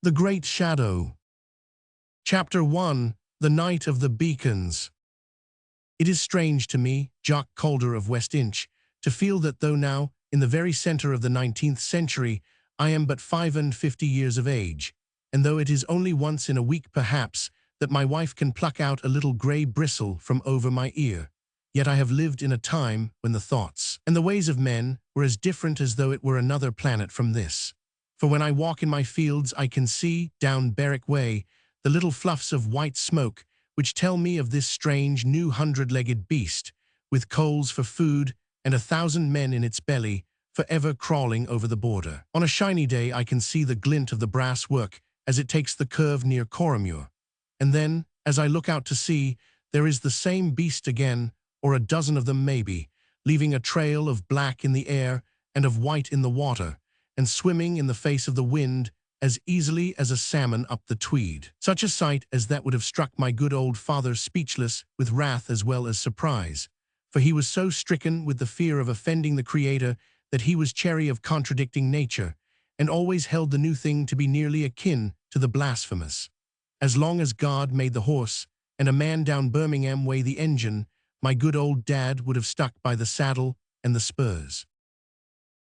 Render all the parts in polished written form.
The Great Shadow. Chapter 1. The Night of the Beacons. It is strange to me, Jock Calder of West Inch, to feel that though now, in the very centre of the 19th century, I am but 55 years of age, and though it is only once in a week perhaps, that my wife can pluck out a little grey bristle from over my ear, yet I have lived in a time when the thoughts and the ways of men were as different as though it were another planet from this. For when I walk in my fields I can see, down Berwick Way, the little fluffs of white smoke which tell me of this strange new hundred-legged beast, with coals for food and 1,000 men in its belly, forever crawling over the border. On a shiny day I can see the glint of the brass work as it takes the curve near Coromure. And then, as I look out to sea, there is the same beast again, or a dozen of them maybe, leaving a trail of black in the air and of white in the water, and swimming in the face of the wind as easily as a salmon up the Tweed. Such a sight as that would have struck my good old father speechless with wrath as well as surprise, for he was so stricken with the fear of offending the Creator that he was chary of contradicting nature, and always held the new thing to be nearly akin to the blasphemous. As long as God made the horse, and a man down Birmingham Way the engine, my good old dad would have stuck by the saddle and the spurs.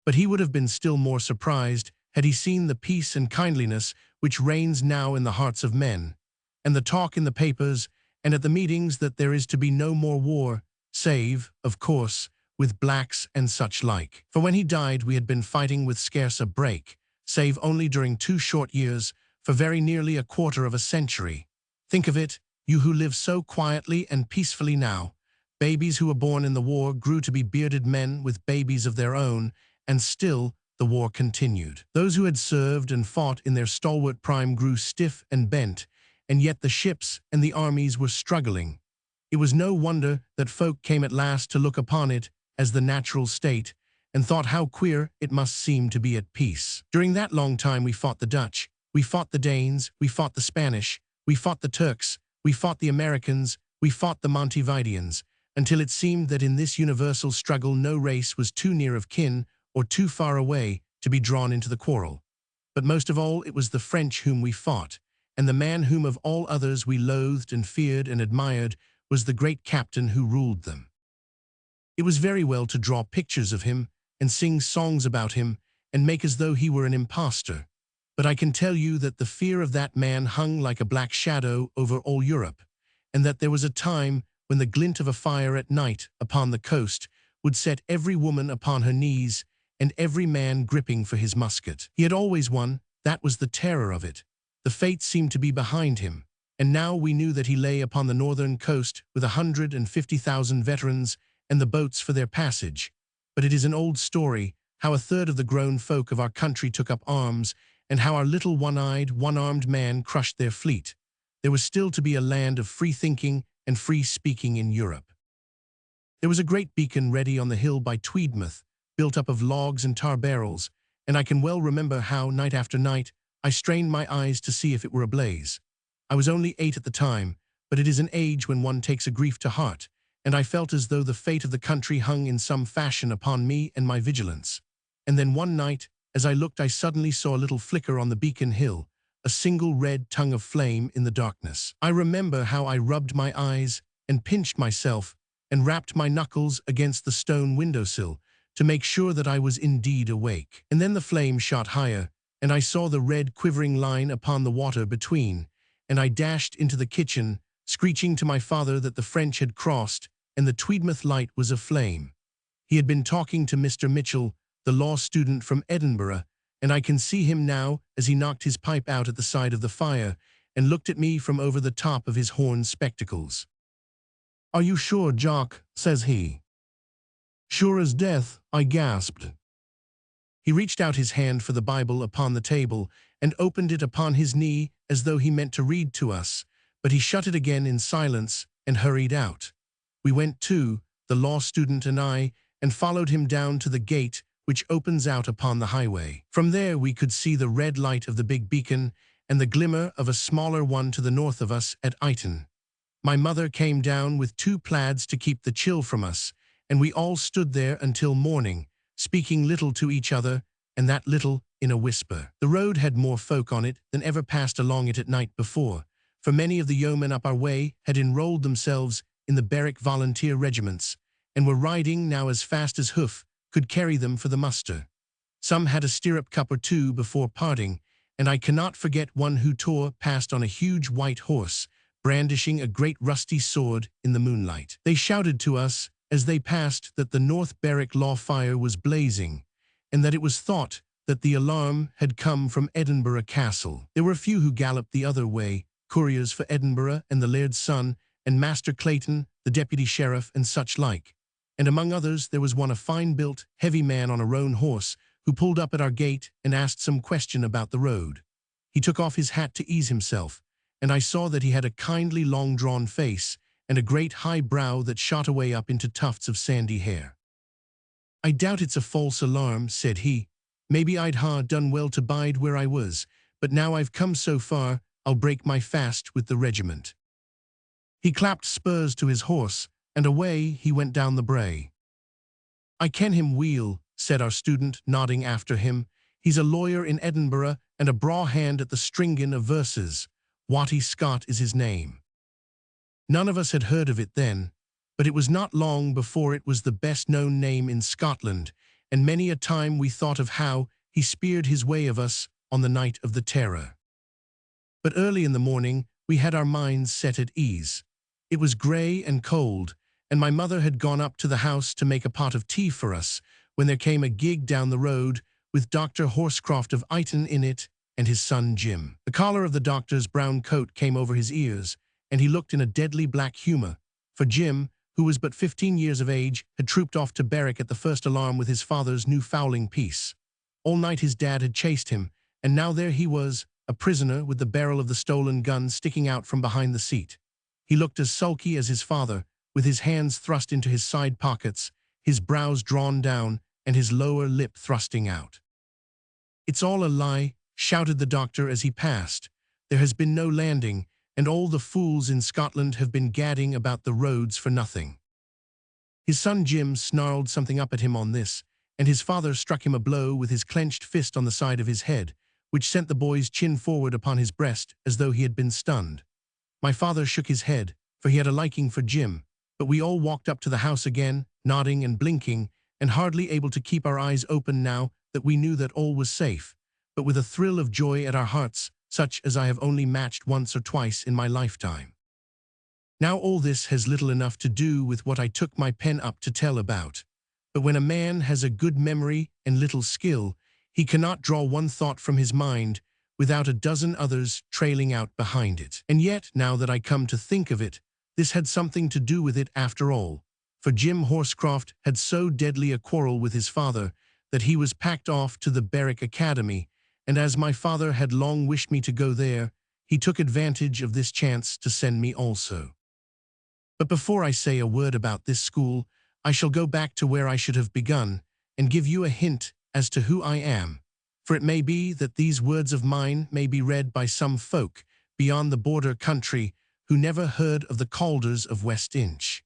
But he would have been still more surprised had he seen the peace and kindliness which reigns now in the hearts of men, and the talk in the papers and at the meetings that there is to be no more war, save, of course, with blacks and such like. For when he died we had been fighting with scarce a break, save only during 2 short years, for very nearly a quarter of a century. Think of it, you who live so quietly and peacefully now. Babies who were born in the war grew to be bearded men with babies of their own, and still the war continued. Those who had served and fought in their stalwart prime grew stiff and bent, and yet the ships and the armies were struggling. It was no wonder that folk came at last to look upon it as the natural state, and thought how queer it must seem to be at peace. During that long time we fought the Dutch, we fought the Danes, we fought the Spanish, we fought the Turks, we fought the Americans, we fought the Montevideans, until it seemed that in this universal struggle no race was too near of kin or too far away to be drawn into the quarrel. But most of all it was the French whom we fought, and the man whom of all others we loathed and feared and admired was the great captain who ruled them. It was very well to draw pictures of him and sing songs about him and make as though he were an impostor, but I can tell you that the fear of that man hung like a black shadow over all Europe, and that there was a time when the glint of a fire at night upon the coast would set every woman upon her knees and every man gripping for his musket. He had always won, that was the terror of it. The fates seemed to be behind him, and now we knew that he lay upon the northern coast with 150,000 veterans and the boats for their passage. But it is an old story, how a third of the grown folk of our country took up arms, and how our little one-eyed, one-armed man crushed their fleet. There was still to be a land of free thinking and free speaking in Europe. There was a great beacon ready on the hill by Tweedmouth, built up of logs and tar barrels, and I can well remember how, night after night, I strained my eyes to see if it were ablaze. I was only 8 at the time, but it is an age when one takes a grief to heart, and I felt as though the fate of the country hung in some fashion upon me and my vigilance. And then one night, as I looked, I suddenly saw a little flicker on the beacon hill, a single red tongue of flame in the darkness. I remember how I rubbed my eyes and pinched myself and rapped my knuckles against the stone windowsill to make sure that I was indeed awake. And then the flame shot higher, and I saw the red quivering line upon the water between, and I dashed into the kitchen, screeching to my father that the French had crossed, and the Tweedmouth light was aflame. He had been talking to Mr. Mitchell, the law student from Edinburgh, and I can see him now as he knocked his pipe out at the side of the fire and looked at me from over the top of his horn spectacles. "Are you sure, Jock?" says he. "Sure as death," I gasped. He reached out his hand for the Bible upon the table and opened it upon his knee as though he meant to read to us, but he shut it again in silence and hurried out. We went too, the law student and I, and followed him down to the gate which opens out upon the highway. From there we could see the red light of the big beacon and the glimmer of a smaller one to the north of us at Ighton. My mother came down with 2 plaids to keep the chill from us, and we all stood there until morning, speaking little to each other, and that little in a whisper. The road had more folk on it than ever passed along it at night before, for many of the yeomen up our way had enrolled themselves in the barrack volunteer regiments, and were riding now as fast as hoof could carry them for the muster. Some had a stirrup cup or two before parting, and I cannot forget one who tore past on a huge white horse, brandishing a great rusty sword in the moonlight. They shouted to us as they passed that the North Barrack law fire was blazing, and that it was thought that the alarm had come from Edinburgh Castle. There were a few who galloped the other way, couriers for Edinburgh and the Laird's son, and Master Clayton, the deputy sheriff, and such like. And among others there was one a fine-built, heavy man on a roan horse, who pulled up at our gate and asked some question about the road. He took off his hat to ease himself, and I saw that he had a kindly long-drawn face and a great high brow that shot away up into tufts of sandy hair. "I doubt it's a false alarm," said he. "Maybe I'd done well to bide where I was, but now I've come so far, I'll break my fast with the regiment." He clapped spurs to his horse, and away he went down the brae. "I ken him weel," said our student, nodding after him. "He's a lawyer in Edinburgh and a braw hand at the stringin' of verses. Watty Scott is his name." None of us had heard of it then, but it was not long before it was the best-known name in Scotland, and many a time we thought of how he speared his way of us on the night of the terror. But early in the morning we had our minds set at ease. It was grey and cold, and my mother had gone up to the house to make a pot of tea for us, when there came a gig down the road with Dr. Horscroft of Iton in it and his son Jim. The collar of the doctor's brown coat came over his ears, and he looked in a deadly black humour, for Jim, who was but 15 years of age, had trooped off to barrack at the first alarm with his father's new fowling piece. All night his dad had chased him, and now there he was, a prisoner with the barrel of the stolen gun sticking out from behind the seat. He looked as sulky as his father, with his hands thrust into his side pockets, his brows drawn down, and his lower lip thrusting out. "It's all a lie," shouted the doctor as he passed. "There has been no landing, and all the fools in Scotland have been gadding about the roads for nothing." His son Jim snarled something up at him on this, and his father struck him a blow with his clenched fist on the side of his head, which sent the boy's chin forward upon his breast as though he had been stunned. My father shook his head, for he had a liking for Jim, but we all walked up to the house again, nodding and blinking, and hardly able to keep our eyes open now that we knew that all was safe, but with a thrill of joy at our hearts, such as I have only matched once or twice in my lifetime. Now all this has little enough to do with what I took my pen up to tell about, but when a man has a good memory and little skill, he cannot draw one thought from his mind without a dozen others trailing out behind it. And yet, now that I come to think of it, this had something to do with it after all, for Jim Horscroft had so deadly a quarrel with his father that he was packed off to the Barrack Academy, and as my father had long wished me to go there, he took advantage of this chance to send me also. But before I say a word about this school, I shall go back to where I should have begun, and give you a hint as to who I am, for it may be that these words of mine may be read by some folk beyond the border country who never heard of the Calders of West Inch.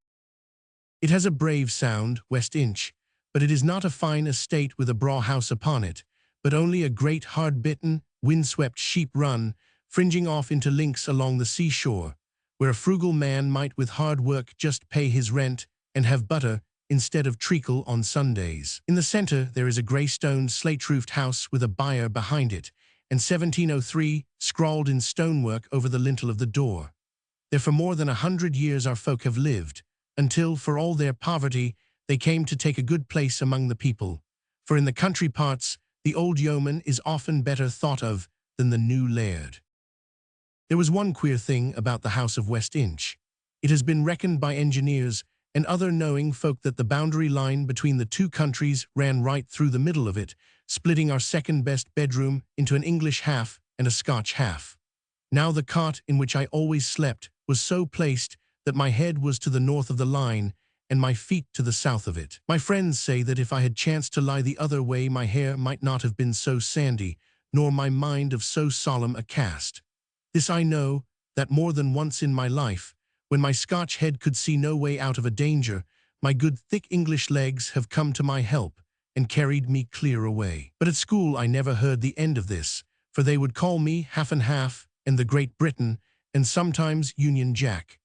It has a brave sound, West Inch, but it is not a fine estate with a braw house upon it, but only a great hard-bitten, wind-swept sheep run, fringing off into links along the seashore, where a frugal man might with hard work just pay his rent and have butter instead of treacle on Sundays. In the centre there is a grey-stone, slate-roofed house with a byre behind it, and 1703 scrawled in stonework over the lintel of the door. There for more than 100 years our folk have lived, until, for all their poverty, they came to take a good place among the people, for in the country parts the old yeoman is often better thought of than the new laird. There was one queer thing about the house of West Inch. It has been reckoned by engineers and other knowing folk that the boundary line between the two countries ran right through the middle of it, splitting our second-best bedroom into an English half and a Scotch half. Now the cot in which I always slept was so placed that my head was to the north of the line, and my feet to the south of it. My friends say that if I had chanced to lie the other way, my hair might not have been so sandy, nor my mind of so solemn a cast. This I know, that more than once in my life, when my Scotch head could see no way out of a danger, my good thick English legs have come to my help, and carried me clear away. But at school I never heard the end of this, for they would call me Half and Half and the Great Britain, and sometimes Union Jack.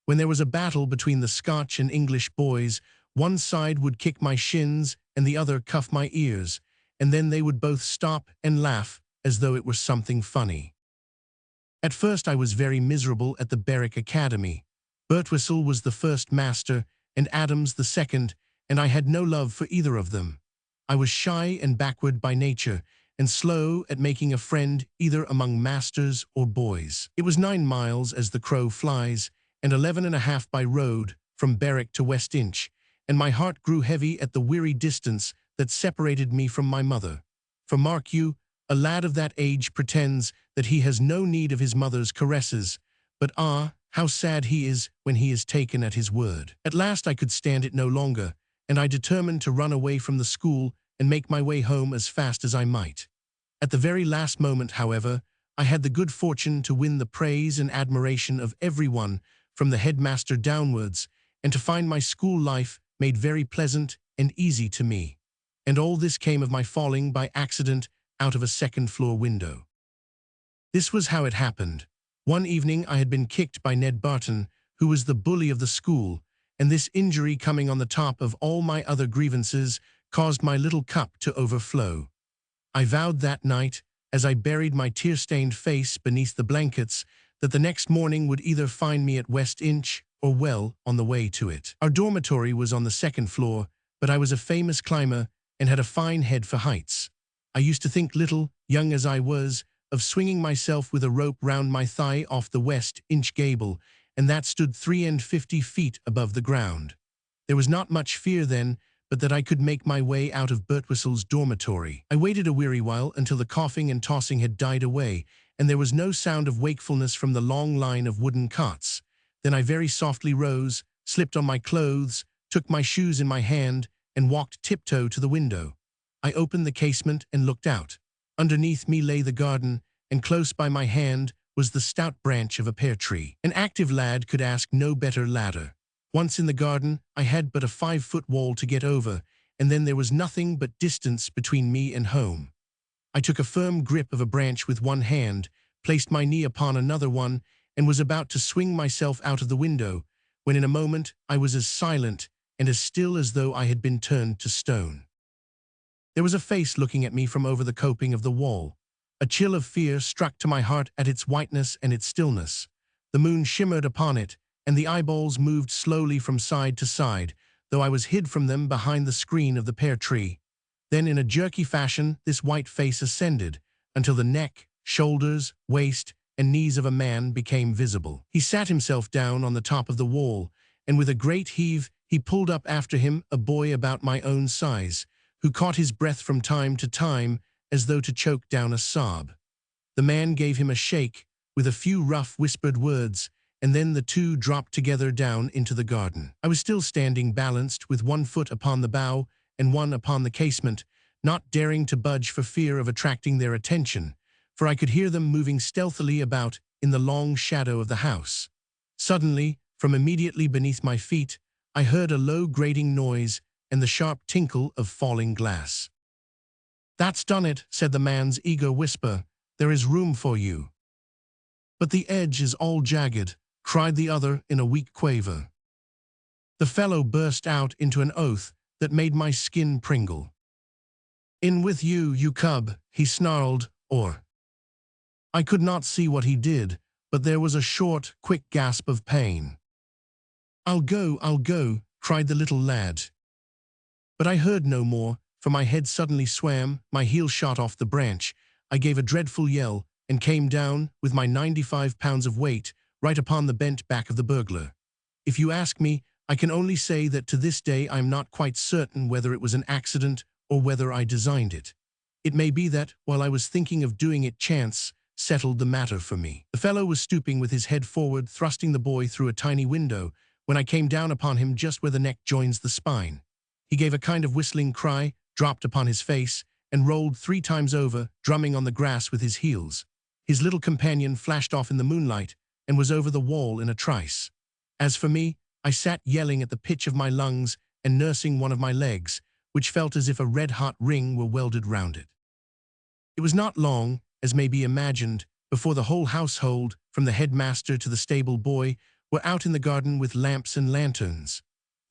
When there was a battle between the Scotch and English boys, one side would kick my shins and the other cuff my ears, and then they would both stop and laugh as though it were something funny. At first I was very miserable at the Berwick Academy. Birtwistle was the first master, and Adams the second, and I had no love for either of them. I was shy and backward by nature, and slow at making a friend either among masters or boys. It was 9 miles as the crow flies, and 11.5 by road from Berwick to West Inch, and my heart grew heavy at the weary distance that separated me from my mother. For mark you, a lad of that age pretends that he has no need of his mother's caresses, but how sad he is when he is taken at his word. At last I could stand it no longer, and I determined to run away from the school and make my way home as fast as I might. At the very last moment, however, I had the good fortune to win the praise and admiration of everyone, from the headmaster downwards, and to find my school life made very pleasant and easy to me. And all this came of my falling by accident out of a second-floor window. This was how it happened. One evening I had been kicked by Ned Barton, who was the bully of the school, and this injury, coming on the top of all my other grievances, caused my little cup to overflow. I vowed that night, as I buried my tear-stained face beneath the blankets, that the next morning would either find me at West Inch or well on the way to it. Our dormitory was on the second floor, but I was a famous climber and had a fine head for heights. I used to think little, young as I was, of swinging myself with a rope round my thigh off the West Inch gable, and that stood 53 feet above the ground. There was not much fear then, but that I could make my way out of Birtwistle's dormitory. I waited a weary while until the coughing and tossing had died away, and there was no sound of wakefulness from the long line of wooden cots. Then I very softly rose, slipped on my clothes, took my shoes in my hand, and walked tiptoe to the window. I opened the casement and looked out. Underneath me lay the garden, and close by my hand was the stout branch of a pear tree. An active lad could ask no better ladder. Once in the garden, I had but a 5-foot wall to get over, and then there was nothing but distance between me and home. I took a firm grip of a branch with one hand, placed my knee upon another one, and was about to swing myself out of the window, when in a moment I was as silent and as still as though I had been turned to stone. There was a face looking at me from over the coping of the wall. A chill of fear struck to my heart at its whiteness and its stillness. The moon shimmered upon it, and the eyeballs moved slowly from side to side, though I was hid from them behind the screen of the pear tree. Then in a jerky fashion this white face ascended, until the neck, shoulders, waist, and knees of a man became visible. He sat himself down on the top of the wall, and with a great heave he pulled up after him a boy about my own size, who caught his breath from time to time as though to choke down a sob. The man gave him a shake, with a few rough whispered words, and then the two dropped together down into the garden. I was still standing balanced, with one foot upon the bough and one upon the casement, not daring to budge for fear of attracting their attention, for I could hear them moving stealthily about in the long shadow of the house. Suddenly, from immediately beneath my feet, I heard a low grating noise and the sharp tinkle of falling glass. "That's done it," said the man's eager whisper. "There is room for you." "But the edge is all jagged," cried the other in a weak quaver. The fellow burst out into an oath that made my skin pringle. "In with you, you cub," he snarled, or... I could not see what he did, but there was a short, quick gasp of pain. I'll go," cried the little lad. But I heard no more, for my head suddenly swam, my heel shot off the branch. I gave a dreadful yell, and came down, with my 95 pounds of weight, right upon the bent back of the burglar. If you ask me, I can only say that to this day I am not quite certain whether it was an accident or whether I designed it. It may be that, while I was thinking of doing it, chance settled the matter for me. The fellow was stooping with his head forward, thrusting the boy through a tiny window, when I came down upon him just where the neck joins the spine. He gave a kind of whistling cry, dropped upon his face, and rolled 3 times over, drumming on the grass with his heels. His little companion flashed off in the moonlight, and was over the wall in a trice. As for me, I sat yelling at the pitch of my lungs and nursing one of my legs, which felt as if a red-hot ring were welded round it. It was not long, as may be imagined, before the whole household, from the headmaster to the stable boy, were out in the garden with lamps and lanterns.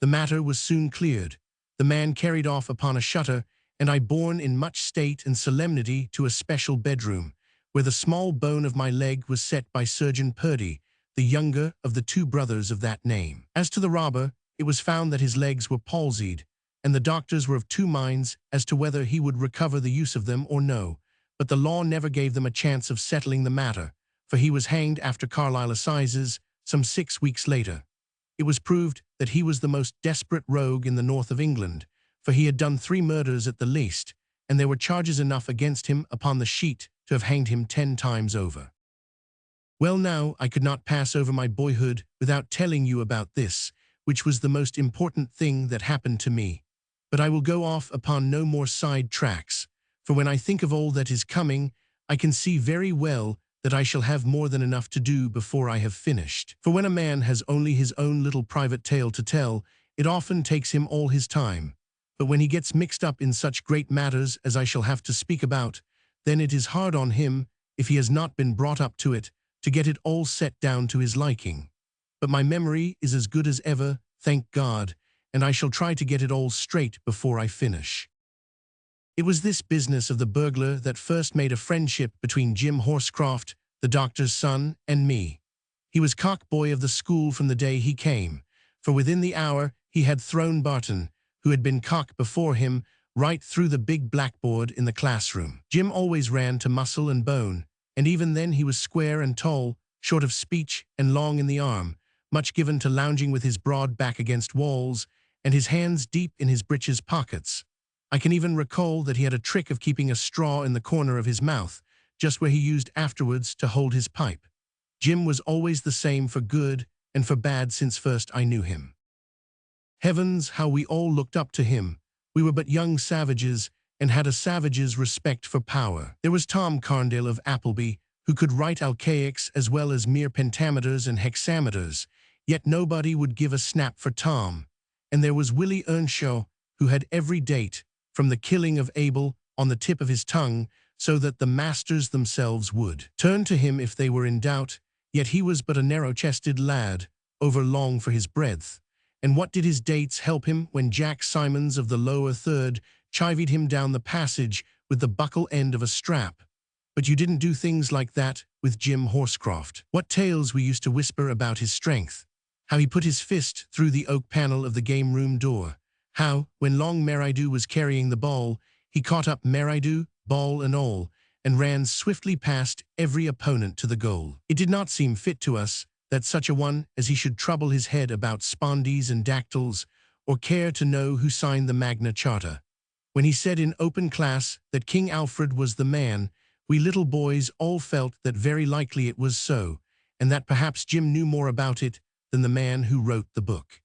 The matter was soon cleared. The man carried off upon a shutter, and I borne in much state and solemnity to a special bedroom, where the small bone of my leg was set by Surgeon Purdy, the younger of the two brothers of that name. As to the robber, it was found that his legs were palsied, and the doctors were of two minds as to whether he would recover the use of them or no, but the law never gave them a chance of settling the matter, for he was hanged after Carlisle Assizes some 6 weeks later. It was proved that he was the most desperate rogue in the north of England, for he had done 3 murders at the least, and there were charges enough against him upon the sheet to have hanged him 10 times over. Well now, I could not pass over my boyhood without telling you about this, which was the most important thing that happened to me. But I will go off upon no more side tracks, for when I think of all that is coming, I can see very well that I shall have more than enough to do before I have finished. For when a man has only his own little private tale to tell, it often takes him all his time. But when he gets mixed up in such great matters as I shall have to speak about, then it is hard on him, if he has not been brought up to it, to get it all set down to his liking. But my memory is as good as ever, thank God, and I shall try to get it all straight before I finish. It was this business of the burglar that first made a friendship between Jim Horscroft, the doctor's son, and me. He was cock-boy of the school from the day he came, for within the hour he had thrown Barton, who had been cock before him, right through the big blackboard in the classroom. Jim always ran to muscle and bone, and even then he was square and tall, short of speech and long in the arm, much given to lounging with his broad back against walls, and his hands deep in his breeches pockets. I can even recall that he had a trick of keeping a straw in the corner of his mouth, just where he used afterwards to hold his pipe. Jim was always the same for good and for bad since first I knew him. Heavens, how we all looked up to him. We were but young savages, and had a savage's respect for power. There was Tom Carndale of Appleby, who could write alcaics as well as mere pentameters and hexameters, yet nobody would give a snap for Tom. And there was Willie Earnshaw, who had every date, from the killing of Abel, on the tip of his tongue, so that the masters themselves would turn to him if they were in doubt, yet he was but a narrow-chested lad, over long for his breadth. And what did his dates help him when Jack Simons of the lower third chivied him down the passage with the buckle end of a strap? But you didn't do things like that with Jim Horscroft. What tales we used to whisper about his strength, how he put his fist through the oak panel of the game-room door, how, when Long Meridew was carrying the ball, he caught up Meridew, ball and all, and ran swiftly past every opponent to the goal. It did not seem fit to us that such a one as he should trouble his head about spondees and dactyls, or care to know who signed the Magna Charta. When he said in open class that King Alfred was the man, we little boys all felt that very likely it was so, and that perhaps Jim knew more about it than the man who wrote the book.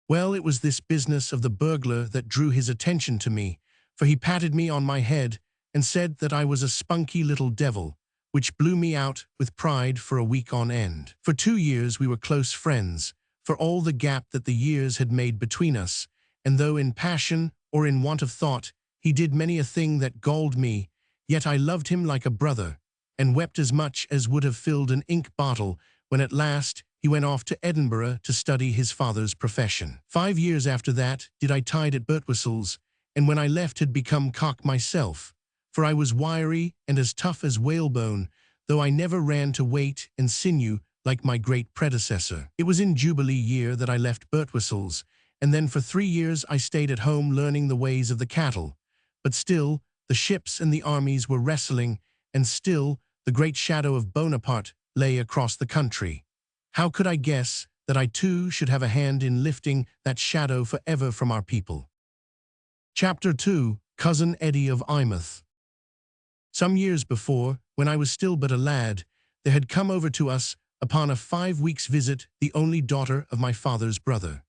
Well, it was this business of the burglar that drew his attention to me, for he patted me on my head and said that I was a spunky little devil, which blew me out with pride for a week on end. For 2 years we were close friends, for all the gap that the years had made between us, and though in passion or in want of thought he did many a thing that galled me, yet I loved him like a brother, and wept as much as would have filled an ink bottle when at last he went off to Edinburgh to study his father's profession. 5 years after that did I tide at Birtwhistle's, and when I left had become cock myself, for I was wiry and as tough as whalebone, though I never ran to weight and sinew like my great predecessor. It was in Jubilee year that I left Birtwhistle's, and then for 3 years I stayed at home learning the ways of the cattle. But still, the ships and the armies were wrestling, and still, the great shadow of Bonaparte lay across the country. How could I guess that I too should have a hand in lifting that shadow forever from our people? Chapter 2. Cousin Eddie of Eyemouth. Some years before, when I was still but a lad, there had come over to us, upon a 5 weeks' visit, the only daughter of my father's brother.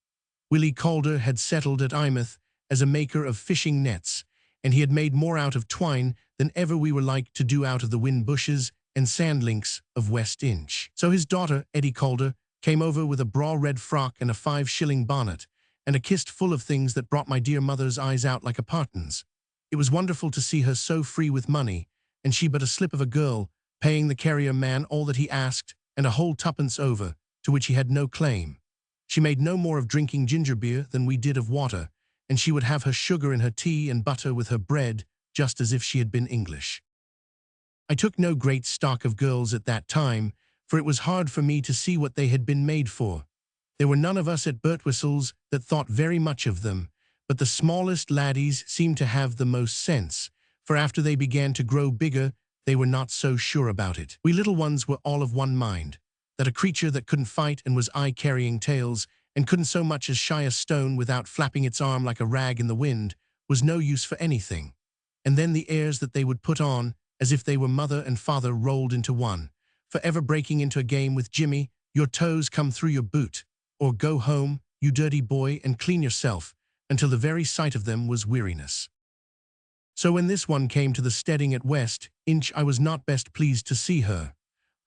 Willie Calder had settled at Eyemouth as a maker of fishing nets, and he had made more out of twine than ever we were like to do out of the whin bushes and sandlinks of West Inch. So his daughter, Eddie Calder, came over with a braw red frock and a 5-shilling bonnet, and a kiss full of things that brought my dear mother's eyes out like a parton's. It was wonderful to see her so free with money, and she but a slip of a girl, paying the carrier man all that he asked, and a whole tuppence over, to which he had no claim. She made no more of drinking ginger beer than we did of water, and she would have her sugar in her tea and butter with her bread, just as if she had been English. I took no great stock of girls at that time, for it was hard for me to see what they had been made for. There were none of us at Birtwhistle's that thought very much of them, but the smallest laddies seemed to have the most sense, for after they began to grow bigger, they were not so sure about it. We little ones were all of one mind, that a creature that couldn't fight and was carrying tales, and couldn't so much as shy a stone without flapping its arm like a rag in the wind, was no use for anything. And then the airs that they would put on, as if they were mother and father rolled into one, forever breaking into a game with Jimmy, your toes come through your boot, or go home, you dirty boy, and clean yourself, until the very sight of them was weariness. So when this one came to the steading at West Inch, I was not best pleased to see her.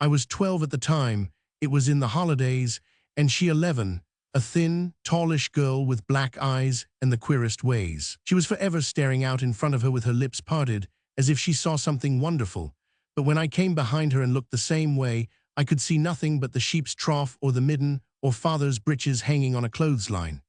I was 12 at the time, it was in the holidays, and she 11, a thin, tallish girl with black eyes and the queerest ways. She was forever staring out in front of her with her lips parted, as if she saw something wonderful, but when I came behind her and looked the same way, I could see nothing but the sheep's trough or the midden or father's breeches hanging on a clothesline.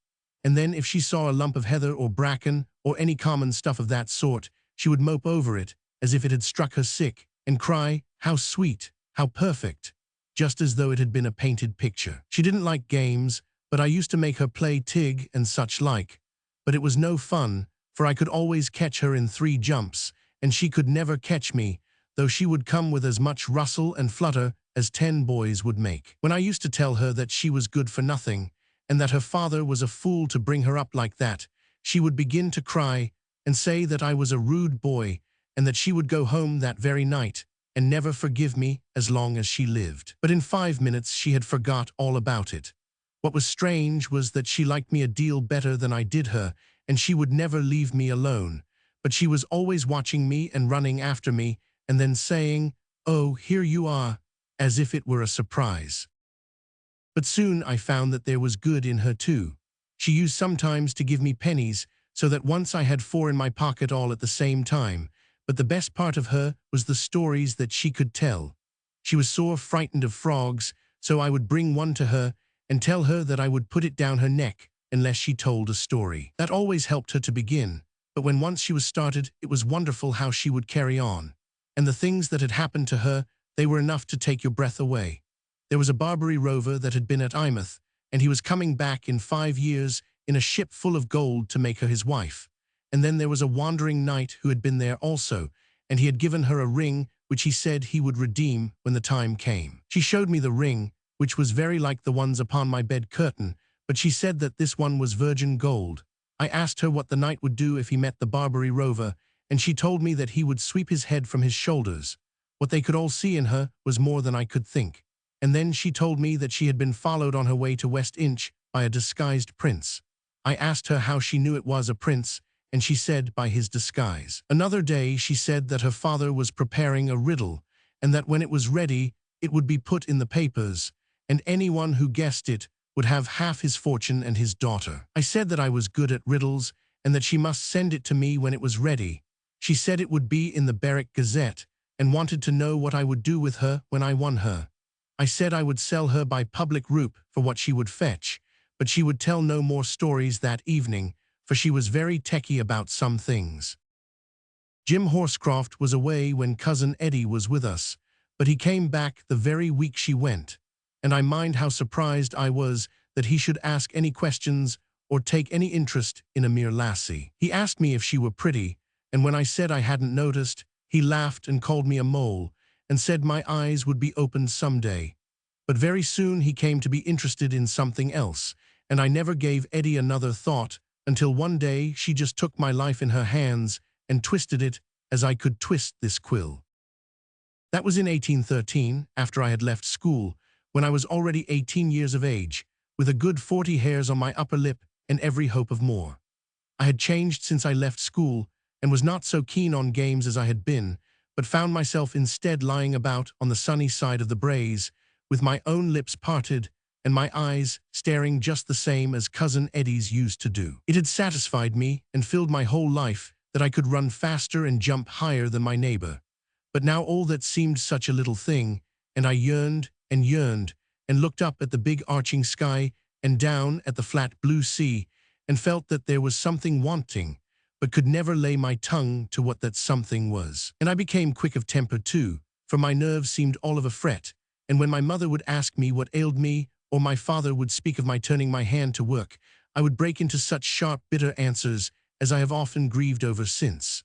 And then if she saw a lump of heather or bracken or any common stuff of that sort, she would mope over it, as if it had struck her sick, and cry, "How sweet, how perfect," just as though it had been a painted picture. She didn't like games, but I used to make her play tig and such like. But it was no fun, for I could always catch her in 3 jumps, and she could never catch me, though she would come with as much rustle and flutter as 10 boys would make. When I used to tell her that she was good for nothing, and that her father was a fool to bring her up like that, she would begin to cry and say that I was a rude boy, and that she would go home that very night and never forgive me as long as she lived. But in 5 minutes she had forgot all about it. What was strange was that she liked me a deal better than I did her, and she would never leave me alone. But she was always watching me and running after me, and then saying, "Oh, here you are," as if it were a surprise. But soon I found that there was good in her too. She used sometimes to give me pennies, so that once I had 4 in my pocket all at the same time, but the best part of her was the stories that she could tell. She was sore frightened of frogs, so I would bring one to her and tell her that I would put it down her neck unless she told a story. That always helped her to begin, but when once she was started, it was wonderful how she would carry on. And the things that had happened to her, they were enough to take your breath away. There was a Barbary rover that had been at Eyemouth, and he was coming back in 5 years in a ship full of gold to make her his wife. And then there was a wandering knight who had been there also, and he had given her a ring which he said he would redeem when the time came. She showed me the ring, which was very like the ones upon my bed curtain, but she said that this one was virgin gold. I asked her what the knight would do if he met the Barbary rover, and she told me that he would sweep his head from his shoulders. What they could all see in her was more than I could think. And then she told me that she had been followed on her way to West Inch by a disguised prince. I asked her how she knew it was a prince, and she said by his disguise. Another day she said that her father was preparing a riddle, and that when it was ready, it would be put in the papers, and anyone who guessed it would have half his fortune and his daughter. I said that I was good at riddles, and that she must send it to me when it was ready. She said it would be in the Berwick Gazette, and wanted to know what I would do with her when I won her. I said I would sell her by public roup for what she would fetch, but she would tell no more stories that evening, for she was very techy about some things. Jim Horscroft was away when Cousin Eddie was with us, but he came back the very week she went, and I mind how surprised I was that he should ask any questions or take any interest in a mere lassie. He asked me if she were pretty, and when I said I hadn't noticed, he laughed and called me a mole, and said my eyes would be opened someday. But very soon he came to be interested in something else, and I never gave Eddie another thought until one day she just took my life in her hands and twisted it as I could twist this quill. That was in 1813, after I had left school, when I was already 18 years of age, with a good 40 hairs on my upper lip and every hope of more. I had changed since I left school, and was not so keen on games as I had been, but found myself instead lying about on the sunny side of the braes, with my own lips parted and my eyes staring just the same as Cousin Eddie's used to do. It had satisfied me and filled my whole life that I could run faster and jump higher than my neighbor. But now all that seemed such a little thing, and I yearned and looked up at the big arching sky and down at the flat blue sea and felt that there was something wanting, but could never lay my tongue to what that something was. And I became quick of temper too, for my nerves seemed all of a fret, and when my mother would ask me what ailed me, or my father would speak of my turning my hand to work, I would break into such sharp, bitter answers as I have often grieved over since.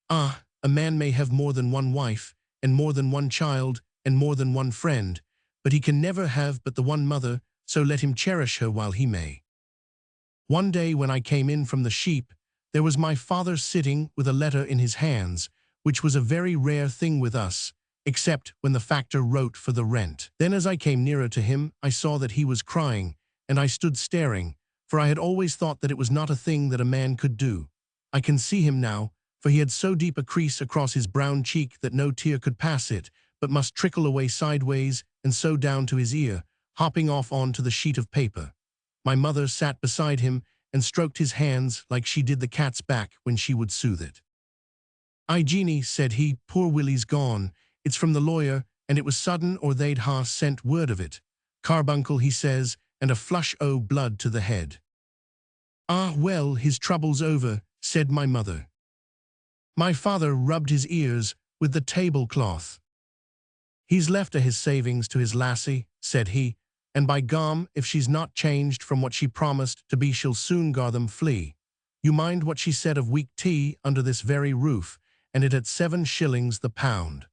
A man may have more than one wife, and more than one child, and more than one friend, but he can never have but the one mother, so let him cherish her while he may. One day when I came in from the sheep, there was my father sitting with a letter in his hands, which was a very rare thing with us, except when the factor wrote for the rent. Then as I came nearer to him, I saw that he was crying, and I stood staring, for I had always thought that it was not a thing that a man could do. I can see him now, for he had so deep a crease across his brown cheek that no tear could pass it, but must trickle away sideways and so down to his ear, hopping off onto the sheet of paper. My mother sat beside him and stroked his hands like she did the cat's back when she would soothe it. "Aye, Jeanie," said he, "poor Willie's gone. It's from the lawyer, and it was sudden or they'd sent word of it. Carbuncle, he says, and a flush o' blood to the head." "Ah, well, his trouble's over," said my mother. My father rubbed his ears with the tablecloth. "He's left his savings to his lassie," said he, "and by gum, if she's not changed from what she promised to be, she'll soon gar them flee. You mind what she said of weak tea under this very roof, and it at 7 shillings the pound."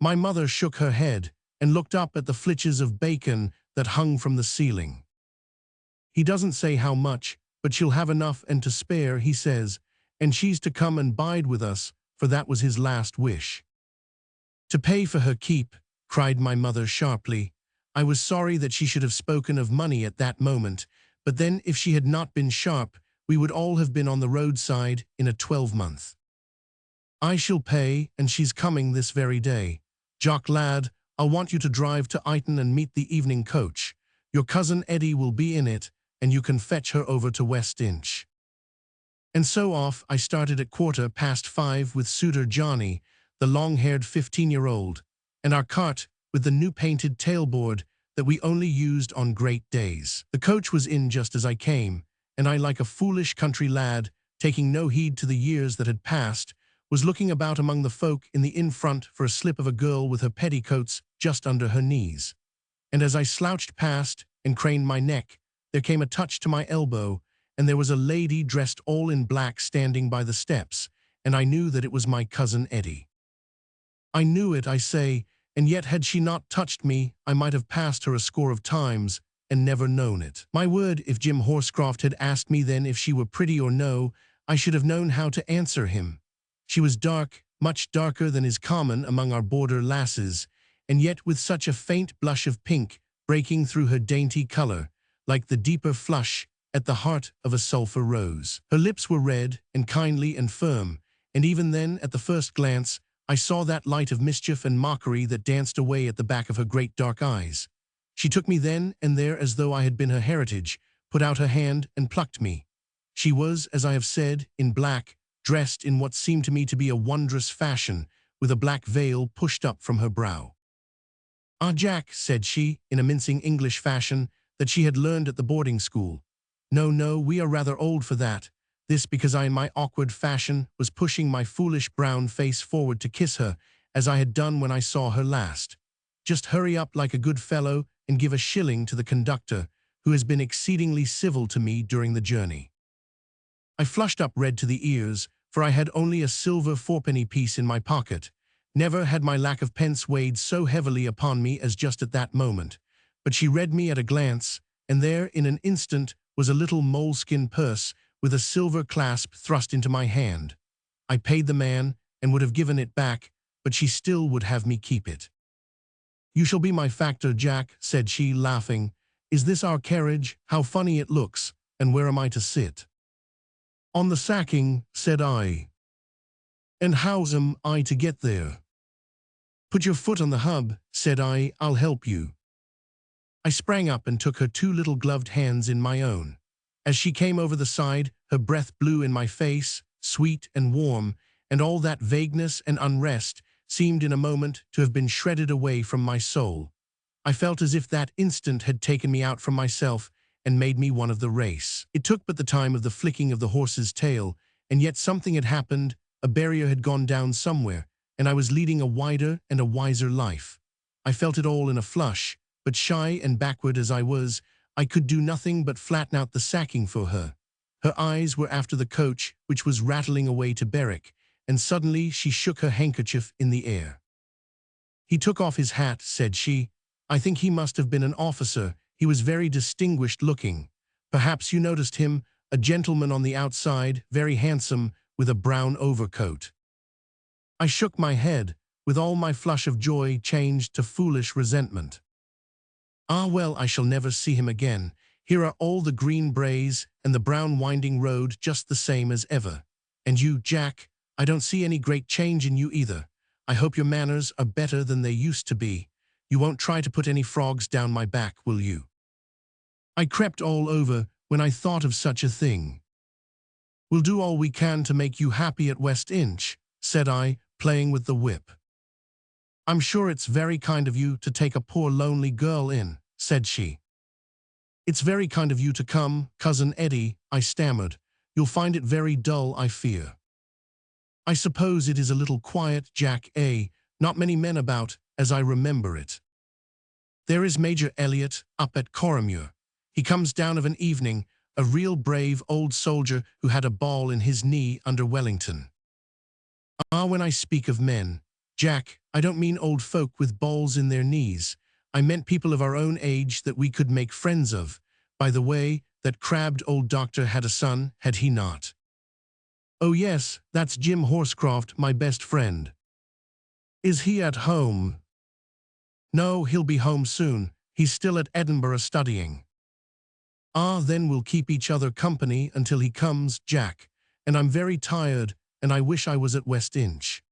My mother shook her head and looked up at the flitches of bacon that hung from the ceiling. "He doesn't say how much, but she'll have enough and to spare, he says, and she's to come and bide with us, for that was his last wish." "To pay for her keep," cried my mother sharply. I was sorry that she should have spoken of money at that moment, but then if she had not been sharp, we would all have been on the roadside in a 12-month. "I shall pay, and she's coming this very day. Jock lad, I'll want you to drive to Ighton and meet the evening coach. Your cousin Eddie will be in it, and you can fetch her over to West Inch." And so off I started at 5:15 with suitor Johnny, the long-haired 15-year-old, and our cart with the new painted tailboard that we only used on great days. The coach was in just as I came, and I, like a foolish country lad, taking no heed to the years that had passed, was looking about among the folk in the inn front for a slip of a girl with her petticoats just under her knees. And as I slouched past and craned my neck, there came a touch to my elbow, and there was a lady dressed all in black standing by the steps, and I knew that it was my cousin Eddie. I knew it, I say, and yet had she not touched me, I might have passed her a score of times and never known it. My word, if Jim Horscroft had asked me then if she were pretty or no, I should have known how to answer him. She was dark, much darker than is common among our border lasses, and yet with such a faint blush of pink breaking through her dainty color, like the deeper flush at the heart of a sulphur rose. Her lips were red and kindly and firm, and even then, at the first glance, I saw that light of mischief and mockery that danced away at the back of her great dark eyes. She took me then and there as though I had been her heritage, put out her hand and plucked me. She was, as I have said, in black, dressed in what seemed to me to be a wondrous fashion, with a black veil pushed up from her brow. "Ah, Jack," said she, in a mincing English fashion that she had learned at the boarding school. No, we are rather old for that." This because I, in my awkward fashion, was pushing my foolish brown face forward to kiss her, as I had done when I saw her last. "Just hurry up like a good fellow and give a shilling to the conductor, who has been exceedingly civil to me during the journey." I flushed up red to the ears, for I had only a silver fourpenny piece in my pocket. Never had my lack of pence weighed so heavily upon me as just at that moment. But she read me at a glance, and there, in an instant, was a little moleskin purse with a silver clasp thrust into my hand. I paid the man and would have given it back, but she still would have me keep it. "You shall be my factor, Jack," said she, laughing. "Is this our carriage? How funny it looks, and where am I to sit?" "On the sacking," said I. "And how's am I to get there?" "Put your foot on the hub," said I, "I'll help you." I sprang up and took her two little gloved hands in my own. As she came over the side, her breath blew in my face, sweet and warm, and all that vagueness and unrest seemed in a moment to have been shredded away from my soul. I felt as if that instant had taken me out from myself and made me one of the race. It took but the time of the flicking of the horse's tail, and yet something had happened, a barrier had gone down somewhere, and I was leading a wider and a wiser life. I felt it all in a flush, but shy and backward as I was, I could do nothing but flatten out the sacking for her. Her eyes were after the coach, which was rattling away to Berwick, and suddenly she shook her handkerchief in the air. "He took off his hat," said she. "I think he must have been an officer. He was very distinguished looking. Perhaps you noticed him, a gentleman on the outside, very handsome, with a brown overcoat." I shook my head, with all my flush of joy changed to foolish resentment. "Ah well, I shall never see him again. Here are all the green braes and the brown winding road just the same as ever. And you, Jack, I don't see any great change in you either. I hope your manners are better than they used to be. You won't try to put any frogs down my back, will you?" I crept all over when I thought of such a thing. "We'll do all we can to make you happy at West Inch," said I, playing with the whip. "I'm sure it's very kind of you to take a poor lonely girl in," said she. "It's very kind of you to come, Cousin Eddie," I stammered. "You'll find it very dull, I fear." "I suppose it is a little quiet, Jack, eh? Not many men about, as I remember it." "There is Major Elliot, up at Coromure. He comes down of an evening, a real brave old soldier who had a ball in his knee under Wellington." "Ah, when I speak of men, Jack, I don't mean old folk with balls in their knees. I meant people of our own age that we could make friends of. By the way, that crabbed old doctor had a son, had he not?" "Oh yes, that's Jim Horscroft, my best friend." "Is he at home?" "No, he'll be home soon. He's still at Edinburgh studying." "Ah, then we'll keep each other company until he comes, Jack. And I'm very tired, and I wish I was at West Inch."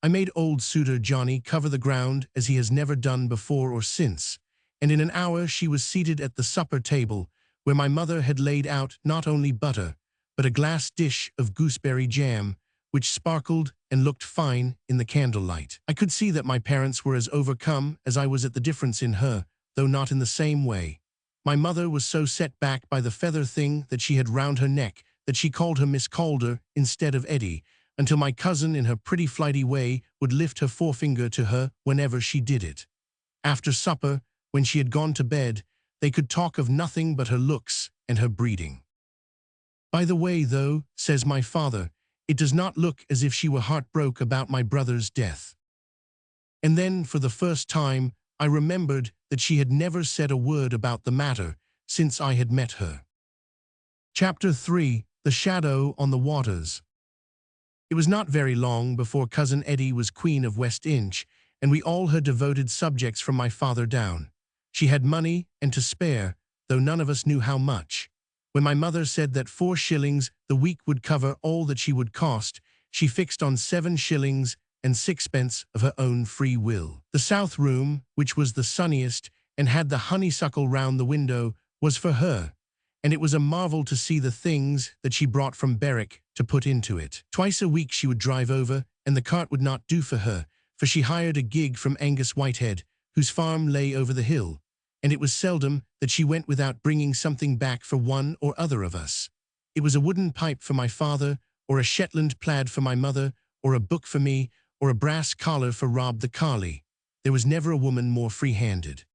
I made old suitor Johnny cover the ground as he has never done before or since, and in an hour she was seated at the supper table, where my mother had laid out not only butter, but a glass dish of gooseberry jam, which sparkled and looked fine in the candlelight. I could see that my parents were as overcome as I was at the difference in her, though not in the same way. My mother was so set back by the feather thing that she had round her neck that she called her Miss Calder instead of Eddie, until my cousin in her pretty flighty way would lift her forefinger to her whenever she did it. After supper, when she had gone to bed, they could talk of nothing but her looks and her breeding. "By the way, though," says my father, "it does not look as if she were heartbroke about my brother's death." And then, for the first time, I remembered that she had never said a word about the matter since I had met her. Chapter 3: The Shadow on the Waters. It was not very long before Cousin Eddie was Queen of West Inch, and we all her devoted subjects from my father down. She had money and to spare, though none of us knew how much. When my mother said that 4 shillings the week would cover all that she would cost, she fixed on 7 shillings and 6pence of her own free will. The south room, which was the sunniest and had the honeysuckle round the window, was for her, and it was a marvel to see the things that she brought from Berwick to put into it. Twice a week she would drive over, and the cart would not do for her, for she hired a gig from Angus Whitehead, whose farm lay over the hill, and it was seldom that she went without bringing something back for one or other of us. It was a wooden pipe for my father, or a Shetland plaid for my mother, or a book for me, or a brass collar for Rob the Collie. There was never a woman more free-handed.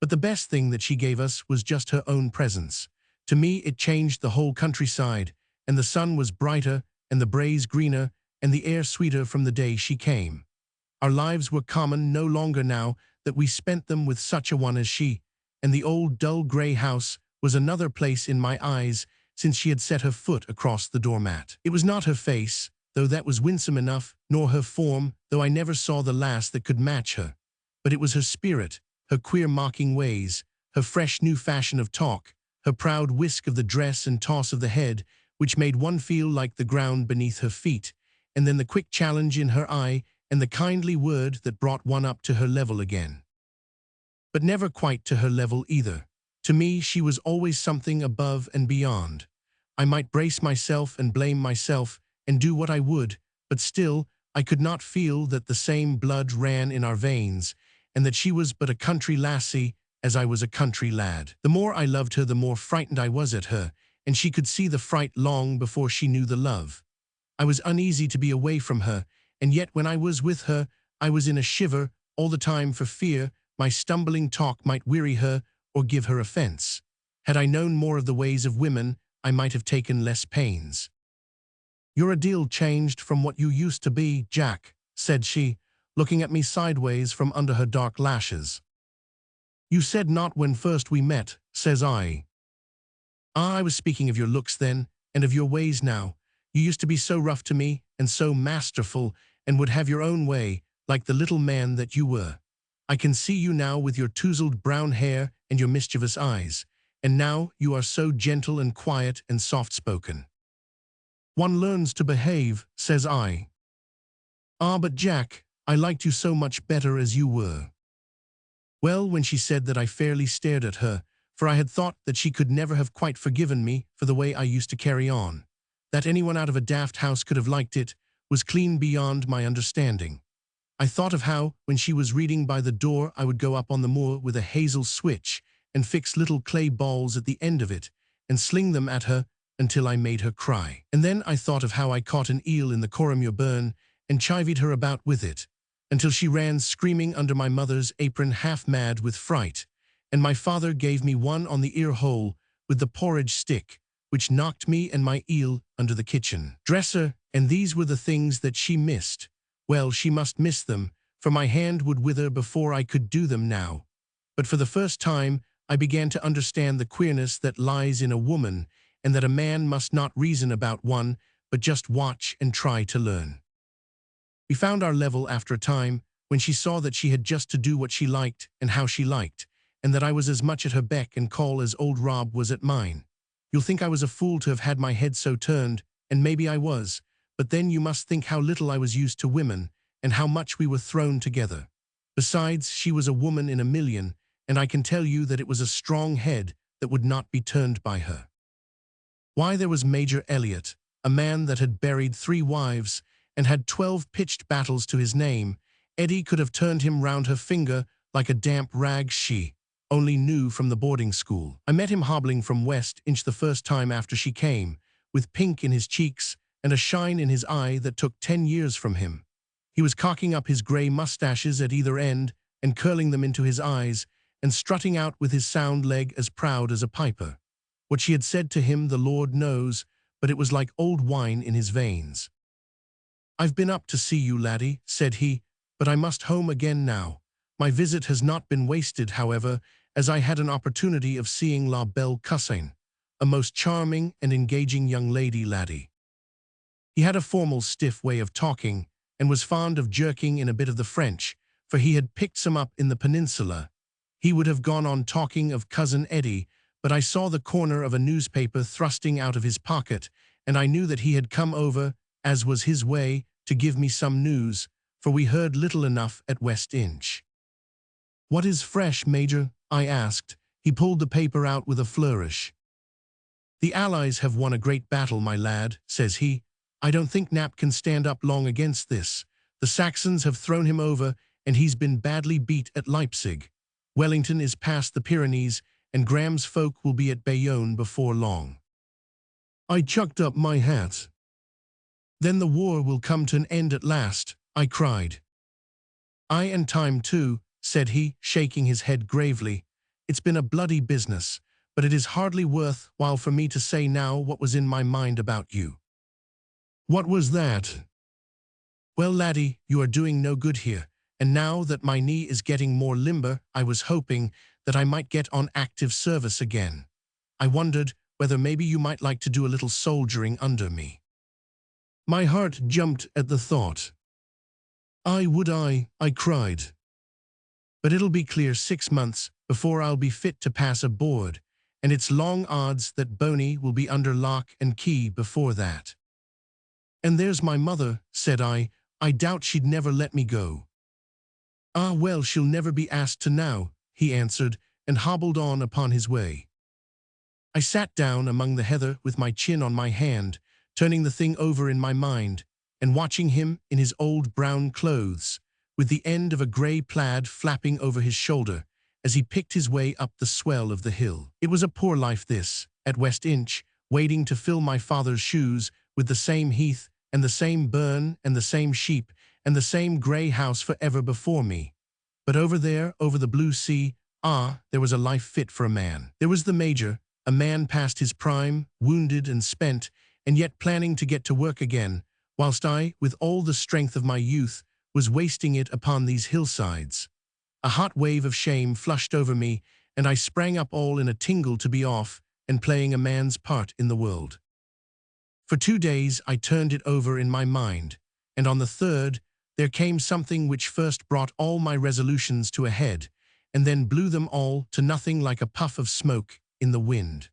But the best thing that she gave us was just her own presence. To me it changed the whole countryside, and the sun was brighter, and the braes greener, and the air sweeter from the day she came. Our lives were common no longer now that we spent them with such a one as she, and the old dull grey house was another place in my eyes since she had set her foot across the doormat. It was not her face, though that was winsome enough, nor her form, though I never saw the lass that could match her, but it was her spirit, her queer mocking ways, her fresh new fashion of talk, her proud whisk of the dress and toss of the head, which made one feel like the ground beneath her feet, and then the quick challenge in her eye and the kindly word that brought one up to her level again. but never quite to her level either. To me, she was always something above and beyond. I might brace myself and blame myself and do what I would, but still, I could not feel that the same blood ran in our veins, and that she was but a country lassie as I was a country lad. The more I loved her, the more frightened I was at her, and she could see the fright long before she knew the love. I was uneasy to be away from her, and yet when I was with her, I was in a shiver all the time for fear my stumbling talk might weary her or give her offense. Had I known more of the ways of women, I might have taken less pains. "You're a deal changed from what you used to be, Jack," said she, looking at me sideways from under her dark lashes. "You said not when first we met," says I. "Ah, I was speaking of your looks then, and of your ways now. You used to be so rough to me, and so masterful, and would have your own way, like the little man that you were. I can see you now with your tousled brown hair and your mischievous eyes, and now you are so gentle and quiet and soft-spoken." "One learns to behave," says I. "Ah, but Jack, I liked you so much better as you were." Well, when she said that, I fairly stared at her, for I had thought that she could never have quite forgiven me for the way I used to carry on. That anyone out of a daft house could have liked it was clean beyond my understanding. I thought of how, when she was reading by the door, I would go up on the moor with a hazel switch and fix little clay balls at the end of it and sling them at her until I made her cry. And then I thought of how I caught an eel in the Corrimure burn and chivied her about with it, until she ran screaming under my mother's apron, half mad with fright, and my father gave me one on the ear hole with the porridge stick, which knocked me and my eel under the kitchen dresser. And these were the things that she missed. Well, she must miss them, for my hand would wither before I could do them now. But for the first time, I began to understand the queerness that lies in a woman, and that a man must not reason about one, but just watch and try to learn. We found our level after a time, when she saw that she had just to do what she liked and how she liked, and that I was as much at her beck and call as old Rob was at mine. You'll think I was a fool to have had my head so turned, and maybe I was, but then you must think how little I was used to women, and how much we were thrown together. Besides, she was a woman in a million, and I can tell you that it was a strong head that would not be turned by her. Why, there was Major Elliot, a man that had buried 3 wives and had 12 pitched battles to his name. Eddie could have turned him round her finger like a damp rag she only knew from the boarding school. I met him hobbling from West Inch the first time after she came, with pink in his cheeks and a shine in his eye that took 10 years from him. He was cocking up his grey mustaches at either end and curling them into his eyes and strutting out with his sound leg as proud as a piper. What she had said to him, the Lord knows, but it was like old wine in his veins. "I've been up to see you, laddie," said he, "but I must home again now. My visit has not been wasted, however, as I had an opportunity of seeing La Belle Cussain, a most charming and engaging young lady, laddie." He had a formal, stiff way of talking, and was fond of jerking in a bit of the French, for he had picked some up in the peninsula. He would have gone on talking of Cousin Eddie, but I saw the corner of a newspaper thrusting out of his pocket, and I knew that he had come over, as was his way, to give me some news, for we heard little enough at West Inch. "What is fresh, Major?" I asked. He pulled the paper out with a flourish. "The Allies have won a great battle, my lad," says he. "I don't think Nap can stand up long against this. The Saxons have thrown him over, and he's been badly beat at Leipzig. Wellington is past the Pyrenees, and Graham's folk will be at Bayonne before long." I chucked up my hat. "Then the war will come to an end at last," I cried. "Aye, and time too," said he, shaking his head gravely. "It's been a bloody business, but it is hardly worth while for me to say now what was in my mind about you." "What was that?" "Well, laddie, you are doing no good here, and now that my knee is getting more limber, I was hoping that I might get on active service again. I wondered whether maybe you might like to do a little soldiering under me." My heart jumped at the thought. "Aye, would I cried. "But it'll be clear 6 months before I'll be fit to pass aboard, and it's long odds that Boney will be under lock and key before that." "And there's my mother," said I. "I doubt she'd never let me go." "Ah, well, she'll never be asked to now," he answered, and hobbled on upon his way. I sat down among the heather with my chin on my hand, turning the thing over in my mind, and watching him in his old brown clothes, with the end of a grey plaid flapping over his shoulder, as he picked his way up the swell of the hill. It was a poor life this, at West Inch, waiting to fill my father's shoes with the same heath, and the same burn, and the same sheep, and the same grey house for ever before me. But over there, over the blue sea, there was a life fit for a man. There was the Major, a man past his prime, wounded and spent, and yet planning to get to work again, whilst I, with all the strength of my youth, was wasting it upon these hillsides. A hot wave of shame flushed over me, and I sprang up all in a tingle to be off and playing a man's part in the world. For 2 days I turned it over in my mind, and on the third there came something which first brought all my resolutions to a head, and then blew them all to nothing like a puff of smoke in the wind.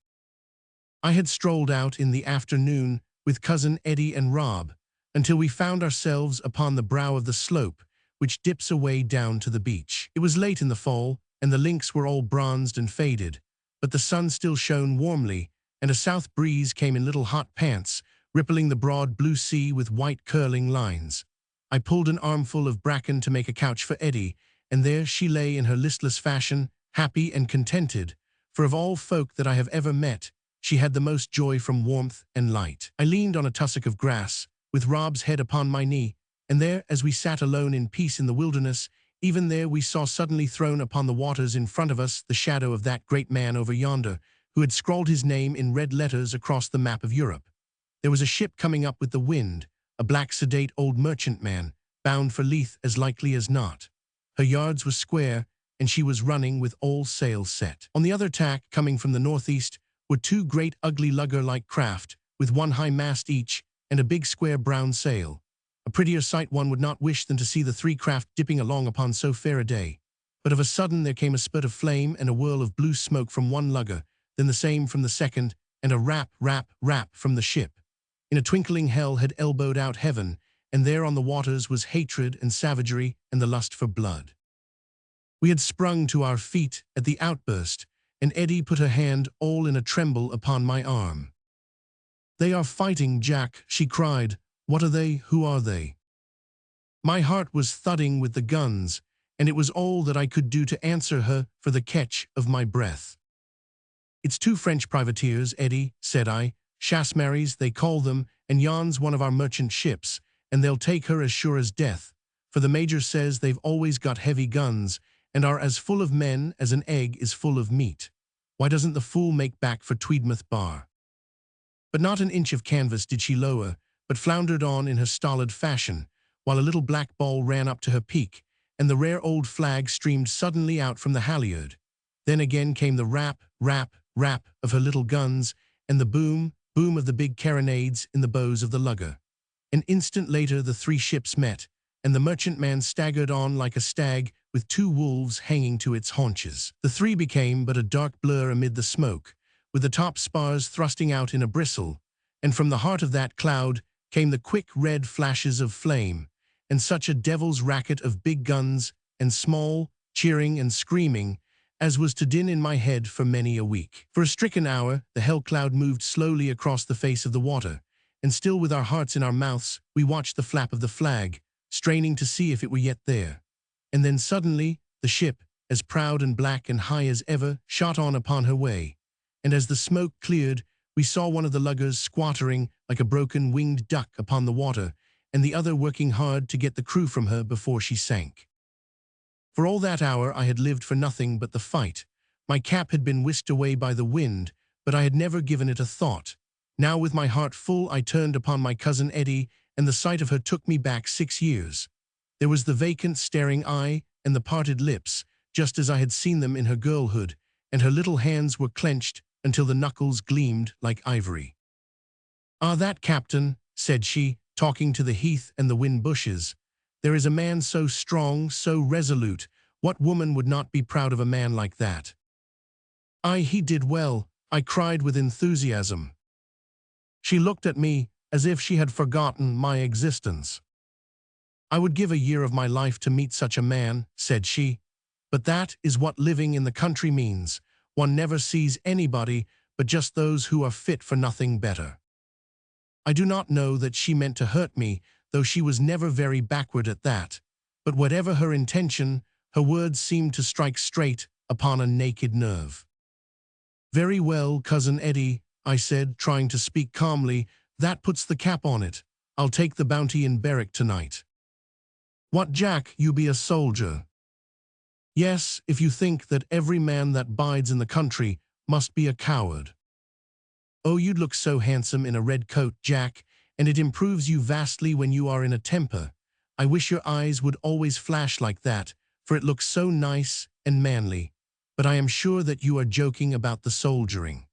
I had strolled out in the afternoon with Cousin Eddie and Rob, until we found ourselves upon the brow of the slope, which dips away down to the beach. It was late in the fall, and the links were all bronzed and faded, but the sun still shone warmly, and a south breeze came in little hot pants, rippling the broad blue sea with white curling lines. I pulled an armful of bracken to make a couch for Eddie, and there she lay in her listless fashion, happy and contented, for of all folk that I have ever met, she had the most joy from warmth and light. I leaned on a tussock of grass, with Rob's head upon my knee, and there, as we sat alone in peace in the wilderness, even there we saw suddenly thrown upon the waters in front of us the shadow of that great man over yonder, who had scrawled his name in red letters across the map of Europe. There was a ship coming up with the wind, a black sedate old merchantman, bound for Leith as likely as not. Her yards were square, and she was running with all sails set. On the other tack, coming from the northeast, were 2 great ugly lugger-like craft, with 1 high mast each, and a big square brown sail. A prettier sight one would not wish than to see the 3 craft dipping along upon so fair a day. But of a sudden there came a spurt of flame and a whirl of blue smoke from one lugger, then the same from the second, and a rap, rap, rap from the ship. In a twinkling hell had elbowed out heaven, and there on the waters was hatred and savagery and the lust for blood. We had sprung to our feet at the outburst, and Eddie put her hand all in a tremble upon my arm. "They are fighting, Jack," she cried. "What are they? Who are they?" My heart was thudding with the guns, and it was all that I could do to answer her for the catch of my breath. "It's 2 French privateers, Eddie," said I. "Chasse-marries, they call them, and yon's one of our merchant ships, and they'll take her as sure as death, for the Major says they've always got heavy guns, and are as full of men as an egg is full of meat. Why doesn't the fool make back for Tweedmouth Bar?" But not an inch of canvas did she lower, but floundered on in her stolid fashion, while a little black ball ran up to her peak, and the rare old flag streamed suddenly out from the halyard. Then again came the rap, rap, rap of her little guns, and the boom, boom of the big carronades in the bows of the lugger. An instant later the 3 ships met, and the merchantman staggered on like a stag with 2 wolves hanging to its haunches. The 3 became but a dark blur amid the smoke, with the top spars thrusting out in a bristle, and from the heart of that cloud came the quick red flashes of flame, and such a devil's racket of big guns and small, cheering and screaming, as was to din in my head for many a week. For a stricken hour the hell cloud moved slowly across the face of the water, and still with our hearts in our mouths we watched the flap of the flag, straining to see if it were yet there. And then suddenly the ship, as proud and black and high as ever, shot on upon her way, and as the smoke cleared we saw one of the luggers squattering like a broken winged duck upon the water, and the other working hard to get the crew from her before she sank. For all that hour I had lived for nothing but the fight. My cap had been whisked away by the wind, but I had never given it a thought. Now with my heart full I turned upon my cousin Eddie, and the sight of her took me back 6 years. There was the vacant staring eye and the parted lips, just as I had seen them in her girlhood, and her little hands were clenched until the knuckles gleamed like ivory. "Ah, that captain," said she, talking to the heath and the wind bushes. "There is a man so strong, so resolute. What woman would not be proud of a man like that?" "Aye, he did well," I cried with enthusiasm. She looked at me as if she had forgotten my existence. "I would give a year of my life to meet such a man," said she. But that is what living in the country means. One never sees anybody but just those who are fit for nothing better. I do not know that she meant to hurt me, though she was never very backward at that. But whatever her intention, her words seemed to strike straight upon a naked nerve. "Very well, Cousin Eddie," I said, trying to speak calmly. "That puts the cap on it. I'll take the bounty in Berwick tonight." "What, Jack, you be a soldier?" "Yes, if you think that every man that bides in the country must be a coward." "Oh, you'd look so handsome in a red coat, Jack, and it improves you vastly when you are in a temper. I wish your eyes would always flash like that, for it looks so nice and manly. But I am sure that you are joking about the soldiering."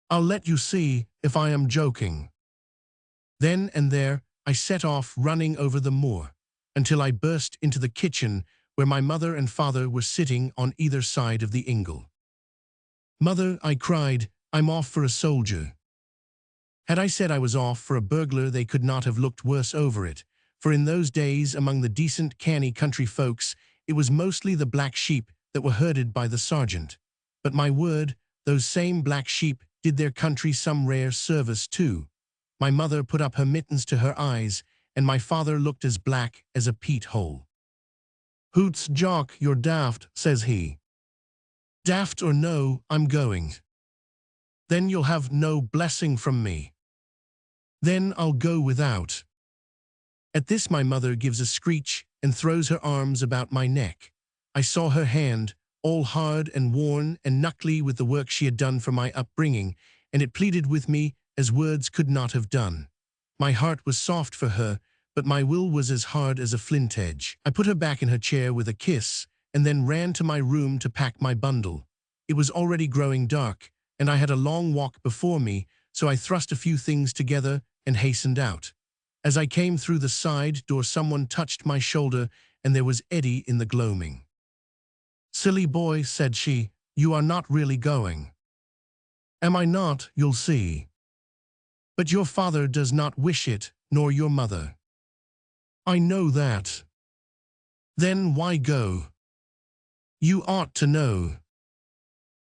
"I'll let you see if I am joking." Then and there I set off running over the moor, until I burst into the kitchen where my mother and father were sitting on either side of the ingle. "Mother," I cried, "I'm off for a soldier." Had I said I was off for a burglar, they could not have looked worse over it, for in those days among the decent canny country folks it was mostly the black sheep that were herded by the sergeant. But my word, those same black sheep did their country some rare service too. My mother put up her mittens to her eyes, and my father looked as black as a peat hole. "Hoots, Jock, you're daft," says he. "Daft or no, I'm going." "Then you'll have no blessing from me." "Then I'll go without." At this my mother gives a screech and throws her arms about my neck. I saw her hand, all hard and worn and knuckly with the work she had done for my upbringing, and it pleaded with me as words could not have done. My heart was soft for her, but my will was as hard as a flint edge. I put her back in her chair with a kiss, and then ran to my room to pack my bundle. It was already growing dark, and I had a long walk before me, so I thrust a few things together and hastened out. As I came through the side door, someone touched my shoulder, and there was Eddie in the gloaming. "Silly boy," said she, "you are not really going." "Am I not? You'll see." "But your father does not wish it, nor your mother." "I know that." "Then why go?" "You ought to know."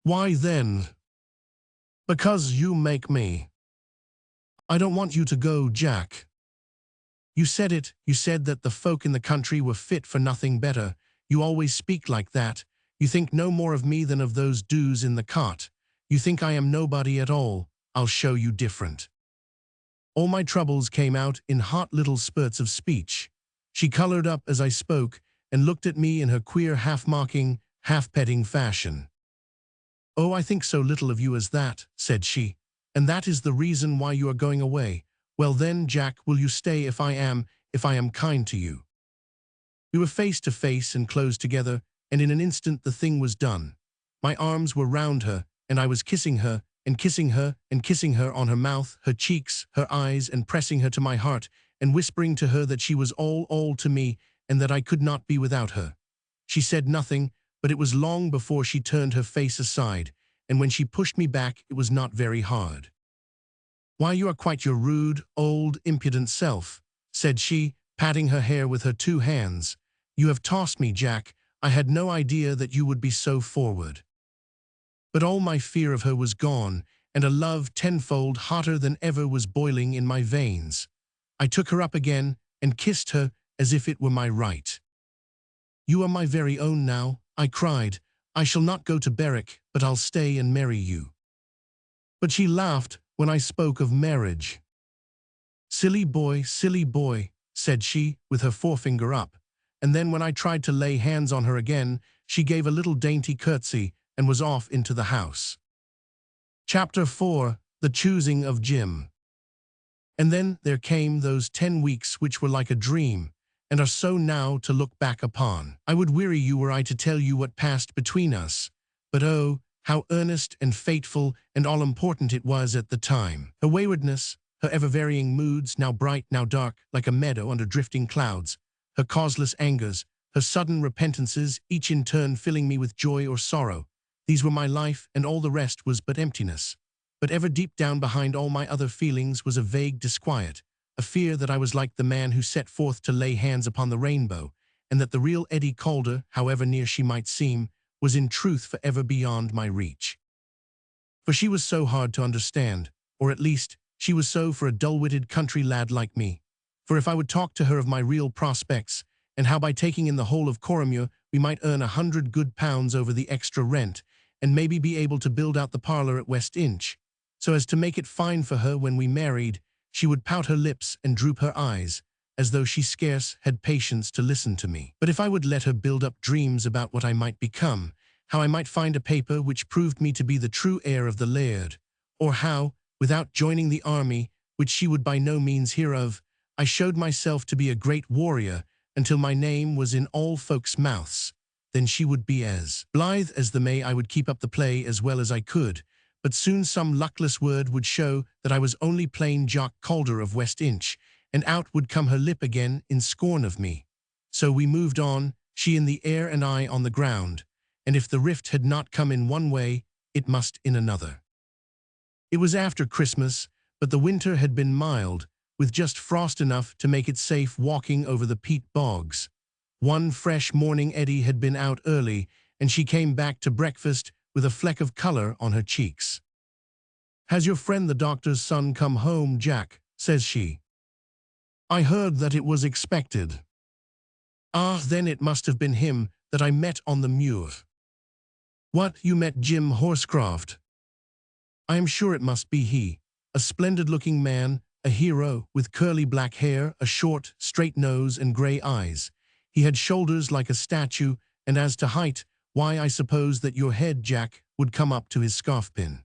"Why then?" "Because you make me." "I don't want you to go, Jack." "You said it. You said that the folk in the country were fit for nothing better. You always speak like that. You think no more of me than of those dews in the cart. You think I am nobody at all. I'll show you different." All my troubles came out in hot little spurts of speech. She colored up as I spoke and looked at me in her queer half-mocking, half-petting fashion. "Oh, I think so little of you as that," said she, "and that is the reason why you are going away. Well then, Jack, will you stay if I am kind to you?" We were face to face and close together, and in an instant the thing was done. My arms were round her, and I was kissing her, and kissing her, and kissing her on her mouth, her cheeks, her eyes, and pressing her to my heart, and whispering to her that she was all to me, and that I could not be without her. She said nothing, but it was long before she turned her face aside, and when she pushed me back it was not very hard. "Why, you are quite your rude, old, impudent self," said she, patting her hair with her two hands. "You have tossed me, Jack. I had no idea that you would be so forward." But all my fear of her was gone, and a love tenfold hotter than ever was boiling in my veins. I took her up again and kissed her as if it were my right. "You are my very own now," I cried. "I shall not go to Berwick, but I'll stay and marry you." But she laughed when I spoke of marriage. Silly boy," said she, with her forefinger up, and then when I tried to lay hands on her again, she gave a little dainty curtsy and was off into the house. Chapter 4. The Choosing of Jim. And then there came those 10 weeks which were like a dream, and are so now to look back upon. I would weary you were I to tell you what passed between us, but oh, how earnest and fateful and all-important it was at the time. Her waywardness, her ever-varying moods, now bright, now dark, like a meadow under drifting clouds, her causeless angers, her sudden repentances, each in turn filling me with joy or sorrow. These were my life, and all the rest was but emptiness. But ever deep down behind all my other feelings was a vague disquiet, a fear that I was like the man who set forth to lay hands upon the rainbow, and that the real Eddie Calder, however near she might seem, was in truth forever beyond my reach. For she was so hard to understand, or at least, she was so for a dull-witted country lad like me. For if I would talk to her of my real prospects, and how by taking in the whole of Coromure we might earn 100 good pounds over the extra rent, and maybe be able to build out the parlour at West Inch, so as to make it fine for her when we married, she would pout her lips and droop her eyes, as though she scarce had patience to listen to me. But if I would let her build up dreams about what I might become, how I might find a paper which proved me to be the true heir of the laird, or how, without joining the army, which she would by no means hear of, I showed myself to be a great warrior until my name was in all folks' mouths, then she would be as blithe as the May. I would keep up the play as well as I could, but soon some luckless word would show that I was only plain Jock Calder of West Inch, and out would come her lip again in scorn of me. So we moved on, she in the air and I on the ground, and if the rift had not come in one way, it must in another. It was after Christmas, but the winter had been mild, with just frost enough to make it safe walking over the peat bogs. One fresh morning Eddie had been out early, and she came back to breakfast with a fleck of colour on her cheeks. "Has your friend the doctor's son come home, Jack?" says she. "I heard that it was expected." "Ah, then it must have been him that I met on the muir." "What, you met Jim Horscroft?" "I am sure it must be he. A splendid-looking man, a hero, with curly black hair, a short, straight nose and grey eyes. He had shoulders like a statue, and as to height, why, I suppose that your head, Jack, would come up to his scarf-pin."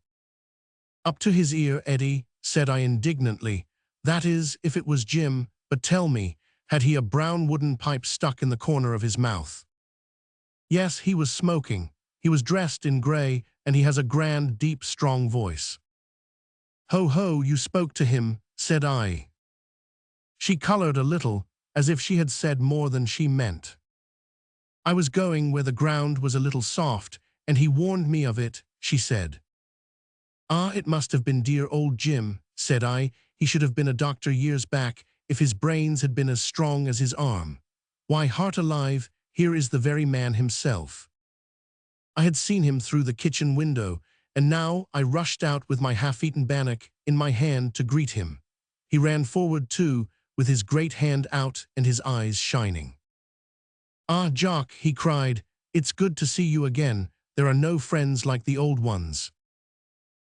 "Up to his ear, Eddie," said I indignantly. "That is, if it was Jim, but tell me, had he a brown wooden pipe stuck in the corner of his mouth?" "Yes, he was smoking. He was dressed in grey, and he has a grand, deep, strong voice." "Ho, ho, you spoke to him," said I. She coloured a little, as if she had said more than she meant. "I was going where the ground was a little soft, and he warned me of it," she said. "Ah, it must have been dear old Jim," said I. "He should have been a doctor years back, if his brains had been as strong as his arm. Why, heart alive, here is the very man himself." I had seen him through the kitchen window, and now I rushed out with my half-eaten bannock in my hand to greet him. He ran forward too, with his great hand out and his eyes shining. "Ah, Jock," he cried, "it's good to see you again. There are no friends like the old ones."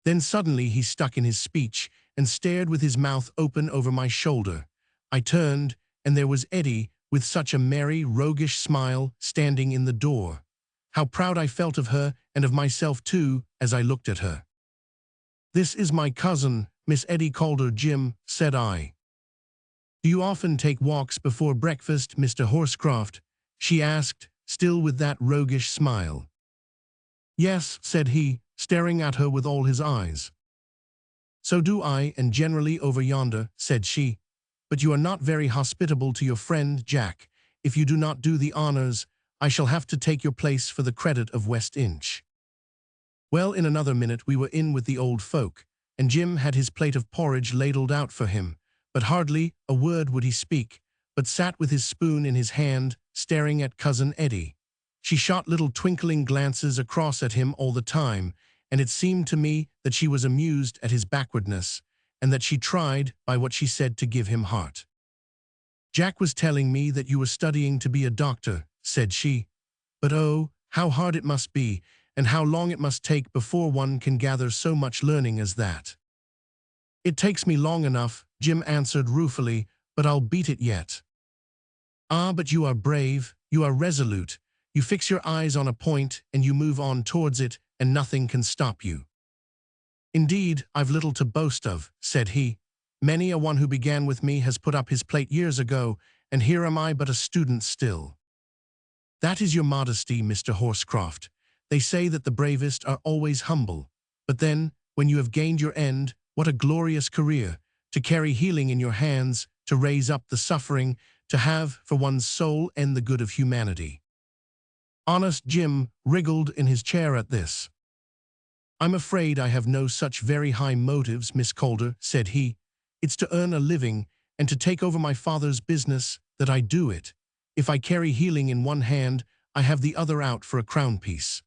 Then suddenly he stuck in his speech and stared with his mouth open over my shoulder. I turned, and there was Eddie, with such a merry, roguish smile, standing in the door. How proud I felt of her, and of myself too, as I looked at her. "This is my cousin, Miss Eddie Calder, Jim," said I. "Do you often take walks before breakfast, Mr. Horscroft?" she asked, still with that roguish smile. "Yes," said he, staring at her with all his eyes. "So do I, and generally over yonder," said she. "But you are not very hospitable to your friend, Jack. If you do not do the honours, I shall have to take your place for the credit of West Inch." Well, in another minute we were in with the old folk, and Jim had his plate of porridge ladled out for him, but hardly a word would he speak, but sat with his spoon in his hand, staring at Cousin Eddie. She shot little twinkling glances across at him all the time, and it seemed to me that she was amused at his backwardness, and that she tried, by what she said, to give him heart. "Jack was telling me that you were studying to be a doctor," said she. "But oh, how hard it must be, and how long it must take before one can gather so much learning as that." "It takes me long enough," Jim answered ruefully, "but I'll beat it yet." "Ah, but you are brave, you are resolute. You fix your eyes on a point, and you move on towards it, and nothing can stop you." "Indeed, I've little to boast of," said he. "Many a one who began with me has put up his plate years ago, and here am I but a student still." "That is your modesty, Mr. Horscroft. They say that the bravest are always humble. But then, when you have gained your end, what a glorious career, to carry healing in your hands, to raise up the suffering, to have, for one's sole end, the good of humanity." Honest Jim wriggled in his chair at this. "I'm afraid I have no such very high motives, Miss Calder," said he. "It's to earn a living, and to take over my father's business, that I do it. If I carry healing in one hand, I have the other out for a crown piece."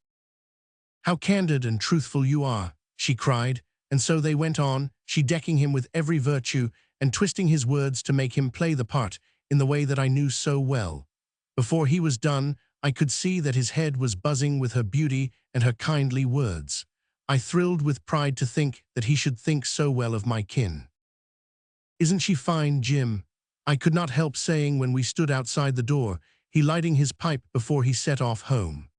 "How candid and truthful you are," she cried, and so they went on, she decking him with every virtue and twisting his words to make him play the part in the way that I knew so well. Before he was done, I could see that his head was buzzing with her beauty and her kindly words. I thrilled with pride to think that he should think so well of my kin. "Isn't she fine, Jim?" I could not help saying when we stood outside the door, he lighting his pipe before he set off home.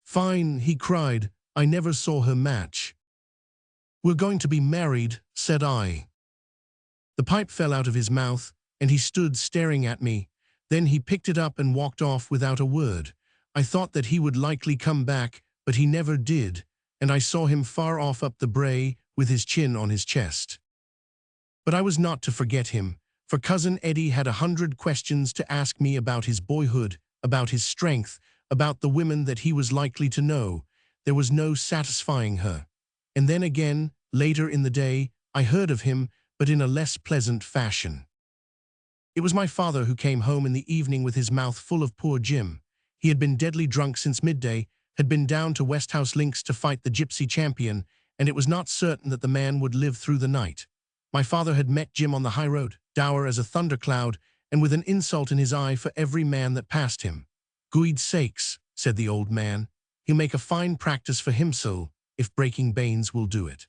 "Fine," he cried. "I never saw her match." "We're going to be married," said I. The pipe fell out of his mouth, and he stood staring at me. Then he picked it up and walked off without a word. I thought that he would likely come back, but he never did, and I saw him far off up the brae with his chin on his chest. But I was not to forget him, for Cousin Eddie had 100 questions to ask me about his boyhood, about his strength, about the women that he was likely to know. There was no satisfying her. And then again, later in the day, I heard of him, but in a less pleasant fashion. It was my father who came home in the evening with his mouth full of poor Jim. He had been deadly drunk since midday, had been down to Westhouse Links to fight the gypsy champion, and it was not certain that the man would live through the night. My father had met Jim on the high road, dour as a thundercloud, and with an insult in his eye for every man that passed him. "Guid sakes," said the old man, "he'll make a fine practice for himself, if breaking banes will do it."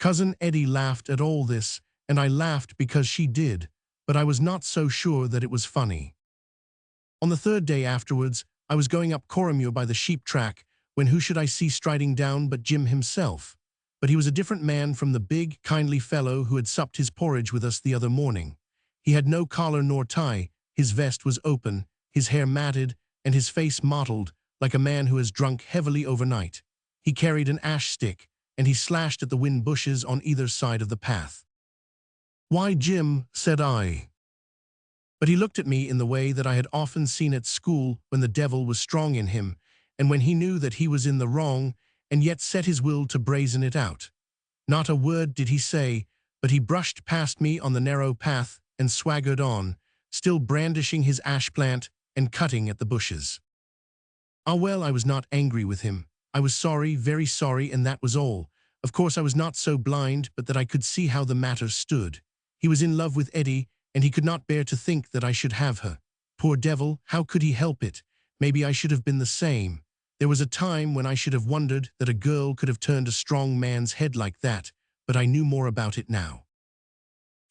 Cousin Eddie laughed at all this, and I laughed because she did, but I was not so sure that it was funny. On the third day afterwards, I was going up Coromure by the sheep track, when who should I see striding down but Jim himself. But he was a different man from the big, kindly fellow who had supped his porridge with us the other morning. He had no collar nor tie, his vest was open, his hair matted, and his face mottled, like a man who has drunk heavily overnight. He carried an ash stick, and he slashed at the wind bushes on either side of the path. "Why, Jim," said I. But he looked at me in the way that I had often seen at school when the devil was strong in him, and when he knew that he was in the wrong, and yet set his will to brazen it out. Not a word did he say, but he brushed past me on the narrow path and swaggered on, still brandishing his ash plant and cutting at the bushes. Ah well, I was not angry with him. I was sorry, very sorry, and that was all. Of course I was not so blind but that I could see how the matter stood. He was in love with Eddie, and he could not bear to think that I should have her. Poor devil, how could he help it? Maybe I should have been the same. There was a time when I should have wondered that a girl could have turned a strong man's head like that, but I knew more about it now.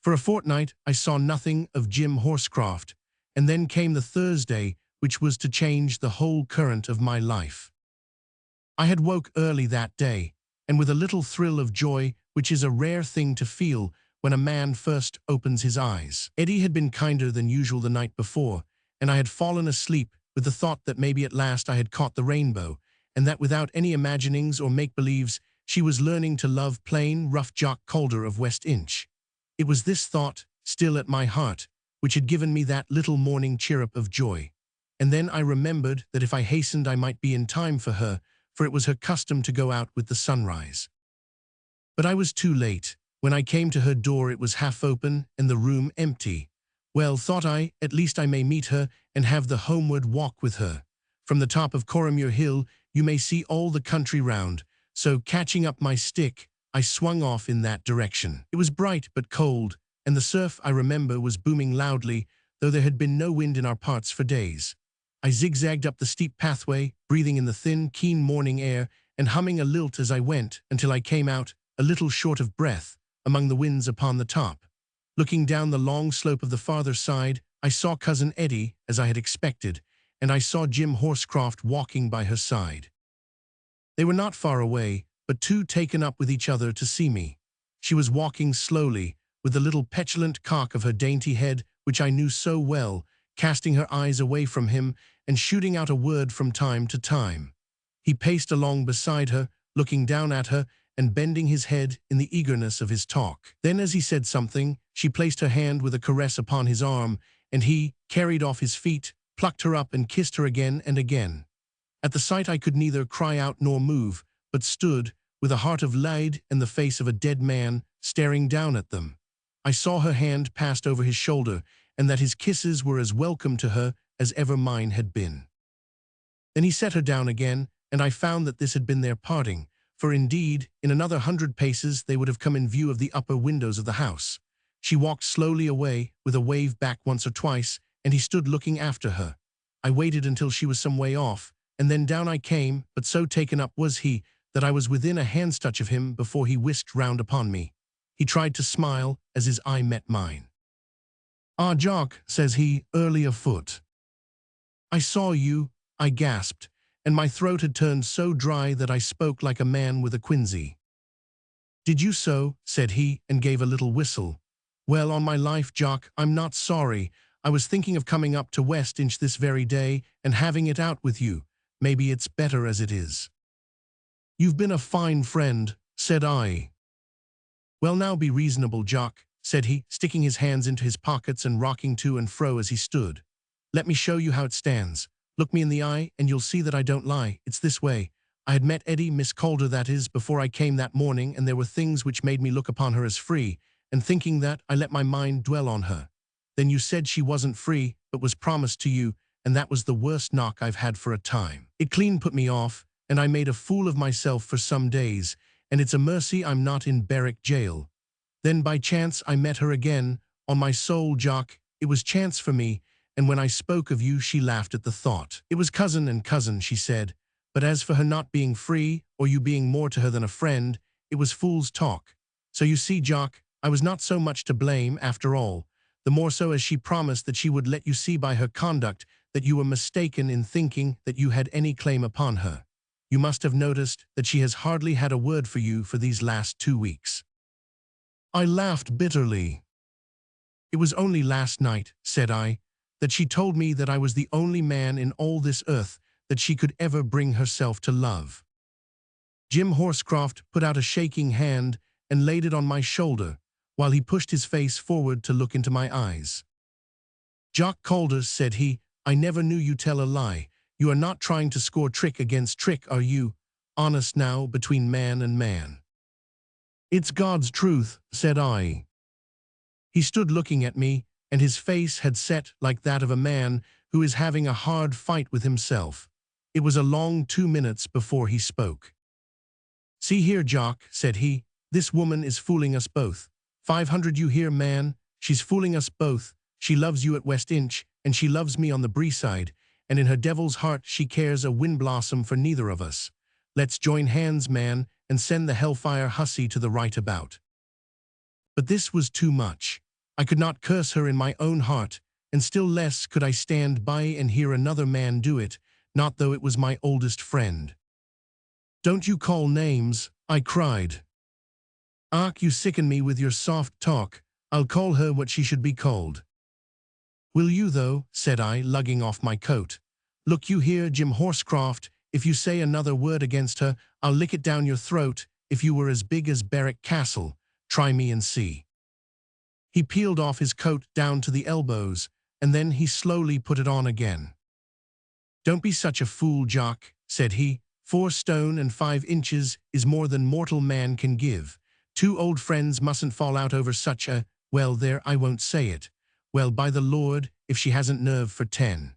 For a fortnight I saw nothing of Jim Horscroft, and then came the Thursday, which was to change the whole current of my life. I had woke early that day, and with a little thrill of joy, which is a rare thing to feel when a man first opens his eyes. Eddie had been kinder than usual the night before, and I had fallen asleep with the thought that maybe at last I had caught the rainbow, and that without any imaginings or make-believes, she was learning to love plain, rough Jock Calder of West Inch. It was this thought, still at my heart, which had given me that little morning chirrup of joy. And then I remembered that if I hastened I might be in time for her, for it was her custom to go out with the sunrise. But I was too late. When I came to her door it was half open and the room empty. Well, thought I, at least I may meet her and have the homeward walk with her. From the top of Coromure Hill you may see all the country round, so catching up my stick, I swung off in that direction. It was bright but cold, and the surf, I remember, was booming loudly, though there had been no wind in our parts for days. I zigzagged up the steep pathway, breathing in the thin, keen morning air and humming a lilt as I went, until I came out, a little short of breath, among the winds upon the top. Looking down the long slope of the farther side, I saw Cousin Eddie, as I had expected, and I saw Jim Horscroft walking by her side. They were not far away, but too taken up with each other to see me. She was walking slowly, with the little petulant cock of her dainty head, which I knew so well, casting her eyes away from him and shooting out a word from time to time. He paced along beside her, looking down at her and bending his head in the eagerness of his talk. Then as he said something, she placed her hand with a caress upon his arm, and he, carried off his feet, plucked her up and kissed her again and again. At the sight I could neither cry out nor move, but stood, with a heart of lead and the face of a dead man, staring down at them. I saw her hand passed over his shoulder, and that his kisses were as welcome to her as ever mine had been. Then he set her down again, and I found that this had been their parting, for indeed, in another 100 paces they would have come in view of the upper windows of the house. She walked slowly away, with a wave back once or twice, and he stood looking after her. I waited until she was some way off, and then down I came, but so taken up was he, that I was within a hand's touch of him before he whisked round upon me. He tried to smile as his eye met mine. "Ah, Jock," says he, "early afoot." "I saw you," I gasped, and my throat had turned so dry that I spoke like a man with a quinsy. "Did you so?" said he, and gave a little whistle. "Well, on my life, Jock, I'm not sorry. I was thinking of coming up to West Inch this very day and having it out with you. Maybe it's better as it is." "You've been a fine friend," said I. "Well, now be reasonable, Jock," said he, sticking his hands into his pockets and rocking to and fro as he stood. "Let me show you how it stands. Look me in the eye, and you'll see that I don't lie. It's this way. I had met Miss Calder, that is, before I came that morning, and there were things which made me look upon her as free, and thinking that, I let my mind dwell on her. Then you said she wasn't free, but was promised to you, and that was the worst knock I've had for a time. It clean put me off, and I made a fool of myself for some days, and it's a mercy I'm not in barrack jail. Then by chance I met her again. On my soul, Jock, it was chance for me, and when I spoke of you she laughed at the thought. It was cousin and cousin, she said, but as for her not being free, or you being more to her than a friend, it was fool's talk. So you see, Jock, I was not so much to blame after all, the more so as she promised that she would let you see by her conduct that you were mistaken in thinking that you had any claim upon her. You must have noticed that she has hardly had a word for you for these last 2 weeks. I laughed bitterly. It was only last night, said I, that she told me that I was the only man in all this earth that she could ever bring herself to love. Jim Horscroft put out a shaking hand and laid it on my shoulder, while he pushed his face forward to look into my eyes. "Jock Calder," said he, "I never knew you tell a lie. You are not trying to score trick against trick, are you? Honest now, between man and man." "It's God's truth," said I. He stood looking at me, and his face had set like that of a man who is having a hard fight with himself. It was a long 2 minutes before he spoke. "See here, Jock," said he, "this woman is fooling us both. 500, you hear, man? She's fooling us both. She loves you at West Inch, and she loves me on the Breeside, and in her devil's heart she cares a wind-blossom for neither of us. Let's join hands, man, and send the hellfire hussy to the right about." But this was too much. I could not curse her in my own heart, and still less could I stand by and hear another man do it, not though it was my oldest friend. "Don't you call names," I cried. "Ach, you sicken me with your soft talk. I'll call her what she should be called." "Will you, though?" said I, lugging off my coat. "Look you here, Jim Horscroft, if you say another word against her, I'll lick it down your throat. If you were as big as Berwick Castle, try me and see." He peeled off his coat down to the elbows, and then he slowly put it on again. "Don't be such a fool, Jock," said he. 4 stone and 5 inches is more than mortal man can give. 2 old friends mustn't fall out over such a, well, there, I won't say it. Well, by the Lord, if she hasn't nerve for 10.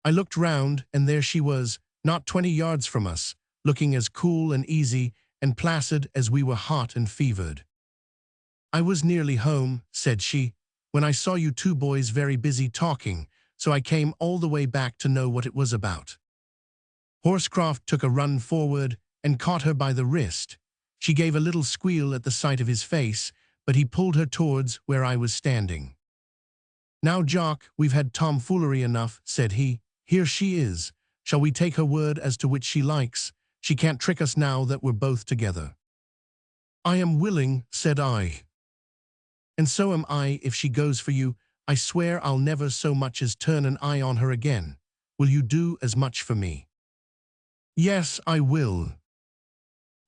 I looked round, and there she was, not 20 yards from us, looking as cool and easy and placid as we were hot and fevered. "I was nearly home," said she, "when I saw you 2 boys very busy talking, so I came all the way back to know what it was about." Horscroft took a run forward and caught her by the wrist. She gave a little squeal at the sight of his face, but he pulled her towards where I was standing. "Now, Jock, we've had tomfoolery enough," said he. "Here she is. Shall we take her word as to which she likes? She can't trick us now that we're both together." "I am willing," said I. "And so am I if she goes for you. I swear I'll never so much as turn an eye on her again. Will you do as much for me?" "Yes, I will."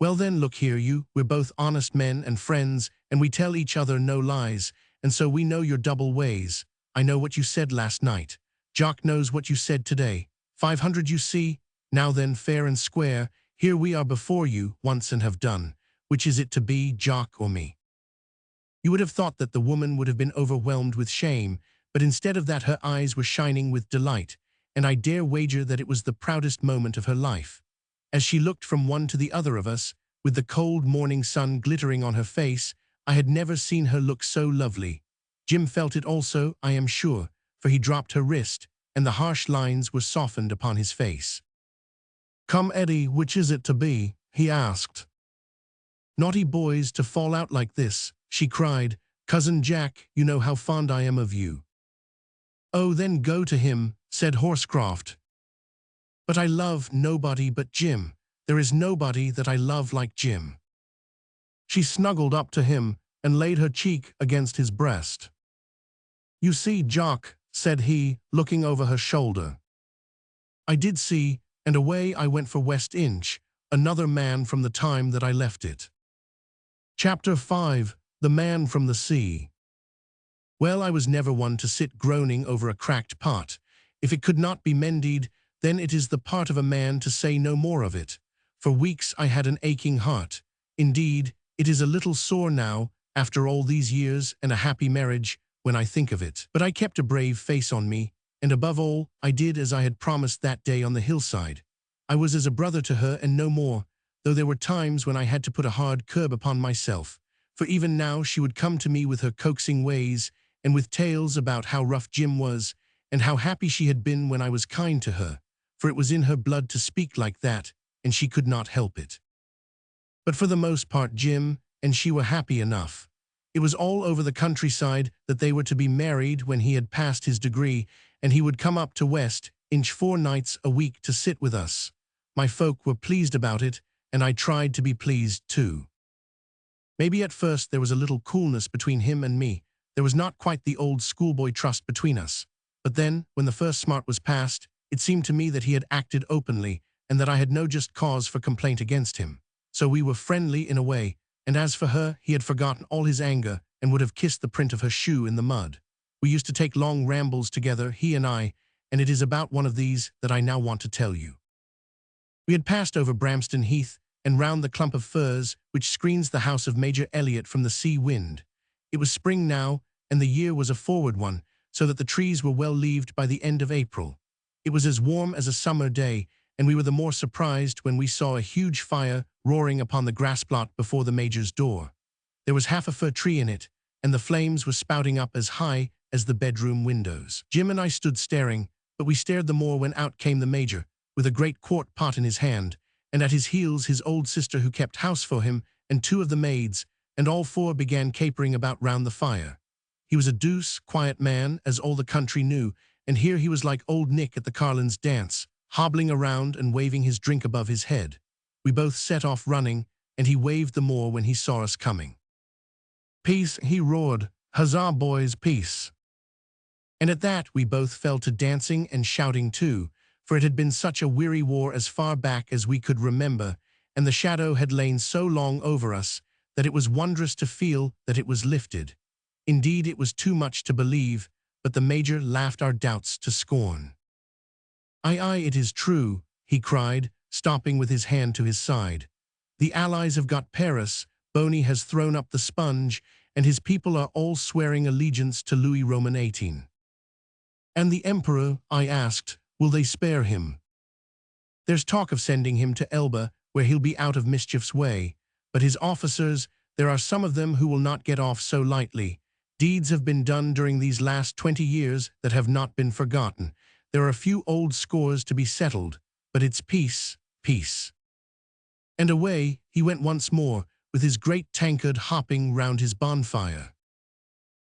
"Well then, look here, we're both honest men and friends, and we tell each other no lies, and so we know your double ways. I know what you said last night. Jock knows what you said today. 500, you see? Now then, fair and square, here we are before you, once and have done. Which is it to be, Jock or me?" You would have thought that the woman would have been overwhelmed with shame, but instead of that her eyes were shining with delight, and I dare wager that it was the proudest moment of her life. As she looked from one to the other of us, with the cold morning sun glittering on her face, I had never seen her look so lovely. Jim felt it also, I am sure, for he dropped her wrist, and the harsh lines were softened upon his face. "Come, Eddie, which is it to be?" he asked. "Naughty boys to fall out like this," she cried. "Cousin Jack, you know how fond I am of you." "Oh, then go to him," said Horsecroft. "But I love nobody but Jim. There is nobody that I love like Jim." She snuggled up to him and laid her cheek against his breast. "You see, Jock," said he, looking over her shoulder. I did see, and away I went for West Inch, another man from the time that I left it. Chapter 5. The Man from the Sea. Well, I was never one to sit groaning over a cracked pot. If it could not be mended, then it is the part of a man to say no more of it. For weeks I had an aching heart. Indeed, it is a little sore now, after all these years and a happy marriage, when I think of it. But I kept a brave face on me, and above all, I did as I had promised that day on the hillside. I was as a brother to her and no more, though there were times when I had to put a hard curb upon myself. For even now she would come to me with her coaxing ways, and with tales about how rough Jim was, and how happy she had been when I was kind to her, for it was in her blood to speak like that, and she could not help it. But for the most part Jim and she were happy enough. It was all over the countryside that they were to be married when he had passed his degree, and he would come up to West Inch 4 nights a week to sit with us. My folk were pleased about it, and I tried to be pleased too. Maybe at first there was a little coolness between him and me. There was not quite the old schoolboy trust between us. But then, when the first smart was past, it seemed to me that he had acted openly, and that I had no just cause for complaint against him. So we were friendly in a way, and as for her, he had forgotten all his anger and would have kissed the print of her shoe in the mud. We used to take long rambles together, he and I, and it is about one of these that I now want to tell you. We had passed over Bramston Heath and round the clump of firs which screens the house of Major Elliot from the sea wind. It was spring now, and the year was a forward one, so that the trees were well leaved by the end of April. It was as warm as a summer day, and we were the more surprised when we saw a huge fire roaring upon the grass plot before the Major's door. There was half a fir tree in it, and the flames were spouting up as high as the bedroom windows. Jim and I stood staring, but we stared the more when out came the Major, with a great quart pot in his hand, and at his heels his old sister who kept house for him, and 2 of the maids, and all 4 began capering about round the fire. He was a douce, quiet man, as all the country knew, and here he was like old Nick at the Carlin's dance, hobbling around and waving his drink above his head. We both set off running, and he waved the more when he saw us coming. "Peace," he roared. "Huzzah, boys, peace." And at that we both fell to dancing and shouting too, for it had been such a weary war as far back as we could remember, and the shadow had lain so long over us that it was wondrous to feel that it was lifted. Indeed, it was too much to believe, but the Major laughed our doubts to scorn. "Aye, aye, it is true," he cried, stopping with his hand to his side. "The Allies have got Paris, Boney has thrown up the sponge, and his people are all swearing allegiance to Louis Roman 18. And the Emperor," I asked, "will they spare him?" "There's talk of sending him to Elba, where he'll be out of mischief's way. But his officers, there are some of them who will not get off so lightly. Deeds have been done during these last 20 years that have not been forgotten. There are a few old scores to be settled, but it's peace, peace." And away he went once more, with his great tankard hopping round his bonfire.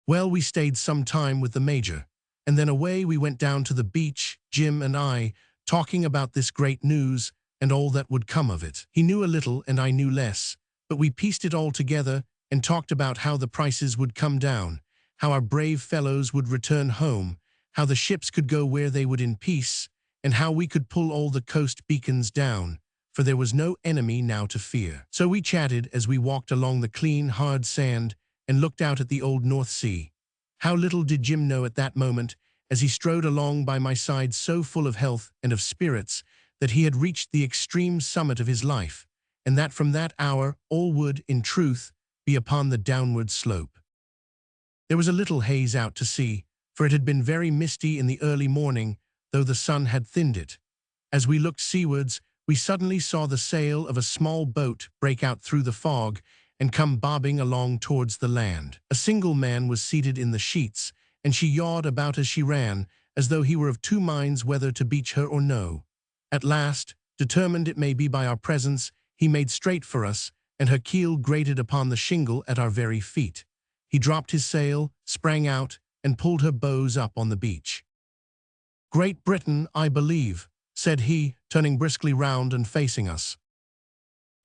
Well, we stayed some time with the Major, and then away we went down to the beach, Jim and I, talking about this great news and all that would come of it. He knew a little and I knew less, but we pieced it all together and talked about how the prices would come down, how our brave fellows would return home, how the ships could go where they would in peace, and how we could pull all the coast beacons down, for there was no enemy now to fear. So we chatted as we walked along the clean, hard sand and looked out at the old North Sea. How little did Jim know at that moment, as he strode along by my side so full of health and of spirits, that he had reached the extreme summit of his life, and that from that hour all would, in truth, be upon the downward slope. There was a little haze out to sea, for it had been very misty in the early morning, though the sun had thinned it. As we looked seawards, we suddenly saw the sail of a small boat break out through the fog and come bobbing along towards the land. A single man was seated in the sheets, and she yawed about as she ran, as though he were of two minds whether to beach her or no. At last, determined it may be by our presence, he made straight for us, and her keel grated upon the shingle at our very feet. He dropped his sail, sprang out, and pulled her bows up on the beach. "Great Britain, I believe," said he, turning briskly round and facing us.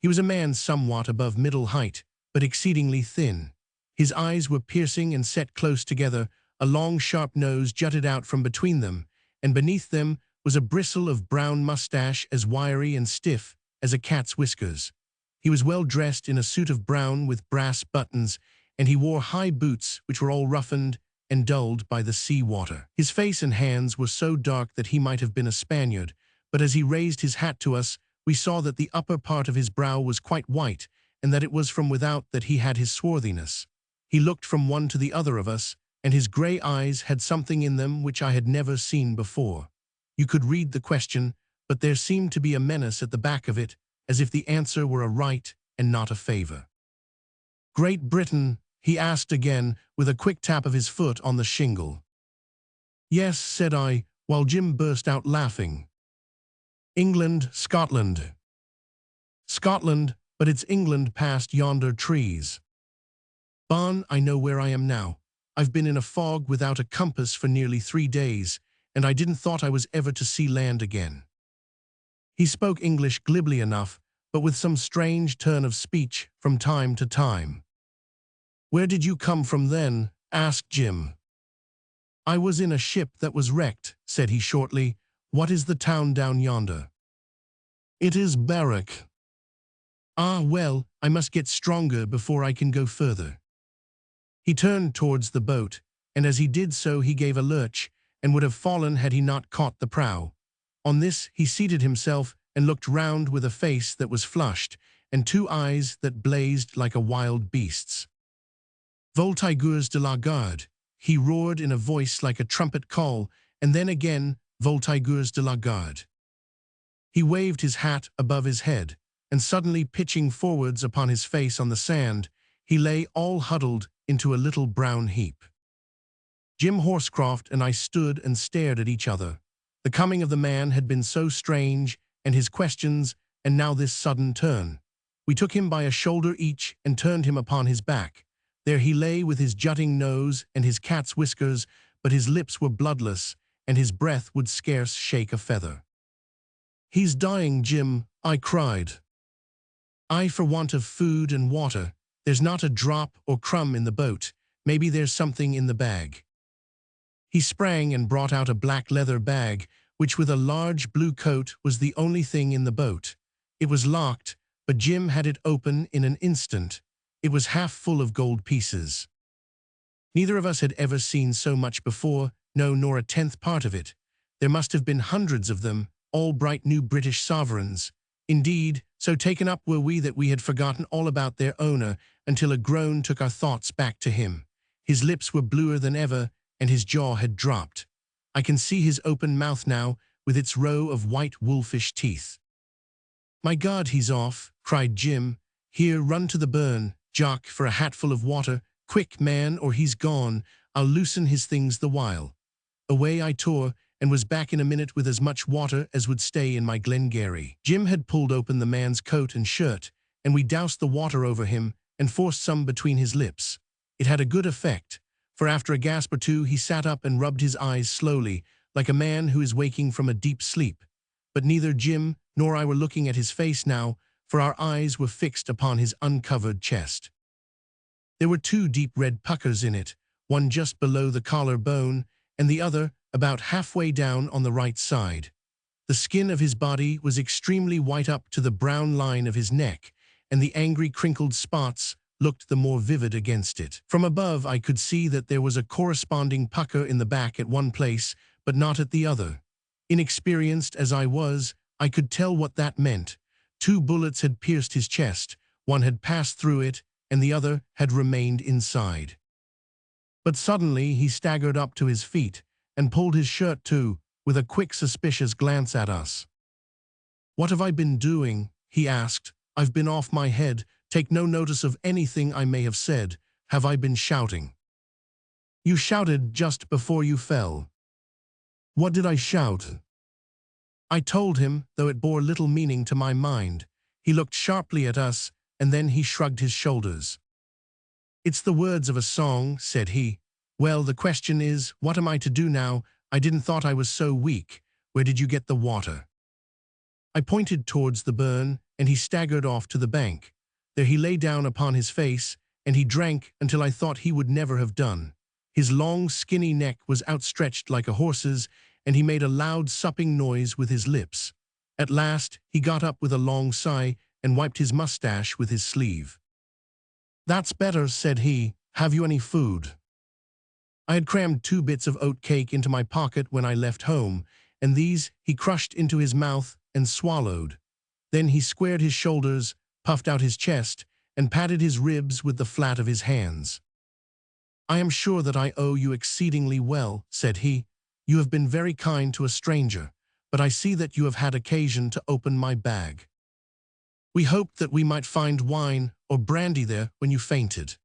He was a man somewhat above middle height, but exceedingly thin. His eyes were piercing and set close together, a long sharp nose jutted out from between them, and beneath them was a bristle of brown mustache as wiry and stiff as a cat's whiskers. He was well dressed in a suit of brown with brass buttons, and he wore high boots which were all roughened and dulled by the sea water. His face and hands were so dark that he might have been a Spaniard, but as he raised his hat to us, we saw that the upper part of his brow was quite white, and that it was from without that he had his swarthiness. He looked from one to the other of us, and his grey eyes had something in them which I had never seen before. You could read the question, but there seemed to be a menace at the back of it, as if the answer were a right and not a favor. "Great Britain?" he asked again, with a quick tap of his foot on the shingle. "Yes," said I, while Jim burst out laughing. "England, Scotland." "Scotland, but it's England past yonder trees." "Bon, I know where I am now. I've been in a fog without a compass for nearly 3 days, and I didn't thought I was ever to see land again." He spoke English glibly enough, but with some strange turn of speech from time to time. "Where did you come from then?" asked Jim. "I was in a ship that was wrecked," said he shortly. "What is the town down yonder?" "It is Berwick." "Ah, well, I must get stronger before I can go further." He turned towards the boat, and as he did so he gave a lurch, and would have fallen had he not caught the prow. On this he seated himself and looked round with a face that was flushed, and 2 eyes that blazed like a wild beast's. "Voltigeurs de la Garde," he roared in a voice like a trumpet call, and then again, "Voltigeurs de la Garde." He waved his hat above his head, and suddenly pitching forwards upon his face on the sand, he lay all huddled into a little brown heap. Jim Horscroft and I stood and stared at each other. The coming of the man had been so strange, and his questions, and now this sudden turn. We took him by a shoulder each and turned him upon his back. There he lay with his jutting nose and his cat's whiskers, but his lips were bloodless, and his breath would scarce shake a feather. "He's dying, Jim," I cried. "Aye, for want of food and water. There's not a drop or crumb in the boat. Maybe there's something in the bag." He sprang and brought out a black leather bag, which with a large blue coat was the only thing in the boat. It was locked, but Jim had it open in an instant. It was half full of gold pieces. Neither of us had ever seen so much before, no, nor a 10th part of it. There must have been hundreds of them, all bright new British sovereigns. Indeed, so taken up were we that we had forgotten all about their owner until a groan took our thoughts back to him. His lips were bluer than ever, and his jaw had dropped. I can see his open mouth now, with its row of white wolfish teeth. "My God, he's off," cried Jim. "Here, run to the burn, Jock, for a hatful of water. Quick, man, or he's gone. I'll loosen his things the while." Away I tore, and was back in a minute with as much water as would stay in my Glengarry. Jim had pulled open the man's coat and shirt, and we doused the water over him and forced some between his lips. It had a good effect, for after a gasp or two he sat up and rubbed his eyes slowly, like a man who is waking from a deep sleep. But neither Jim nor I were looking at his face now, for our eyes were fixed upon his uncovered chest. There were 2 deep red puckers in it, one just below the collar bone, and the other about halfway down on the right side. The skin of his body was extremely white up to the brown line of his neck, and the angry crinkled spots looked the more vivid against it. From above I could see that there was a corresponding pucker in the back at one place, but not at the other. Inexperienced as I was, I could tell what that meant. 2 bullets had pierced his chest, one had passed through it, and the other had remained inside. But suddenly he staggered up to his feet and pulled his shirt too, with a quick suspicious glance at us. "What have I been doing?" he asked. "I've been off my head. Take no notice of anything I may have said. Have I been shouting?" "You shouted just before you fell." "What did I shout?" I told him, though it bore little meaning to my mind. He looked sharply at us, and then he shrugged his shoulders. "It's the words of a song," said he. "Well, the question is, what am I to do now? I didn't thought I was so weak. Where did you get the water?" I pointed towards the burn, and he staggered off to the bank. There he lay down upon his face, and he drank until I thought he would never have done. His long, skinny neck was outstretched like a horse's, and he made a loud supping noise with his lips. At last he got up with a long sigh and wiped his mustache with his sleeve. "That's better," said he. "Have you any food?" I had crammed 2 bits of oat cake into my pocket when I left home, and these he crushed into his mouth and swallowed. Then he squared his shoulders, puffed out his chest, and patted his ribs with the flat of his hands. "I am sure that I owe you exceedingly well," said he. "You have been very kind to a stranger, but I see that you have had occasion to open my bag. We hoped that we might find wine or brandy there when you fainted."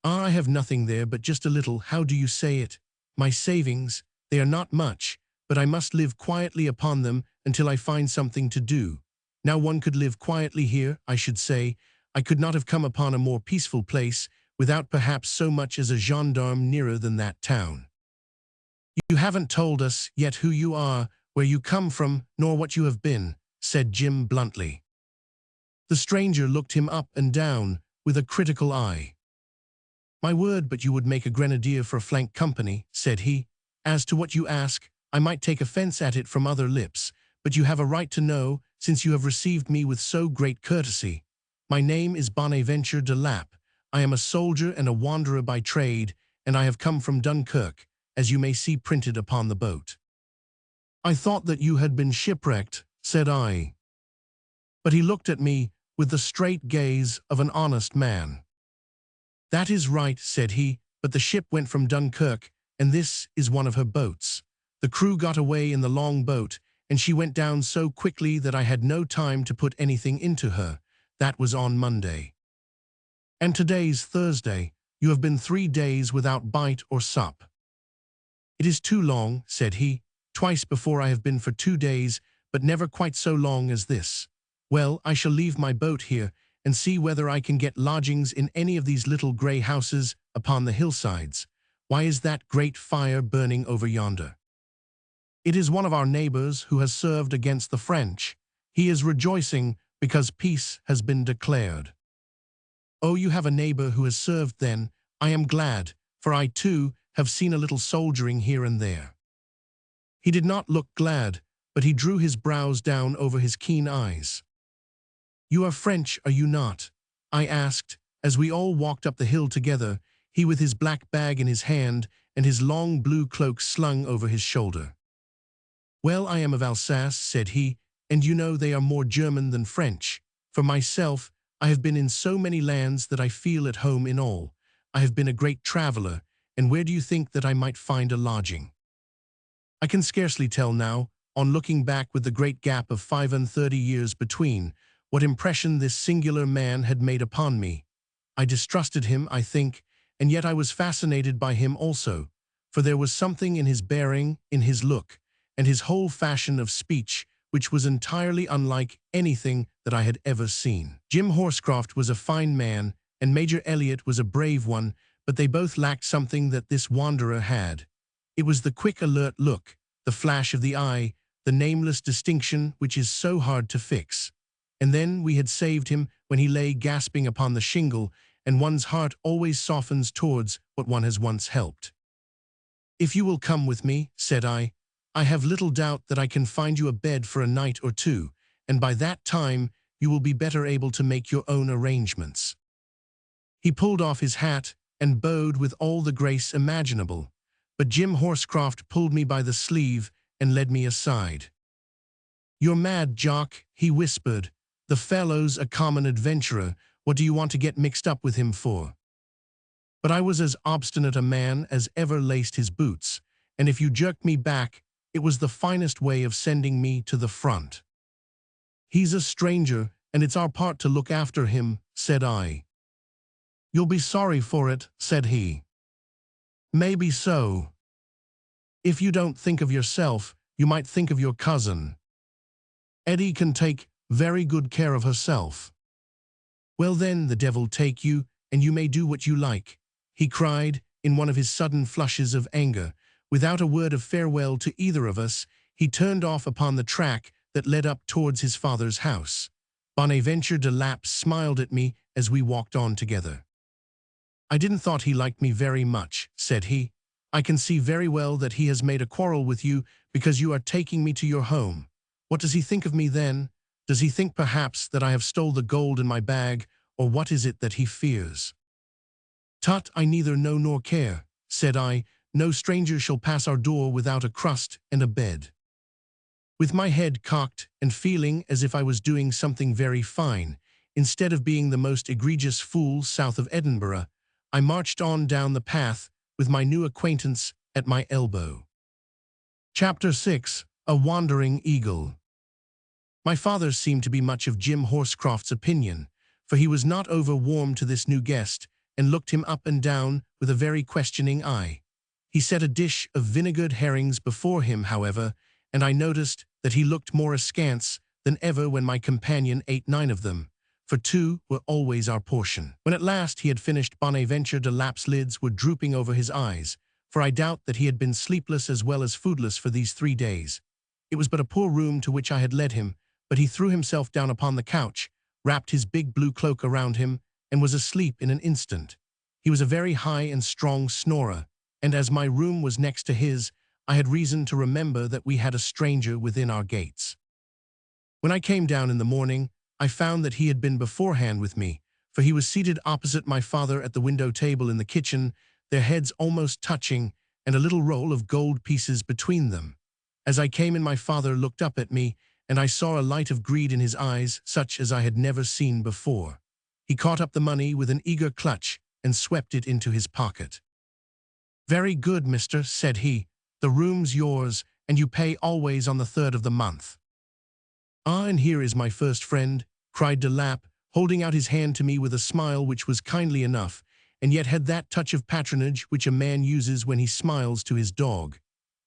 "Ah, I have nothing there but just a little, how do you say it? My savings, they are not much, but I must live quietly upon them until I find something to do. Now one could live quietly here, I should say. I could not have come upon a more peaceful place, without perhaps so much as a gendarme nearer than that town." "You haven't told us yet who you are, where you come from, nor what you have been," said Jim bluntly. The stranger looked him up and down with a critical eye. "My word, but you would make a grenadier for a flank company," said he. "As to what you ask, I might take offense at it from other lips, but you have a right to know, since you have received me with so great courtesy. My name is Bonaventure de Lapp. I am a soldier and a wanderer by trade, and I have come from Dunkirk, as you may see printed upon the boat." "I thought that you had been shipwrecked," said I. But he looked at me with the straight gaze of an honest man. "That is right," said he, "but the ship went from Dunkirk, and this is one of her boats. The crew got away in the long boat, and she went down so quickly that I had no time to put anything into her. That was on Monday. And today's Thursday. You have been 3 days without bite or sup." "It is too long," said he. "Twice before I have been for 2 days, but never quite so long as this. Well, I shall leave my boat here, and see whether I can get lodgings in any of these little grey houses upon the hillsides. Why is that great fire burning over yonder?" "It is one of our neighbors who has served against the French. He is rejoicing because peace has been declared." "Oh, you have a neighbor who has served then. I am glad, for I too have seen a little soldiering here and there." He did not look glad, but he drew his brows down over his keen eyes. "You are French, are you not?" I asked, as we all walked up the hill together, he with his black bag in his hand and his long blue cloak slung over his shoulder. "Well, I am of Alsace," said he, "and you know they are more German than French. For myself, I have been in so many lands that I feel at home in all. I have been a great traveler, and where do you think that I might find a lodging? I can scarcely tell now, on looking back with the great gap of 35 years between, what impression this singular man had made upon me. I distrusted him, I think, and yet I was fascinated by him also, for there was something in his bearing, in his look, and his whole fashion of speech, which was entirely unlike anything that I had ever seen. Jim Horscroft was a fine man, and Major Elliot was a brave one, but they both lacked something that this wanderer had. It was the quick, alert look, the flash of the eye, the nameless distinction which is so hard to fix. And then we had saved him when he lay gasping upon the shingle, and one's heart always softens towards what one has once helped. "If you will come with me," said I have little doubt that I can find you a bed for a night or 2, and by that time you will be better able to make your own arrangements." He pulled off his hat and bowed with all the grace imaginable, but Jim Horscroft pulled me by the sleeve and led me aside. "You're mad, Jock," he whispered. "The fellow's a common adventurer. What do you want to get mixed up with him for?" But I was as obstinate a man as ever laced his boots, and if you jerked me back, it was the finest way of sending me to the front. He's a stranger, and it's our part to look after him, said I. You'll be sorry for it, said he. Maybe so. If you don't think of yourself, you might think of your cousin. Eddie can take very good care of herself. Well then, the devil take you, and you may do what you like, he cried, in one of his sudden flushes of anger. Without a word of farewell to either of us, he turned off upon the track that led up towards his father's house. Bonaventure de Lapp smiled at me as we walked on together. I didn't thought he liked me very much, said he. I can see very well that he has made a quarrel with you because you are taking me to your home. What does he think of me then? Does he think perhaps that I have stole the gold in my bag, or what is it that he fears? Tut, I neither know nor care, said I. No stranger shall pass our door without a crust and a bed. With my head cocked and feeling as if I was doing something very fine, instead of being the most egregious fool south of Edinburgh, I marched on down the path with my new acquaintance at my elbow. Chapter 6. A Wandering Eagle. My father seemed to be much of Jim Horscroft's opinion, for he was not over warm to this new guest, and looked him up and down with a very questioning eye. He set a dish of vinegared herrings before him, however, and I noticed that he looked more askance than ever when my companion ate 9 of them, for 2 were always our portion. When at last he had finished, Bonaventure de Lapp's lids were drooping over his eyes, for I doubt that he had been sleepless as well as foodless for these 3 days. It was but a poor room to which I had led him, but he threw himself down upon the couch, wrapped his big blue cloak around him, and was asleep in an instant. He was a very high and strong snorer, and as my room was next to his, I had reason to remember that we had a stranger within our gates. When I came down in the morning, I found that he had been beforehand with me, for he was seated opposite my father at the window table in the kitchen, their heads almost touching, and a little roll of gold pieces between them. As I came in, my father looked up at me, and I saw a light of greed in his eyes such as I had never seen before. He caught up the money with an eager clutch and swept it into his pocket. "Very good, mister," said he. "The room's yours, and you pay always on the 3rd of the month." "Ah, and here is my first friend," cried de Lapp, holding out his hand to me with a smile which was kindly enough, and yet had that touch of patronage which a man uses when he smiles to his dog.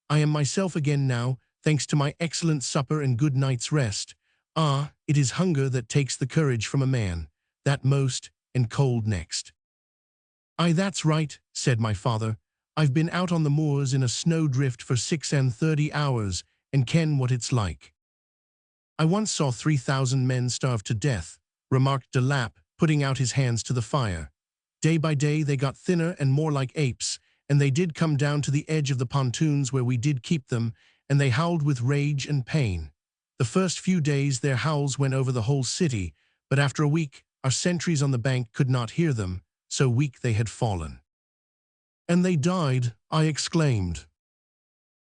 "I am myself again now, thanks to my excellent supper and good night's rest. Ah, it is hunger that takes the courage from a man, that most, and cold next." "Aye, that's right," said my father. "I've been out on the moors in a snowdrift for 36 hours, and ken what it's like." "I once saw 3,000 men starve to death," remarked de Lapp, putting out his hands to the fire. "Day by day they got thinner and more like apes, and they did come down to the edge of the pontoons where we did keep them, and they howled with rage and pain. The first few days their howls went over the whole city, but after a week our sentries on the bank could not hear them, so weak they had fallen." "And they died," I exclaimed.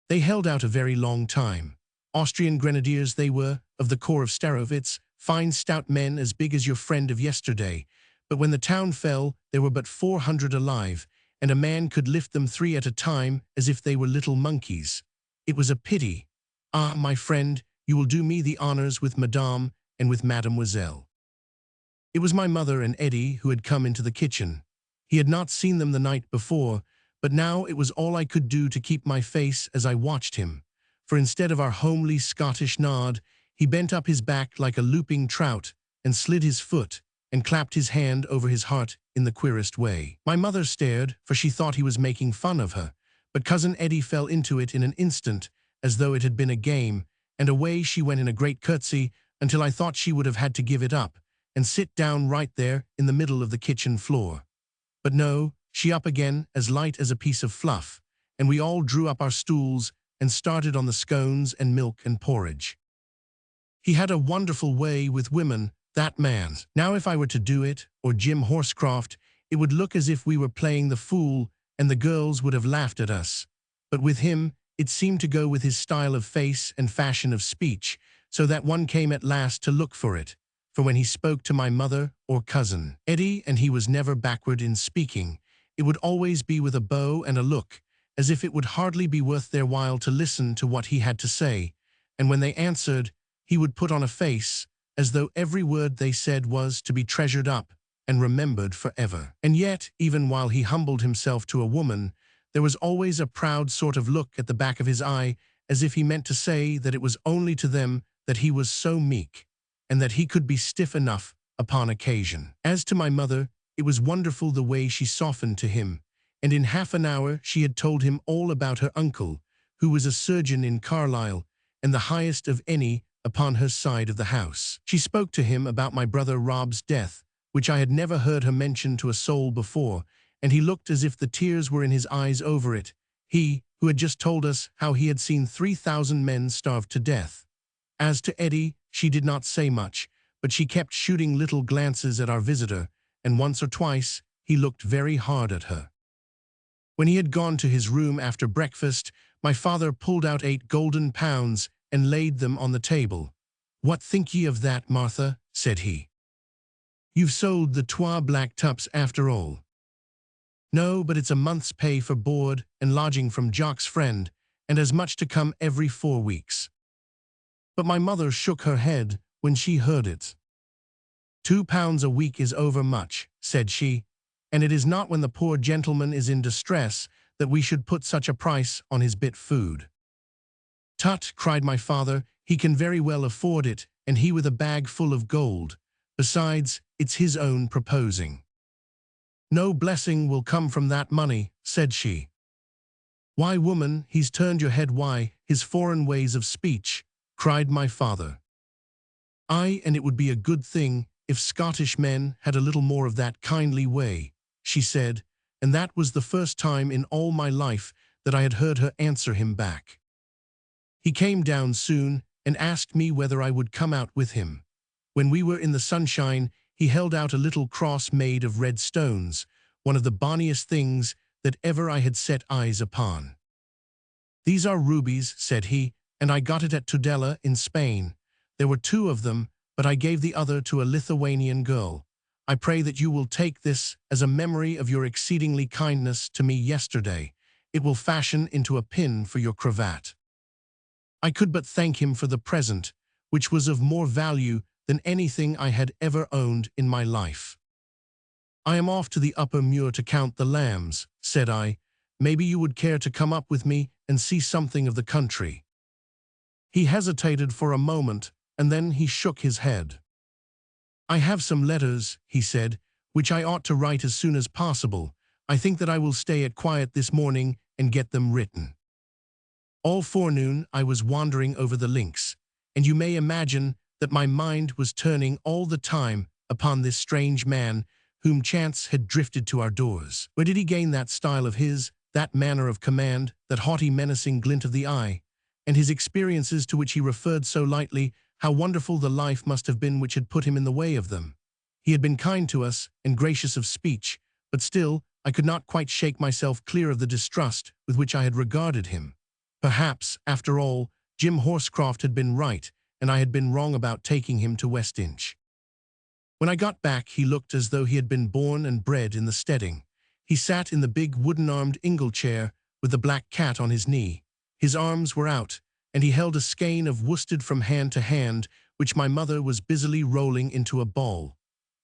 "They held out a very long time. Austrian grenadiers they were, of the corps of Starowitz, fine stout men as big as your friend of yesterday, but when the town fell there were but 400 alive, and a man could lift them 3 at a time as if they were little monkeys. It was a pity. Ah, my friend, you will do me the honors with Madame and with Mademoiselle." It was my mother and Eddie who had come into the kitchen. He had not seen them the night before, but now it was all I could do to keep my face as I watched him, for instead of our homely Scottish nod, he bent up his back like a looping trout and slid his foot and clapped his hand over his heart in the queerest way. My mother stared, for she thought he was making fun of her, but Cousin Eddie fell into it in an instant, as though it had been a game, and away she went in a great curtsy until I thought she would have had to give it up and sit down right there in the middle of the kitchen floor. But no, she up again as light as a piece of fluff, and we all drew up our stools and started on the scones and milk and porridge. He had a wonderful way with women, that man. Now if I were to do it, or Jim Horscroft, it would look as if we were playing the fool, and the girls would have laughed at us. But with him, it seemed to go with his style of face and fashion of speech, so that one came at last to look for it. For when he spoke to my mother or cousin Eddie, and he was never backward in speaking, it would always be with a bow and a look, as if it would hardly be worth their while to listen to what he had to say, and when they answered, he would put on a face, as though every word they said was to be treasured up and remembered forever. And yet, even while he humbled himself to a woman, there was always a proud sort of look at the back of his eye, as if he meant to say that it was only to them that he was so meek, and that he could be stiff enough upon occasion. As to my mother, it was wonderful the way she softened to him, and in half an hour she had told him all about her uncle, who was a surgeon in Carlisle, and the highest of any upon her side of the house. She spoke to him about my brother Rob's death, which I had never heard her mention to a soul before, and he looked as if the tears were in his eyes over it, he, who had just told us how he had seen 3,000 men starved to death. As to Eddie, she did not say much, but she kept shooting little glances at our visitor, and once or twice he looked very hard at her. When he had gone to his room after breakfast, my father pulled out 8 golden pounds and laid them on the table. "What think ye of that, Martha?" said he. "You've sold the 2 black tups after all." "No, but it's a month's pay for board and lodging from Jock's friend, and as much to come every 4 weeks. But my mother shook her head when she heard it. £2 a week is overmuch, said she, and it is not when the poor gentleman is in distress that we should put such a price on his bit food. Tut, cried my father, he can very well afford it, and he with a bag full of gold. Besides, it's his own proposing. No blessing will come from that money, said she. Why, woman, he's turned your head, why, his foreign ways of speech, cried my father. Aye, and it would be a good thing if Scottish men had a little more of that kindly way, she said, and that was the first time in all my life that I had heard her answer him back. He came down soon and asked me whether I would come out with him. When we were in the sunshine, he held out a little cross made of red stones, one of the bonniest things that ever I had set eyes upon. These are rubies, said he, and I got it at Tudela in Spain. There were 2 of them, but I gave the other to a Lithuanian girl. I pray that you will take this as a memory of your exceedingly kindness to me yesterday. It will fashion into a pin for your cravat. I could but thank him for the present, which was of more value than anything I had ever owned in my life. I am off to the upper muir to count the lambs, said I. Maybe you would care to come up with me and see something of the country. He hesitated for a moment, and then he shook his head. I have some letters, he said, which I ought to write as soon as possible. I think that I will stay at quiet this morning and get them written. All forenoon I was wandering over the links, and you may imagine that my mind was turning all the time upon this strange man whom chance had drifted to our doors. Where did he gain that style of his, that manner of command, that haughty menacing glint of the eye, and his experiences to which he referred so lightly? How wonderful the life must have been which had put him in the way of them. He had been kind to us and gracious of speech, but still I could not quite shake myself clear of the distrust with which I had regarded him. Perhaps, after all, Jim Horscroft had been right, and I had been wrong about taking him to Westinch. When I got back, he looked as though he had been born and bred in the steading. He sat in the big wooden-armed ingle chair with the black cat on his knee. His arms were out, and he held a skein of worsted from hand to hand, which my mother was busily rolling into a ball.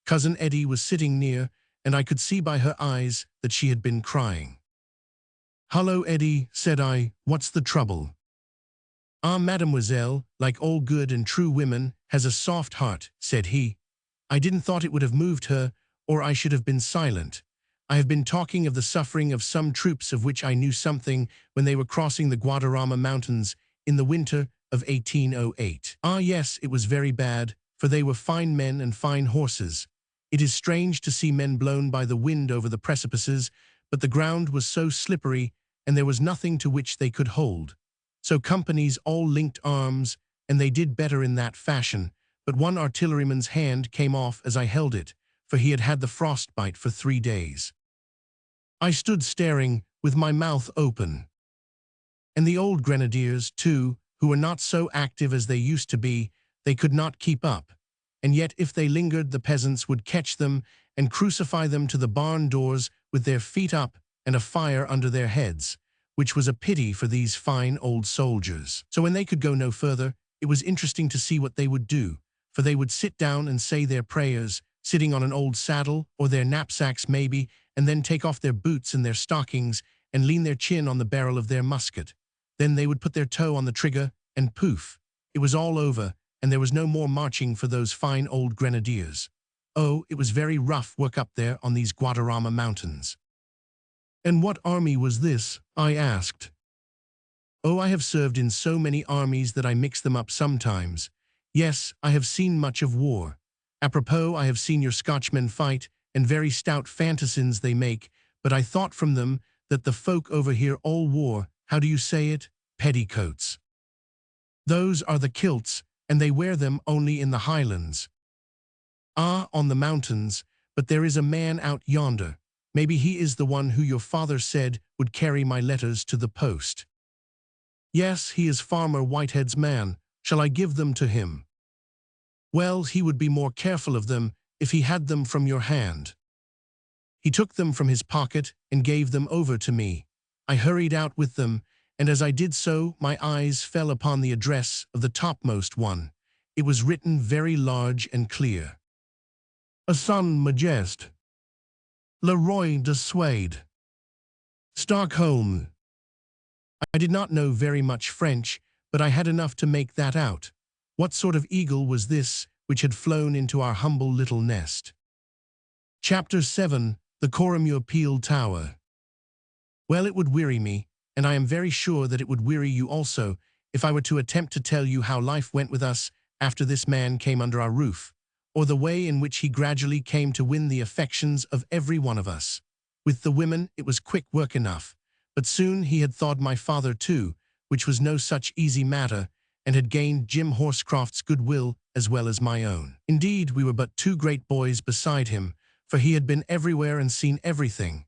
Cousin Eddie was sitting near, and I could see by her eyes that she had been crying. "Hullo, Eddie," said I, "what's the trouble?" "Ah, mademoiselle, like all good and true women, has a soft heart," said he. "I didn't thought it would have moved her, or I should have been silent. I have been talking of the suffering of some troops of which I knew something when they were crossing the Guadarrama Mountains in the winter of 1808. Ah, yes, it was very bad, for they were fine men and fine horses. It is strange to see men blown by the wind over the precipices, but the ground was so slippery, and there was nothing to which they could hold. So companies all linked arms, and they did better in that fashion, but one artilleryman's hand came off as I held it, for he had had the frostbite for 3 days. I stood staring, with my mouth open. And the old grenadiers, too, who were not so active as they used to be, they could not keep up. and yet if they lingered, the peasants would catch them and crucify them to the barn doors with their feet up and a fire under their heads, which was a pity for these fine old soldiers. So when they could go no further, it was interesting to see what they would do, for they would sit down and say their prayers, sitting on an old saddle or their knapsacks maybe, and then take off their boots and their stockings and lean their chin on the barrel of their musket. Then they would put their toe on the trigger, and poof, it was all over, and there was no more marching for those fine old grenadiers. Oh, it was very rough work up there on these Guadarrama mountains. And what army was this? I asked. Oh, I have served in so many armies that I mix them up sometimes. Yes, I have seen much of war. Apropos, I have seen your Scotchmen fight, and very stout fantassins they make, but I thought from them that the folk over here all wore, how do you say it, petticoats. Those are the kilts, and they wear them only in the Highlands. Ah, on the mountains, but there is a man out yonder. Maybe he is the one who your father said would carry my letters to the post. Yes, he is Farmer Whitehead's man. Shall I give them to him? Well, he would be more careful of them if he had them from your hand. He took them from his pocket and gave them over to me. I hurried out with them, and as I did so, my eyes fell upon the address of the topmost one. It was written very large and clear. A son Majest. Le Roi de Suède. Stockholm. I did not know very much French, but I had enough to make that out. What sort of eagle was this which had flown into our humble little nest? Chapter 7. The Coromure Peel Tower. Well, it would weary me, and I am very sure that it would weary you also, if I were to attempt to tell you how life went with us after this man came under our roof, or the way in which he gradually came to win the affections of every one of us. With the women, it was quick work enough, but soon he had thawed my father too, which was no such easy matter, and had gained Jim Horscroft's goodwill as well as my own. Indeed, we were but two great boys beside him, for he had been everywhere and seen everything,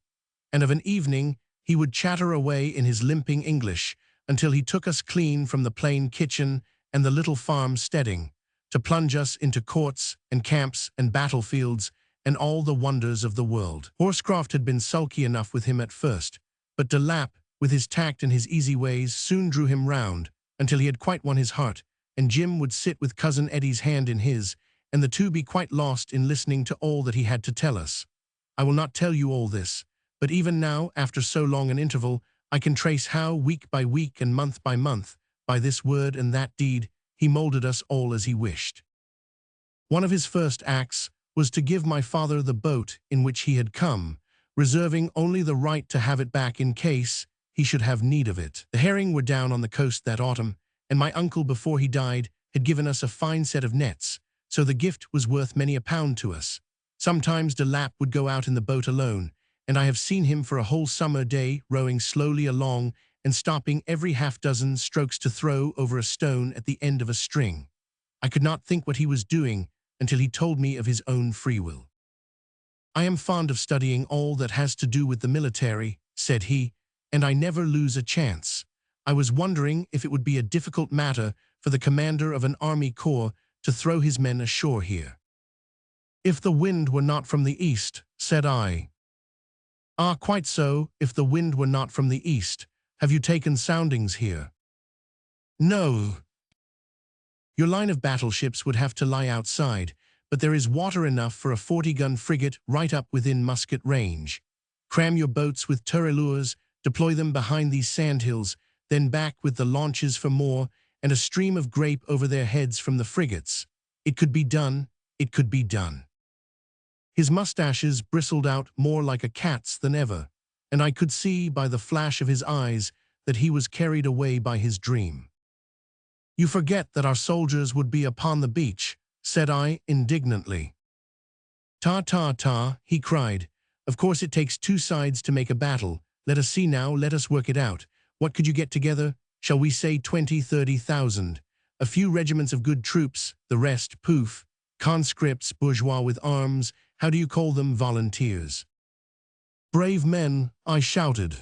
and of an evening he would chatter away in his limping English until he took us clean from the plain kitchen and the little farm steading, to plunge us into courts and camps and battlefields and all the wonders of the world. Horscroft had been sulky enough with him at first, but de Lapp, with his tact and his easy ways, soon drew him round, until he had quite won his heart, and Jim would sit with Cousin Eddie's hand in his, and the two be quite lost in listening to all that he had to tell us. I will not tell you all this, but even now, after so long an interval, I can trace how, week by week and month, by this word and that deed, he molded us all as he wished. One of his first acts was to give my father the boat in which he had come, reserving only the right to have it back in case he should have need of it. The herring were down on the coast that autumn, and my uncle, before he died, had given us a fine set of nets, so the gift was worth many a pound to us. Sometimes de Lapp would go out in the boat alone, and I have seen him for a whole summer day rowing slowly along and stopping every half-dozen strokes to throw over a stone at the end of a string. I could not think what he was doing until he told me of his own free will. I am fond of studying all that has to do with the military, said he, and I never lose a chance. I was wondering if it would be a difficult matter for the commander of an army corps to throw his men ashore here. If the wind were not from the east, said I. Ah, quite so, if the wind were not from the east. Have you taken soundings here? No. Your line of battleships would have to lie outside, but there is water enough for a 40-gun frigate right up within musket range. Cram your boats with turelures, deploy them behind these sandhills, then back with the launches for more, and a stream of grape over their heads from the frigates. It could be done, it could be done. His mustaches bristled out more like a cat's than ever, and I could see by the flash of his eyes that he was carried away by his dream. You forget that our soldiers would be upon the beach, said I indignantly. Ta, he cried. Of course it takes two sides to make a battle. Let us see now, let us work it out. What could you get together? Shall we say 20,000-30,000? A few regiments of good troops, the rest, poof, conscripts, bourgeois with arms, how do you call them, volunteers? Brave men, I shouted.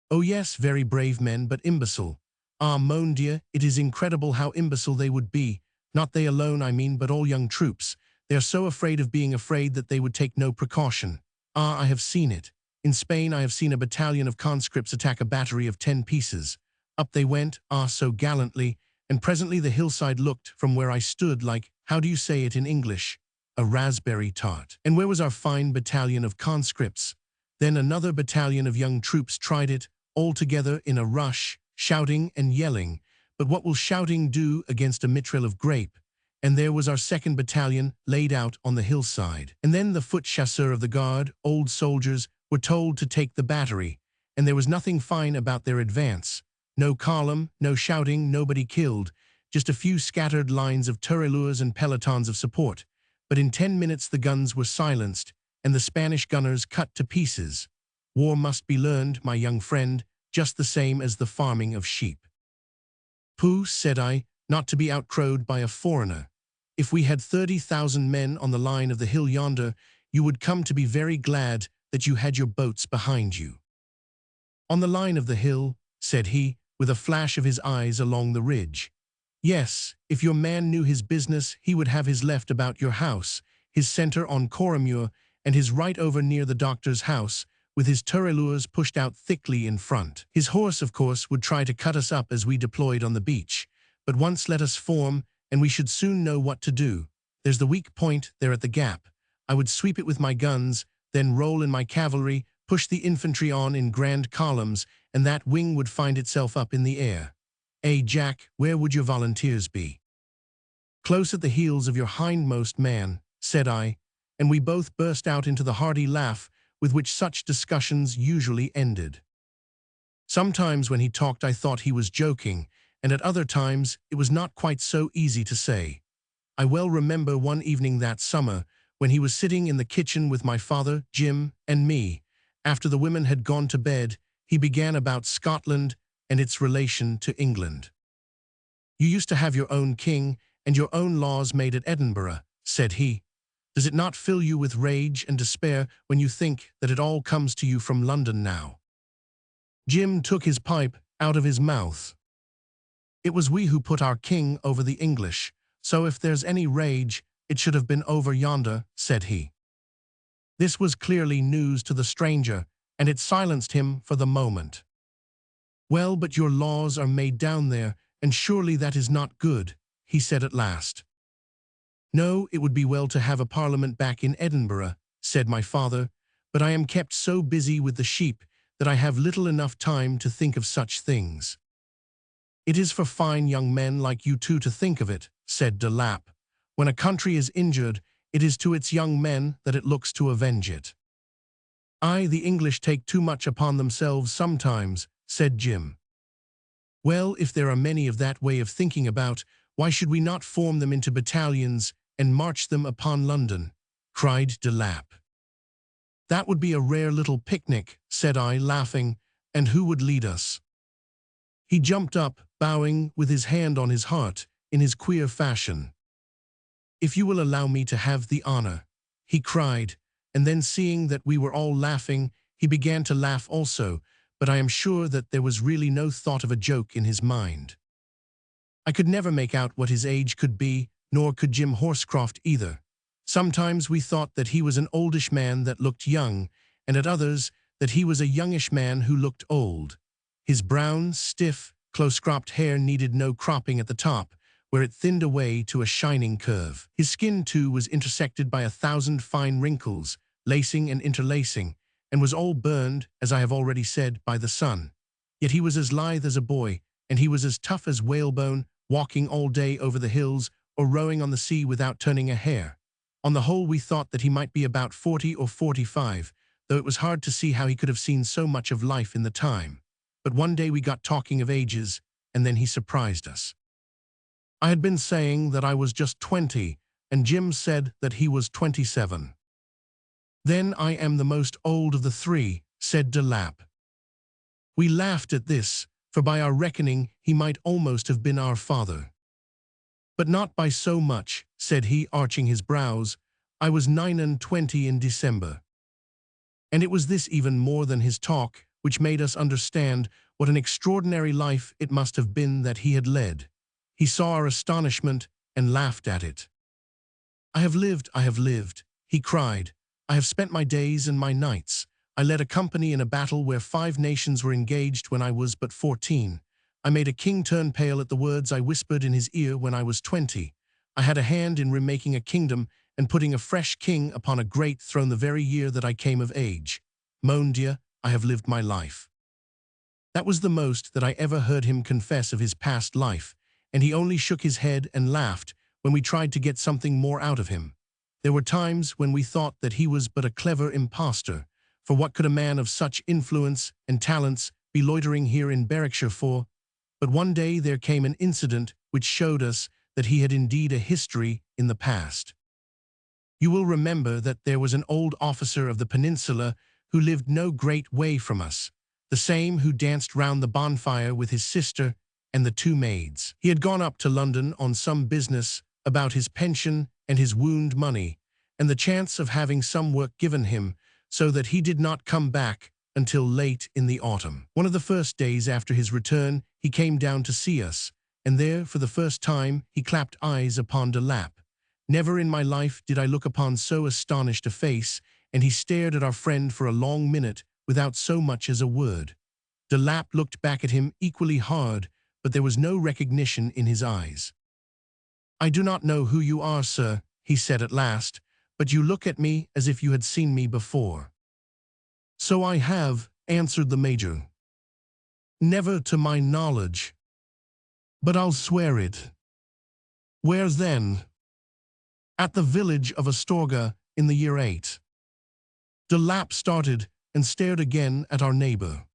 Oh yes, very brave men, but imbecile. Ah, mon Dieu, it is incredible how imbecile they would be. Not they alone, I mean, but all young troops. They are so afraid of being afraid that they would take no precaution. Ah, I have seen it. In Spain I have seen a battalion of conscripts attack a battery of 10 pieces. Up they went, ah, so gallantly, and presently the hillside looked, from where I stood, like, how do you say it in English? A raspberry tart. And where was our fine battalion of conscripts? Then another battalion of young troops tried it, all together in a rush, shouting and yelling. But what will shouting do against a mitraille of grape? And there was our second battalion laid out on the hillside. And then the foot chasseurs of the guard, old soldiers, were told to take the battery, and there was nothing fine about their advance. No column, no shouting, nobody killed, just a few scattered lines of tirailleurs and pelotons of support. But in 10 minutes the guns were silenced, and the Spanish gunners cut to pieces. War must be learned, my young friend, just the same as the farming of sheep. Pooh, said I, not to be outcrowed by a foreigner. If we had 30,000 men on the line of the hill yonder, you would come to be very glad that you had your boats behind you. On the line of the hill, said he, with a flash of his eyes along the ridge. Yes, if your man knew his business, he would have his left about your house, his centre on Coromure, and his right over near the doctor's house, with his tirailleurs pushed out thickly in front. His horse, of course, would try to cut us up as we deployed on the beach, but once let us form, and we should soon know what to do. There's the weak point there at the gap. I would sweep it with my guns, then roll in my cavalry, push the infantry on in grand columns, and that wing would find itself up in the air. Jack, where would your volunteers be? Close at the heels of your hindmost man, said I, and we both burst out into the hearty laugh with which such discussions usually ended. Sometimes when he talked I thought he was joking, and at other times it was not quite so easy to say. I well remember one evening that summer, when he was sitting in the kitchen with my father, Jim, and me. After the women had gone to bed, he began about Scotland and its relation to England. You used to have your own king and your own laws made at Edinburgh, said he. Does it not fill you with rage and despair when you think that it all comes to you from London now? Jim took his pipe out of his mouth. It was we who put our king over the English, so if there's any rage, it should have been over yonder, said he. This was clearly news to the stranger, and it silenced him for the moment. Well, but your laws are made down there, and surely that is not good, he said at last. No, it would be well to have a parliament back in Edinburgh, said my father, but I am kept so busy with the sheep that I have little enough time to think of such things. It is for fine young men like you two to think of it, said de Lapp. When a country is injured, it is to its young men that it looks to avenge it. Aye, the English take too much upon themselves sometimes, said Jim. Well, if there are many of that way of thinking about, why should we not form them into battalions and march them upon London? Cried de Lapp. That would be a rare little picnic, said I, laughing, and who would lead us? He jumped up, bowing, with his hand on his heart, in his queer fashion. If you will allow me to have the honor, he cried, and then seeing that we were all laughing, he began to laugh also, but I am sure that there was really no thought of a joke in his mind. I could never make out what his age could be, nor could Jim Horscroft either. Sometimes we thought that he was an oldish man that looked young, and at others that he was a youngish man who looked old. His brown, stiff, close-cropped hair needed no cropping at the top, where it thinned away to a shining curve. His skin, too, was intersected by 1,000 fine wrinkles, lacing and interlacing, and was all burned, as I have already said, by the sun. Yet he was as lithe as a boy, and he was as tough as whalebone, walking all day over the hills or rowing on the sea without turning a hair. On the whole, we thought that he might be about 40 or 45, though it was hard to see how he could have seen so much of life in the time. But one day we got talking of ages, and then he surprised us. I had been saying that I was just 20, and Jim said that he was 27. Then I am the most old of the three, said de Lapp. We laughed at this, for by our reckoning he might almost have been our father. But not by so much, said he, arching his brows. I was 29 in December. And it was this even more than his talk which made us understand what an extraordinary life it must have been that he had led. He saw our astonishment, and laughed at it. I have lived, he cried. I have spent my days and my nights. I led a company in a battle where 5 nations were engaged when I was but 14. I made a king turn pale at the words I whispered in his ear when I was 20. I had a hand in remaking a kingdom and putting a fresh king upon a great throne the very year that I came of age. Mon Dieu, I have lived my life. That was the most that I ever heard him confess of his past life, and he only shook his head and laughed when we tried to get something more out of him. There were times when we thought that he was but a clever impostor, for what could a man of such influence and talents be loitering here in Berwickshire for? But one day there came an incident which showed us that he had indeed a history in the past. You will remember that there was an old officer of the peninsula who lived no great way from us, the same who danced round the bonfire with his sister and the 2 maids. He had gone up to London on some business about his pension and his wound money, and the chance of having some work given him, so that he did not come back until late in the autumn. One of the first days after his return, he came down to see us, and there, for the first time, he clapped eyes upon de Lapp. Never in my life did I look upon so astonished a face, and he stared at our friend for a long minute without so much as a word. De Lapp looked back at him equally hard, but there was no recognition in his eyes. I do not know who you are, sir, he said at last, but you look at me as if you had seen me before. So I have, answered the Major. Never to my knowledge. But I'll swear it. Where then? At the village of Astorga in the year 8. De Lapp started and stared again at our neighbor.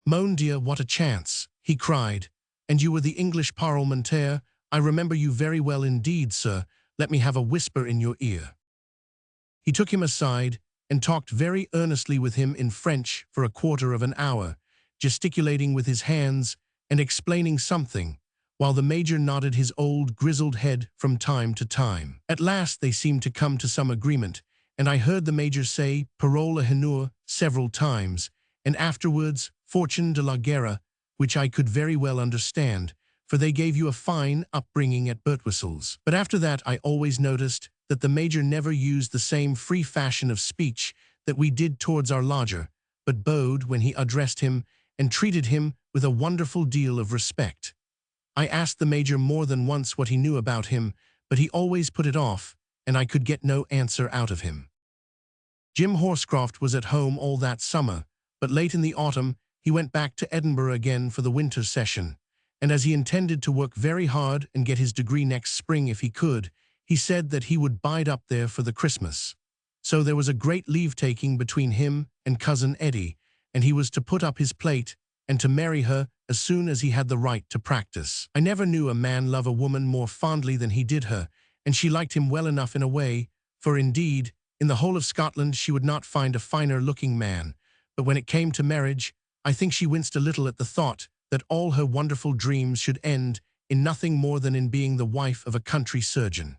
Mon Dieu, what a chance, he cried. And you were the English parlementaire? I remember you very well indeed, sir. Let me have a whisper in your ear. He took him aside and talked very earnestly with him in French for a quarter of an hour, gesticulating with his hands and explaining something, while the Major nodded his old grizzled head from time to time. At last they seemed to come to some agreement, and I heard the Major say parole d'honneur several times, and afterwards fortune de la guerre, which I could very well understand, for they gave you a fine upbringing at Birtwhistle's. But after that I always noticed that the Major never used the same free fashion of speech that we did towards our lodger, but bowed when he addressed him and treated him with a wonderful deal of respect. I asked the Major more than once what he knew about him, but he always put it off, and I could get no answer out of him. Jim Horscroft was at home all that summer, but late in the autumn he went back to Edinburgh again for the winter session, and as he intended to work very hard and get his degree next spring if he could, he said that he would bide up there for the Christmas. So there was a great leave-taking between him and Cousin Eddie, and he was to put up his plate and to marry her as soon as he had the right to practice. I never knew a man love a woman more fondly than he did her, and she liked him well enough in a way, for indeed, in the whole of Scotland she would not find a finer-looking man, but when it came to marriage, I think she winced a little at the thought that all her wonderful dreams should end in nothing more than in being the wife of a country surgeon.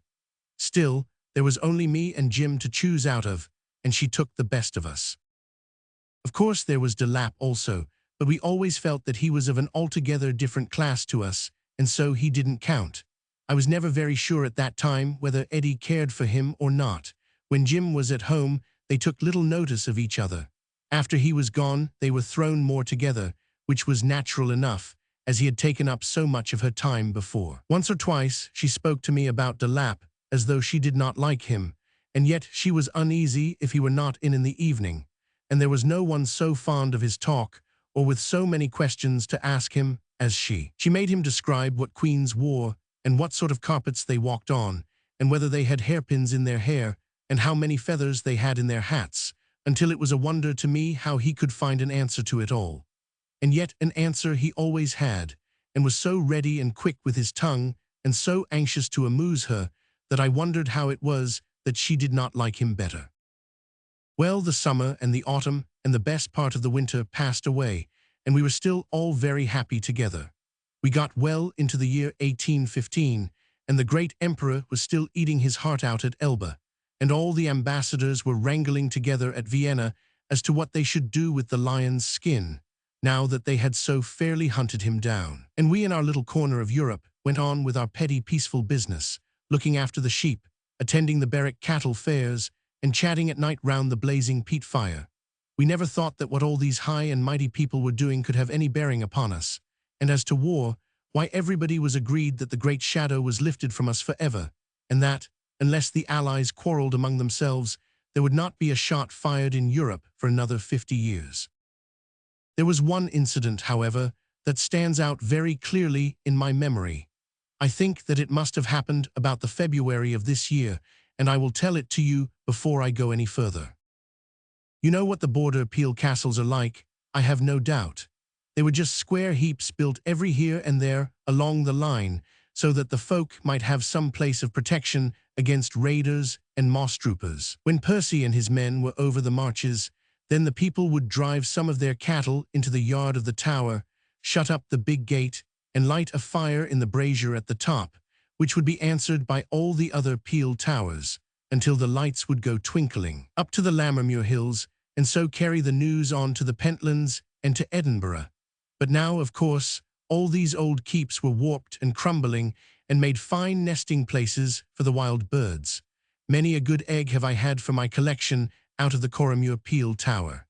Still, there was only me and Jim to choose out of, and she took the best of us. Of course there was de Lapp also, but we always felt that he was of an altogether different class to us, and so he didn't count. I was never very sure at that time whether Eddie cared for him or not. When Jim was at home, they took little notice of each other. After he was gone, they were thrown more together, which was natural enough, as he had taken up so much of her time before. Once or twice she spoke to me about de Lapp, as though she did not like him, and yet she was uneasy if he were not in the evening, and there was no one so fond of his talk, or with so many questions to ask him, as she. She made him describe what queens wore, and what sort of carpets they walked on, and whether they had hairpins in their hair, and how many feathers they had in their hats, until it was a wonder to me how he could find an answer to it all. And yet an answer he always had, and was so ready and quick with his tongue, and so anxious to amuse her, that I wondered how it was that she did not like him better. Well, the summer and the autumn and the best part of the winter passed away, and we were still all very happy together. We got well into the year 1815, and the great emperor was still eating his heart out at Elba, and all the ambassadors were wrangling together at Vienna as to what they should do with the lion's skin, now that they had so fairly hunted him down. And we in our little corner of Europe went on with our petty peaceful business, looking after the sheep, attending the Berwick cattle fairs, and chatting at night round the blazing peat fire. We never thought that what all these high and mighty people were doing could have any bearing upon us. And as to war, why, everybody was agreed that the great shadow was lifted from us forever, and that, unless the Allies quarreled among themselves, there would not be a shot fired in Europe for another 50 years. There was one incident, however, that stands out very clearly in my memory. I think that it must have happened about the February of this year, and I will tell it to you before I go any further. You know what the border peel castles are like, I have no doubt. They were just square heaps built every here and there along the line, so that the folk might have some place of protection against raiders and moss troopers. When Percy and his men were over the marches, then the people would drive some of their cattle into the yard of the tower, shut up the big gate, and light a fire in the brazier at the top, which would be answered by all the other peel towers, until the lights would go twinkling up to the Lammermuir hills, and so carry the news on to the Pentlands and to Edinburgh. But now, of course, all these old keeps were warped and crumbling, and made fine nesting places for the wild birds. Many a good egg have I had for my collection out of the Coromure Peel Tower.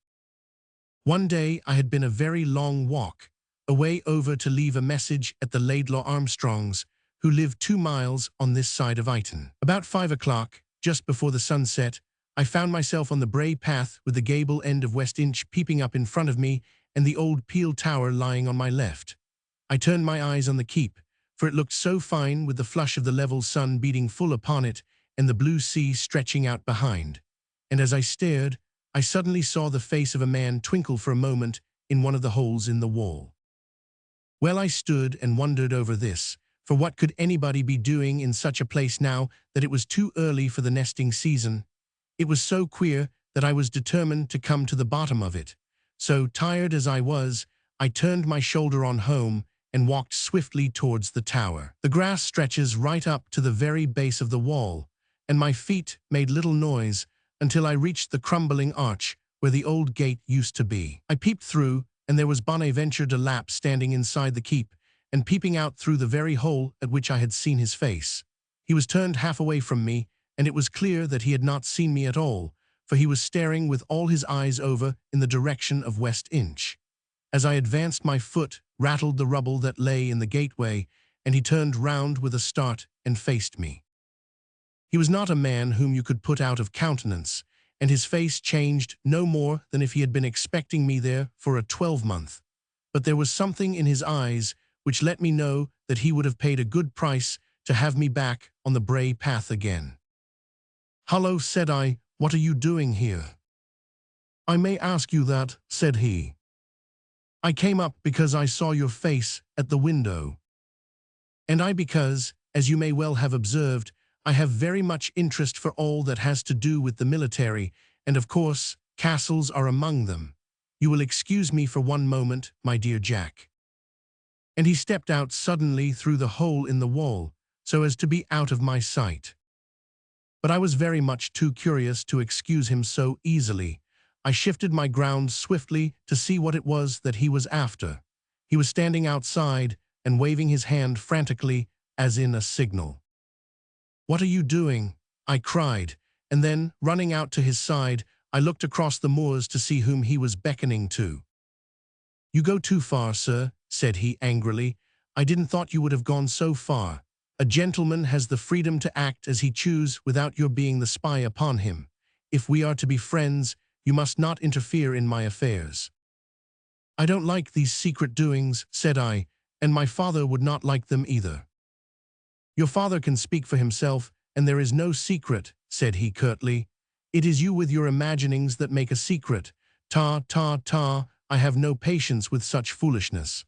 One day I had been a very long walk, away over to leave a message at the Laidlaw Armstrongs, who lived 2 miles on this side of Iton. About 5 o'clock, just before the sun set, I found myself on the Bray path with the gable end of West Inch peeping up in front of me and the old Peel Tower lying on my left. I turned my eyes on the keep, for it looked so fine with the flush of the level sun beating full upon it and the blue sea stretching out behind. And as I stared, I suddenly saw the face of a man twinkle for a moment in one of the holes in the wall. Well, I stood and wondered over this, for what could anybody be doing in such a place now that it was too early for the nesting season? It was so queer that I was determined to come to the bottom of it. So, tired as I was, I turned my shoulder on home and walked swiftly towards the tower. The grass stretches right up to the very base of the wall, and my feet made little noise until I reached the crumbling arch where the old gate used to be. I peeped through, and there was Bonaventure de Lapp standing inside the keep, and peeping out through the very hole at which I had seen his face. He was turned half away from me, and it was clear that he had not seen me at all, for he was staring with all his eyes over in the direction of West Inch. As I advanced, my foot rattled the rubble that lay in the gateway, and he turned round with a start and faced me. He was not a man whom you could put out of countenance, and his face changed no more than if he had been expecting me there for a 12-month. But there was something in his eyes which let me know that he would have paid a good price to have me back on the Bray path again. "Hullo," said I, "what are you doing here?" "I may ask you that," said he. "I came up because I saw your face at the window. And I because, as you may well have observed, I have very much interest for all that has to do with the military, and of course, castles are among them. You will excuse me for one moment, my dear Jack." And he stepped out suddenly through the hole in the wall, so as to be out of my sight. But I was very much too curious to excuse him so easily. I shifted my ground swiftly to see what it was that he was after. He was standing outside and waving his hand frantically as in a signal. "What are you doing?" I cried, and then, running out to his side, I looked across the moors to see whom he was beckoning to. "You go too far, sir," said he angrily. "I didn't thought you would have gone so far. A gentleman has the freedom to act as he choose without your being the spy upon him. If we are to be friends, you must not interfere in my affairs." "I don't like these secret doings," said I, "and my father would not like them either." "Your father can speak for himself, and there is no secret," said he curtly. "It is you with your imaginings that make a secret. Ta, ta, ta, I have no patience with such foolishness."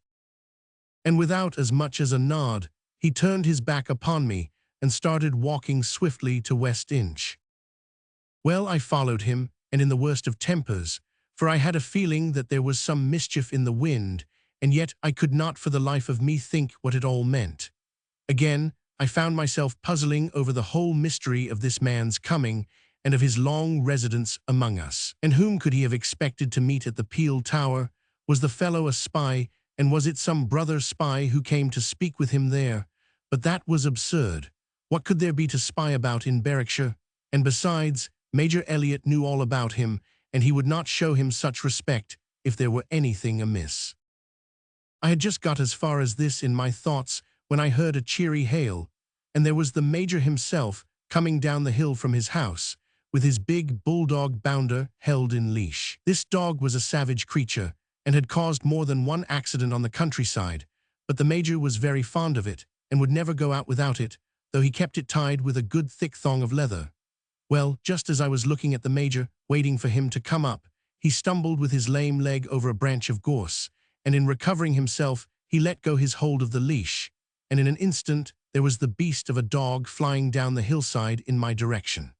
And without as much as a nod, he turned his back upon me and started walking swiftly to West Inch. Well, I followed him, and in the worst of tempers, for I had a feeling that there was some mischief in the wind, and yet I could not for the life of me think what it all meant. Again, I found myself puzzling over the whole mystery of this man's coming and of his long residence among us. And whom could he have expected to meet at the Peel Tower? Was the fellow a spy, and was it some brother spy who came to speak with him there? But that was absurd. What could there be to spy about in Berwickshire? And besides, Major Elliot knew all about him, and he would not show him such respect if there were anything amiss. I had just got as far as this in my thoughts when I heard a cheery hail, and there was the Major himself coming down the hill from his house, with his big bulldog Bounder held in leash. This dog was a savage creature, and had caused more than one accident on the countryside, but the Major was very fond of it, and would never go out without it, though he kept it tied with a good thick thong of leather. Well, just as I was looking at the Major, waiting for him to come up, he stumbled with his lame leg over a branch of gorse, and in recovering himself, he let go his hold of the leash, and in an instant there was the beast of a dog flying down the hillside in my direction.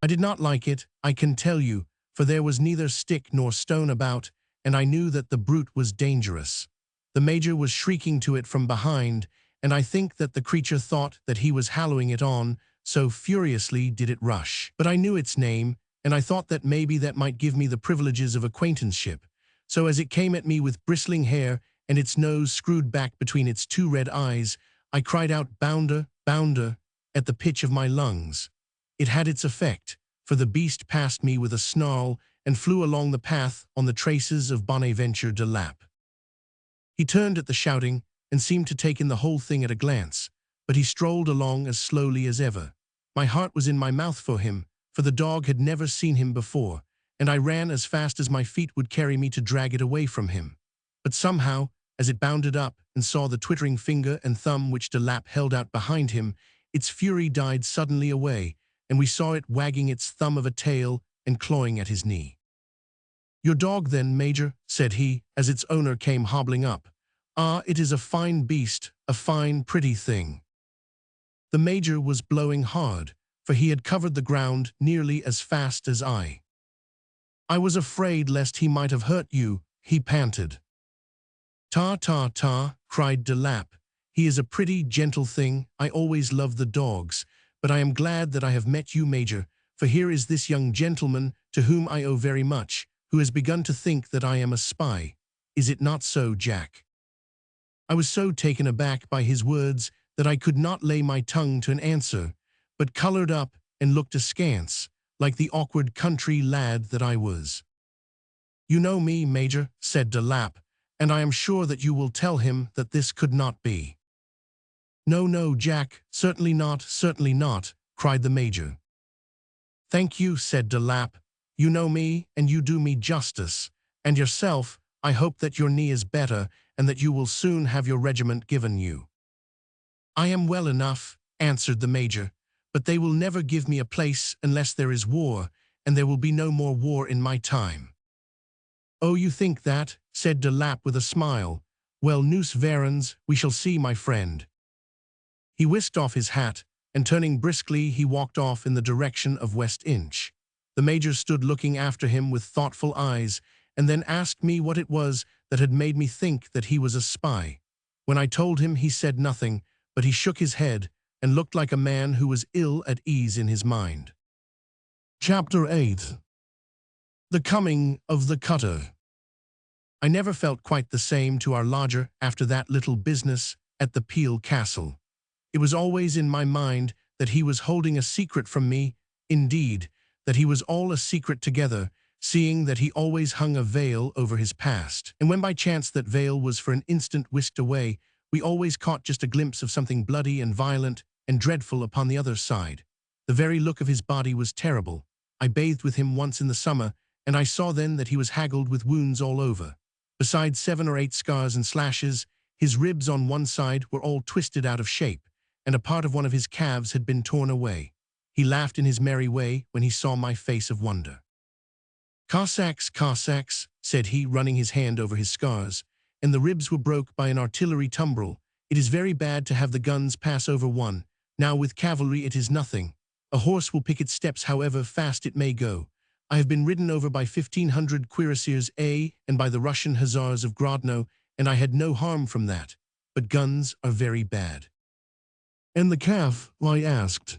I did not like it, I can tell you, for there was neither stick nor stone about, and I knew that the brute was dangerous. The Major was shrieking to it from behind, and I think that the creature thought that he was hallooing it on, so furiously did it rush. But I knew its name, and I thought that maybe that might give me the privileges of acquaintanceship. So as it came at me with bristling hair and its nose screwed back between its two red eyes, I cried out, "Bounder, Bounder," at the pitch of my lungs. It had its effect, for the beast passed me with a snarl and flew along the path on the traces of Bonaventure de Lapp. He turned at the shouting and seemed to take in the whole thing at a glance, but he strolled along as slowly as ever. My heart was in my mouth for him, for the dog had never seen him before, and I ran as fast as my feet would carry me to drag it away from him. But somehow, as it bounded up and saw the twittering finger and thumb which de Lapp held out behind him, its fury died suddenly away, and we saw it wagging its thumb of a tail and clawing at his knee. "Your dog then, Major," said he, as its owner came hobbling up. "Ah, it is a fine beast, a fine, pretty thing." The Major was blowing hard, for he had covered the ground nearly as fast as I. "I was afraid lest he might have hurt you," he panted. "Ta, ta, ta," cried de Lapp. "He is a pretty, gentle thing. I always loved the dogs, but I am glad that I have met you, Major, for here is this young gentleman, to whom I owe very much, who has begun to think that I am a spy. Is it not so, Jack?" I was so taken aback by his words that I could not lay my tongue to an answer, but colored up and looked askance, like the awkward country lad that I was. "You know me, Major," said de Lapp, "and I am sure that you will tell him that this could not be." "No, no, Jack, certainly not," cried the Major. "Thank you," said de Lapp. "You know me, and you do me justice. And yourself, I hope that your knee is better, and that you will soon have your regiment given you." "I am well enough," answered the Major, "but they will never give me a place unless there is war, and there will be no more war in my time." "Oh, you think that?" said de Lapp with a smile. "Well, nous verrons, we shall see, my friend." He whisked off his hat, and turning briskly, he walked off in the direction of West Inch. The Major stood looking after him with thoughtful eyes, and then asked me what it was that had made me think that he was a spy. When I told him, he said nothing, but he shook his head and looked like a man who was ill at ease in his mind. Chapter 8. The Coming of the Cutter. I never felt quite the same to our lodger after that little business at the Peel Castle. It was always in my mind that he was holding a secret from me, indeed, that he was all a secret together, seeing that he always hung a veil over his past. And when by chance that veil was for an instant whisked away, we always caught just a glimpse of something bloody and violent and dreadful upon the other side. The very look of his body was terrible. I bathed with him once in the summer, and I saw then that he was haggled with wounds all over. Besides 7 or 8 scars and slashes, his ribs on one side were all twisted out of shape, and a part of one of his calves had been torn away. He laughed in his merry way when he saw my face of wonder. "Cossacks, Cossacks," said he, running his hand over his scars, "and the ribs were broke by an artillery tumbrel. It is very bad to have the guns pass over one. Now with cavalry it is nothing. A horse will pick its steps however fast it may go. I have been ridden over by 1,500 cuirassiers, and by the Russian hussars of Grodno, and I had no harm from that. But guns are very bad." "And the calf?" I asked.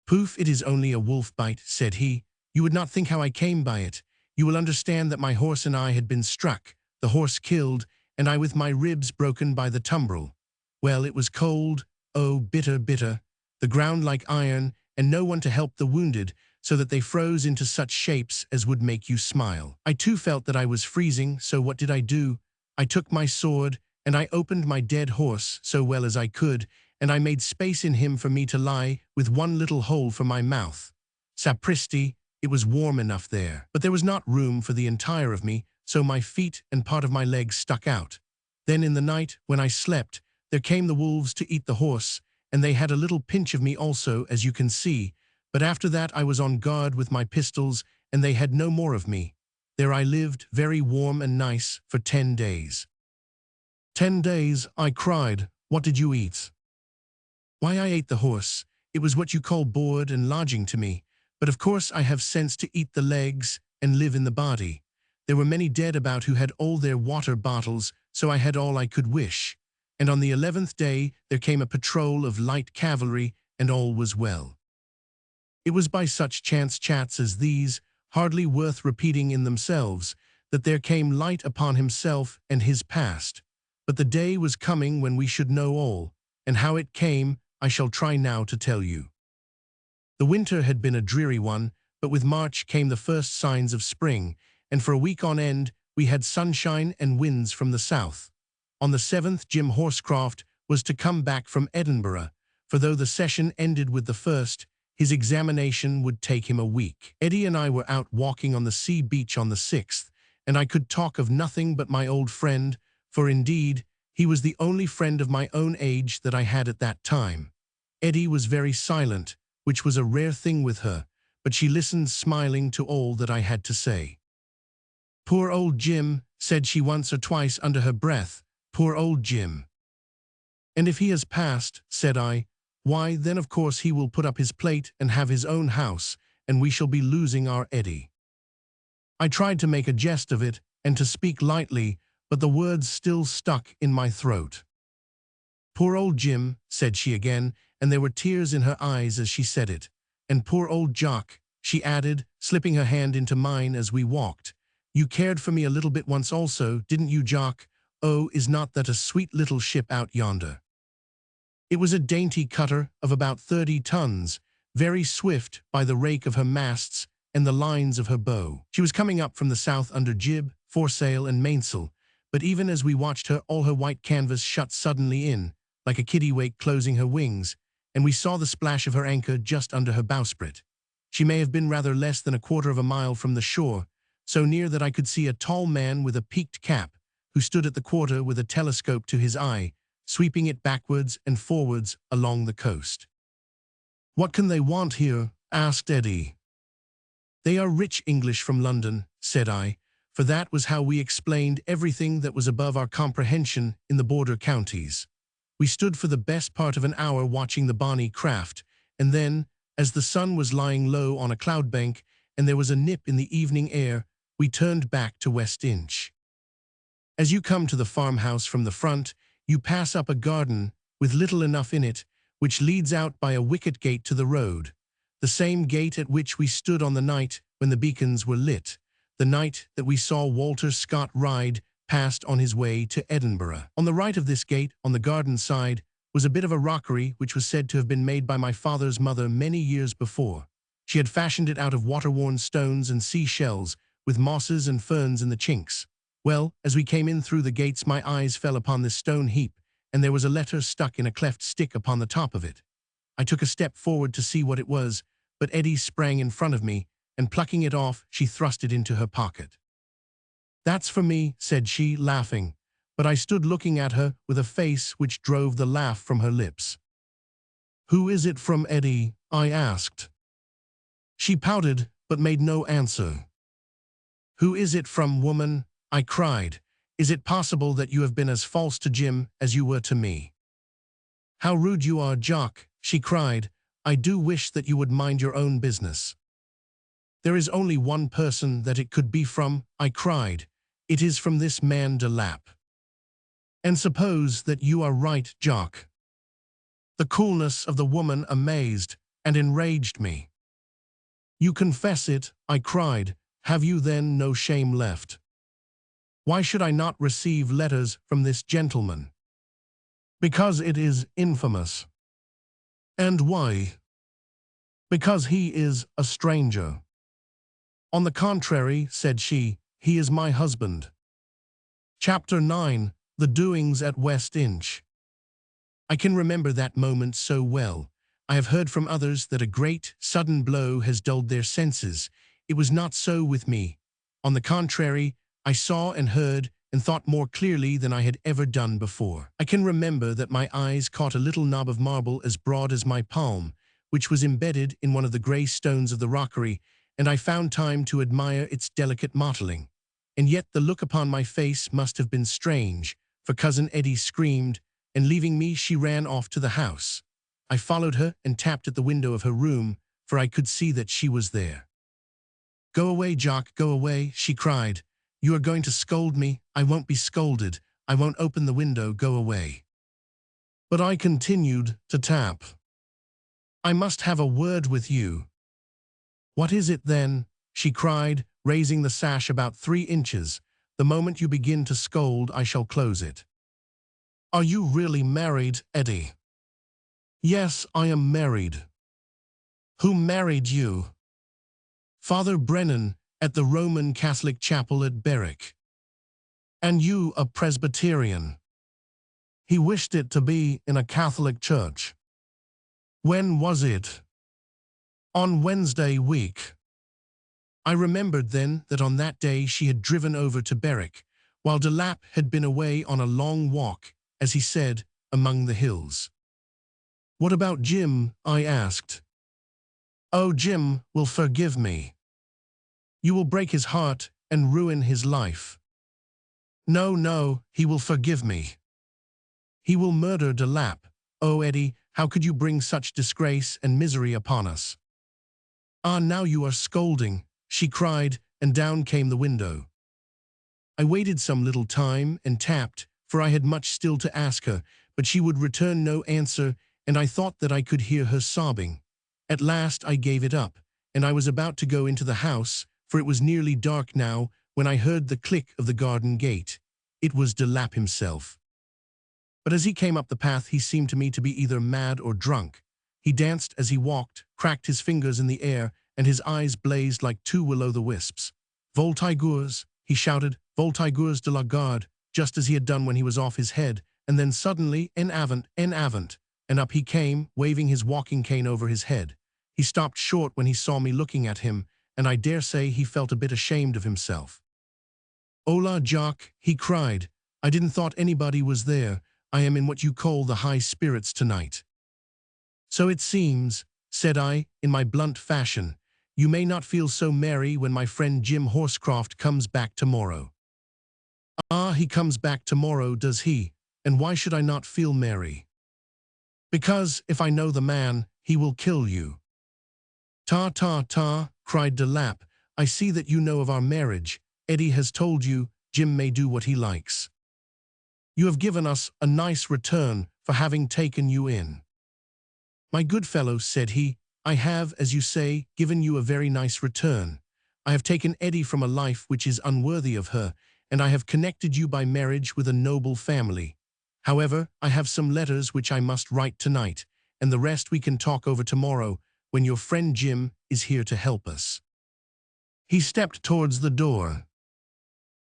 "Poof, it is only a wolf bite," said he. "You would not think how I came by it. You will understand that my horse and I had been struck, the horse killed, and I with my ribs broken by the tumbrel. Well, it was cold, oh, bitter, bitter, the ground like iron, and no one to help the wounded, so that they froze into such shapes as would make you smile. I too felt that I was freezing, so what did I do? I took my sword, and I opened my dead horse so well as I could, and I made space in him for me to lie, with one little hole for my mouth. Sapristi, it was warm enough there, but there was not room for the entire of me, so my feet and part of my legs stuck out. Then in the night, when I slept, there came the wolves to eat the horse, and they had a little pinch of me also, as you can see, but after that I was on guard with my pistols, and they had no more of me. There I lived, very warm and nice, for 10 days. 10 days, I cried. What did you eat? Why, I ate the horse. It was what you call board and lodging to me, but of course I have sense to eat the legs and live in the body. There were many dead about who had all their water bottles, so I had all I could wish. And on the 11th day there came a patrol of light cavalry, and all was well. It was by such chance chats as these, hardly worth repeating in themselves, that there came light upon himself and his past. But the day was coming when we should know all, and how it came I shall try now to tell you. The winter had been a dreary one, but with March came the first signs of spring, and for a week on end we had sunshine and winds from the south. On the 7th Jim Horscroft was to come back from Edinburgh, for though the session ended with the 1st, his examination would take him a week. Eddie and I were out walking on the sea beach on the 6th, and I could talk of nothing but my old friend, for indeed, he was the only friend of my own age that I had at that time. Eddie was very silent, which was a rare thing with her, but she listened smiling to all that I had to say. "Poor old Jim," said she once or twice under her breath, "poor old Jim." "And if he has passed," said I, "why, then of course he will put up his plate and have his own house, and we shall be losing our Eddie." I tried to make a jest of it, and to speak lightly, but the words still stuck in my throat. "Poor old Jim," said she again, and there were tears in her eyes as she said it. "And poor old Jock," she added, slipping her hand into mine as we walked. "You cared for me a little bit once also, didn't you, Jock? Oh, is not that a sweet little ship out yonder?" It was a dainty cutter of about 30 tons, very swift by the rake of her masts and the lines of her bow. She was coming up from the south under jib, foresail, and mainsail, but even as we watched her, all her white canvas shut suddenly in, like a kittiwake closing her wings, and we saw the splash of her anchor just under her bowsprit. She may have been rather less than a quarter of a mile from the shore, so near that I could see a tall man with a peaked cap, who stood at the quarter with a telescope to his eye, sweeping it backwards and forwards along the coast. "What can they want here?" asked Eddie. "They are rich English from London," said I, for that was how we explained everything that was above our comprehension in the border counties. We stood for the best part of an hour watching the bonny craft, and then, as the sun was lying low on a cloud bank and there was a nip in the evening air, we turned back to West Inch. As you come to the farmhouse from the front, you pass up a garden with little enough in it, which leads out by a wicket gate to the road, the same gate at which we stood on the night when the beacons were lit, the night that we saw Walter Scott ride past on his way to Edinburgh. On the right of this gate, on the garden side, was a bit of a rockery which was said to have been made by my father's mother many years before. She had fashioned it out of water-worn stones and sea-shells, with mosses and ferns in the chinks. Well, as we came in through the gates, my eyes fell upon this stone heap, and there was a letter stuck in a cleft stick upon the top of it. I took a step forward to see what it was, but Eddie sprang in front of me, and plucking it off, she thrust it into her pocket. "That's for me," said she, laughing, but I stood looking at her with a face which drove the laugh from her lips. "Who is it from, Eddie?" I asked. She pouted, but made no answer. "Who is it from, woman?" I cried. "Is it possible that you have been as false to Jim as you were to me?" "How rude you are, Jock," she cried. "I do wish that you would mind your own business." "There is only one person that it could be from," I cried. "It is from this man de Lapp." "And suppose that you are right, Jock?" The coolness of the woman amazed and enraged me. "You confess it," I cried. "Have you then no shame left? Why should I not receive letters from this gentleman?" Because it is infamous. And why? Because he is a stranger. On the contrary, said she, he is my husband. Chapter 9. The Doings at West Inch. I can remember that moment so well. I have heard from others that a great, sudden blow has dulled their senses. It was not so with me. On the contrary, I saw and heard and thought more clearly than I had ever done before. I can remember that my eyes caught a little knob of marble as broad as my palm, which was embedded in one of the grey stones of the rockery, and I found time to admire its delicate mottling. And yet the look upon my face must have been strange, for Cousin Eddie screamed, and leaving me she ran off to the house. I followed her and tapped at the window of her room, for I could see that she was there. "Go away, Jock, go away," she cried. "You are going to scold me. I won't be scolded. I won't open the window. Go away." But I continued to tap. "I must have a word with you." "What is it then?" she cried, raising the sash about 3 inches. "The moment you begin to scold, I shall close it." "Are you really married, Eddie?" "Yes, I am married." "Who married you?" "Father Brennan, at the Roman Catholic chapel at Berwick." "And you a Presbyterian?" "He wished it to be in a Catholic church." "When was it?" "On Wednesday week." I remembered then that on that day she had driven over to Berwick, while de Lapp had been away on a long walk, as he said, among the hills. "What about Jim?" I asked. "Oh, Jim will forgive me." "You will break his heart and ruin his life." "No, no, he will forgive me." "He will murder de Lapp." "Oh, Eddie, how could you bring such disgrace and misery upon us?" "Ah, now you are scolding," she cried, and down came the window. I waited some little time and tapped, for I had much still to ask her, but she would return no answer, and I thought that I could hear her sobbing. At last I gave it up, and I was about to go into the house, for it was nearly dark now, when I heard the click of the garden gate. It was de Lapp himself. But as he came up the path he seemed to me to be either mad or drunk. He danced as he walked, cracked his fingers in the air, and his eyes blazed like 2 will-o'-the-wisps. "Voltigeurs," he shouted, "Voltigeurs de la Garde," just as he had done when he was off his head, and then suddenly, en avant, and up he came, waving his walking cane over his head. He stopped short when he saw me looking at him, and I dare say he felt a bit ashamed of himself. "Hola, Jock," he cried. "I didn't thought anybody was there. I am in what you call the high spirits tonight." "So it seems," said I, in my blunt fashion. "You may not feel so merry when my friend Jim Horscroft comes back tomorrow." "Ah, he comes back tomorrow, does he? And why should I not feel merry?" "Because, if I know the man, he will kill you." "Ta, ta, ta," cried de Lapp. "I see that you know of our marriage. Eddie has told you Jim may do what he likes. You have given us a nice return for having taken you in." "My good fellow," said he, "I have, as you say, given you a very nice return. I have taken Eddie from a life which is unworthy of her, and I have connected you by marriage with a noble family. However, I have some letters which I must write tonight, and the rest we can talk over tomorrow, when your friend Jim is here to help us." He stepped towards the door.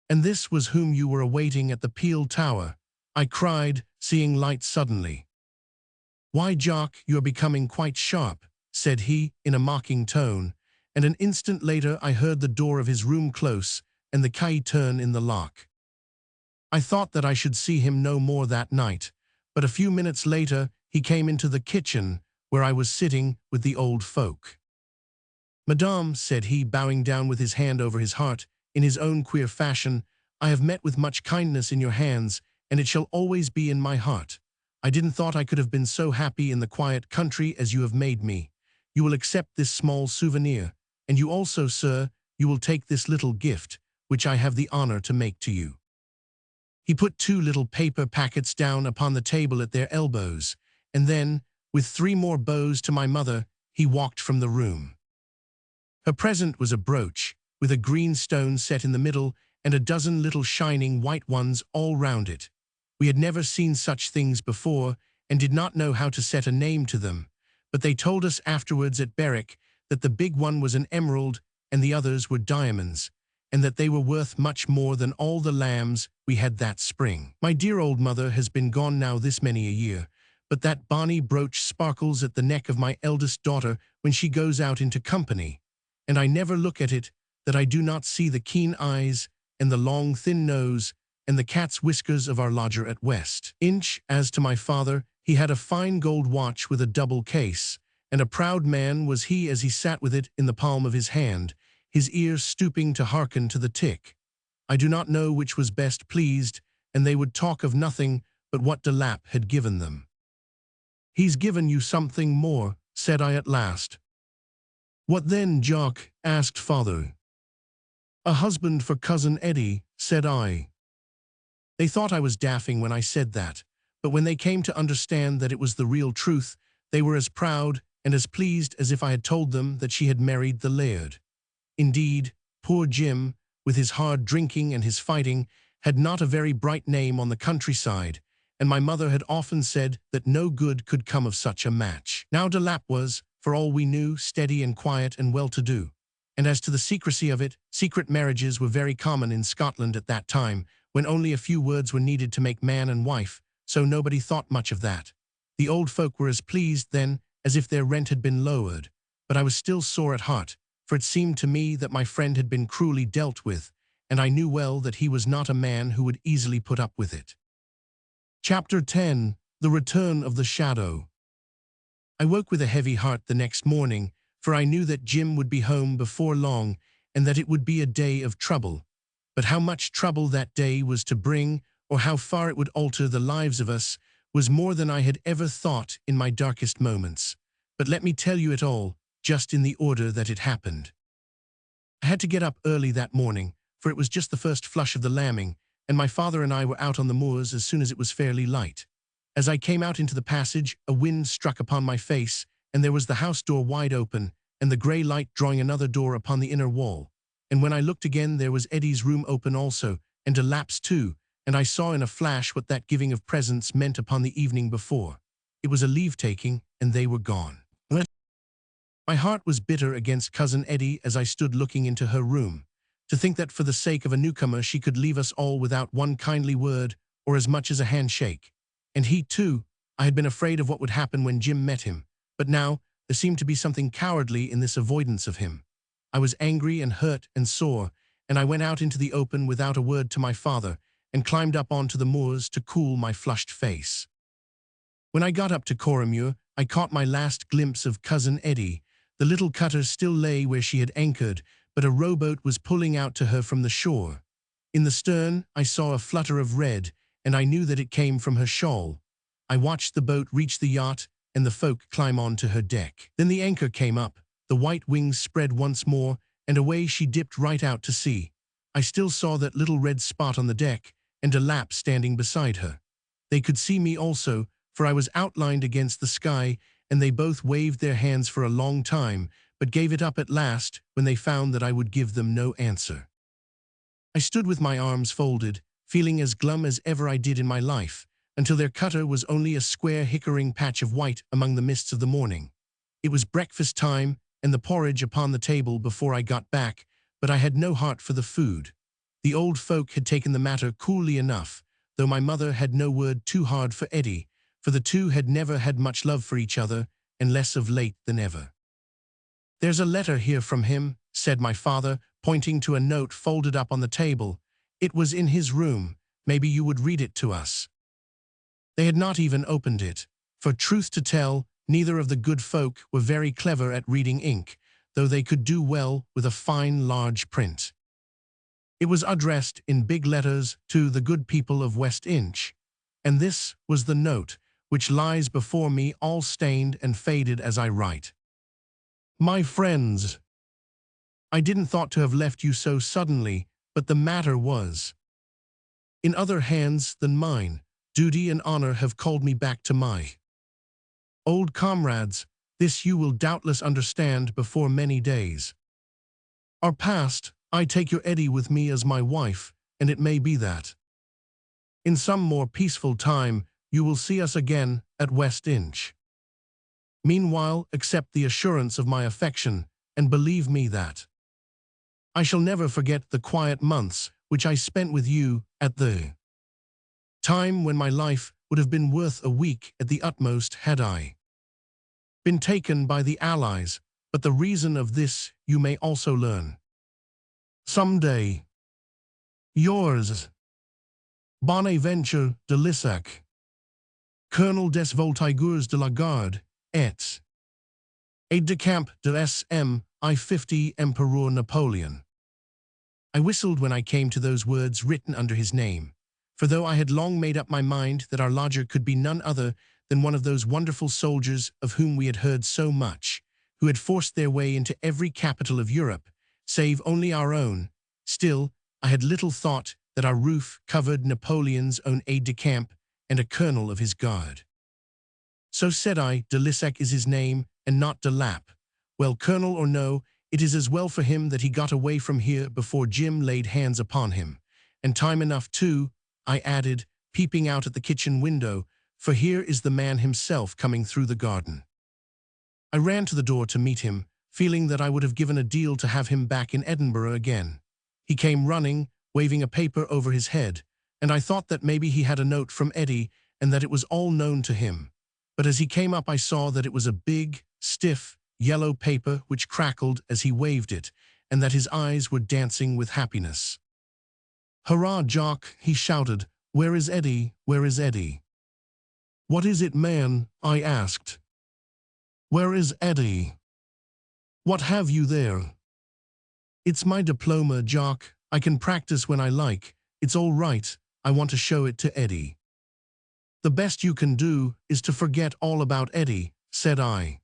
"And this was whom you were awaiting at the Peel Tower?" I cried, seeing light suddenly. "Why, Jock, you are becoming quite sharp," said he, in a mocking tone, and an instant later I heard the door of his room close and the key turn in the lock. I thought that I should see him no more that night, but a few minutes later he came into the kitchen, where I was sitting with the old folk. "Madame," said he, bowing down with his hand over his heart, in his own queer fashion, "I have met with much kindness in your hands, and it shall always be in my heart. I didn't thought I could have been so happy in the quiet country as you have made me. You will accept this small souvenir, and you also, sir, you will take this little gift, which I have the honor to make to you." He put 2 little paper packets down upon the table at their elbows, and then, with 3 more bows to my mother, he walked from the room. Her present was a brooch, with a green stone set in the middle and a dozen little shining white ones all round it. We had never seen such things before and did not know how to set a name to them, but they told us afterwards at Berwick that the big one was an emerald and the others were diamonds, and that they were worth much more than all the lambs we had that spring. My dear old mother has been gone now this many a year, but that bonny brooch sparkles at the neck of my eldest daughter when she goes out into company, and I never look at it that I do not see the keen eyes and the long thin nose and the cat's whiskers of our lodger at West Inch. As to my father, he had a fine gold watch with a double case, and a proud man was he as he sat with it in the palm of his hand, his ears stooping to hearken to the tick. I do not know which was best pleased, and they would talk of nothing but what de Lapp had given them. "He's given you something more," said I at last. "What then, Jock?" asked father. "A husband for Cousin Eddie," said I. They thought I was daffing when I said that, but when they came to understand that it was the real truth, they were as proud and as pleased as if I had told them that she had married the laird. Indeed, poor Jim, with his hard drinking and his fighting, had not a very bright name on the countryside, and my mother had often said that no good could come of such a match. Now de Lapp was, for all we knew, steady and quiet and well-to-do. And as to the secrecy of it, secret marriages were very common in Scotland at that time, when only a few words were needed to make man and wife, so nobody thought much of that. The old folk were as pleased then as if their rent had been lowered, but I was still sore at heart, for it seemed to me that my friend had been cruelly dealt with, and I knew well that he was not a man who would easily put up with it. Chapter 10. The Return of the Shadow. I woke with a heavy heart the next morning, for I knew that Jim would be home before long, and that it would be a day of trouble. But how much trouble that day was to bring, or how far it would alter the lives of us, was more than I had ever thought in my darkest moments. But let me tell you it all, just in the order that it happened. I had to get up early that morning, for it was just the first flush of the lambing, and my father and I were out on the moors as soon as it was fairly light. As I came out into the passage, a wind struck upon my face, and there was the house door wide open, and the grey light drawing another door upon the inner wall. And when I looked again, there was Eddie's room open also, and de Lapp's too, and I saw in a flash what that giving of presents meant upon the evening before. It was a leave-taking, and they were gone. My heart was bitter against Cousin Eddie as I stood looking into her room. To think that for the sake of a newcomer she could leave us all without one kindly word or as much as a handshake. And he, too, I had been afraid of what would happen when Jim met him, but now there seemed to be something cowardly in this avoidance of him. I was angry and hurt and sore, and I went out into the open without a word to my father and climbed up onto the moors to cool my flushed face. When I got up to Coromure, I caught my last glimpse of Cousin Eddie. The little cutter still lay where she had anchored, but a rowboat was pulling out to her from the shore. In the stern, I saw a flutter of red, and I knew that it came from her shawl. I watched the boat reach the yacht and the folk climb on to her deck. Then the anchor came up, the white wings spread once more, and away she dipped right out to sea. I still saw that little red spot on the deck, and de Lapp standing beside her. They could see me also, for I was outlined against the sky, and they both waved their hands for a long time, but gave it up at last when they found that I would give them no answer. I stood with my arms folded, feeling as glum as ever I did in my life, until their cutter was only a square hickering patch of white among the mists of the morning. It was breakfast time, and the porridge upon the table before I got back, but I had no heart for the food. The old folk had taken the matter coolly enough, though my mother had no word too hard for Eddie, for the two had never had much love for each other, and less of late than ever. "There's a letter here from him," said my father, pointing to a note folded up on the table. "It was in his room. Maybe you would read it to us." They had not even opened it. For truth to tell, neither of the good folk were very clever at reading ink, though they could do well with a fine large print. It was addressed in big letters to the good people of West Inch, and this was the note, which lies before me all stained and faded as I write. "My friends, I didn't thought to have left you so suddenly, but the matter was. In other hands than mine, duty and honor have called me back to my old comrades. This you will doubtless understand before many days are past. I take your Eddie with me as my wife, and it may be that In some more peaceful time, you will see us again at West Inch. Meanwhile, accept the assurance of my affection, and believe me that I shall never forget the quiet months which I spent with you at the time when my life would have been worth a week at the utmost had I been taken by the Allies, but the reason of this you may also learn some day. Yours, Bonaventure de Lissac, Colonel des Voltigeurs de la Garde, et aide-de-camp de S.M. I-50 Empereur Napoleon. I whistled when I came to those words written under his name, for though I had long made up my mind that our lodger could be none other than one of those wonderful soldiers of whom we had heard so much, who had forced their way into every capital of Europe, save only our own, still I had little thought that our roof covered Napoleon's own aide-de-camp and a colonel of his guard. So said I, de Lissac is his name, and not de Lapp. Well, colonel or no, it is as well for him that he got away from here before Jim laid hands upon him. And time enough too, I added, peeping out at the kitchen window, for here is the man himself coming through the garden. I ran to the door to meet him, feeling that I would have given a deal to have him back in Edinburgh again. He came running, waving a paper over his head, and I thought that maybe he had a note from Eddie and that it was all known to him. But as he came up I saw that it was a big, stiff, yellow paper which crackled as he waved it, and that his eyes were dancing with happiness. "Hurrah, Jock," he shouted. "Where is Eddie? Where is Eddie?" "What is it, man?" I asked. "Where is Eddie? What have you there?" "It's my diploma, Jock. I can practice when I like. It's all right. I want to show it to Eddie." "The best you can do is to forget all about Eddie," said I.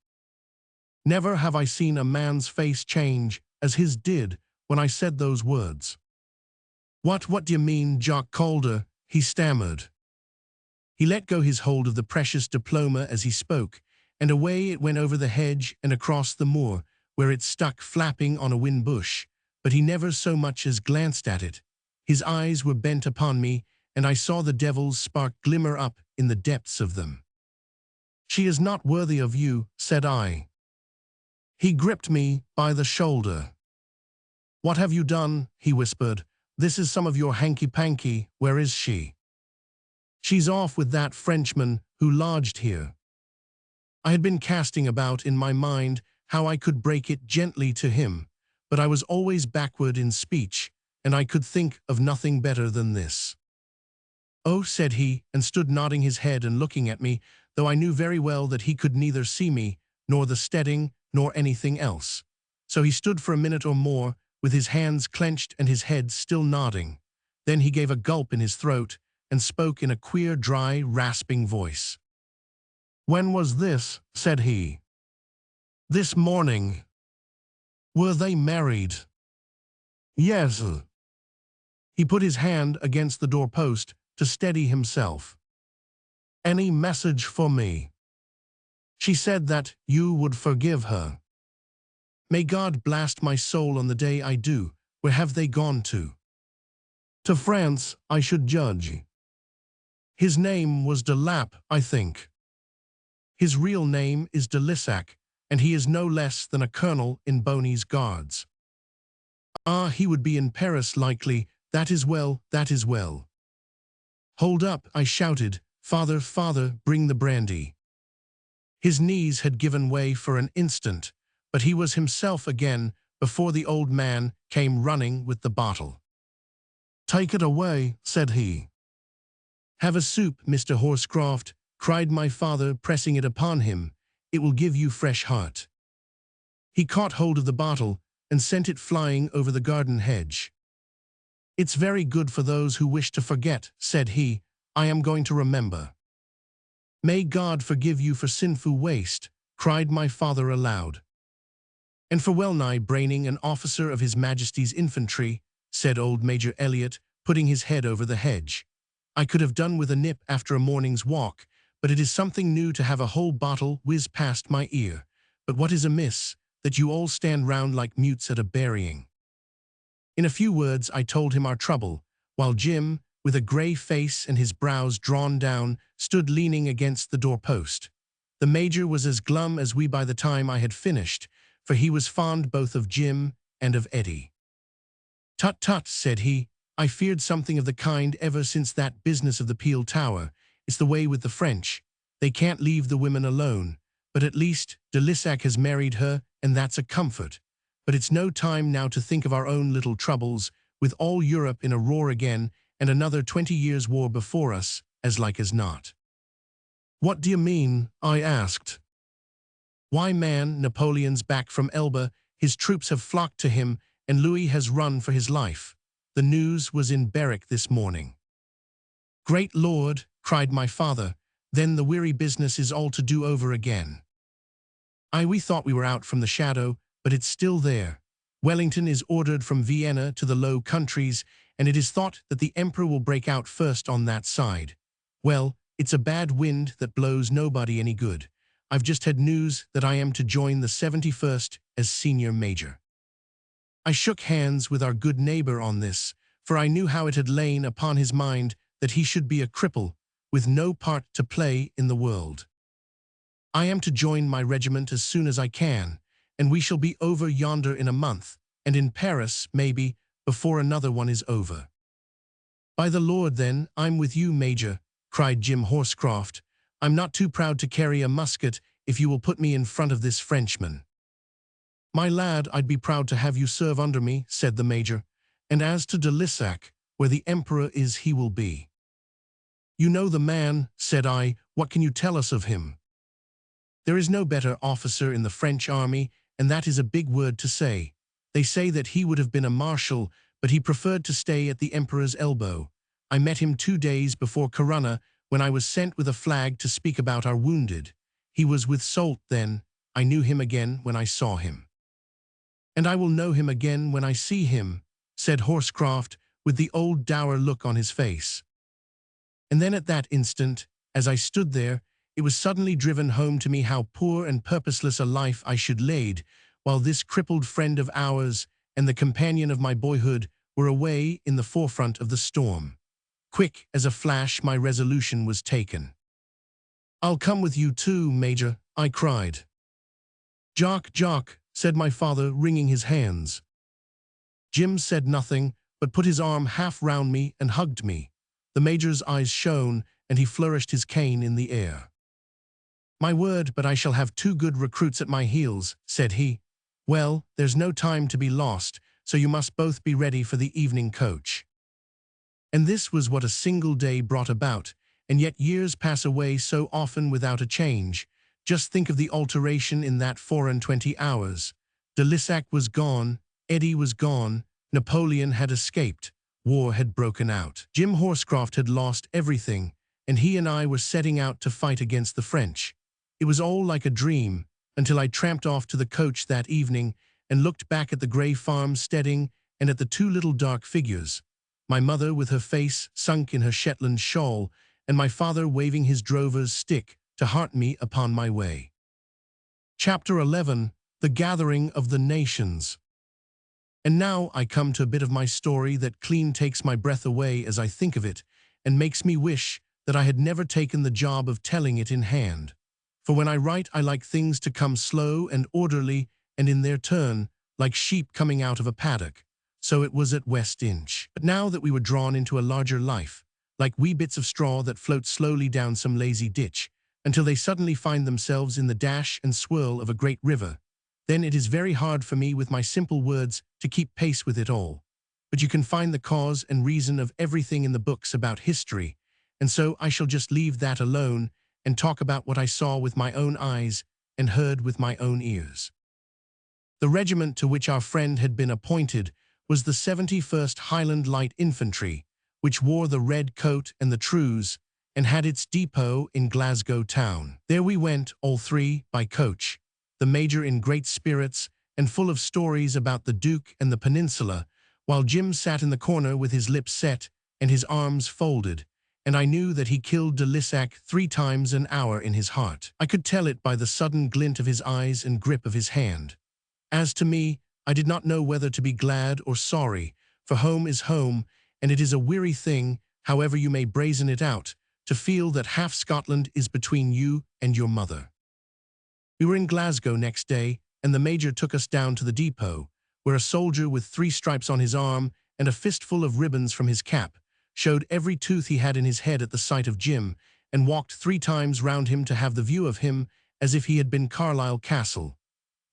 Never have I seen a man's face change as his did when I said those words. What do you mean, Jock Calder?" he stammered. He let go his hold of the precious diploma as he spoke, and away it went over the hedge and across the moor, where it stuck flapping on a wind bush, but he never so much as glanced at it. His eyes were bent upon me, and I saw the devil's spark glimmer up in the depths of them. "She is not worthy of you," said I. He gripped me by the shoulder. "What have you done?" he whispered. "This is some of your hanky-panky. Where is she?" "She's off with that Frenchman who lodged here." I had been casting about in my mind how I could break it gently to him, but I was always backward in speech, and I could think of nothing better than this. "Oh," said he, and stood nodding his head and looking at me, though I knew very well that he could neither see me, nor the steading, nor anything else. So he stood for a minute or more, with his hands clenched and his head still nodding. Then he gave a gulp in his throat, and spoke in a queer, dry, rasping voice. "When was this?" said he. "This morning." "Were they married?" "Yes." He put his hand against the doorpost to steady himself. "Any message for me?" "She said that you would forgive her." "May God blast my soul on the day I do. Where have they gone to?" "To France, I should judge." "His name was de Lapp, I think." "His real name is de Lissac, and he is no less than a colonel in Boney's Guards." "Ah, he would be in Paris likely. That is well, that is well." "Hold up," I shouted. "Father, father, bring the brandy." His knees had given way for an instant, but he was himself again before the old man came running with the bottle. "Take it away," said he. "Have a soup, Mr. Horscroft," cried my father, pressing it upon him. "It will give you fresh heart." He caught hold of the bottle and sent it flying over the garden hedge. "It's very good for those who wish to forget," said he. "I am going to remember." "May God forgive you for sinful waste," cried my father aloud. "And for well-nigh braining an officer of His Majesty's infantry," said old Major Elliot, putting his head over the hedge. "I could have done with a nip after a morning's walk, but it is something new to have a whole bottle whiz past my ear. But what is amiss, that you all stand round like mutes at a burying?" In a few words I told him our trouble, while Jim, with a grey face and his brows drawn down, stood leaning against the doorpost. The Major was as glum as we by the time I had finished, for he was fond both of Jim and of Eddie. "Tut, tut," said he, "I feared something of the kind ever since that business of the Peel Tower. It's the way with the French. They can't leave the women alone. But at least de Lissac has married her, and that's a comfort. But it's no time now to think of our own little troubles, with all Europe in a roar again, and another 20 years' war before us, as like as not." "What do you mean?" I asked. "Why, man, Napoleon's back from Elba, his troops have flocked to him, and Louis has run for his life. The news was in Berwick this morning." "Great Lord," cried my father, "then the weary business is all to do over again." We thought we were out from the shadow, but it's still there. Wellington is ordered from Vienna to the Low Countries, and it is thought that the Emperor will break out first on that side. Well, it's a bad wind that blows nobody any good. I've just had news that I am to join the 71st as senior major. I shook hands with our good neighbor on this, for I knew how it had lain upon his mind that he should be a cripple, with no part to play in the world. "I am to join my regiment as soon as I can, and we shall be over yonder in a month, and in Paris, maybe, before another one is over." "By the Lord, then, I'm with you, Major," cried Jim Horscroft. "I'm not too proud to carry a musket if you will put me in front of this Frenchman." "My lad, I'd be proud to have you serve under me," said the Major. "And as to de Lissac, where the Emperor is he will be." "You know the man," said I. "What can you tell us of him?" "There is no better officer in the French army, and that is a big word to say. They say that he would have been a marshal, but he preferred to stay at the Emperor's elbow. I met him 2 days before Corunna, when I was sent with a flag to speak about our wounded. He was with Soult then. I knew him again when I saw him." "And I will know him again when I see him," said Horscroft, with the old dour look on his face. And then at that instant, as I stood there, it was suddenly driven home to me how poor and purposeless a life I should lead, while this crippled friend of ours and the companion of my boyhood were away in the forefront of the storm. Quick as a flash, my resolution was taken. "I'll come with you too, Major," I cried. "Jock, Jock," said my father, wringing his hands. Jim said nothing, but put his arm half round me and hugged me. The Major's eyes shone, and he flourished his cane in the air. "My word, but I shall have 2 good recruits at my heels," said he. "Well, there's no time to be lost, so you must both be ready for the evening coach." And this was what a single day brought about, and yet years pass away so often without a change. Just think of the alteration in that 24 hours. De Lissac was gone, Eddie was gone, Napoleon had escaped, war had broken out. Jim Horscroft had lost everything, and he and I were setting out to fight against the French. It was all like a dream, until I tramped off to the coach that evening and looked back at the grey farmsteading and at the 2 little dark figures, my mother with her face sunk in her Shetland shawl, and my father waving his drover's stick to heart me upon my way. Chapter 11. The Gathering of the Nations. And now I come to a bit of my story that clean takes my breath away as I think of it, and makes me wish that I had never taken the job of telling it in hand. For when I write, I like things to come slow and orderly, and in their turn, like sheep coming out of a paddock. So it was at West Inch. But now that we were drawn into a larger life, like wee bits of straw that float slowly down some lazy ditch, until they suddenly find themselves in the dash and swirl of a great river, then it is very hard for me with my simple words to keep pace with it all. But you can find the cause and reason of everything in the books about history, and so I shall just leave that alone and talk about what I saw with my own eyes and heard with my own ears. The regiment to which our friend had been appointed was the 71st Highland Light Infantry, which wore the red coat and the trews, and had its depot in Glasgow town. There we went, all 3, by coach, the Major in great spirits and full of stories about the Duke and the Peninsula, while Jim sat in the corner with his lips set and his arms folded, and I knew that he killed de Lissac 3 times an hour in his heart. I could tell it by the sudden glint of his eyes and grip of his hand. As to me, I did not know whether to be glad or sorry, for home is home, and it is a weary thing however you may brazen it out, to feel that half Scotland is between you and your mother. We were in Glasgow next day, and the Major took us down to the depot, where a soldier with 3 stripes on his arm and a fistful of ribbons from his cap showed every tooth he had in his head at the sight of Jim, and walked 3 times round him to have the view of him as if he had been Carlisle Castle.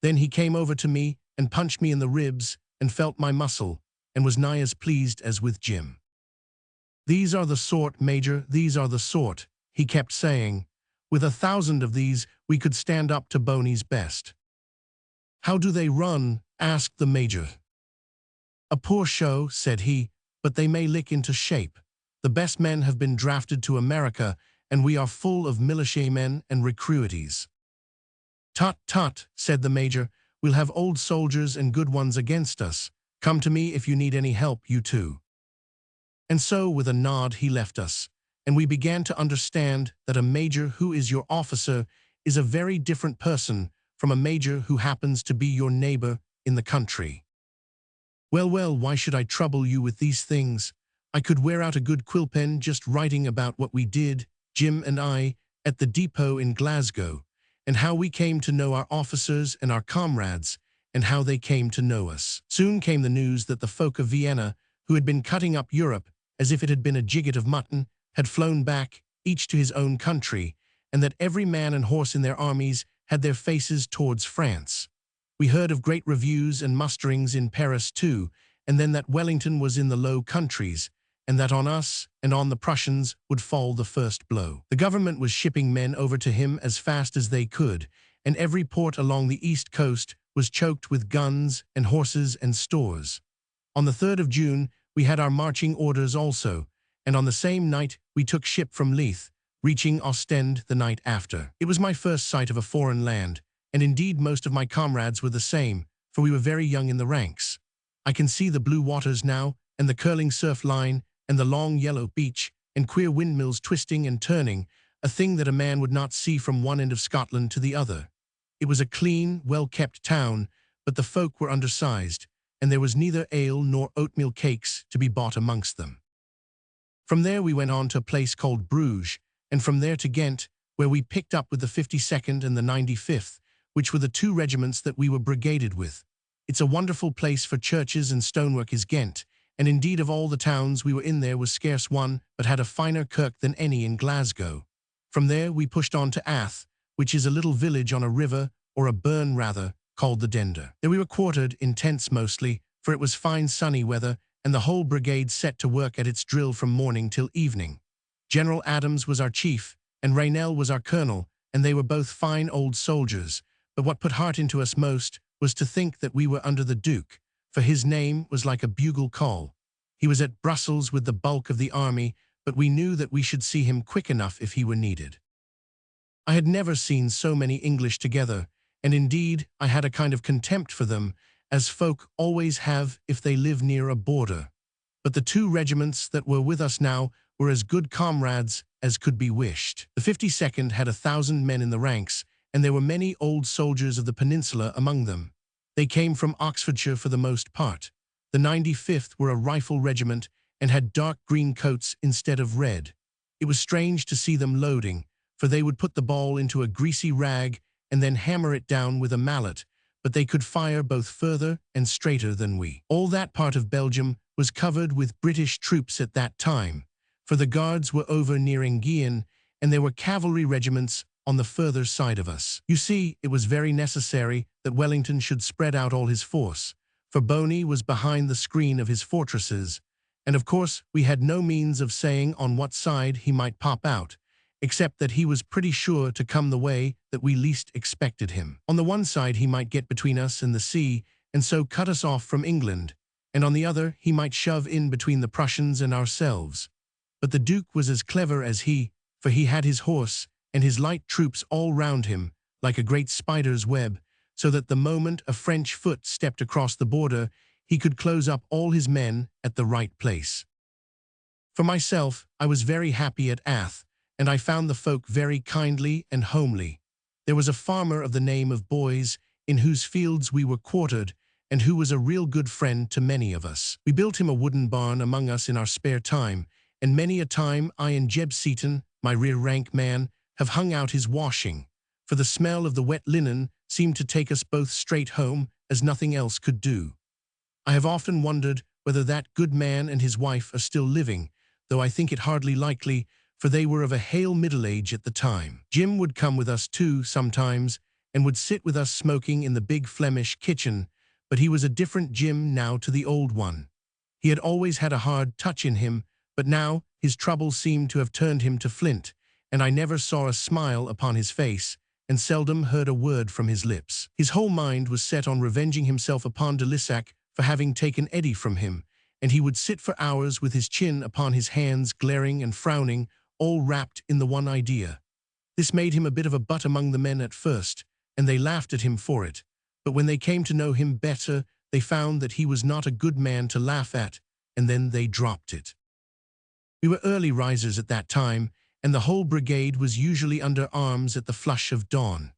Then he came over to me and punched me in the ribs and felt my muscle, and was nigh as pleased as with Jim. "These are the sort, Major, these are the sort," he kept saying. "With 1,000 of these we could stand up to Boney's best." "How do they run?" asked the Major. "A poor show," said he, "but they may lick into shape. The best men have been drafted to America, and we are full of militiamen and recruities." "Tut, tut," said the Major, "we'll have old soldiers and good ones against us. Come to me if you need any help, you two." And so, with a nod, he left us, and we began to understand that a major who is your officer is a very different person from a major who happens to be your neighbor in the country. Well, well, why should I trouble you with these things? I could wear out a good quill pen just writing about what we did, Jim and I, at the depot in Glasgow, and how we came to know our officers and our comrades, and how they came to know us. Soon came the news that the folk of Vienna, who had been cutting up Europe as if it had been a jigget of mutton, had flown back, each to his own country, and that every man and horse in their armies had their faces towards France. We heard of great reviews and musterings in Paris too, and then that Wellington was in the Low Countries, and that on us and on the Prussians would fall the first blow. The government was shipping men over to him as fast as they could, and every port along the east coast was choked with guns and horses and stores. On the 3rd of June, we had our marching orders also, and on the same night we took ship from Leith, reaching Ostend the night after. It was my first sight of a foreign land, and indeed most of my comrades were the same, for we were very young in the ranks. I can see the blue waters now, and the curling surf line, and the long yellow beach, and queer windmills twisting and turning, a thing that a man would not see from one end of Scotland to the other. It was a clean, well-kept town, but the folk were undersized, and there was neither ale nor oatmeal cakes to be bought amongst them. From there we went on to a place called Bruges, and from there to Ghent, where we picked up with the 52nd and the 95th, which were the 2 regiments that we were brigaded with. It's a wonderful place for churches and stonework is Ghent, and indeed of all the towns we were in there was scarce one but had a finer kirk than any in Glasgow. From there we pushed on to Ath, which is a little village on a river, or a burn rather, called the Dender. There we were quartered in tents mostly, for it was fine sunny weather, and the whole brigade set to work at its drill from morning till evening. General Adams was our chief, and Raynell was our colonel, and they were both fine old soldiers, but what put heart into us most was to think that we were under the Duke, for his name was like a bugle call. He was at Brussels with the bulk of the army, but we knew that we should see him quick enough if he were needed. I had never seen so many English together, and indeed I had a kind of contempt for them, as folk always have if they live near a border. But the 2 regiments that were with us now were as good comrades as could be wished. The 52nd had 1,000 men in the ranks, and there were many old soldiers of the peninsula among them. They came from Oxfordshire for the most part. The 95th were a rifle regiment and had dark green coats instead of red. It was strange to see them loading, for they would put the ball into a greasy rag and then hammer it down with a mallet, but they could fire both further and straighter than we. All that part of Belgium was covered with British troops at that time, for the guards were over near Enghien, and there were cavalry regiments on the further side of us. You see, it was very necessary that Wellington should spread out all his force, for Boney was behind the screen of his fortresses, and of course we had no means of saying on what side he might pop out, except that he was pretty sure to come the way that we least expected him. On the one side he might get between us and the sea, and so cut us off from England, and on the other he might shove in between the Prussians and ourselves. But the Duke was as clever as he, for he had his horse and his light troops all round him, like a great spider's web, so that the moment a French foot stepped across the border, he could close up all his men at the right place. For myself, I was very happy at Ath, and I found the folk very kindly and homely. There was a farmer of the name of Boys, in whose fields we were quartered, and who was a real good friend to many of us. We built him a wooden barn among us in our spare time, and many a time I and Jeb Seaton, my rear-rank man, have hung out his washing, for the smell of the wet linen seemed to take us both straight home as nothing else could do. I have often wondered whether that good man and his wife are still living, though I think it hardly likely, for they were of a hale middle age at the time. Jim would come with us too sometimes, and would sit with us smoking in the big Flemish kitchen, but he was a different Jim now to the old one. He had always had a hard touch in him, but now his troubles seemed to have turned him to flint, and I never saw a smile upon his face, and seldom heard a word from his lips. His whole mind was set on revenging himself upon de Lissac for having taken Eddie from him, and he would sit for hours with his chin upon his hands, glaring and frowning, all wrapped in the one idea. This made him a bit of a butt among the men at first, and they laughed at him for it, but when they came to know him better, they found that he was not a good man to laugh at, and then they dropped it. We were early risers at that time, and the whole brigade was usually under arms at the flush of dawn.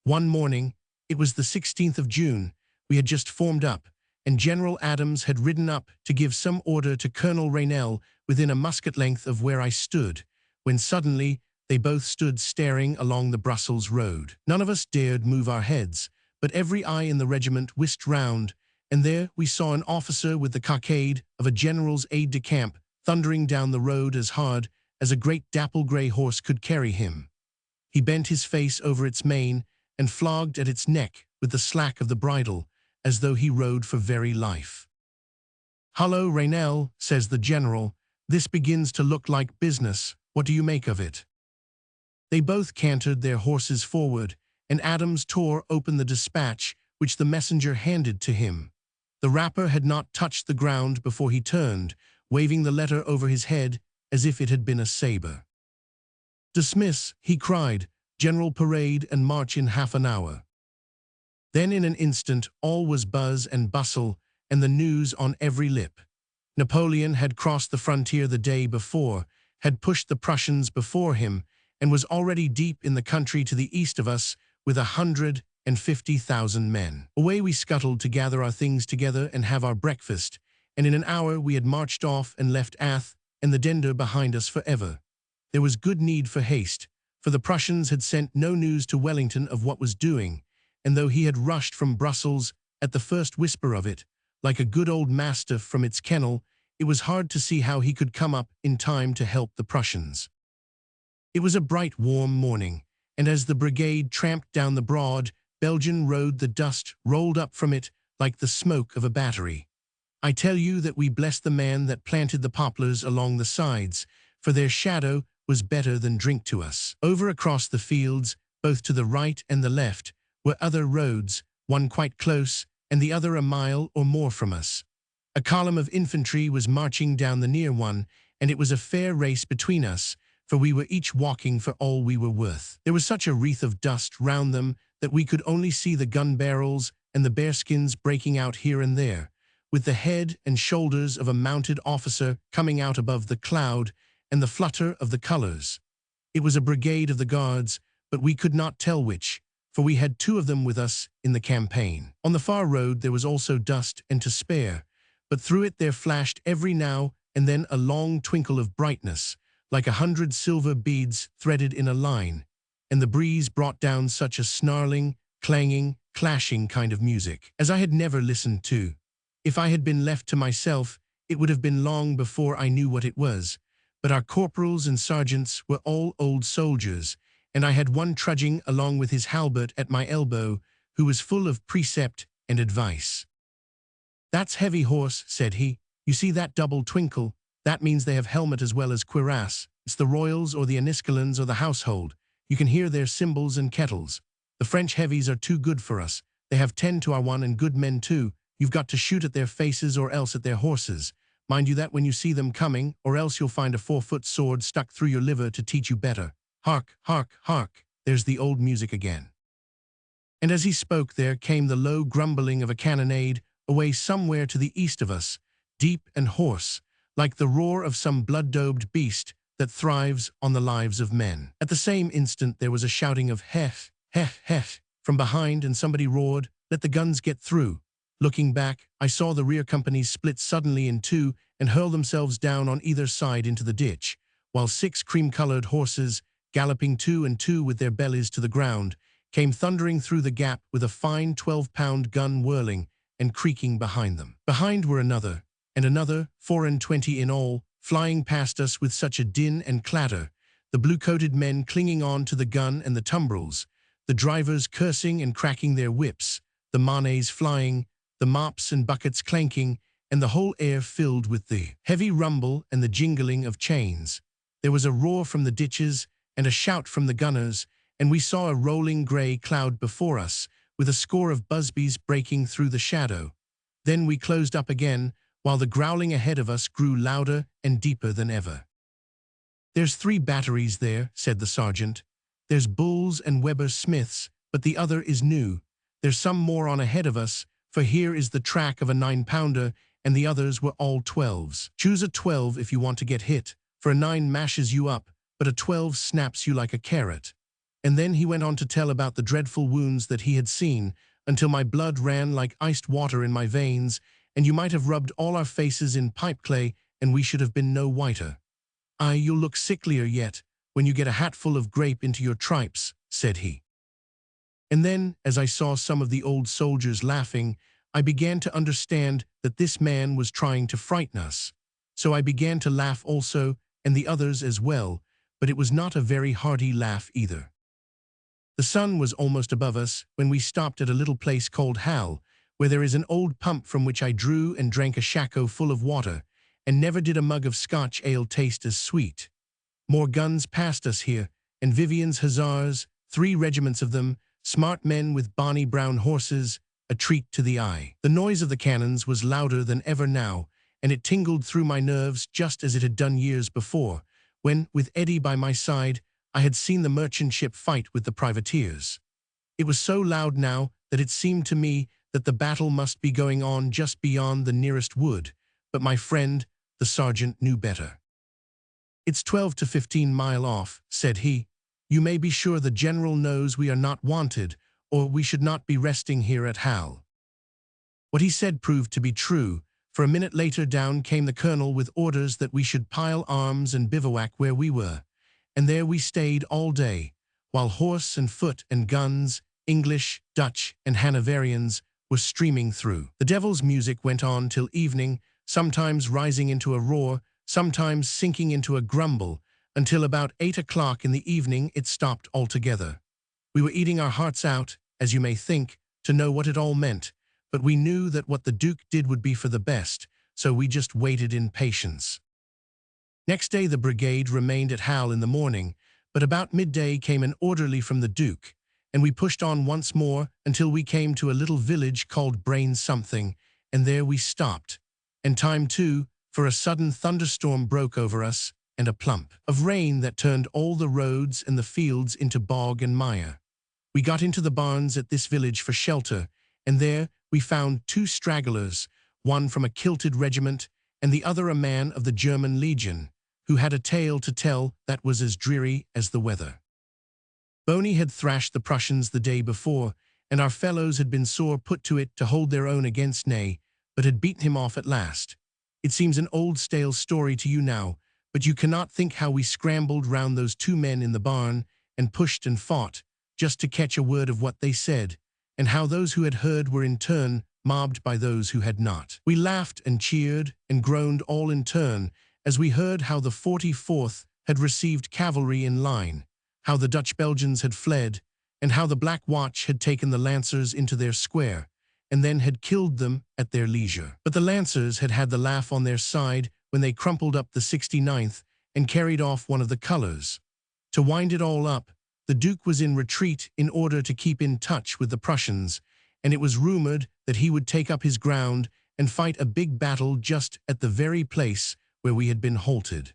One morning, it was the 16th of June, we had just formed up, and General Adams had ridden up to give some order to Colonel Raynell within a musket length of where I stood, when suddenly they both stood staring along the Brussels road. None of us dared move our heads, but every eye in the regiment whisked round, and there we saw an officer with the cockade of a general's aide-de-camp thundering down the road as hard as a great dapple-grey horse could carry him. He bent his face over its mane and flogged at its neck with the slack of the bridle, as though he rode for very life. "Hullo, Raynell," says the general, "this begins to look like business. What do you make of it?" They both cantered their horses forward, and Adams tore open the dispatch which the messenger handed to him. The wrapper had not touched the ground before he turned, waving the letter over his head as if it had been a saber. "Dismiss," he cried, "general parade and march in half an hour." Then in an instant all was buzz and bustle, and the news on every lip. Napoleon had crossed the frontier the day before, had pushed the Prussians before him, and was already deep in the country to the east of us with 150,000 men. Away we scuttled to gather our things together and have our breakfast, and in an hour we had marched off and left Ath and the Dender behind us forever. There was good need for haste, for the Prussians had sent no news to Wellington of what was doing, and though he had rushed from Brussels at the first whisper of it, like a good old mastiff from its kennel, it was hard to see how he could come up in time to help the Prussians. It was a bright, warm morning, and as the brigade tramped down the broad Belgian road, the dust rolled up from it like the smoke of a battery. I tell you that we blessed the man that planted the poplars along the sides, for their shadow was better than drink to us. Over across the fields, both to the right and the left, were other roads, one quite close, and the other a mile or more from us. A column of infantry was marching down the near one, and it was a fair race between us, for we were each walking for all we were worth. There was such a wreath of dust round them that we could only see the gun barrels and the bearskins breaking out here and there, with the head and shoulders of a mounted officer coming out above the cloud and the flutter of the colors. It was a brigade of the Guards, but we could not tell which, for we had two of them with us in the campaign. On the far road there was also dust and to spare, but through it there flashed every now and then a long twinkle of brightness, like 100 silver beads threaded in a line, and the breeze brought down such a snarling, clanging, clashing kind of music as I had never listened to. If I had been left to myself, it would have been long before I knew what it was, but our corporals and sergeants were all old soldiers, and I had one trudging along with his halbert at my elbow, who was full of precept and advice. "That's heavy horse," said he. "You see that double twinkle? That means they have helmet as well as cuirass. It's the Royals or the Enniskillens or the household. You can hear their cymbals and kettles. The French heavies are too good for us. They have 10 to our 1 and good men too. You've got to shoot at their faces or else at their horses. Mind you that when you see them coming, or else you'll find a 4-foot sword stuck through your liver to teach you better. Hark, hark, hark, there's the old music again." And as he spoke there came the low grumbling of a cannonade away somewhere to the east of us, deep and hoarse, like the roar of some blood-daubed beast that thrives on the lives of men. At the same instant there was a shouting of "Heh, heh, heh" from behind, and somebody roared, "Let the guns get through. Looking back, I saw the rear companies split suddenly in two and hurl themselves down on either side into the ditch, while 6 cream-colored horses, galloping 2 and 2 with their bellies to the ground, came thundering through the gap with a fine 12-pound gun whirling and creaking behind them. Behind were another, and another, 4 and 20 in all, flying past us with such a din and clatter, the blue-coated men clinging on to the gun and the tumbrils, the drivers cursing and cracking their whips, the manets flying, the mops and buckets clanking, and the whole air filled with the heavy rumble and the jingling of chains. There was a roar from the ditches and a shout from the gunners, and we saw a rolling grey cloud before us, with a score of busbies breaking through the shadow. Then we closed up again, while the growling ahead of us grew louder and deeper than ever. "There's 3 batteries there," said the sergeant. "There's Bull's and Weber Smith's, but the other is new. There's some more on ahead of us, for here is the track of a 9-pounder, and the others were all 12s. Choose a 12 if you want to get hit, for a 9 mashes you up, but a 12 snaps you like a carrot." And then he went on to tell about the dreadful wounds that he had seen, until my blood ran like iced water in my veins, and you might have rubbed all our faces in pipe clay, and we should have been no whiter. "Aye, you'll look sicklier yet, when you get a hatful of grape into your tripes," said he. And then, as I saw some of the old soldiers laughing, I began to understand that this man was trying to frighten us. So I began to laugh also, and the others as well, but it was not a very hearty laugh either. The sun was almost above us when we stopped at a little place called Hal, where there is an old pump from which I drew and drank a shako full of water, and never did a mug of Scotch ale taste as sweet. More guns passed us here, and Vivian's hussars, 3 regiments of them, smart men with bonny brown horses, a treat to the eye. The noise of the cannons was louder than ever now, and it tingled through my nerves just as it had done years before, when, with Eddie by my side, I had seen the merchant ship fight with the privateers. It was so loud now that it seemed to me that the battle must be going on just beyond the nearest wood, but my friend, the sergeant, knew better. "It's 12 to 15 miles off," said he. "You may be sure the general knows we are not wanted, or we should not be resting here at Hal." What he said proved to be true, for a minute later down came the colonel with orders that we should pile arms and bivouac where we were, and there we stayed all day, while horse and foot and guns, English, Dutch, and Hanoverians, were streaming through. The devil's music went on till evening, sometimes rising into a roar, sometimes sinking into a grumble, until about 8 o'clock in the evening it stopped altogether. We were eating our hearts out, as you may think, to know what it all meant, but we knew that what the Duke did would be for the best, so we just waited in patience. Next day the brigade remained at Hal in the morning, but about midday came an orderly from the Duke, and we pushed on once more until we came to a little village called Brain something, and there we stopped. And time too, for a sudden thunderstorm broke over us, and a plump of rain that turned all the roads and the fields into bog and mire. We got into the barns at this village for shelter, and there we found 2 stragglers, one from a kilted regiment, and the other a man of the German Legion, who had a tale to tell that was as dreary as the weather. Boney had thrashed the Prussians the day before, and our fellows had been sore put to it to hold their own against Ney, but had beaten him off at last. It seems an old stale story to you now, but you cannot think how we scrambled round those 2 men in the barn, and pushed and fought, just to catch a word of what they said, and how those who had heard were in turn mobbed by those who had not. We laughed and cheered and groaned all in turn, as we heard how the 44th had received cavalry in line, how the Dutch-Belgians had fled, and how the Black Watch had taken the Lancers into their square, and then had killed them at their leisure. But the Lancers had had the laugh on their side when they crumpled up the 69th and carried off one of the colors. To wind it all up, the Duke was in retreat in order to keep in touch with the Prussians, and it was rumored that he would take up his ground and fight a big battle just at the very place where we had been halted.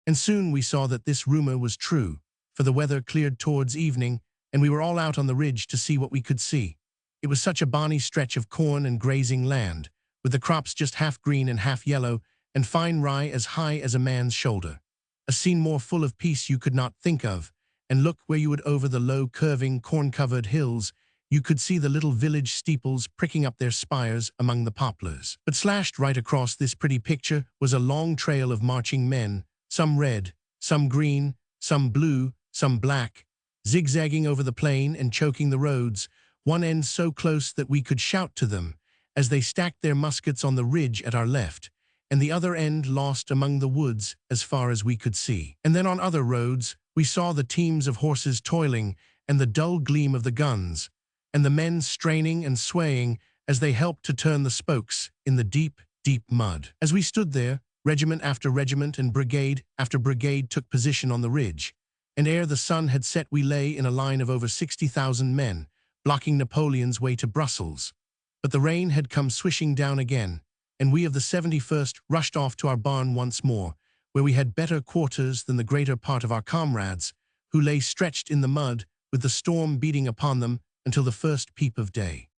And soon we saw that this rumor was true, for the weather cleared towards evening, and we were all out on the ridge to see what we could see. It was such a bonny stretch of corn and grazing land, with the crops just half green and half yellow, and fine rye as high as a man's shoulder. A scene more full of peace you could not think of, and look where you would over the low, curving, corn-covered hills, you could see the little village steeples pricking up their spires among the poplars. But slashed right across this pretty picture was a long trail of marching men, some red, some green, some blue, some black, zigzagging over the plain and choking the roads, one end so close that we could shout to them, as they stacked their muskets on the ridge at our left, and the other end lost among the woods as far as we could see. And then on other roads, we saw the teams of horses toiling, and the dull gleam of the guns, and the men straining and swaying as they helped to turn the spokes in the deep, deep mud. As we stood there, regiment after regiment and brigade after brigade took position on the ridge, and ere the sun had set we lay in a line of over 60,000 men, blocking Napoleon's way to Brussels. But the rain had come swishing down again, and we of the 71st rushed off to our barn once more, where we had better quarters than the greater part of our comrades, who lay stretched in the mud with the storm beating upon them until the first peep of day.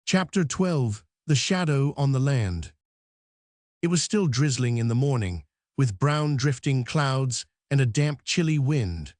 Chapter 12. The Shadow on the Land. It was still drizzling in the morning, with brown drifting clouds and a damp chilly wind.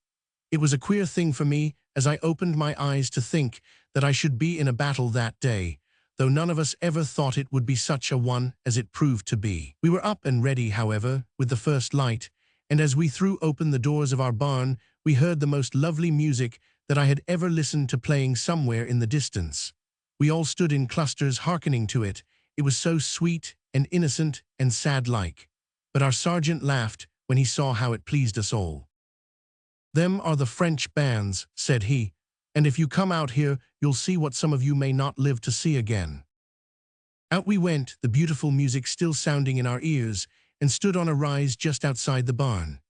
It was a queer thing for me as I opened my eyes to think that I should be in a battle that day, though none of us ever thought it would be such a one as it proved to be. We were up and ready, however, with the first light, and as we threw open the doors of our barn, we heard the most lovely music that I had ever listened to playing somewhere in the distance. We all stood in clusters hearkening to it. It was so sweet and innocent and sad-like. But our sergeant laughed when he saw how it pleased us all. "Them are the French bands," said he, "and if you come out here, you'll see what some of you may not live to see again." Out we went, the beautiful music still sounding in our ears, and stood on a rise just outside the barn.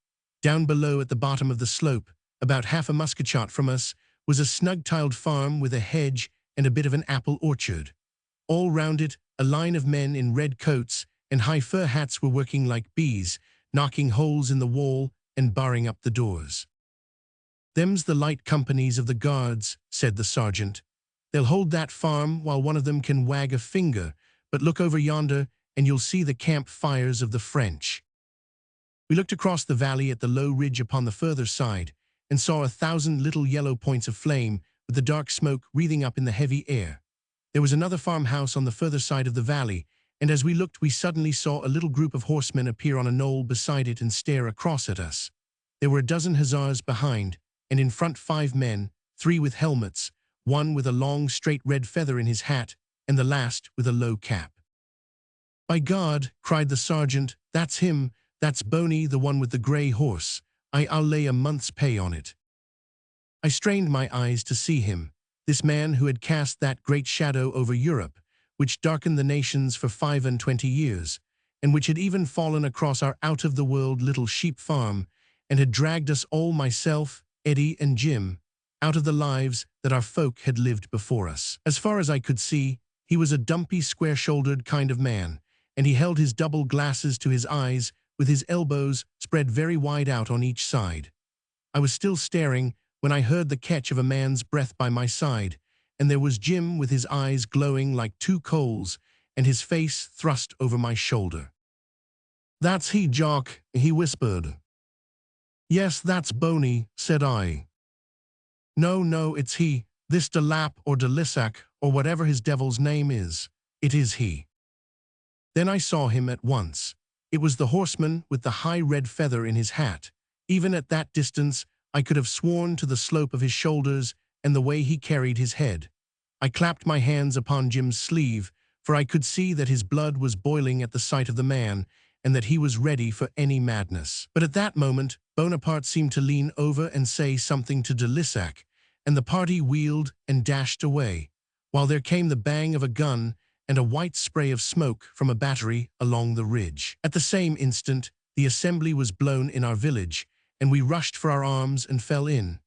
Down below at the bottom of the slope, about half a musket shot from us, was a snug-tiled farm with a hedge and a bit of an apple orchard. All round it, a line of men in red coats and high fur hats were working like bees, knocking holes in the wall and barring up the doors. "Them's the light companies of the guards," said the sergeant. "They'll hold that farm while one of them can wag a finger, but look over yonder and you'll see the camp fires of the French." We looked across the valley at the low ridge upon the further side, and saw 1,000 little yellow points of flame, with the dark smoke wreathing up in the heavy air. There was another farmhouse on the further side of the valley, and as we looked we suddenly saw a little group of horsemen appear on a knoll beside it and stare across at us. There were a dozen hussars behind, and in front 5 men, 3 with helmets, 1 with a long straight red feather in his hat, and the last with a low cap. "By God," cried the sergeant, "that's him, that's Boney, the one with the grey horse. I'll lay a month's pay on it." I strained my eyes to see him, this man who had cast that great shadow over Europe, which darkened the nations for 25 years, and which had even fallen across our out-of-the-world little sheep farm, and had dragged us all, myself, Eddie and Jim, out of the lives that our folk had lived before us. As far as I could see, he was a dumpy, square-shouldered kind of man, and he held his double glasses to his eyes with his elbows spread very wide out on each side. I was still staring when I heard the catch of a man's breath by my side, and there was Jim with his eyes glowing like 2 coals and his face thrust over my shoulder. "That's he, Jock," he whispered. "Yes, that's Boney," said I. No, it's he, this de Lapp or de Lissac, or whatever his devil's name is. It is he." Then I saw him at once. It was the horseman with the high red feather in his hat. Even at that distance, I could have sworn to the slope of his shoulders and the way he carried his head. I clapped my hands upon Jim's sleeve, for I could see that his blood was boiling at the sight of the man, and that he was ready for any madness. But at that moment, Bonaparte seemed to lean over and say something to de Lissac, and the party wheeled and dashed away, while there came the bang of a gun and a white spray of smoke from a battery along the ridge. At the same instant, the assembly was blown in our village, and we rushed for our arms and fell in.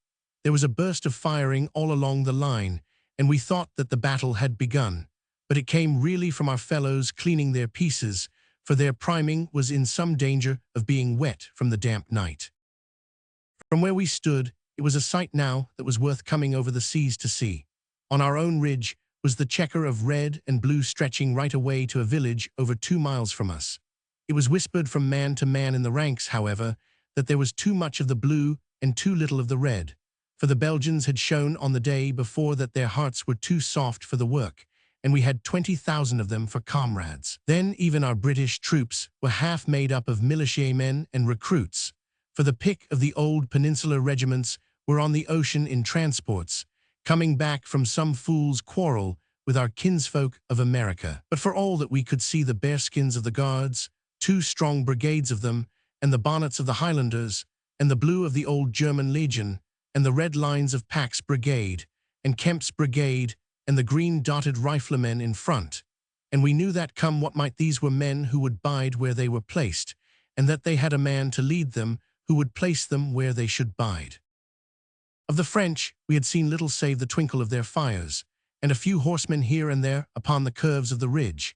There was a burst of firing all along the line, and we thought that the battle had begun, but it came really from our fellows cleaning their pieces, for their priming was in some danger of being wet from the damp night. From where we stood, it was a sight now that was worth coming over the seas to see. On our own ridge was the checker of red and blue stretching right away to a village over 2 miles from us. It was whispered from man to man in the ranks, however, that there was too much of the blue and too little of the red, for the Belgians had shown on the day before that their hearts were too soft for the work, and we had 20,000 of them for comrades. Then even our British troops were half made up of militiamen and recruits, for the pick of the old peninsular regiments were on the ocean in transports, coming back from some fool's quarrel with our kinsfolk of America. But for all that we could see the bearskins of the Guards, 2 strong brigades of them, and the bonnets of the Highlanders, and the blue of the old German Legion, and the red lines of Pack's brigade, and Kemp's brigade, and the green-dotted riflemen in front. And we knew that come what might these were men who would bide where they were placed, and that they had a man to lead them who would place them where they should bide. Of the French we had seen little save the twinkle of their fires, and a few horsemen here and there upon the curves of the ridge.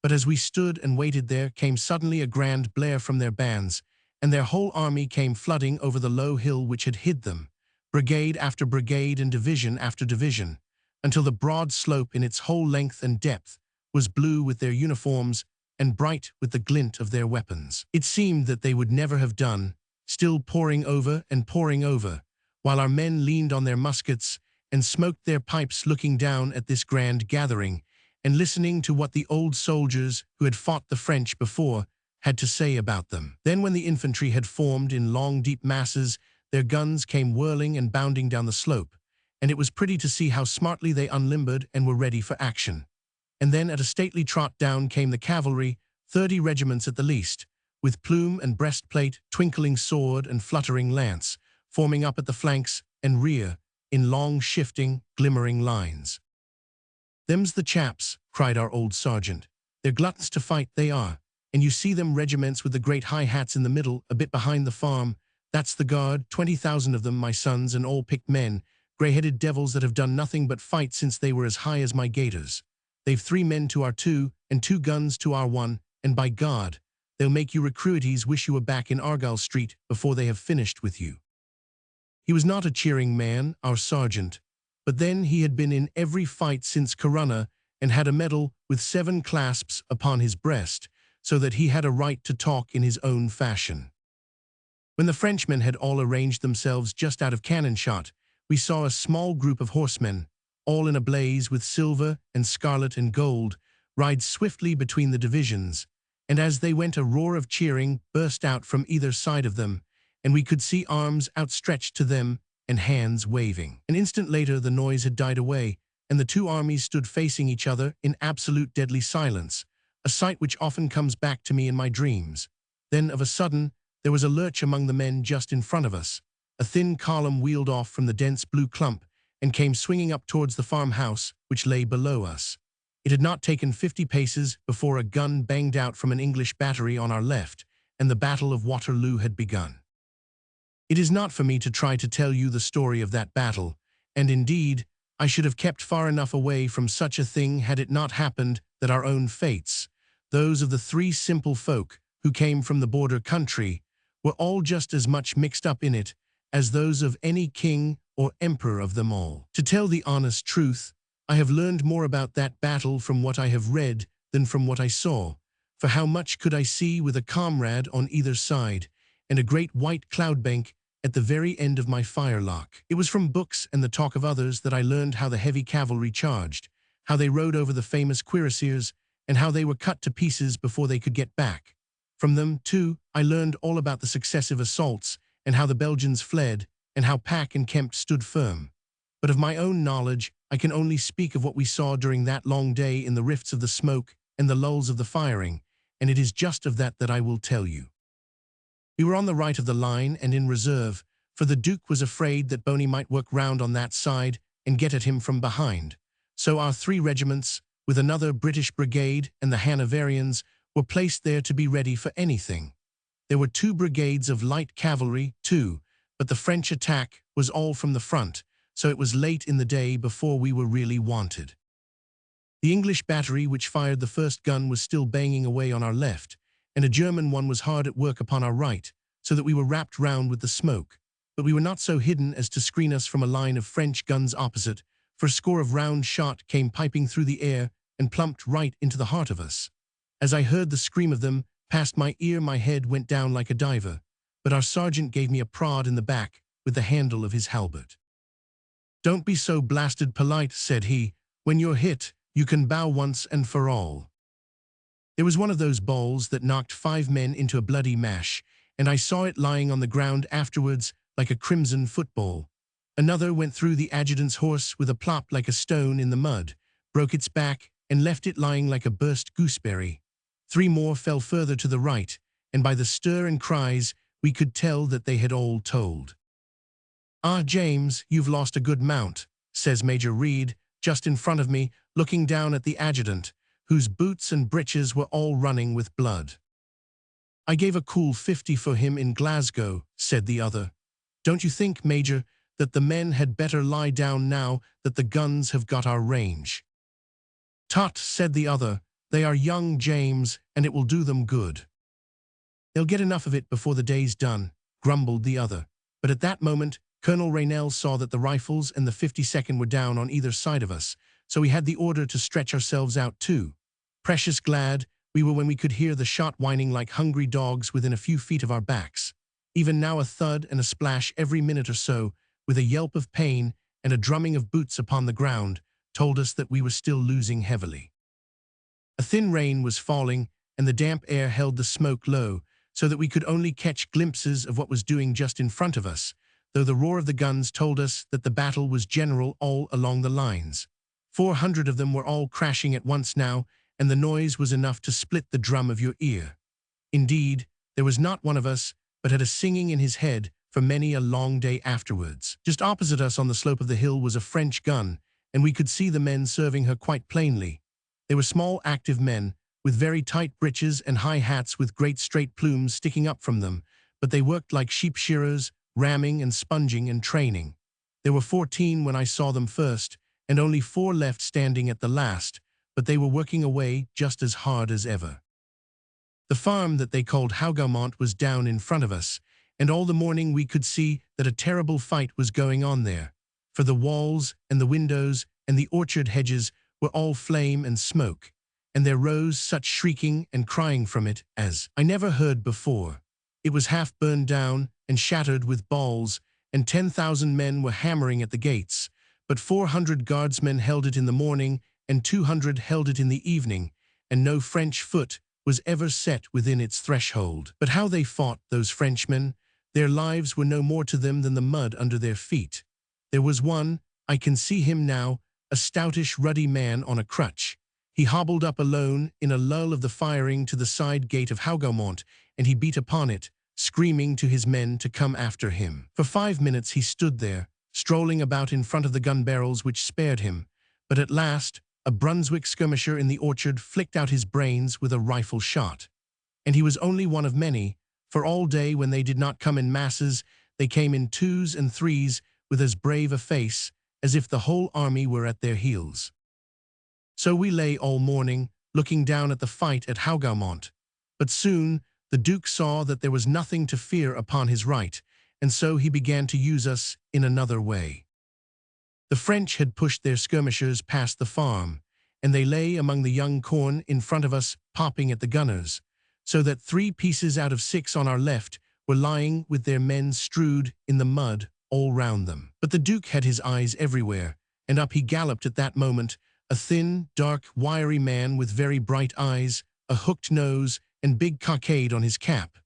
But as we stood and waited there came suddenly a grand blare from their bands, and their whole army came flooding over the low hill which had hid them, brigade after brigade and division after division, until the broad slope in its whole length and depth was blue with their uniforms and bright with the glint of their weapons. It seemed that they would never have done, still pouring over and pouring over, while our men leaned on their muskets and smoked their pipes looking down at this grand gathering and listening to what the old soldiers who had fought the French before had to say about them. Then when the infantry had formed in long deep masses, their guns came whirling and bounding down the slope, and it was pretty to see how smartly they unlimbered and were ready for action. And then at a stately trot down came the cavalry, 30 regiments at the least, with plume and breastplate, twinkling sword and fluttering lance, forming up at the flanks and rear in long shifting, glimmering lines. "Them's the chaps," cried our old sergeant. "They're gluttons to fight, they are. And you see them regiments with the great high hats in the middle, a bit behind the farm. That's the Guard, 20,000 of them, my sons, and all picked men, grey-headed devils that have done nothing but fight since they were as high as my gaiters. They've 3 men to our 2, and 2 guns to our 1, and by God, they'll make you recruities wish you were back in Argyle Street before they have finished with you." He was not a cheering man, our sergeant, but then he had been in every fight since Corunna and had a medal with 7 clasps upon his breast, so that he had a right to talk in his own fashion. When the Frenchmen had all arranged themselves just out of cannon shot, we saw a small group of horsemen, all in a blaze with silver and scarlet and gold, ride swiftly between the divisions, and as they went a roar of cheering burst out from either side of them, and we could see arms outstretched to them and hands waving. An instant later the noise had died away, and the 2 armies stood facing each other in absolute deadly silence, a sight which often comes back to me in my dreams. Then of a sudden there was a lurch among the men just in front of us. A thin column wheeled off from the dense blue clump and came swinging up towards the farmhouse which lay below us. It had not taken 50 paces before a gun banged out from an English battery on our left, and the Battle of Waterloo had begun. It is not for me to try to tell you the story of that battle, and indeed, I should have kept far enough away from such a thing had it not happened that our own fates, those of the 3 simple folk who came from the border country, were all just as much mixed up in it as those of any king or emperor of them all. To tell the honest truth, I have learned more about that battle from what I have read than from what I saw, for how much could I see with a comrade on either side, and a great white cloudbank at the very end of my firelock? It was from books and the talk of others that I learned how the heavy cavalry charged, how they rode over the famous cuirassiers, and how they were cut to pieces before they could get back. From them, too, I learned all about the successive assaults, and how the Belgians fled, and how Pack and Kemp stood firm. But of my own knowledge, I can only speak of what we saw during that long day in the rifts of the smoke and the lulls of the firing, and it is just of that I will tell you. We were on the right of the line and in reserve, for the Duke was afraid that Boney might work round on that side and get at him from behind. So our 3 regiments, with another British brigade and the Hanoverians, were placed there to be ready for anything. There were 2 brigades of light cavalry, too, but the French attack was all from the front, so it was late in the day before we were really wanted. The English battery which fired the first gun was still banging away on our left, and a German one was hard at work upon our right, so that we were wrapped round with the smoke. But we were not so hidden as to screen us from a line of French guns opposite, for a score of round shot came piping through the air and plumped right into the heart of us. As I heard the scream of them, past my ear my head went down like a diver, but our sergeant gave me a prod in the back with the handle of his halbert. "Don't be so blasted polite," said he. "When you're hit, you can bow once and for all." There was one of those balls that knocked 5 men into a bloody mash, and I saw it lying on the ground afterwards like a crimson football. Another went through the adjutant's horse with a plop like a stone in the mud, broke its back, and left it lying like a burst gooseberry. 3 more fell further to the right, and by the stir and cries we could tell that they had all told. "Ah, James, you've lost a good mount," says Major Reed, just in front of me, looking down at the adjutant, whose boots and breeches were all running with blood. "I gave a cool 50 for him in Glasgow," said the other. "Don't you think, Major, that the men had better lie down now that the guns have got our range?" "Tut," said the other, "they are young, James, and it will do them good." "They'll get enough of it before the day's done," grumbled the other. But at that moment, Colonel Raynell saw that the rifles and the 52nd were down on either side of us, so we had the order to stretch ourselves out too. Precious glad we were when we could hear the shot whining like hungry dogs within a few feet of our backs. Even now a thud and a splash every minute or so, with a yelp of pain and a drumming of boots upon the ground, told us that we were still losing heavily. A thin rain was falling, and the damp air held the smoke low, so that we could only catch glimpses of what was doing just in front of us, though the roar of the guns told us that the battle was general all along the lines. 400 of them were all crashing at once now, and the noise was enough to split the drum of your ear. Indeed, there was not one of us but had a singing in his head for many a long day afterwards. Just opposite us on the slope of the hill was a French gun, and we could see the men serving her quite plainly. They were small, active men, with very tight breeches and high hats with great straight plumes sticking up from them, but they worked like sheep shearers, ramming and sponging and training. There were 14 when I saw them first, and only 4 left standing at the last, but they were working away just as hard as ever. The farm that they called Hougoumont was down in front of us, and all the morning we could see that a terrible fight was going on there, for the walls and the windows and the orchard hedges were all flame and smoke, and there rose such shrieking and crying from it as I never heard before. It was half burned down and shattered with balls, and 10,000 men were hammering at the gates, but 400 guardsmen held it in the morning, and 200 held it in the evening, and no French foot was ever set within its threshold. But how they fought, those Frenchmen! Their lives were no more to them than the mud under their feet. There was one, I can see him now, a stoutish, ruddy man on a crutch. He hobbled up alone in a lull of the firing to the side gate of Hougoumont, and he beat upon it, screaming to his men to come after him. For 5 minutes he stood there, strolling about in front of the gun barrels which spared him, but at last a Brunswick skirmisher in the orchard flicked out his brains with a rifle shot. And he was only one of many, for all day when they did not come in masses, they came in 2s and 3s with as brave a face as if the whole army were at their heels. So we lay all morning, looking down at the fight at Hougoumont, but soon the Duke saw that there was nothing to fear upon his right, and so he began to use us in another way. The French had pushed their skirmishers past the farm, and they lay among the young corn in front of us, popping at the gunners, so that 3 pieces out of 6 on our left were lying with their men strewed in the mud all round them. But the Duke had his eyes everywhere, and up he galloped at that moment, a thin, dark, wiry man with very bright eyes, a hooked nose, and big cockade on his cap.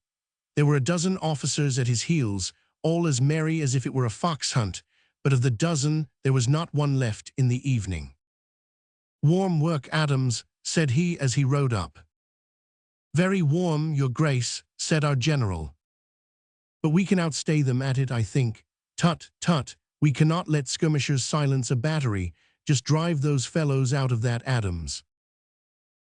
There were a dozen officers at his heels, all as merry as if it were a fox hunt, but of the dozen there was not one left in the evening. "Warm work, Adams," said he as he rode up. "Very warm, your grace," said our general. "But we can outstay them at it, I think." "Tut, tut, we cannot let skirmishers silence a battery. Just drive those fellows out of that, Adams."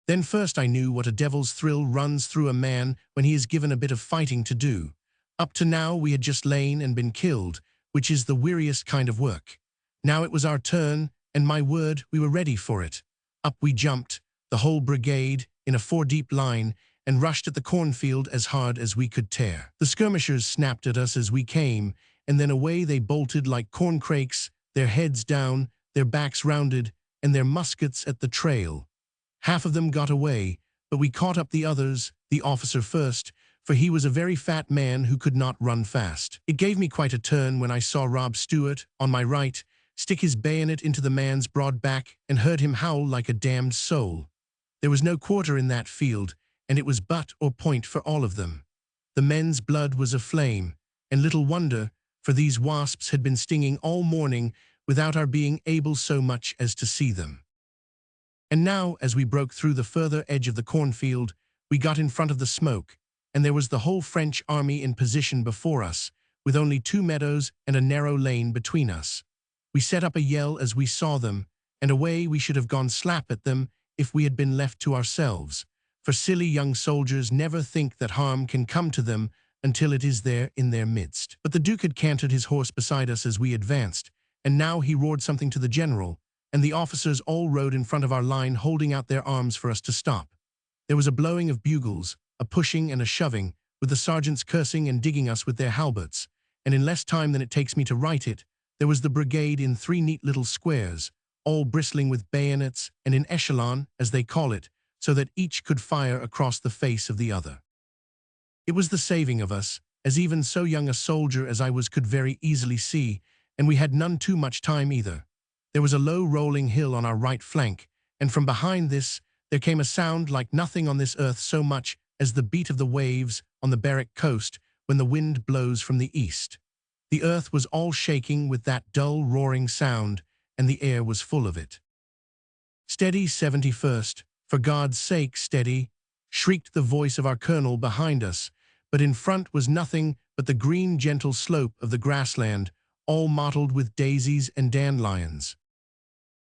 Then first I knew what a devil's thrill runs through a man when he is given a bit of fighting to do. Up to now we had just lain and been killed, which is the weariest kind of work. Now it was our turn, and my word, we were ready for it. Up we jumped, the whole brigade, in a 4-deep line, and rushed at the cornfield as hard as we could tear. The skirmishers snapped at us as we came, and then away they bolted like corncrakes, their heads down, their backs rounded, and their muskets at the trail. Half of them got away, but we caught up the others, the officer first, for he was a very fat man who could not run fast. It gave me quite a turn when I saw Rob Stewart, on my right, stick his bayonet into the man's broad back, and heard him howl like a damned soul. There was no quarter in that field, and it was butt or point for all of them. The men's blood was aflame, and little wonder, for these wasps had been stinging all morning without our being able so much as to see them. And now, as we broke through the further edge of the cornfield, we got in front of the smoke, and there was the whole French army in position before us, with only 2 meadows and a narrow lane between us. We set up a yell as we saw them, and away we should have gone slap at them if we had been left to ourselves, for silly young soldiers never think that harm can come to them until it is there in their midst. But the Duke had cantered his horse beside us as we advanced, and now he roared something to the general, and the officers all rode in front of our line holding out their arms for us to stop. There was a blowing of bugles, a pushing and a shoving, with the sergeants cursing and digging us with their halberts, and in less time than it takes me to write it, there was the brigade in 3 neat little squares, all bristling with bayonets and in echelon, as they call it, so that each could fire across the face of the other. It was the saving of us, as even so young a soldier as I was could very easily see, and we had none too much time either. There was a low rolling hill on our right flank, and from behind this there came a sound like nothing on this earth so much as the beat of the waves on the Berwick coast when the wind blows from the east. The earth was all shaking with that dull roaring sound, and the air was full of it. "Steady, 71st, for God's sake, steady," shrieked the voice of our colonel behind us, but in front was nothing but the green gentle slope of the grassland, all mottled with daisies and dandelions.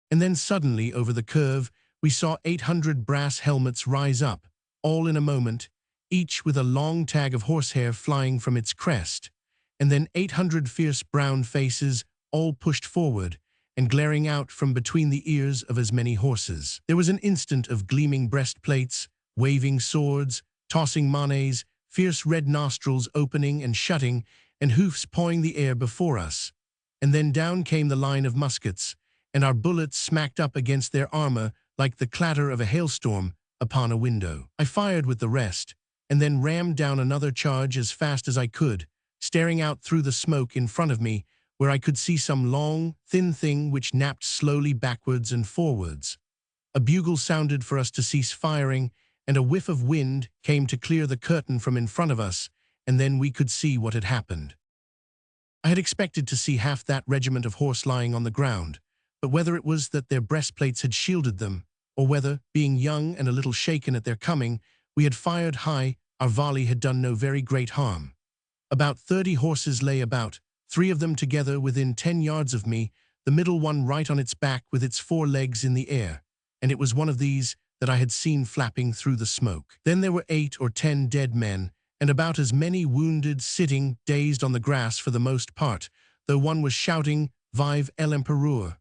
And then suddenly over the curve we saw 800 brass helmets rise up, all in a moment, each with a long tag of horsehair flying from its crest, and then 800 fierce brown faces all pushed forward and glaring out from between the ears of as many horses. There was an instant of gleaming breastplates, waving swords, tossing monnets, fierce red nostrils opening and shutting, and hoofs pawing the air before us. And then down came the line of muskets, and our bullets smacked up against their armor like the clatter of a hailstorm upon a window. I fired with the rest, and then rammed down another charge as fast as I could, staring out through the smoke in front of me, where I could see some long, thin thing which napped slowly backwards and forwards. A bugle sounded for us to cease firing, and a whiff of wind came to clear the curtain from in front of us, and then we could see what had happened. I had expected to see half that regiment of horse lying on the ground, but whether it was that their breastplates had shielded them, or whether, being young and a little shaken at their coming, we had fired high, our volley had done no very great harm. About 30 horses lay about, 3 of them together within 10 yards of me, the middle one right on its back with its 4 legs in the air, and it was one of these that I had seen flapping through the smoke. Then there were 8 or 10 dead men, and about as many wounded sitting, dazed on the grass for the most part, though one was shouting, "Vive l'Empereur,"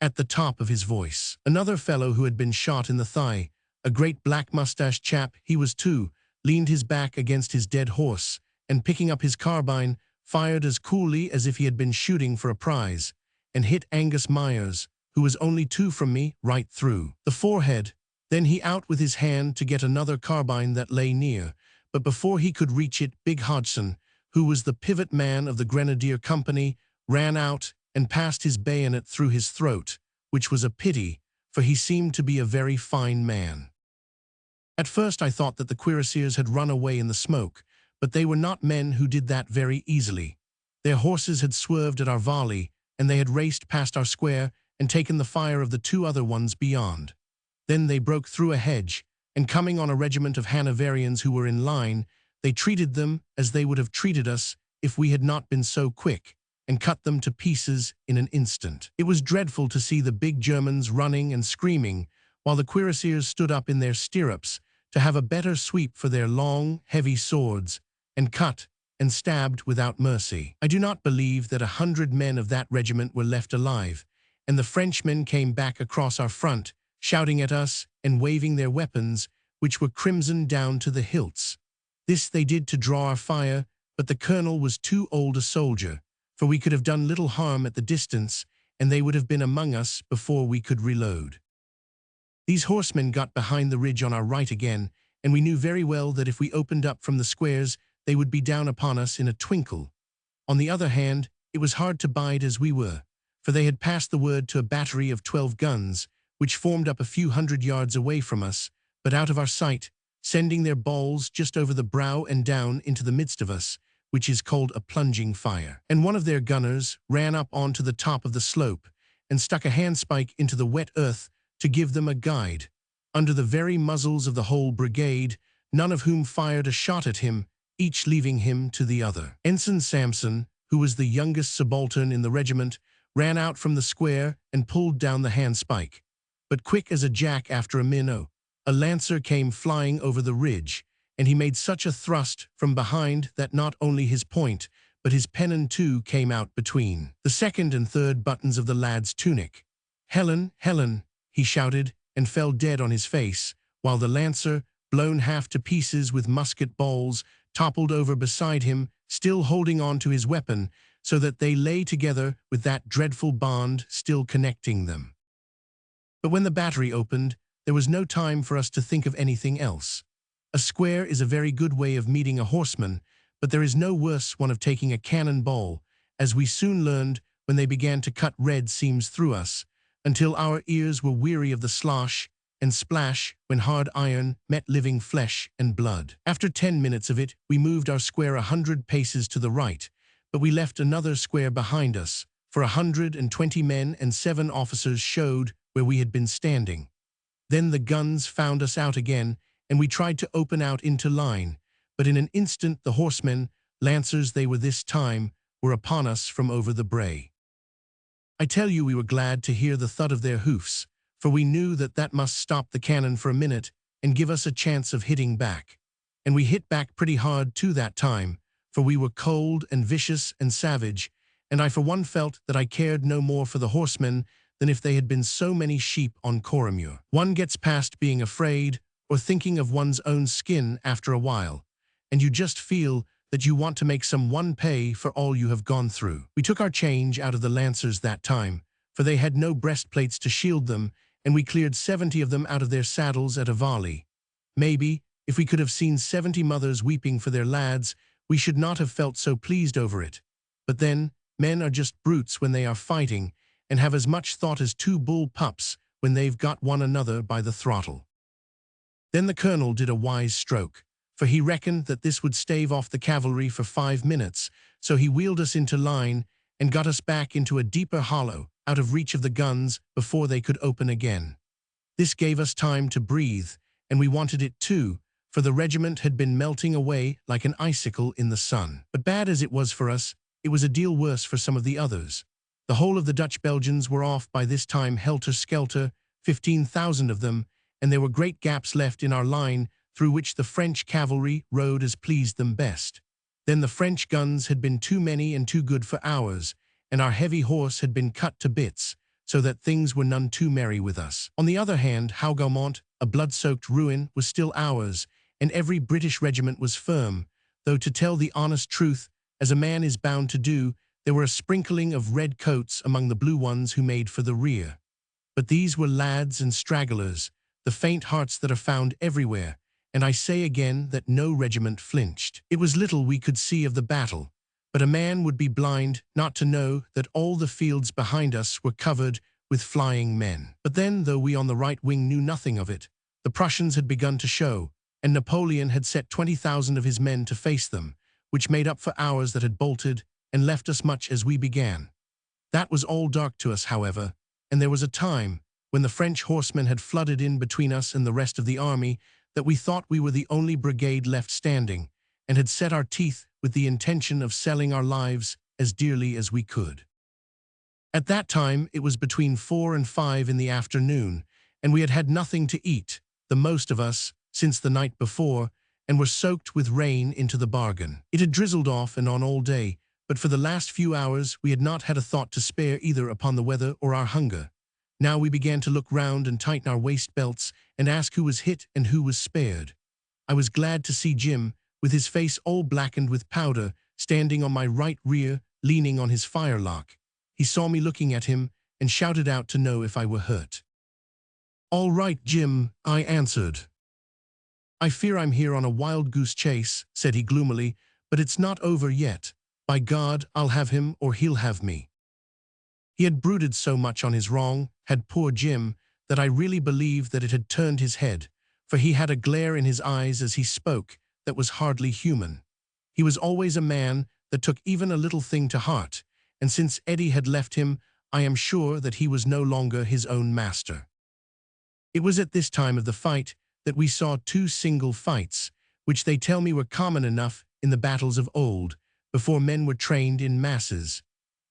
at the top of his voice. Another fellow who had been shot in the thigh, a great black-mustached chap, he was too, leaned his back against his dead horse, and picking up his carbine, fired as coolly as if he had been shooting for a prize, and hit Angus Myers, who was only 2 from me, right through the forehead. Then he out with his hand to get another carbine that lay near, but before he could reach it, Big Hodgson, who was the pivot man of the Grenadier Company, ran out and passed his bayonet through his throat, which was a pity, for he seemed to be a very fine man. At first I thought that the cuirassiers had run away in the smoke, but they were not men who did that very easily. Their horses had swerved at our volley, and they had raced past our square and taken the fire of the 2 other ones beyond. Then they broke through a hedge, and coming on a regiment of Hanoverians who were in line, they treated them as they would have treated us if we had not been so quick, and cut them to pieces in an instant. It was dreadful to see the big Germans running and screaming, while the cuirassiers stood up in their stirrups to have a better sweep for their long, heavy swords, and cut and stabbed without mercy. I do not believe that 100 men of that regiment were left alive, and the Frenchmen came back across our front, shouting at us and waving their weapons, which were crimson down to the hilts. This they did to draw our fire, but the colonel was too old a soldier, for we could have done little harm at the distance, and they would have been among us before we could reload. These horsemen got behind the ridge on our right again, and we knew very well that if we opened up from the squares, they would be down upon us in a twinkle. On the other hand, it was hard to bide as we were, for for they had passed the word to a battery of 12 guns, which formed up a few hundred yards away from us, but out of our sight, sending their balls just over the brow and down into the midst of us, which is called a plunging fire. And one of their gunners ran up onto the top of the slope and stuck a handspike into the wet earth to give them a guide, under the very muzzles of the whole brigade, none of whom fired a shot at him, each leaving him to the other. Ensign Sampson, who was the youngest subaltern in the regiment, ran out from the square and pulled down the handspike. But quick as a jack after a minnow, a lancer came flying over the ridge, and he made such a thrust from behind that not only his point, but his pennon too came out between the second and third buttons of the lad's tunic. "Helen, Helen," he shouted, and fell dead on his face, while the lancer, blown half to pieces with musket balls, toppled over beside him, still holding on to his weapon, so that they lay together with that dreadful bond still connecting them. But when the battery opened, there was no time for us to think of anything else. A square is a very good way of meeting a horseman, but there is no worse one of taking a cannon ball, as we soon learned when they began to cut red seams through us, until our ears were weary of the slosh and splash when hard iron met living flesh and blood. After 10 minutes of it, we moved our square 100 paces to the right, but we left another square behind us, for 120 men and 7 officers showed where we had been standing. Then the guns found us out again, and we tried to open out into line, but in an instant the horsemen, lancers they were this time, were upon us from over the brae. I tell you we were glad to hear the thud of their hoofs, for we knew that that must stop the cannon for a minute and give us a chance of hitting back. And we hit back pretty hard too that time, for we were cold and vicious and savage, and I for one felt that I cared no more for the horsemen than if they had been so many sheep on Coromure. One gets past being afraid or thinking of one's own skin after a while, and you just feel that you want to make someone pay for all you have gone through. We took our change out of the lancers that time, for they had no breastplates to shield them, and we cleared 70 of them out of their saddles at a volley. Maybe, if we could have seen 70 mothers weeping for their lads, we should not have felt so pleased over it. But then, men are just brutes when they are fighting, and have as much thought as 2 bull pups when they've got one another by the throttle. Then the colonel did a wise stroke, for he reckoned that this would stave off the cavalry for 5 minutes, so he wheeled us into line and got us back into a deeper hollow, out of reach of the guns before they could open again. This gave us time to breathe, and we wanted it too, for the regiment had been melting away like an icicle in the sun. But bad as it was for us, it was a deal worse for some of the others. The whole of the Dutch Belgians were off by this time helter-skelter, 15,000 of them, and there were great gaps left in our line through which the French cavalry rode as pleased them best. Then the French guns had been too many and too good for ours, and our heavy horse had been cut to bits, so that things were none too merry with us. On the other hand, Hougoumont, a blood-soaked ruin, was still ours, and every British regiment was firm, though to tell the honest truth, as a man is bound to do, there were a sprinkling of red coats among the blue ones who made for the rear. But these were lads and stragglers, the faint hearts that are found everywhere, and I say again that no regiment flinched. It was little we could see of the battle, but a man would be blind not to know that all the fields behind us were covered with flying men. But then, though we on the right wing knew nothing of it, the Prussians had begun to show, and Napoleon had set 20,000 of his men to face them, which made up for ours that had bolted and left us much as we began. That was all dark to us, however, and there was a time, when the French horsemen had flooded in between us and the rest of the army, that we thought we were the only brigade left standing, and had set our teeth with the intention of selling our lives as dearly as we could. At that time it was between 4 and 5 in the afternoon, and we had had nothing to eat, the most of us, since the night before, and were soaked with rain into the bargain. It had drizzled off and on all day, but for the last few hours we had not had a thought to spare either upon the weather or our hunger. Now we began to look round and tighten our waist belts and ask who was hit and who was spared. I was glad to see Jim, with his face all blackened with powder, standing on my right rear, leaning on his firelock. He saw me looking at him and shouted out to know if I were hurt. "All right, Jim," I answered. "I fear I'm here on a wild goose chase," said he gloomily, "but it's not over yet. By God, I'll have him or he'll have me." He had brooded so much on his wrong, had poor Jim, that I really believed that it had turned his head, for he had a glare in his eyes as he spoke that was hardly human. He was always a man that took even a little thing to heart, and since Eddie had left him, I am sure that he was no longer his own master. It was at this time of the fight that we saw two single fights, which they tell me were common enough in the battles of old, before men were trained in masses.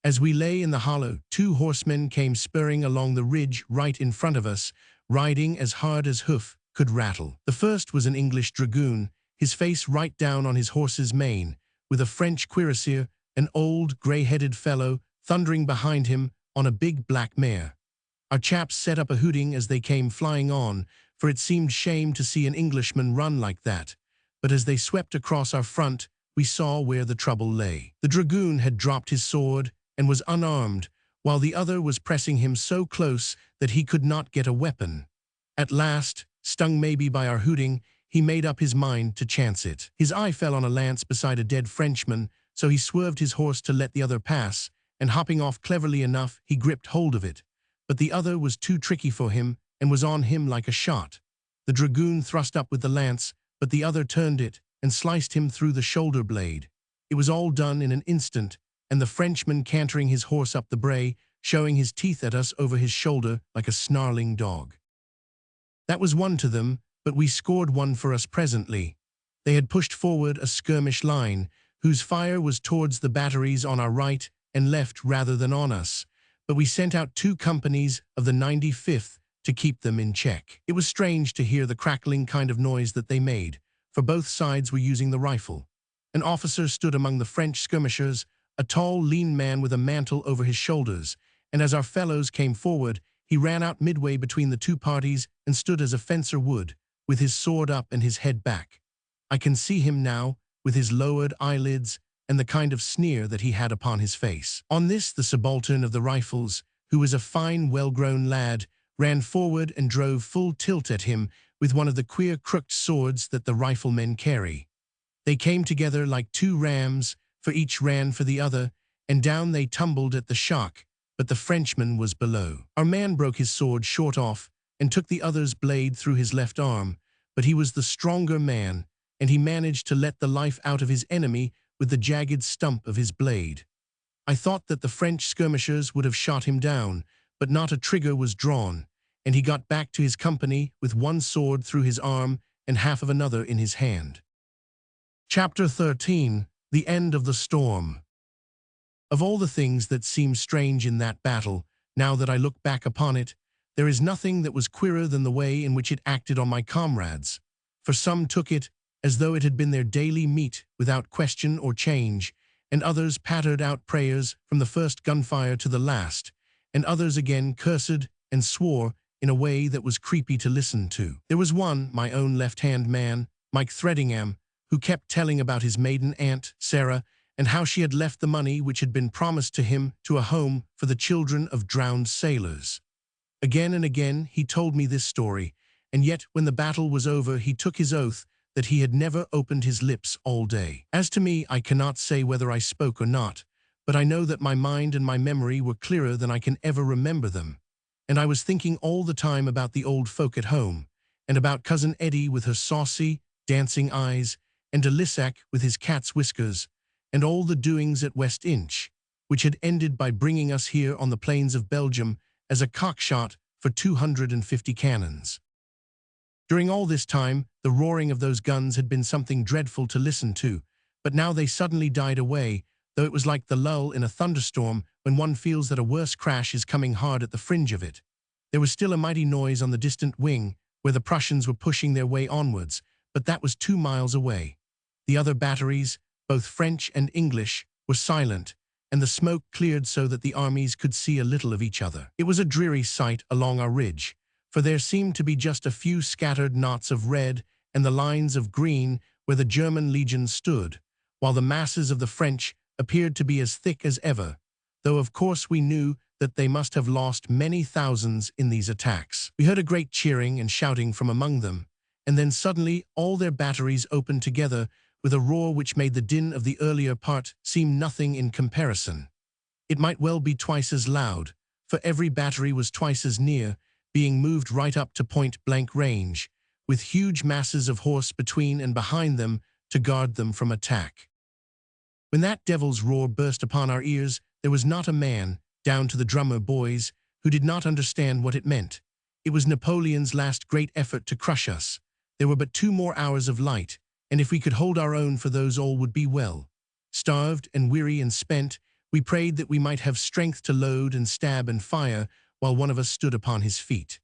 As we lay in the hollow, two horsemen came spurring along the ridge right in front of us, riding as hard as hoof could rattle. The first was an English dragoon, his face right down on his horse's mane, with a French cuirassier, an old, grey-headed fellow, thundering behind him on a big black mare. Our chaps set up a hooting as they came flying on, for it seemed shame to see an Englishman run like that. But as they swept across our front, we saw where the trouble lay. The dragoon had dropped his sword and was unarmed, while the other was pressing him so close that he could not get a weapon. At last, stung maybe by our hooting, he made up his mind to chance it. His eye fell on a lance beside a dead Frenchman, so he swerved his horse to let the other pass, and hopping off cleverly enough, he gripped hold of it. But the other was too tricky for him and was on him like a shot. The dragoon thrust up with the lance, but the other turned it and sliced him through the shoulder blade. It was all done in an instant, and the Frenchman cantering his horse up the brae, showing his teeth at us over his shoulder like a snarling dog. That was one to them, but we scored one for us presently. They had pushed forward a skirmish line, whose fire was towards the batteries on our right and left rather than on us, but we sent out 2 companies of the 95th to keep them in check. It was strange to hear the crackling kind of noise that they made, for both sides were using the rifle. An officer stood among the French skirmishers, a tall, lean man with a mantle over his shoulders, and as our fellows came forward, he ran out midway between the 2 parties and stood as a fencer would, with his sword up and his head back. I can see him now, with his lowered eyelids and the kind of sneer that he had upon his face. On this, the subaltern of the rifles, who was a fine, well-grown lad, ran forward and drove full tilt at him with one of the queer crooked swords that the riflemen carry. They came together like 2 rams, for each ran for the other, and down they tumbled at the shock, but the Frenchman was below. Our man broke his sword short off and took the other's blade through his left arm, but he was the stronger man, and he managed to let the life out of his enemy with the jagged stump of his blade. I thought that the French skirmishers would have shot him down, but not a trigger was drawn, and he got back to his company with 1 sword through his arm and half of another in his hand. Chapter 13. The End of the Storm. Of all the things that seemed strange in that battle, now that I look back upon it, there is nothing that was queerer than the way in which it acted on my comrades, for some took it as though it had been their daily meat without question or change, and others pattered out prayers from the first gunfire to the last, and others again cursed and swore in a way that was creepy to listen to. There was one, my own left-hand man, Mike Threadingham, who kept telling about his maiden aunt, Sarah, and how she had left the money which had been promised to him to a home for the children of drowned sailors. Again and again he told me this story, and yet when the battle was over he took his oath that he had never opened his lips all day. As to me, I cannot say whether I spoke or not, but I know that my mind and my memory were clearer than I can ever remember them, and I was thinking all the time about the old folk at home, and about Cousin Eddie with her saucy, dancing eyes, and de Lissac with his cat's whiskers, and all the doings at West Inch, which had ended by bringing us here on the plains of Belgium as a cockshot for 250 cannons. During all this time, the roaring of those guns had been something dreadful to listen to, but now they suddenly died away, though it was like the lull in a thunderstorm when one feels that a worse crash is coming hard at the fringe of it. There was still a mighty noise on the distant wing, where the Prussians were pushing their way onwards, but that was 2 miles away. The other batteries, both French and English, were silent, and the smoke cleared so that the armies could see a little of each other. It was a dreary sight along our ridge, for there seemed to be just a few scattered knots of red and the lines of green where the German legions stood, while the masses of the French appeared to be as thick as ever, though of course we knew that they must have lost many thousands in these attacks. We heard a great cheering and shouting from among them, and then suddenly all their batteries opened together with a roar which made the din of the earlier part seem nothing in comparison. It might well be twice as loud, for every battery was twice as near, being moved right up to point-blank range, with huge masses of horse between and behind them to guard them from attack. When that devil's roar burst upon our ears, there was not a man, down to the drummer boys, who did not understand what it meant. It was Napoleon's last great effort to crush us. There were but 2 more hours of light, and if we could hold our own for those all would be well. Starved and weary and spent, we prayed that we might have strength to load and stab and fire while one of us stood upon his feet.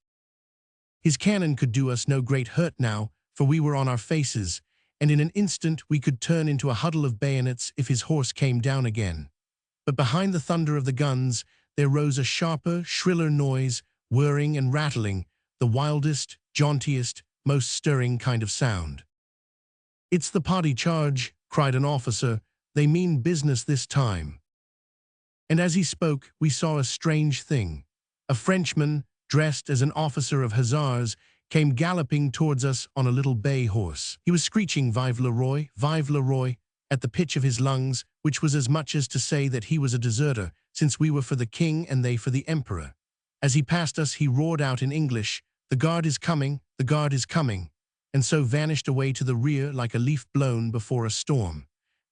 His cannon could do us no great hurt now, for we were on our faces, and in an instant we could turn into a huddle of bayonets if his horse came down again. But behind the thunder of the guns there rose a sharper, shriller noise, whirring and rattling, the wildest, jauntiest, most stirring kind of sound. "It's the potty charge," cried an officer. "They mean business this time." And as he spoke, we saw a strange thing. A Frenchman, dressed as an officer of hussars, came galloping towards us on a little bay horse. He was screeching Vive le Roi, at the pitch of his lungs, which was as much as to say that he was a deserter, since we were for the king and they for the emperor. As he passed us, he roared out in English, "The guard is coming, the guard is coming," and so vanished away to the rear like a leaf blown before a storm.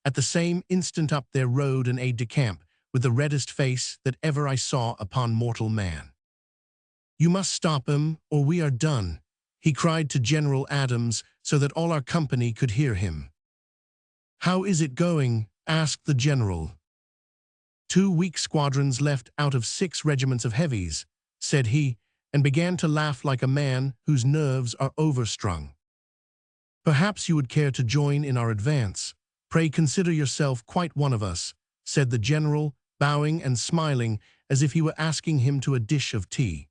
At the same instant up there rode an aide-de-camp, with the reddest face that ever I saw upon mortal man. "You must stop him, or we are done," he cried to General Adams, so that all our company could hear him. "How is it going?" asked the general. "2 weak squadrons left out of 6 regiments of heavies," said he, and began to laugh like a man whose nerves are overstrung. "Perhaps you would care to join in our advance. Pray consider yourself quite one of us," said the general, bowing and smiling as if he were asking him to a dish of tea.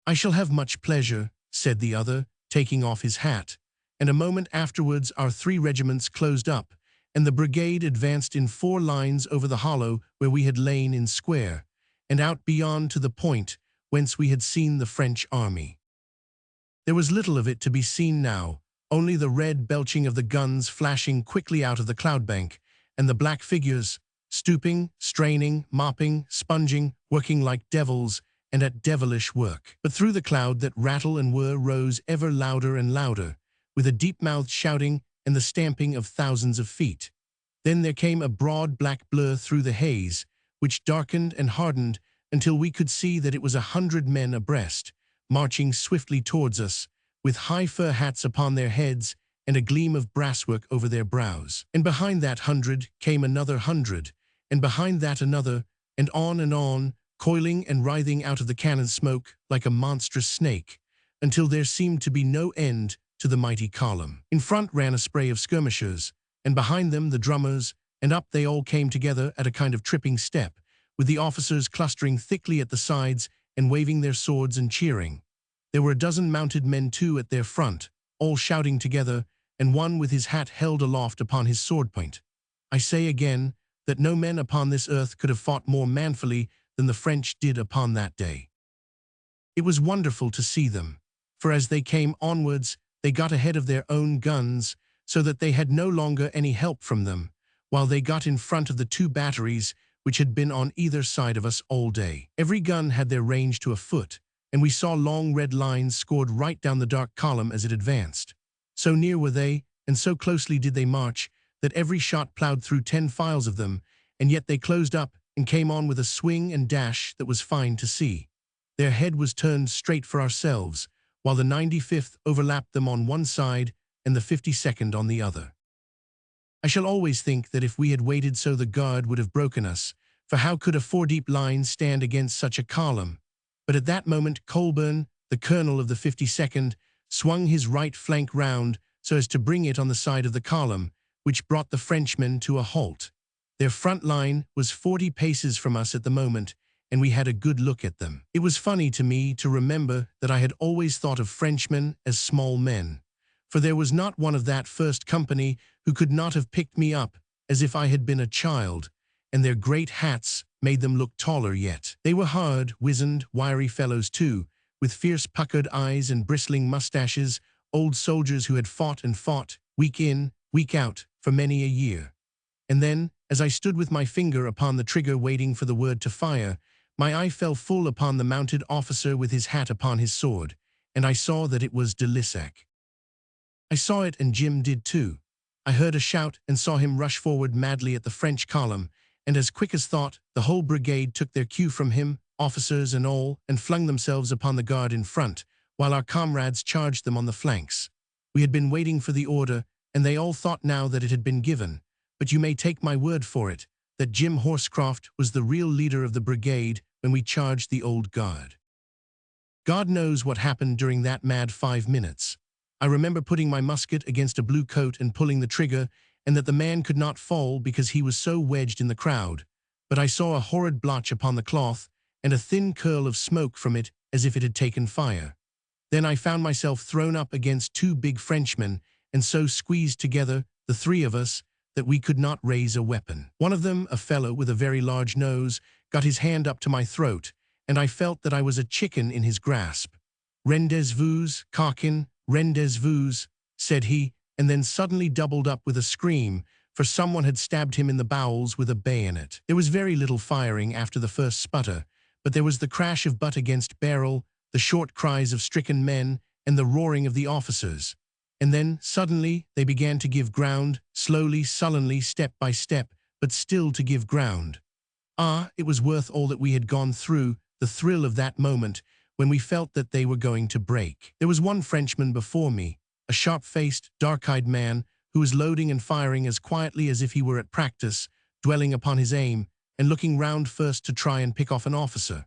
"I shall have much pleasure," said the other, taking off his hat, and a moment afterwards our 3 regiments closed up, and the brigade advanced in 4 lines over the hollow where we had lain in square, and out beyond to the point whence we had seen the French army. There was little of it to be seen now, only the red belching of the guns flashing quickly out of the cloudbank, and the black figures, stooping, straining, mopping, sponging, working like devils, and at devilish work. But through the cloud that rattle and whir rose ever louder and louder, with a deep-mouthed shouting and the stamping of thousands of feet. Then there came a broad black blur through the haze, which darkened and hardened until we could see that it was 100 men abreast, marching swiftly towards us, with high fur hats upon their heads and a gleam of brasswork over their brows. And behind that 100 came another 100, and behind that another, and on, coiling and writhing out of the cannon smoke like a monstrous snake, until there seemed to be no end to the mighty column. In front ran a spray of skirmishers, and behind them the drummers, and up they all came together at a kind of tripping step, with the officers clustering thickly at the sides and waving their swords and cheering. There were a dozen mounted men too at their front, all shouting together, and one with his hat held aloft upon his sword point. I say again that no men upon this earth could have fought more manfully than the French did upon that day. It was wonderful to see them, for as they came onwards, they got ahead of their own guns, so that they had no longer any help from them, while they got in front of the 2 batteries which had been on either side of us all day. Every gun had their range to a foot, and we saw long red lines scored right down the dark column as it advanced. So near were they, and so closely did they march, that every shot plowed through 10 files of them, and yet they closed up and came on with a swing and dash that was fine to see. Their head was turned straight for ourselves, while the 95th overlapped them on one side and the 52nd on the other. I shall always think that if we had waited so the guard would have broken us, for how could a 4-deep line stand against such a column? But at that moment Colburn, the colonel of the 52nd, swung his right flank round so as to bring it on the side of the column, which brought the Frenchmen to a halt. Their front line was 40 paces from us at the moment, and we had a good look at them. It was funny to me to remember that I had always thought of Frenchmen as small men, for there was not one of that first company who could not have picked me up as if I had been a child, and their great hats made them look taller yet. They were hard, wizened, wiry fellows too, with fierce puckered eyes and bristling mustaches, old soldiers who had fought and fought, week in, week out, for many a year. And then, as I stood with my finger upon the trigger waiting for the word to fire, My eye fell full upon the mounted officer with his hat upon his sword, and I saw that it was de Lissac. I saw it, and Jim did too. I heard a shout and saw him rush forward madly at the French column, and as quick as thought, the whole brigade took their cue from him, officers and all, and flung themselves upon the guard in front, while our comrades charged them on the flanks. We had been waiting for the order, and they all thought now that it had been given, but you may take my word for it, that Jim Horscroft was the real leader of the brigade when we charged the old guard. God knows what happened during that mad 5 minutes. I remember putting my musket against a blue coat and pulling the trigger, and that the man could not fall because he was so wedged in the crowd. But I saw a horrid blotch upon the cloth, and a thin curl of smoke from it as if it had taken fire. Then I found myself thrown up against 2 big Frenchmen, and so squeezed together, the 3 of us, that we could not raise a weapon. One of them, a fellow with a very large nose, got his hand up to my throat, and I felt that I was a chicken in his grasp. "Rendez-vous, coquin, rendez-vous," said he, and then suddenly doubled up with a scream, for someone had stabbed him in the bowels with a bayonet. There was very little firing after the first sputter, but there was the crash of butt against barrel, the short cries of stricken men, and the roaring of the officers. And then, suddenly, they began to give ground, slowly, sullenly, step by step, but still to give ground. Ah, it was worth all that we had gone through, the thrill of that moment, when we felt that they were going to break. There was one Frenchman before me, a sharp-faced, dark-eyed man, who was loading and firing as quietly as if he were at practice, dwelling upon his aim, and looking round first to try and pick off an officer.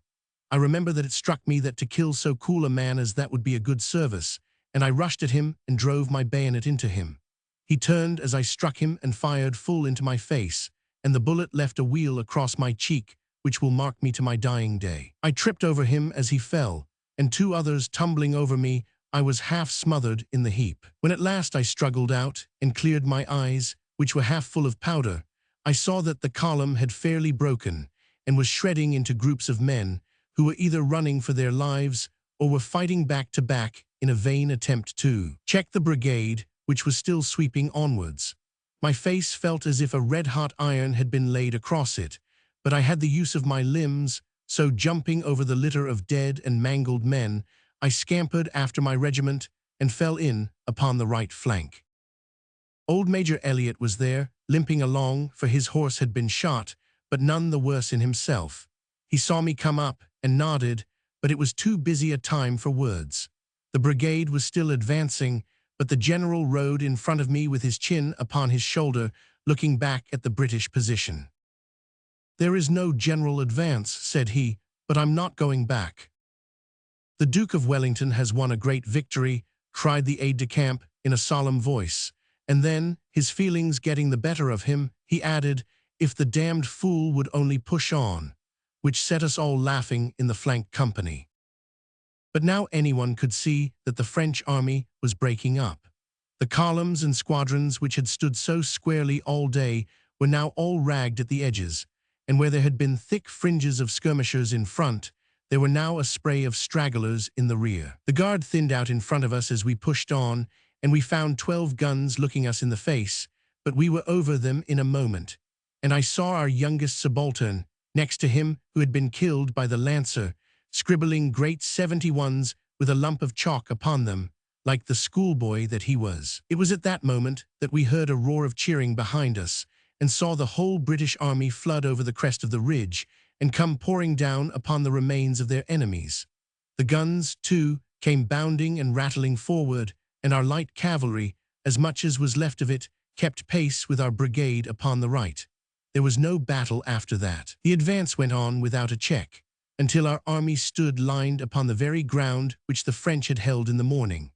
I remember that it struck me that to kill so cool a man as that would be a good service, and I rushed at him and drove my bayonet into him. He turned as I struck him and fired full into my face, and the bullet left a weal across my cheek, which will mark me to my dying day. I tripped over him as he fell, and 2 others tumbling over me, I was half smothered in the heap. When at last I struggled out and cleared my eyes, which were half full of powder, I saw that the column had fairly broken and was shredding into groups of men who were either running for their lives or were fighting back to back in a vain attempt to check the brigade, which was still sweeping onwards. My face felt as if a red-hot iron had been laid across it, but I had the use of my limbs, so jumping over the litter of dead and mangled men, I scampered after my regiment and fell in upon the right flank. Old Major Elliot was there, limping along, for his horse had been shot, but none the worse in himself. He saw me come up and nodded, but it was too busy a time for words. The brigade was still advancing, but the general rode in front of me with his chin upon his shoulder, looking back at the British position. "There is no general advance," said he, "but I'm not going back." "The Duke of Wellington has won a great victory," cried the aide-de-camp in a solemn voice, and then, his feelings getting the better of him, he added, "If the damned fool would only push on," which set us all laughing in the flank company. But now anyone could see that the French army was breaking up. The columns and squadrons which had stood so squarely all day were now all ragged at the edges, and where there had been thick fringes of skirmishers in front, there were now a spray of stragglers in the rear. The guard thinned out in front of us as we pushed on, and we found 12 guns looking us in the face, but we were over them in a moment, and I saw our youngest subaltern, next to him who had been killed by the lancer, scribbling great 71s with a lump of chalk upon them, like the schoolboy that he was. It was at that moment that we heard a roar of cheering behind us, and saw the whole British army flood over the crest of the ridge, and come pouring down upon the remains of their enemies. The guns, too, came bounding and rattling forward, and our light cavalry, as much as was left of it, kept pace with our brigade upon the right. There was no battle after that. The advance went on without a check, until our army stood lined upon the very ground which the French had held in the morning.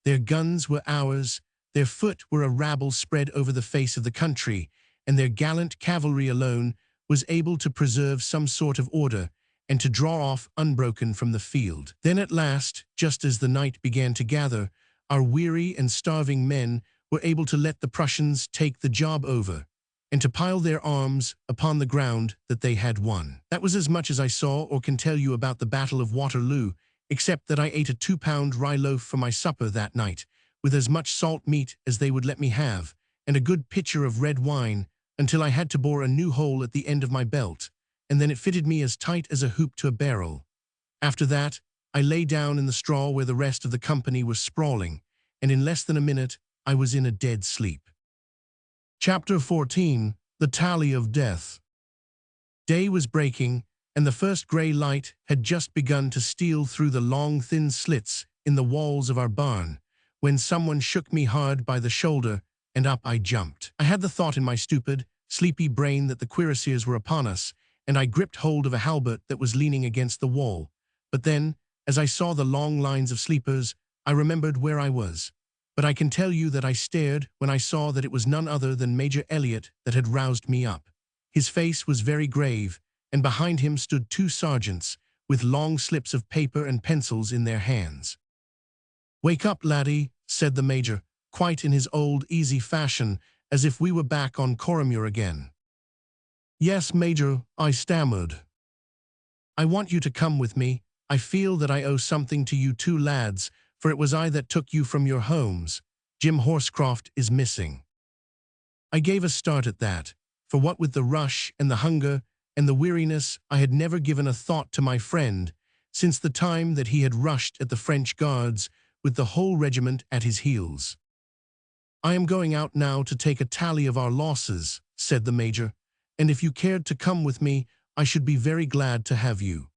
Their guns were ours, their foot were a rabble spread over the face of the country, and their gallant cavalry alone was able to preserve some sort of order and to draw off unbroken from the field. Then at last, just as the night began to gather, our weary and starving men were able to let the Prussians take the job over, and to pile their arms upon the ground that they had won. That was as much as I saw or can tell you about the Battle of Waterloo, except that I ate a 2-pound rye loaf for my supper that night, with as much salt meat as they would let me have, and a good pitcher of red wine, until I had to bore a new hole at the end of my belt, and then it fitted me as tight as a hoop to a barrel. After that, I lay down in the straw where the rest of the company was sprawling, and in less than a minute, I was in a dead sleep. Chapter 14. The Tally of Death. Day was breaking, and the first grey light had just begun to steal through the long, thin slits in the walls of our barn, when someone shook me hard by the shoulder, and up I jumped. I had the thought in my stupid, sleepy brain that the cuirassiers were upon us, and I gripped hold of a halbert that was leaning against the wall. But then, as I saw the long lines of sleepers, I remembered where I was. But I can tell you that I stared when I saw that it was none other than Major Elliot that had roused me up. His face was very grave, and behind him stood two sergeants, with long slips of paper and pencils in their hands. "Wake up, laddie," said the Major, quite in his old easy fashion, as if we were back on Coromure again. "Yes, Major," I stammered. "I want you to come with me. I feel that I owe something to you two lads, for it was I that took you from your homes. Jim Horscroft is missing." I gave a start at that, for what with the rush and the hunger and the weariness, I had never given a thought to my friend since the time that he had rushed at the French guards with the whole regiment at his heels. "I am going out now to take a tally of our losses," said the Major, "and if you cared to come with me, I should be very glad to have you."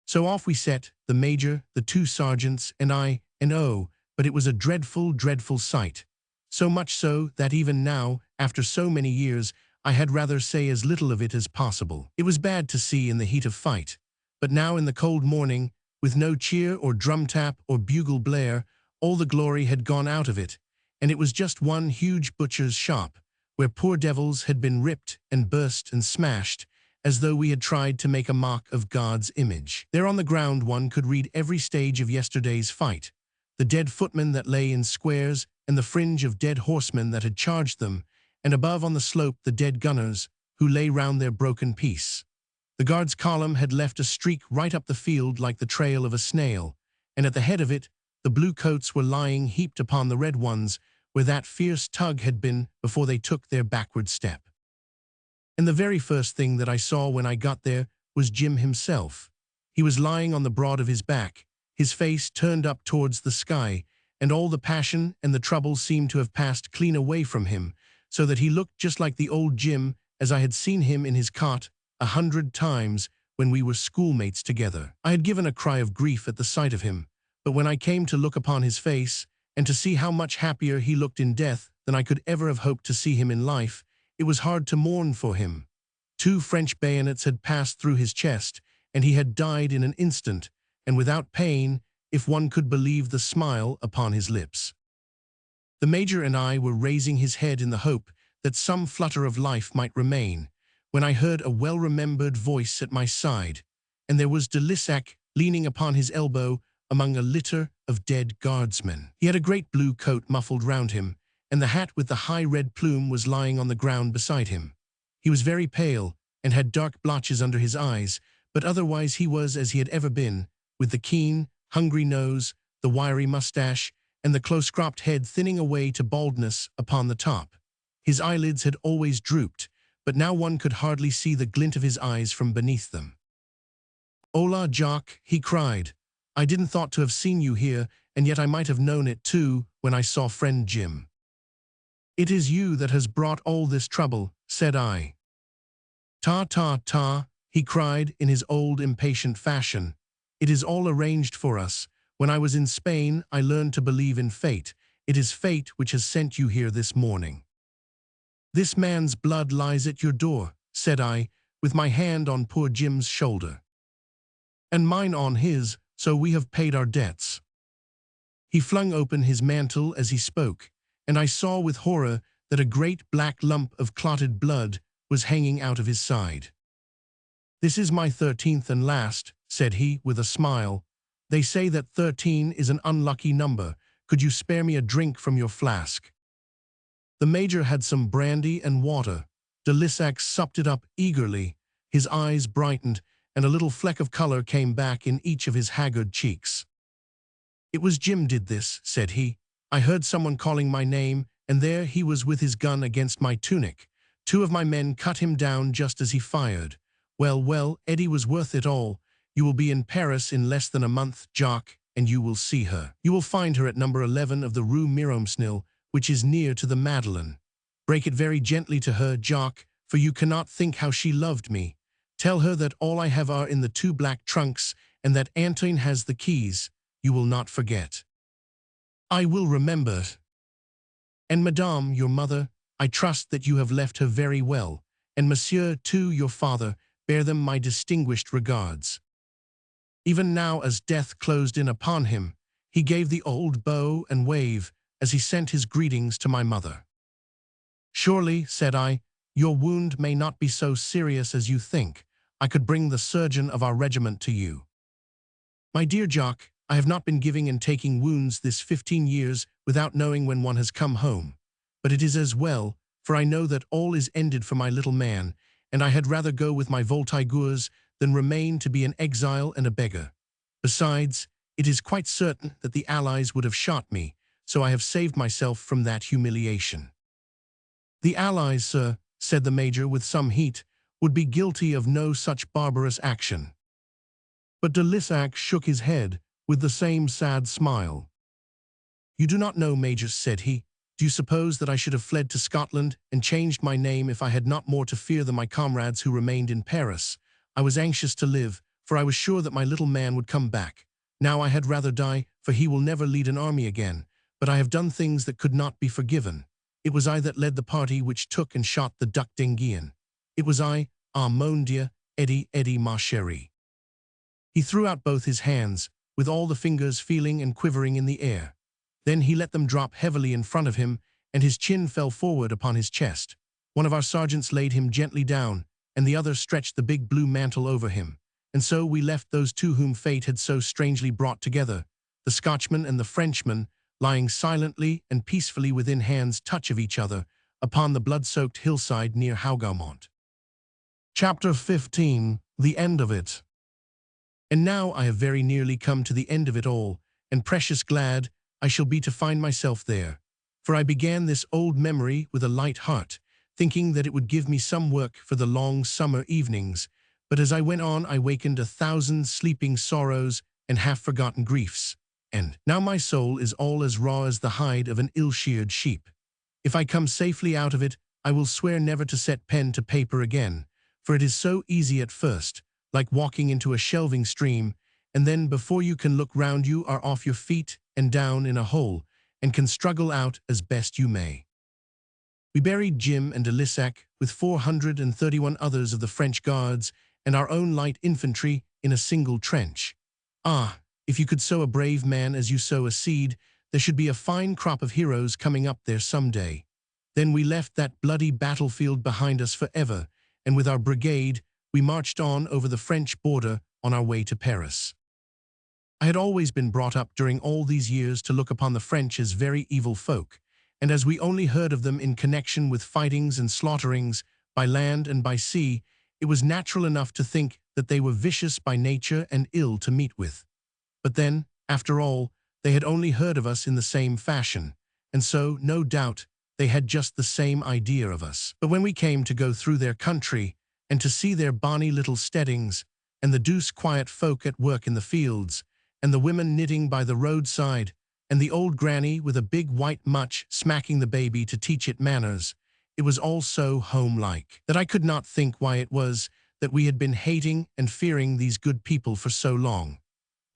So off we set, the Major, the two sergeants, and I, and oh, but it was a dreadful, dreadful sight. So much so that even now, after so many years, I had rather say as little of it as possible. It was bad to see in the heat of fight, but now in the cold morning, with no cheer or drum tap or bugle blare, all the glory had gone out of it, and it was just one huge butcher's shop, where poor devils had been ripped and burst and smashed, as though we had tried to make a mock of God's image. There on the ground one could read every stage of yesterday's fight, the dead footmen that lay in squares and the fringe of dead horsemen that had charged them, and above on the slope the dead gunners, who lay round their broken piece. The guards' column had left a streak right up the field like the trail of a snail, and at the head of it, the blue coats were lying heaped upon the red ones, where that fierce tug had been before they took their backward step. And the very first thing that I saw when I got there was Jim himself. He was lying on the broad of his back, his face turned up towards the sky, and all the passion and the trouble seemed to have passed clean away from him, so that he looked just like the old Jim as I had seen him in his cot 100 times when we were schoolmates together. I had given a cry of grief at the sight of him, but when I came to look upon his face, and to see how much happier he looked in death than I could ever have hoped to see him in life, it was hard to mourn for him. 2 French bayonets had passed through his chest, and he had died in an instant, and without pain, if one could believe the smile upon his lips. The Major and I were raising his head in the hope that some flutter of life might remain, when I heard a well-remembered voice at my side, and there was de Lissac leaning upon his elbow among a litter of dead guardsmen. He had a great blue coat muffled round him, and the hat with the high red plume was lying on the ground beside him. He was very pale, and had dark blotches under his eyes, but otherwise he was as he had ever been, with the keen, hungry nose, the wiry mustache, and the close-cropped head thinning away to baldness upon the top. His eyelids had always drooped, but now one could hardly see the glint of his eyes from beneath them. "Hola, Jock," he cried. "I didn't thought to have seen you here, and yet I might have known it too when I saw friend Jim." "It is you that has brought all this trouble," said I. "Ta, ta, ta," he cried in his old impatient fashion. "It is all arranged for us. When I was in Spain, I learned to believe in fate. It is fate which has sent you here this morning." "This man's blood lies at your door," said I, with my hand on poor Jim's shoulder. "And mine on his, so we have paid our debts." He flung open his mantle as he spoke, and I saw with horror that a great black lump of clotted blood was hanging out of his side. "This is my 13th and last," said he with a smile. "They say that 13 is an unlucky number. Could you spare me a drink from your flask?" The Major had some brandy and water. De Lissac supped it up eagerly. His eyes brightened, and a little fleck of color came back in each of his haggard cheeks. "It was Jim did this," said he. "I heard someone calling my name, and there he was with his gun against my tunic. 2 of my men cut him down just as he fired. Well, well, Eddie was worth it all. You will be in Paris in less than a month, Jacques, and you will see her. You will find her at number 11 of the Rue Miromesnil, which is near to the Madeleine. Break it very gently to her, Jacques, for you cannot think how she loved me. Tell her that all I have are in the 2 black trunks, and that Antoine has the keys. You will not forget. I will remember. And Madame, your mother, I trust that you have left her very well, and Monsieur, too, your father, bear them my distinguished regards. Even now, as death closed in upon him, he gave the old bow and wave as he sent his greetings to my mother. Surely, said I, your wound may not be so serious as you think. I could bring the surgeon of our regiment to you. My dear Jacques, I have not been giving and taking wounds this 15 years without knowing when one has come home. But it is as well, for I know that all is ended for my little man, and I had rather go with my Voltigeurs than remain to be an exile and a beggar. Besides, it is quite certain that the Allies would have shot me, so I have saved myself from that humiliation. The Allies, sir, said the Major with some heat, would be guilty of no such barbarous action. But de Lissac shook his head with the same sad smile. You do not know, Major, said he. Do you suppose that I should have fled to Scotland and changed my name if I had not more to fear than my comrades who remained in Paris? I was anxious to live, for I was sure that my little man would come back. Now I had rather die, for he will never lead an army again. But I have done things that could not be forgiven. It was I that led the party which took and shot the Duc d'Enghien. It was I, ah mon Dieu, Eddie, ma chérie. He threw out both his hands, with all the fingers feeling and quivering in the air. Then he let them drop heavily in front of him, and his chin fell forward upon his chest. One of our sergeants laid him gently down, and the other stretched the big blue mantle over him. And so we left those two whom fate had so strangely brought together, the Scotchman and the Frenchman, lying silently and peacefully within hand's touch of each other, upon the blood-soaked hillside near Hougoumont. Chapter 15. The End of It. And now I have very nearly come to the end of it all, and precious glad I shall be to find myself there. For I began this old memory with a light heart, thinking that it would give me some work for the long summer evenings, but as I went on I wakened 1,000 sleeping sorrows and half-forgotten griefs, and now my soul is all as raw as the hide of an ill-sheared sheep. If I come safely out of it, I will swear never to set pen to paper again, for it is so easy at first, like walking into a shelving stream, and then before you can look round you are off your feet and down in a hole, and can struggle out as best you may. We buried Jim and de Lissac with 431 others of the French Guards and our own light infantry in a single trench. Ah, if you could sow a brave man as you sow a seed, there should be a fine crop of heroes coming up there some day. Then we left that bloody battlefield behind us forever, and with our brigade, we marched on over the French border on our way to Paris. I had always been brought up during all these years to look upon the French as very evil folk, and as we only heard of them in connection with fightings and slaughterings, by land and by sea, it was natural enough to think that they were vicious by nature and ill to meet with. But then, after all, they had only heard of us in the same fashion, and so, no doubt, they had just the same idea of us. But when we came to go through their country, and to see their bonny little steadings, and the deuce quiet folk at work in the fields, and the women knitting by the roadside, and the old granny with a big white mutch smacking the baby to teach it manners, it was all so home-like that I could not think why it was that we had been hating and fearing these good people for so long.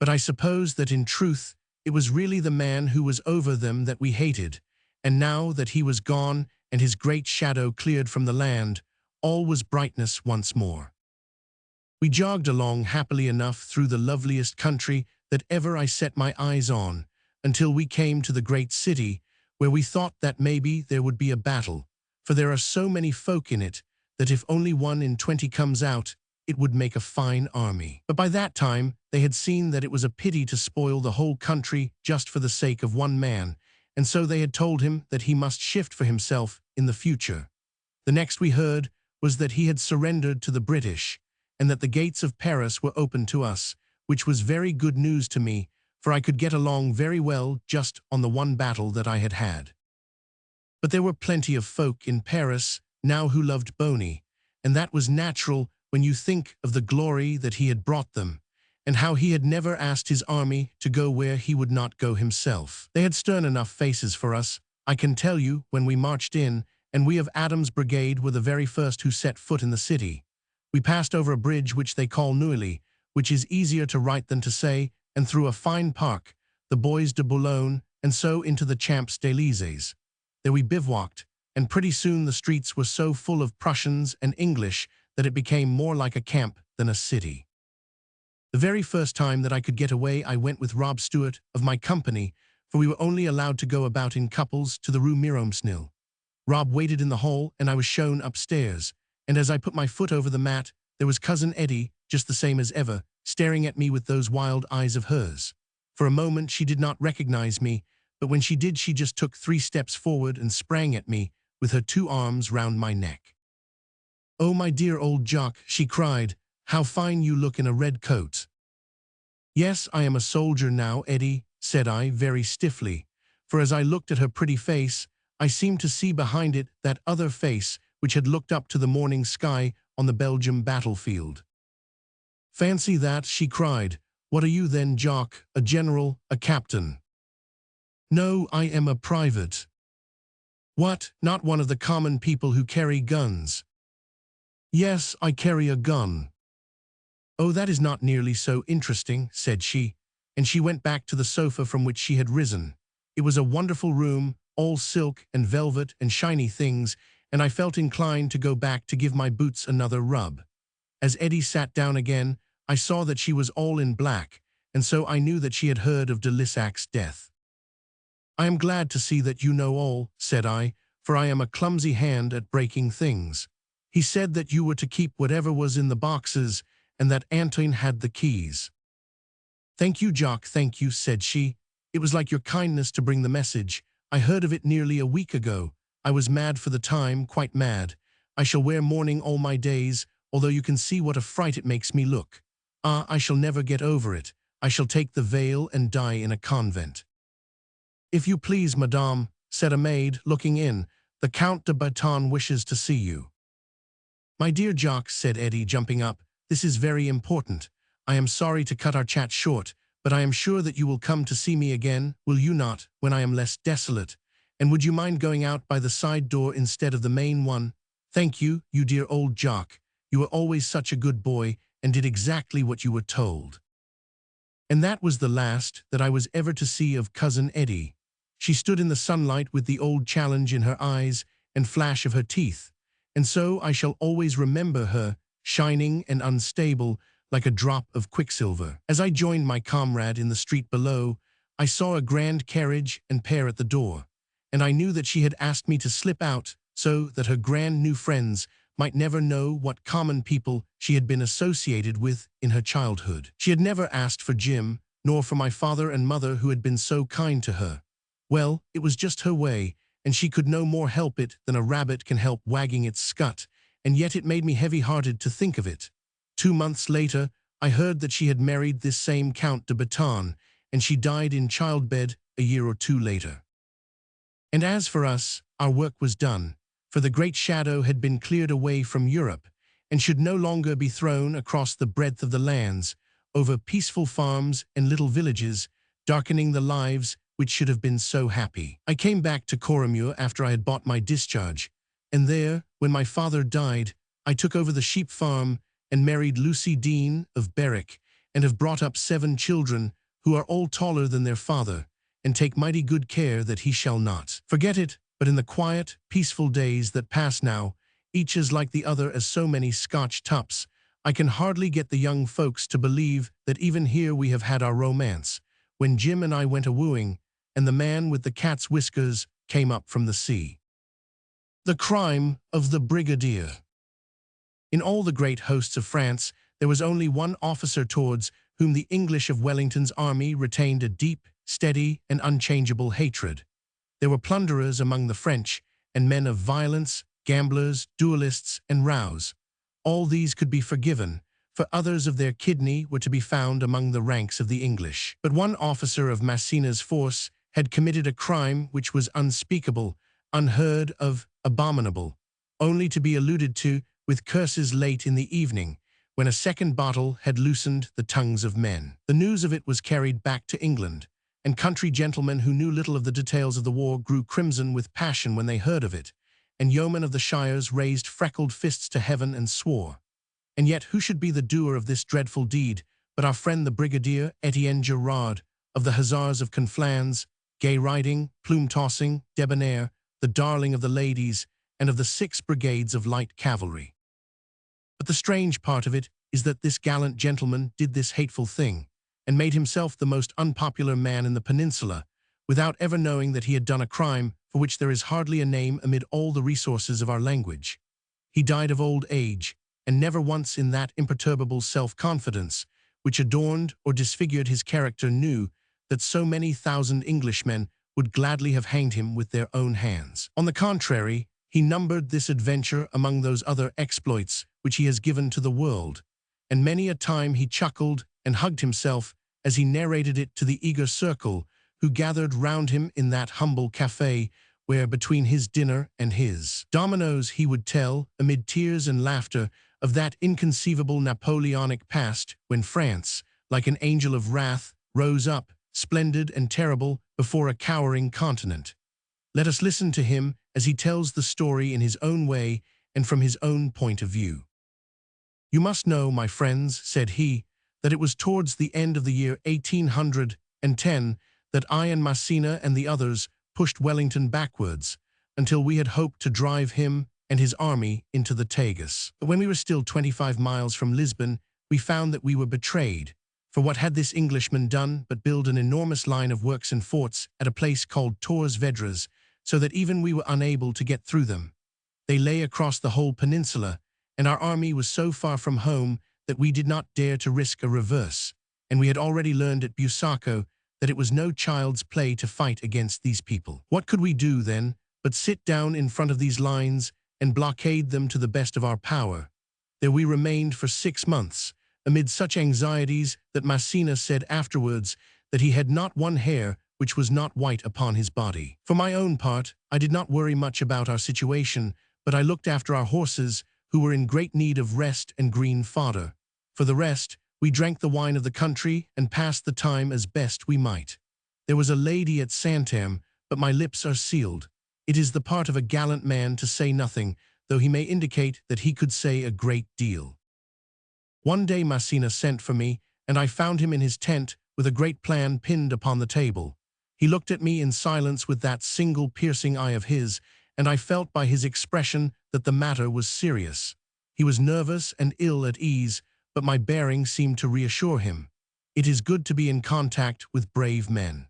But I suppose that in truth it was really the man who was over them that we hated, and now that he was gone and his great shadow cleared from the land, all was brightness once more. We jogged along happily enough through the loveliest country that ever I set my eyes on, until we came to the great city, where we thought that maybe there would be a battle, for there are so many folk in it that if only 1 in 20 comes out, it would make a fine army. But by that time, they had seen that it was a pity to spoil the whole country just for the sake of one man, and so they had told him that he must shift for himself in the future. The next we heard was that he had surrendered to the British, and that the gates of Paris were open to us, which was very good news to me, for I could get along very well just on the one battle that I had had. But there were plenty of folk in Paris now who loved Boney, and that was natural when you think of the glory that he had brought them, and how he had never asked his army to go where he would not go himself. They had stern enough faces for us, I can tell you, when we marched in, and we of Adams' brigade were the very first who set foot in the city. We passed over a bridge which they call Neuilly, which is easier to write than to say, and through a fine park, the Bois de Boulogne, and so into the Champs-Élysées. There we bivouacked, and pretty soon the streets were so full of Prussians and English that it became more like a camp than a city. The very first time that I could get away, I went with Rob Stewart of my company, for we were only allowed to go about in couples, to the Rue Miromesnil. Rob waited in the hall, and I was shown upstairs, and as I put my foot over the mat, there was Cousin Eddie, just the same as ever, staring at me with those wild eyes of hers. For a moment she did not recognize me, but when she did, she just took 3 steps forward and sprang at me, with her 2 arms round my neck. "Oh, my dear old Jock," she cried, "how fine you look in a red coat." "Yes, I am a soldier now, Eddie," said I very stiffly, for as I looked at her pretty face, I seemed to see behind it that other face which had looked up to the morning sky on the Belgium battlefield. "Fancy that," she cried. "What are you then, Jock? A general, a captain?" "No, I am a private." "What, not one of the common people who carry guns?" "Yes, I carry a gun." "Oh, that is not nearly so interesting," said she, and she went back to the sofa from which she had risen. It was a wonderful room, all silk and velvet and shiny things, and I felt inclined to go back to give my boots another rub. As Eddie sat down again, I saw that she was all in black, and so I knew that she had heard of de Lissac's death. "I am glad to see that you know all," said I, "for I am a clumsy hand at breaking things. He said that you were to keep whatever was in the boxes, and that Antoine had the keys." "Thank you, Jock, thank you," said she. "It was like your kindness to bring the message. I heard of it nearly a week ago. I was mad for the time, quite mad. I shall wear mourning all my days, although you can see what a fright it makes me look. Ah, I shall never get over it. I shall take the veil and die in a convent." "If you please, madame," said a maid, looking in, "the Count de Baton wishes to see you." "My dear Jock," said Eddie, jumping up, "this is very important. I am sorry to cut our chat short, but I am sure that you will come to see me again, will you not, when I am less desolate? And would you mind going out by the side door instead of the main one? Thank you, you dear old Jock. You were always such a good boy, and did exactly what you were told." And that was the last that I was ever to see of Cousin Eddie. She stood in the sunlight with the old challenge in her eyes and flash of her teeth, and so I shall always remember her, shining and unstable, like a drop of quicksilver. As I joined my comrade in the street below, I saw a grand carriage and pair at the door, and I knew that she had asked me to slip out so that her grand new friends might never know what common people she had been associated with in her childhood. She had never asked for Jim, nor for my father and mother who had been so kind to her. Well, it was just her way, and she could no more help it than a rabbit can help wagging its scut, and yet it made me heavy-hearted to think of it. 2 months later, I heard that she had married this same Count de Baton, and she died in childbed a year or 2 later. And as for us, our work was done, for the great shadow had been cleared away from Europe, and should no longer be thrown across the breadth of the lands, over peaceful farms and little villages, darkening the lives which should have been so happy. I came back to Coromure after I had bought my discharge, and there, when my father died, I took over the sheep farm and married Lucy Dean of Berwick, and have brought up 7 children who are all taller than their father, and take mighty good care that he shall not forget it. But in the quiet, peaceful days that pass now, each as like the other as so many Scotch tups, I can hardly get the young folks to believe that even here we have had our romance, when Jim and I went a-wooing, and the man with the cat's whiskers came up from the sea. The crime of the brigadier. In all the great hosts of France, there was only one officer towards whom the English of Wellington's army retained a deep, steady, and unchangeable hatred. There were plunderers among the French, and men of violence, gamblers, duelists, and rows. All these could be forgiven, for others of their kidney were to be found among the ranks of the English. But one officer of Massena's force had committed a crime which was unspeakable, unheard of, abominable, only to be alluded to with curses late in the evening, when a second bottle had loosened the tongues of men. The news of it was carried back to England, and country gentlemen who knew little of the details of the war grew crimson with passion when they heard of it, and yeomen of the shires raised freckled fists to heaven and swore. And yet who should be the doer of this dreadful deed but our friend the Brigadier Etienne Gerard, of the Hussars of Conflans, gay riding, plume-tossing, debonair, the darling of the ladies, and of the 6 brigades of light cavalry. But the strange part of it is that this gallant gentleman did this hateful thing, and made himself the most unpopular man in the peninsula, without ever knowing that he had done a crime for which there is hardly a name amid all the resources of our language. He died of old age, and never once in that imperturbable self-confidence, which adorned or disfigured his character, knew that so many thousand Englishmen would gladly have hanged him with their own hands. On the contrary, he numbered this adventure among those other exploits which he has given to the world, and many a time he chuckled and hugged himself as he narrated it to the eager circle who gathered round him in that humble café where, between his dinner and his dominoes, he would tell, amid tears and laughter, of that inconceivable Napoleonic past when France, like an angel of wrath, rose up, splendid and terrible, before a cowering continent. Let us listen to him as he tells the story in his own way and from his own point of view. "You must know, my friends," said he, "that it was towards the end of the year 1810 that I and Massena and the others pushed Wellington backwards, until we had hoped to drive him and his army into the Tagus. But when we were still 25 miles from Lisbon, we found that we were betrayed. For what had this Englishman done but build an enormous line of works and forts at a place called Torres Vedras, so that even we were unable to get through them. They lay across the whole peninsula, and our army was so far from home that we did not dare to risk a reverse, and we had already learned at Busaco that it was no child's play to fight against these people. What could we do, then, but sit down in front of these lines and blockade them to the best of our power? There we remained for 6 months, amid such anxieties that Massena said afterwards that he had not one hair which was not white upon his body. For my own part, I did not worry much about our situation, but I looked after our horses, who were in great need of rest and green fodder. For the rest, we drank the wine of the country and passed the time as best we might. There was a lady at Santerre, but my lips are sealed. It is the part of a gallant man to say nothing, though he may indicate that he could say a great deal. One day Massena sent for me, and I found him in his tent with a great plan pinned upon the table. He looked at me in silence with that single piercing eye of his, and I felt by his expression that the matter was serious. He was nervous and ill at ease, but my bearing seemed to reassure him. It is good to be in contact with brave men.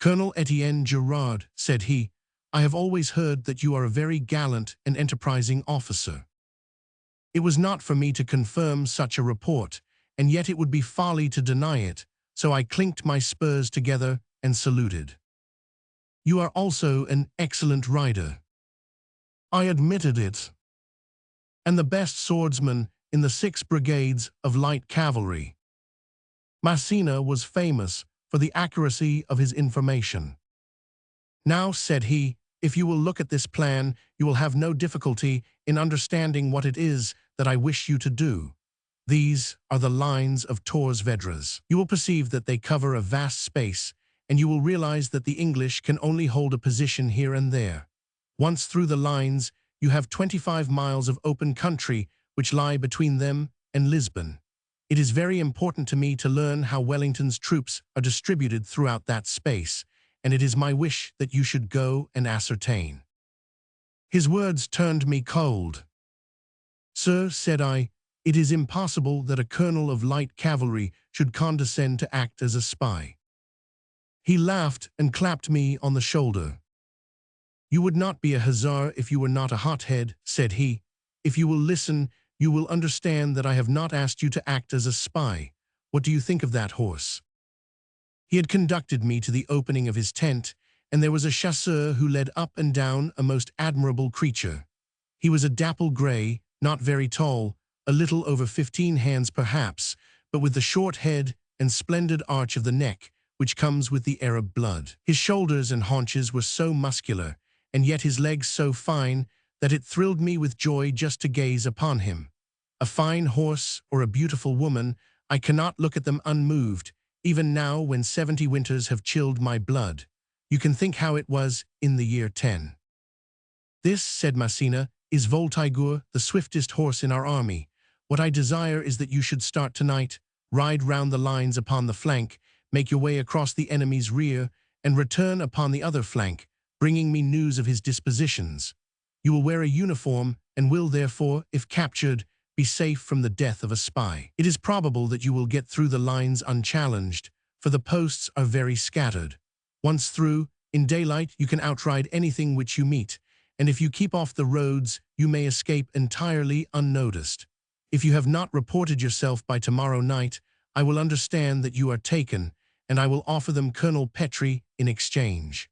"Colonel Etienne Gerard," said he, "I have always heard that you are a very gallant and enterprising officer. It was not for me to confirm such a report, and yet it would be folly to deny it, so I clinked my spurs together and saluted. You are also an excellent rider." I admitted it. "And the best swordsman in the 6 brigades of light cavalry." Massena was famous for the accuracy of his information. "Now," said he, "if you will look at this plan, you will have no difficulty in understanding what it is that I wish you to do. These are the lines of Torres Vedras. You will perceive that they cover a vast space, and you will realize that the English can only hold a position here and there. Once through the lines, you have 25 miles of open country which lie between them and Lisbon. It is very important to me to learn how Wellington's troops are distributed throughout that space, and it is my wish that you should go and ascertain." His words turned me cold. "Sir," said I, "it is impossible that a colonel of light cavalry should condescend to act as a spy." He laughed and clapped me on the shoulder. "You would not be a hussar if you were not a hothead," said he. "If you will listen, you will understand that I have not asked you to act as a spy. What do you think of that horse?" He had conducted me to the opening of his tent, and there was a chasseur who led up and down a most admirable creature. He was a dapple gray, not very tall, a little over 15 hands perhaps, but with the short head and splendid arch of the neck, which comes with the Arab blood. His shoulders and haunches were so muscular, and yet his legs so fine, that it thrilled me with joy just to gaze upon him. A fine horse or a beautiful woman, I cannot look at them unmoved, even now when 70 winters have chilled my blood. You can think how it was in the year 10. This, said Massena, is Voltigeur, the swiftest horse in our army. What I desire is that you should start tonight, ride round the lines upon the flank, make your way across the enemy's rear, and return upon the other flank, bringing me news of his dispositions. You will wear a uniform, and will therefore, if captured, be safe from the death of a spy. It is probable that you will get through the lines unchallenged, for the posts are very scattered. Once through, in daylight you can outride anything which you meet, and if you keep off the roads, you may escape entirely unnoticed. If you have not reported yourself by tomorrow night, I will understand that you are taken, and I will offer them Colonel Petrie in exchange.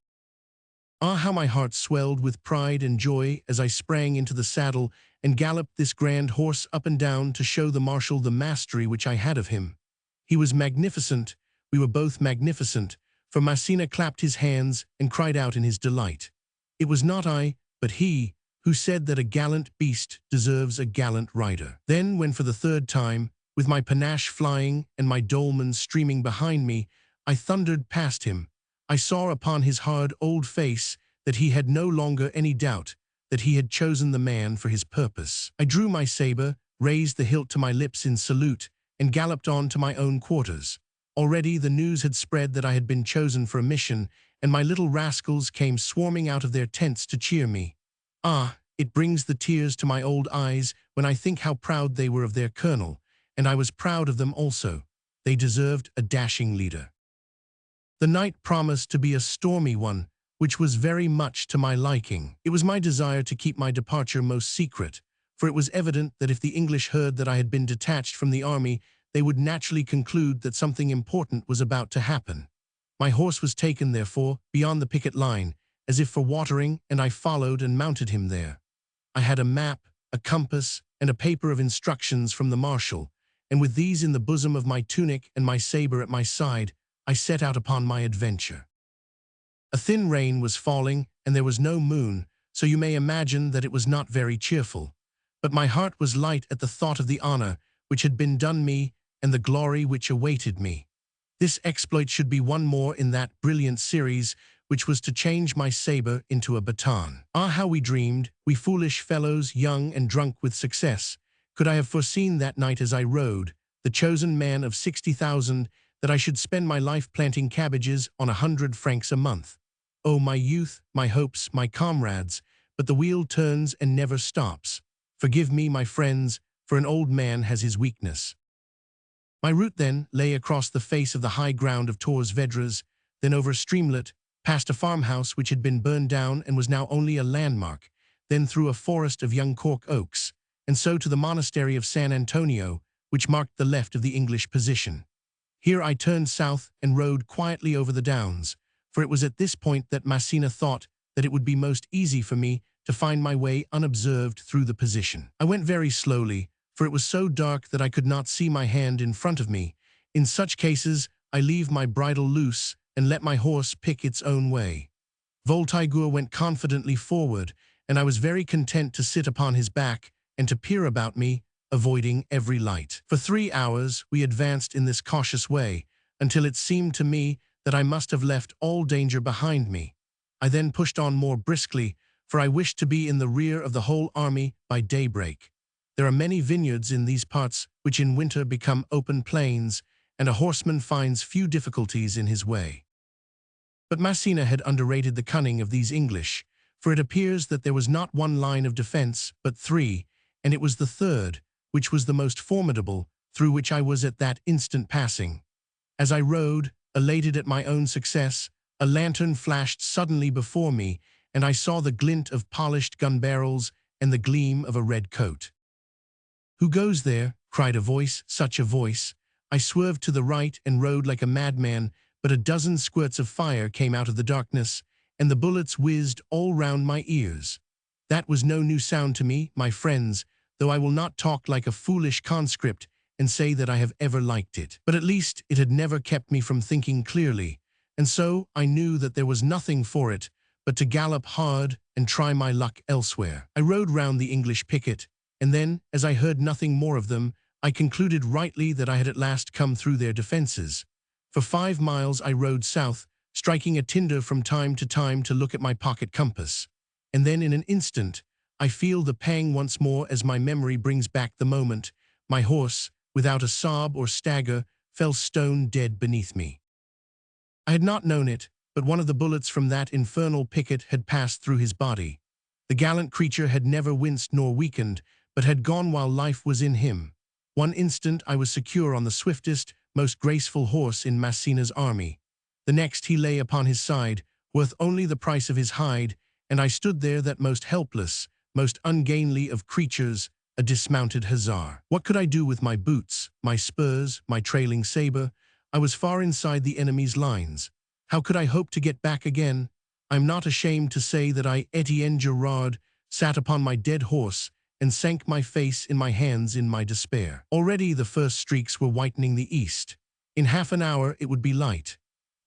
Ah, how my heart swelled with pride and joy as I sprang into the saddle and galloped this grand horse up and down to show the marshal the mastery which I had of him. He was magnificent, we were both magnificent, for Massena clapped his hands and cried out in his delight. It was not I, but he, who said that a gallant beast deserves a gallant rider. Then, when for the third time, with my panache flying and my dolman streaming behind me, I thundered past him, I saw upon his hard old face that he had no longer any doubt that he had chosen the man for his purpose. I drew my saber, raised the hilt to my lips in salute, and galloped on to my own quarters. Already the news had spread that I had been chosen for a mission, and my little rascals came swarming out of their tents to cheer me. Ah, it brings the tears to my old eyes when I think how proud they were of their colonel, and I was proud of them also. They deserved a dashing leader. The night promised to be a stormy one, which was very much to my liking. It was my desire to keep my departure most secret, for it was evident that if the English heard that I had been detached from the army, they would naturally conclude that something important was about to happen. My horse was taken, therefore, beyond the picket line, as if for watering, and I followed and mounted him there. I had a map, a compass, and a paper of instructions from the marshal, and with these in the bosom of my tunic and my saber at my side, I set out upon my adventure. A thin rain was falling, and there was no moon, so you may imagine that it was not very cheerful. But my heart was light at the thought of the honor which had been done me and the glory which awaited me. This exploit should be one more in that brilliant series which was to change my saber into a baton. Ah, how we dreamed, we foolish fellows, young and drunk with success. Could I have foreseen that night as I rode, the chosen man of 60,000, that I should spend my life planting cabbages on 100 francs a month. Oh, my youth, my hopes, my comrades, but the wheel turns and never stops. Forgive me, my friends, for an old man has his weakness. My route then lay across the face of the high ground of Torres Vedras, then over a streamlet, past a farmhouse which had been burned down and was now only a landmark, then through a forest of young cork oaks, and so to the monastery of San Antonio, which marked the left of the English position. Here I turned south and rode quietly over the downs, for it was at this point that Massena thought that it would be most easy for me to find my way unobserved through the position. I went very slowly, for it was so dark that I could not see my hand in front of me. In such cases, I leave my bridle loose and let my horse pick its own way. Voltigeur went confidently forward, and I was very content to sit upon his back and to peer about me, avoiding every light. For 3 hours we advanced in this cautious way, until it seemed to me that I must have left all danger behind me. I then pushed on more briskly, for I wished to be in the rear of the whole army by daybreak. There are many vineyards in these parts which in winter become open plains, and a horseman finds few difficulties in his way. But Massena had underrated the cunning of these English, for it appears that there was not one line of defense, but 3, and it was the third, which was the most formidable, through which I was at that instant passing. As I rode, elated at my own success, a lantern flashed suddenly before me, and I saw the glint of polished gun barrels and the gleam of a red coat. "Who goes there?" cried a voice, such a voice. I swerved to the right and rode like a madman, but a dozen squirts of fire came out of the darkness, and the bullets whizzed all round my ears. That was no new sound to me, my friends, though I will not talk like a foolish conscript and say that I have ever liked it. But at least it had never kept me from thinking clearly, and so I knew that there was nothing for it but to gallop hard and try my luck elsewhere. I rode round the English picket, and then, as I heard nothing more of them, I concluded rightly that I had at last come through their defenses. For 5 miles I rode south, striking a tinder from time to look at my pocket compass. And then in an instant, I feel the pang once more as my memory brings back the moment. My horse, without a sob or stagger, fell stone dead beneath me. I had not known it, but one of the bullets from that infernal picket had passed through his body. The gallant creature had never winced nor weakened, but had gone while life was in him. One instant I was secure on the swiftest, most graceful horse in Massina's army. The next he lay upon his side, worth only the price of his hide, and I stood there that most helpless, most ungainly of creatures, a dismounted hussar. What could I do with my boots, my spurs, my trailing saber? I was far inside the enemy's lines. How could I hope to get back again? I am not ashamed to say that I, Etienne Gerard, sat upon my dead horse and sank my face in my hands in my despair. Already the first streaks were whitening the east. In half an hour it would be light.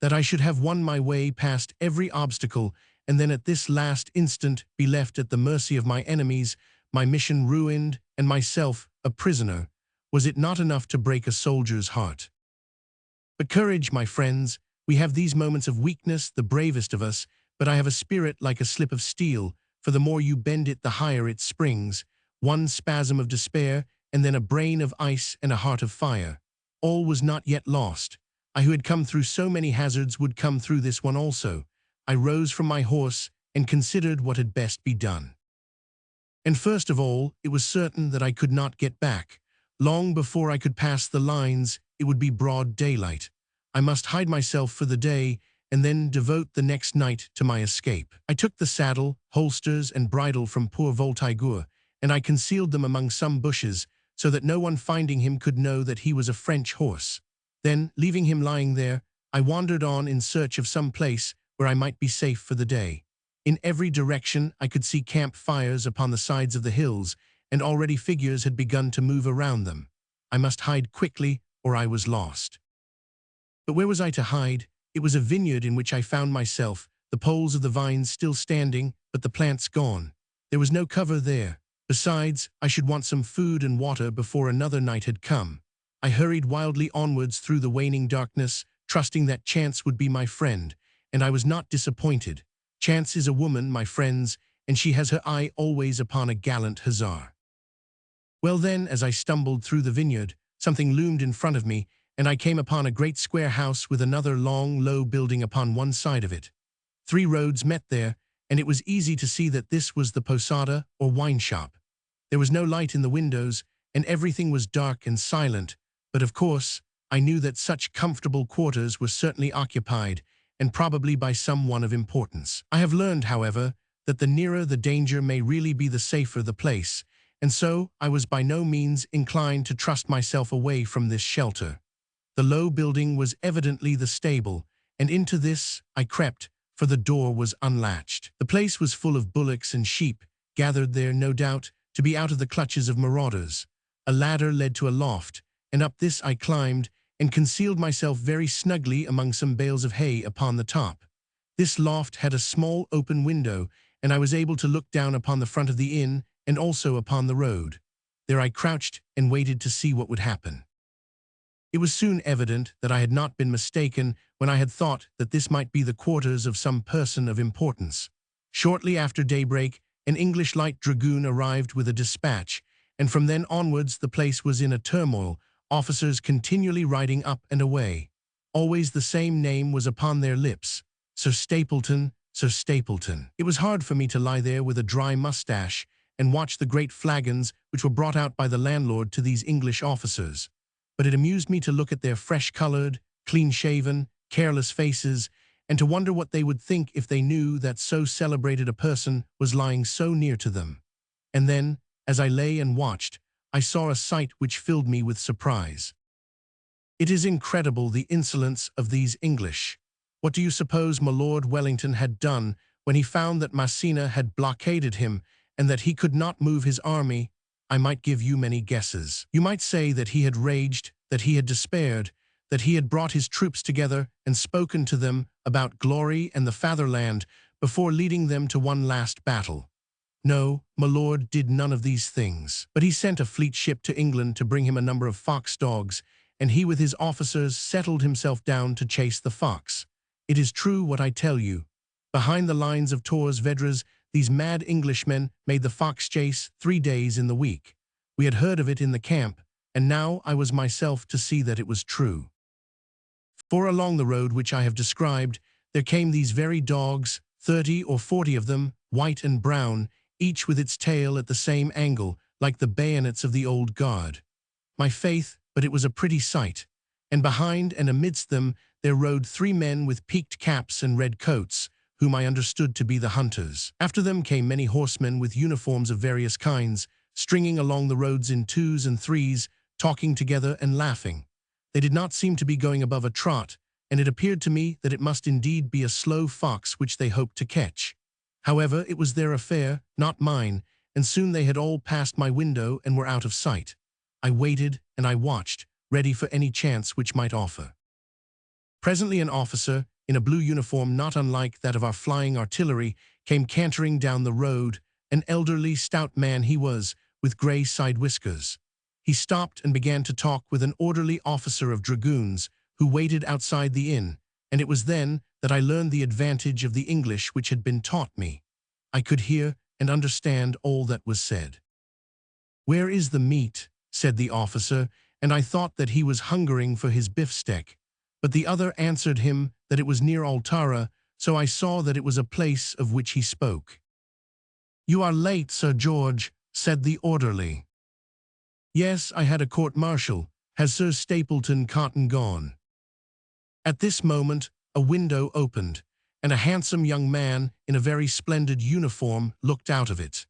That I should have won my way past every obstacle and then at this last instant be left at the mercy of my enemies, my mission ruined, and myself a prisoner, was it not enough to break a soldier's heart? But courage, my friends, we have these moments of weakness, the bravest of us, but I have a spirit like a slip of steel, for the more you bend it, the higher it springs. One spasm of despair, and then a brain of ice and a heart of fire. All was not yet lost. I who had come through so many hazards would come through this one also. I rose from my horse and considered what had best be done. And first of all, it was certain that I could not get back. Long before I could pass the lines, it would be broad daylight. I must hide myself for the day and then devote the next night to my escape. I took the saddle, holsters, and bridle from poor Voltigeur, and I concealed them among some bushes, so that no one finding him could know that he was a French horse. Then, leaving him lying there, I wandered on in search of some place where I might be safe for the day. In every direction I could see camp fires upon the sides of the hills, and already figures had begun to move around them. I must hide quickly, or I was lost. But where was I to hide? It was a vineyard in which I found myself, the poles of the vines still standing, but the plants gone. There was no cover there. Besides, I should want some food and water before another night had come. I hurried wildly onwards through the waning darkness, trusting that chance would be my friend, and I was not disappointed. Chance is a woman, my friends, and she has her eye always upon a gallant hussar. Well then, as I stumbled through the vineyard, something loomed in front of me, and I came upon a great square house with another long, low building upon one side of it. 3 roads met there, and it was easy to see that this was the posada, or wine shop. There was no light in the windows, and everything was dark and silent, but of course, I knew that such comfortable quarters were certainly occupied, and probably by someone of importance. I have learned, however, that the nearer the danger may really be the safer the place, and so I was by no means inclined to trust myself away from this shelter. The low building was evidently the stable, and into this I crept, for the door was unlatched. The place was full of bullocks and sheep, gathered there, no doubt, to be out of the clutches of marauders. A ladder led to a loft, and up this I climbed, and concealed myself very snugly among some bales of hay upon the top. This loft had a small open window, and I was able to look down upon the front of the inn and also upon the road. There I crouched and waited to see what would happen. It was soon evident that I had not been mistaken when I had thought that this might be the quarters of some person of importance. Shortly after daybreak, an English light dragoon arrived with a dispatch, and from then onwards the place was in a turmoil, officers continually riding up and away. Always the same name was upon their lips, Sir Stapleton, Sir Stapleton. It was hard for me to lie there with a dry mustache and watch the great flagons which were brought out by the landlord to these English officers. But it amused me to look at their fresh-colored, clean-shaven, careless faces, and to wonder what they would think if they knew that so celebrated a person was lying so near to them. And then, as I lay and watched, I saw a sight which filled me with surprise. It is incredible, the insolence of these English. What do you suppose my Lord Wellington had done when he found that Massena had blockaded him and that he could not move his army? I might give you many guesses. You might say that he had raged, that he had despaired, that he had brought his troops together and spoken to them about glory and the fatherland before leading them to one last battle. No, my lord did none of these things. But he sent a fleet ship to England to bring him a number of fox dogs, and he with his officers settled himself down to chase the fox. It is true what I tell you. Behind the lines of Torres Vedras, these mad Englishmen made the fox chase 3 days in the week. We had heard of it in the camp, and now I was myself to see that it was true. For along the road which I have described, there came these very dogs, 30 or 40 of them, white and brown, each with its tail at the same angle, like the bayonets of the old guard. My faith, but it was a pretty sight. And behind and amidst them there rode 3 men with peaked caps and red coats, whom I understood to be the hunters. After them came many horsemen with uniforms of various kinds, stringing along the roads in 2s and 3s, talking together and laughing. They did not seem to be going above a trot, and it appeared to me that it must indeed be a slow fox which they hoped to catch. However, it was their affair, not mine, and soon they had all passed my window and were out of sight. I waited and I watched, ready for any chance which might offer. Presently an officer, in a blue uniform not unlike that of our flying artillery, came cantering down the road. An elderly, stout man he was, with grey side whiskers. He stopped and began to talk with an orderly officer of dragoons, who waited outside the inn, and it was then that I learned the advantage of the English which had been taught me. I could hear and understand all that was said. "Where is the meat?" said the officer, and I thought that he was hungering for his beefsteak. But the other answered him that it was near Altara, so I saw that it was a place of which he spoke. "You are late, Sir George," said the orderly. "Yes, I had a court-martial. Has Sir Stapleton Cotton gone?" At this moment, a window opened, and a handsome young man in a very splendid uniform looked out of it.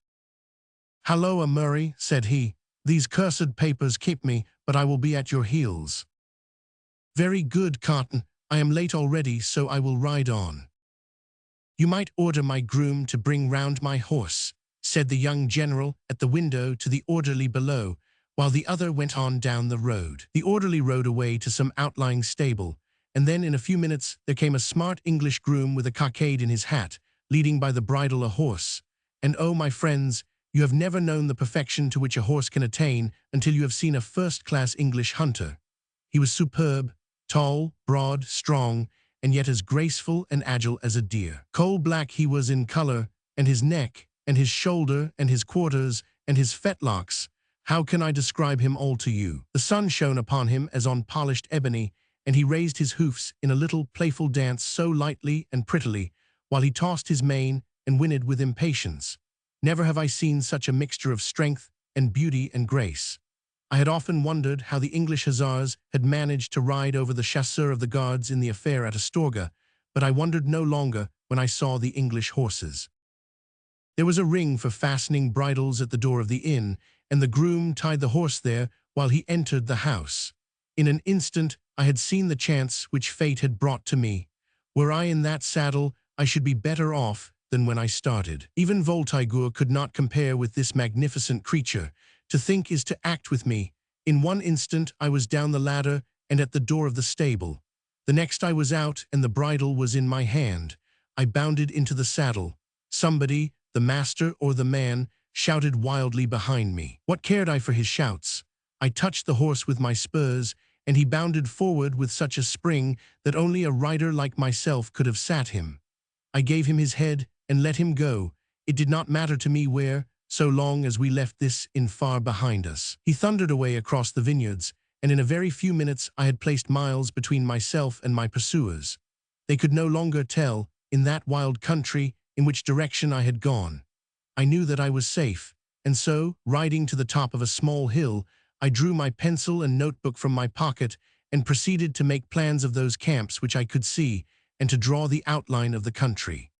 "Halloa, Murray," said he. "These cursed papers keep me, but I will be at your heels." "Very good, Cotton. I am late already, so I will ride on." "You might order my groom to bring round my horse," said the young general at the window to the orderly below, while the other went on down the road. The orderly rode away to some outlying stable, and then in a few minutes there came a smart English groom with a cockade in his hat, leading by the bridle a horse. And oh, my friends, you have never known the perfection to which a horse can attain until you have seen a first-class English hunter. He was superb, tall, broad, strong, and yet as graceful and agile as a deer. Coal-black he was in color, and his neck, and his shoulder, and his quarters, and his fetlocks. How can I describe him all to you? The sun shone upon him as on polished ebony, and he raised his hoofs in a little playful dance so lightly and prettily, while he tossed his mane and whinnied with impatience. Never have I seen such a mixture of strength and beauty and grace. I had often wondered how the English hussars had managed to ride over the chasseur of the guards in the affair at Astorga, but I wondered no longer when I saw the English horses. There was a ring for fastening bridles at the door of the inn, and the groom tied the horse there while he entered the house. In an instant I had seen the chance which fate had brought to me. Were I in that saddle, I should be better off than when I started. Even Voltaire could not compare with this magnificent creature. To think is to act with me. In one instant I was down the ladder and at the door of the stable. The next I was out and the bridle was in my hand. I bounded into the saddle. Somebody, the master or the man, shouted wildly behind me. What cared I for his shouts? I touched the horse with my spurs, and he bounded forward with such a spring that only a rider like myself could have sat him. I gave him his head and let him go. It did not matter to me where, so long as we left this inn far behind us. He thundered away across the vineyards, and in a very few minutes I had placed miles between myself and my pursuers. They could no longer tell, in that wild country, in which direction I had gone. I knew that I was safe, and so, riding to the top of a small hill, I drew my pencil and notebook from my pocket and proceeded to make plans of those camps which I could see, and to draw the outline of the country.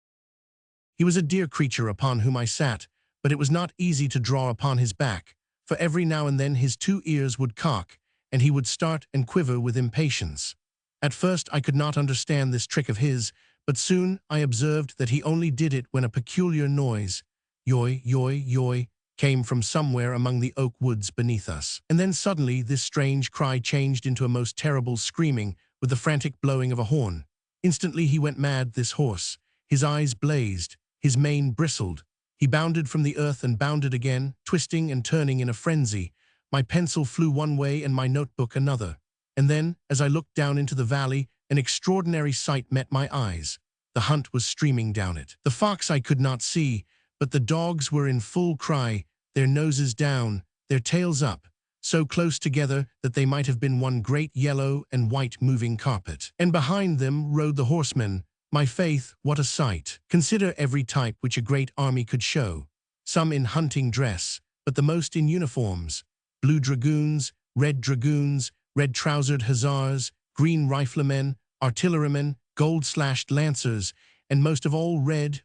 He was a dear creature upon whom I sat, but it was not easy to draw upon his back, for every now and then his 2 ears would cock, and he would start and quiver with impatience. At first I could not understand this trick of his, but soon I observed that he only did it when a peculiar noise, yoy, yoy, yoy, came from somewhere among the oak woods beneath us. And then suddenly this strange cry changed into a most terrible screaming, with the frantic blowing of a horn. Instantly he went mad, this horse. His eyes blazed, his mane bristled, He bounded from the earth and bounded again, twisting and turning in a frenzy. My pencil flew one way and my notebook another. And then, as I looked down into the valley, an extraordinary sight met my eyes. The hunt was streaming down it. The fox I could not see, but the dogs were in full cry, their noses down, their tails up, so close together that they might have been one great yellow and white moving carpet. And behind them rode the horsemen. My faith, what a sight! Consider every type which a great army could show. Some in hunting dress, but the most in uniforms. Blue dragoons, red-trousered hussars, green riflemen, artillerymen, gold-slashed lancers, and most of all red,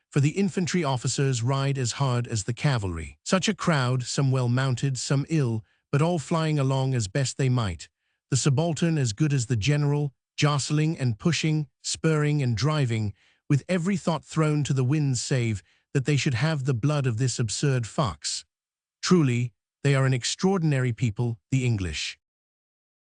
for the infantry officers ride as hard as the cavalry. Such a crowd, some well-mounted, some ill, but all flying along as best they might. The subaltern as good as the general, jostling and pushing, spurring and driving, with every thought thrown to the winds save that they should have the blood of this absurd fox. Truly, they are an extraordinary people, the English.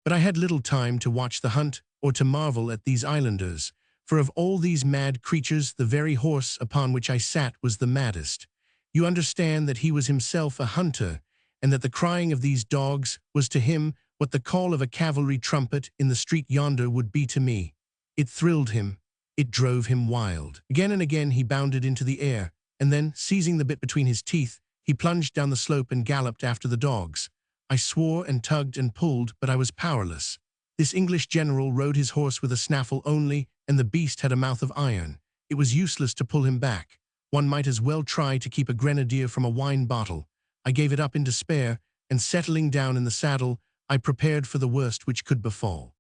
But I had little time to watch the hunt or to marvel at these islanders, for of all these mad creatures the very horse upon which I sat was the maddest. You understand that he was himself a hunter, and that the crying of these dogs was to him what the call of a cavalry trumpet in the street yonder would be to me. It thrilled him. It drove him wild. Again and again he bounded into the air, and then, seizing the bit between his teeth, he plunged down the slope and galloped after the dogs. I swore and tugged and pulled, but I was powerless. This English general rode his horse with a snaffle only, and the beast had a mouth of iron. It was useless to pull him back. One might as well try to keep a grenadier from a wine bottle. I gave it up in despair, and settling down in the saddle, I prepared for the worst which could befall.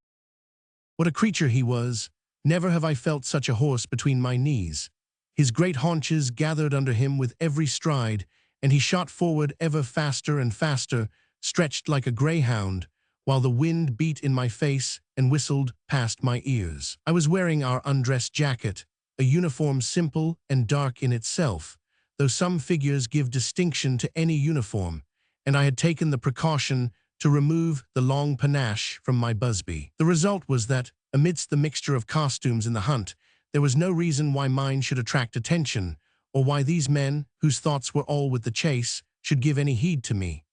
What a creature he was! Never have I felt such a horse between my knees. His great haunches gathered under him with every stride, and he shot forward ever faster and faster, stretched like a greyhound, while the wind beat in my face and whistled past my ears. I was wearing our undress jacket, a uniform simple and dark in itself, though some figures give distinction to any uniform, and I had taken the precaution to remove the long panache from my busby. The result was that, amidst the mixture of costumes in the hunt, there was no reason why mine should attract attention, or why these men, whose thoughts were all with the chase, should give any heed to me.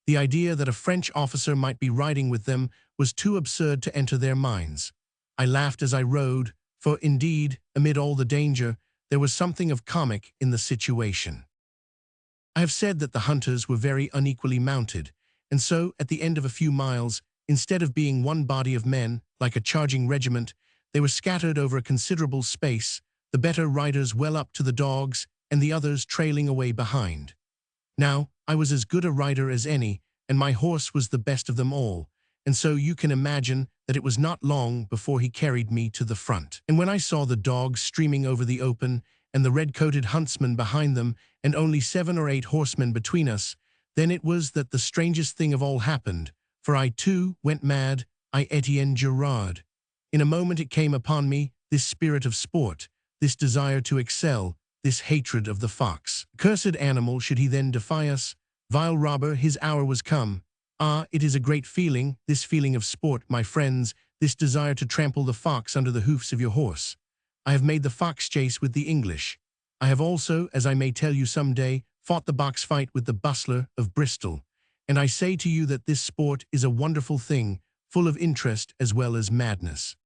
The idea that a French officer might be riding with them was too absurd to enter their minds. I laughed as I rode, for indeed, amid all the danger, there was something of comic in the situation. I have said that the hunters were very unequally mounted, and so, at the end of a few miles, instead of being one body of men, like a charging regiment, they were scattered over a considerable space, the better riders well up to the dogs, and the others trailing away behind. Now, I was as good a rider as any, and my horse was the best of them all, and so you can imagine that it was not long before he carried me to the front. And when I saw the dogs streaming over the open, and the red-coated huntsman behind them, and only 7 or 8 horsemen between us, then it was that the strangest thing of all happened, for I too went mad, I Etienne Gerard. In a moment it came upon me, this spirit of sport, this desire to excel, this hatred of the fox. Cursed animal, should he then defy us? Vile robber, his hour was come. Ah, it is a great feeling, this feeling of sport, my friends, this desire to trample the fox under the hoofs of your horse. I have made the fox chase with the English. I have also, as I may tell you some day, fought the box fight with the bustler of Bristol. And I say to you that this sport is a wonderful thing, full of interest as well as madness.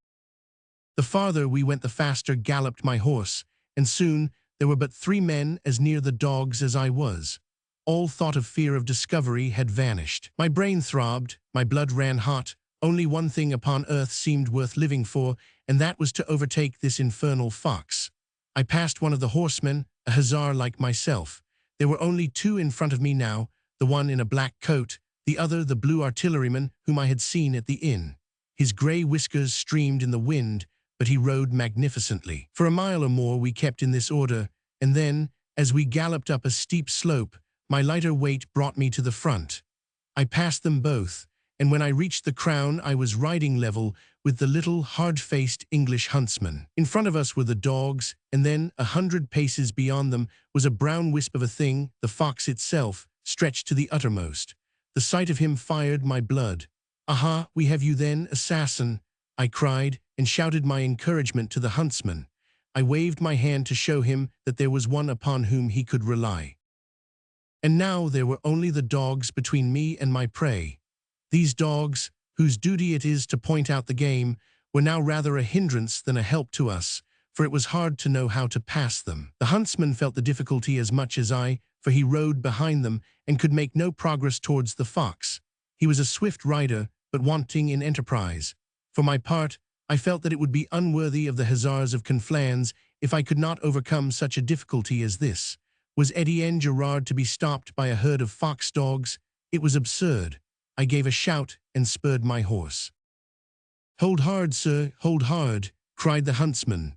The farther we went the faster galloped my horse, and soon there were but 3 men as near the dogs as I was. All thought of fear of discovery had vanished. My brain throbbed, my blood ran hot. Only one thing upon earth seemed worth living for, and that was to overtake this infernal fox. I passed one of the horsemen, a hussar like myself. There were only 2 in front of me now, the one in a black coat, the other the blue artilleryman whom I had seen at the inn. His grey whiskers streamed in the wind, but he rode magnificently. For a mile or more we kept in this order, and then, as we galloped up a steep slope, my lighter weight brought me to the front. I passed them both, and when I reached the crown I was riding level with the little hard-faced English huntsman. In front of us were the dogs, and then, 100 paces beyond them, was a brown wisp of a thing, the fox itself, stretched to the uttermost. The sight of him fired my blood. "Aha, we have you then, assassin!" I cried, and shouted my encouragement to the huntsman. I waved my hand to show him that there was one upon whom he could rely. And now there were only the dogs between me and my prey. These dogs, whose duty it is to point out the game, were now rather a hindrance than a help to us, for it was hard to know how to pass them. The huntsman felt the difficulty as much as I, for he rode behind them and could make no progress towards the fox. He was a swift rider, but wanting in enterprise. For my part, I felt that it would be unworthy of the hussars of Conflans if I could not overcome such a difficulty as this. Was Etienne Gerard to be stopped by a herd of fox dogs? It was absurd. I gave a shout and spurred my horse. "Hold hard, sir, hold hard," cried the huntsman.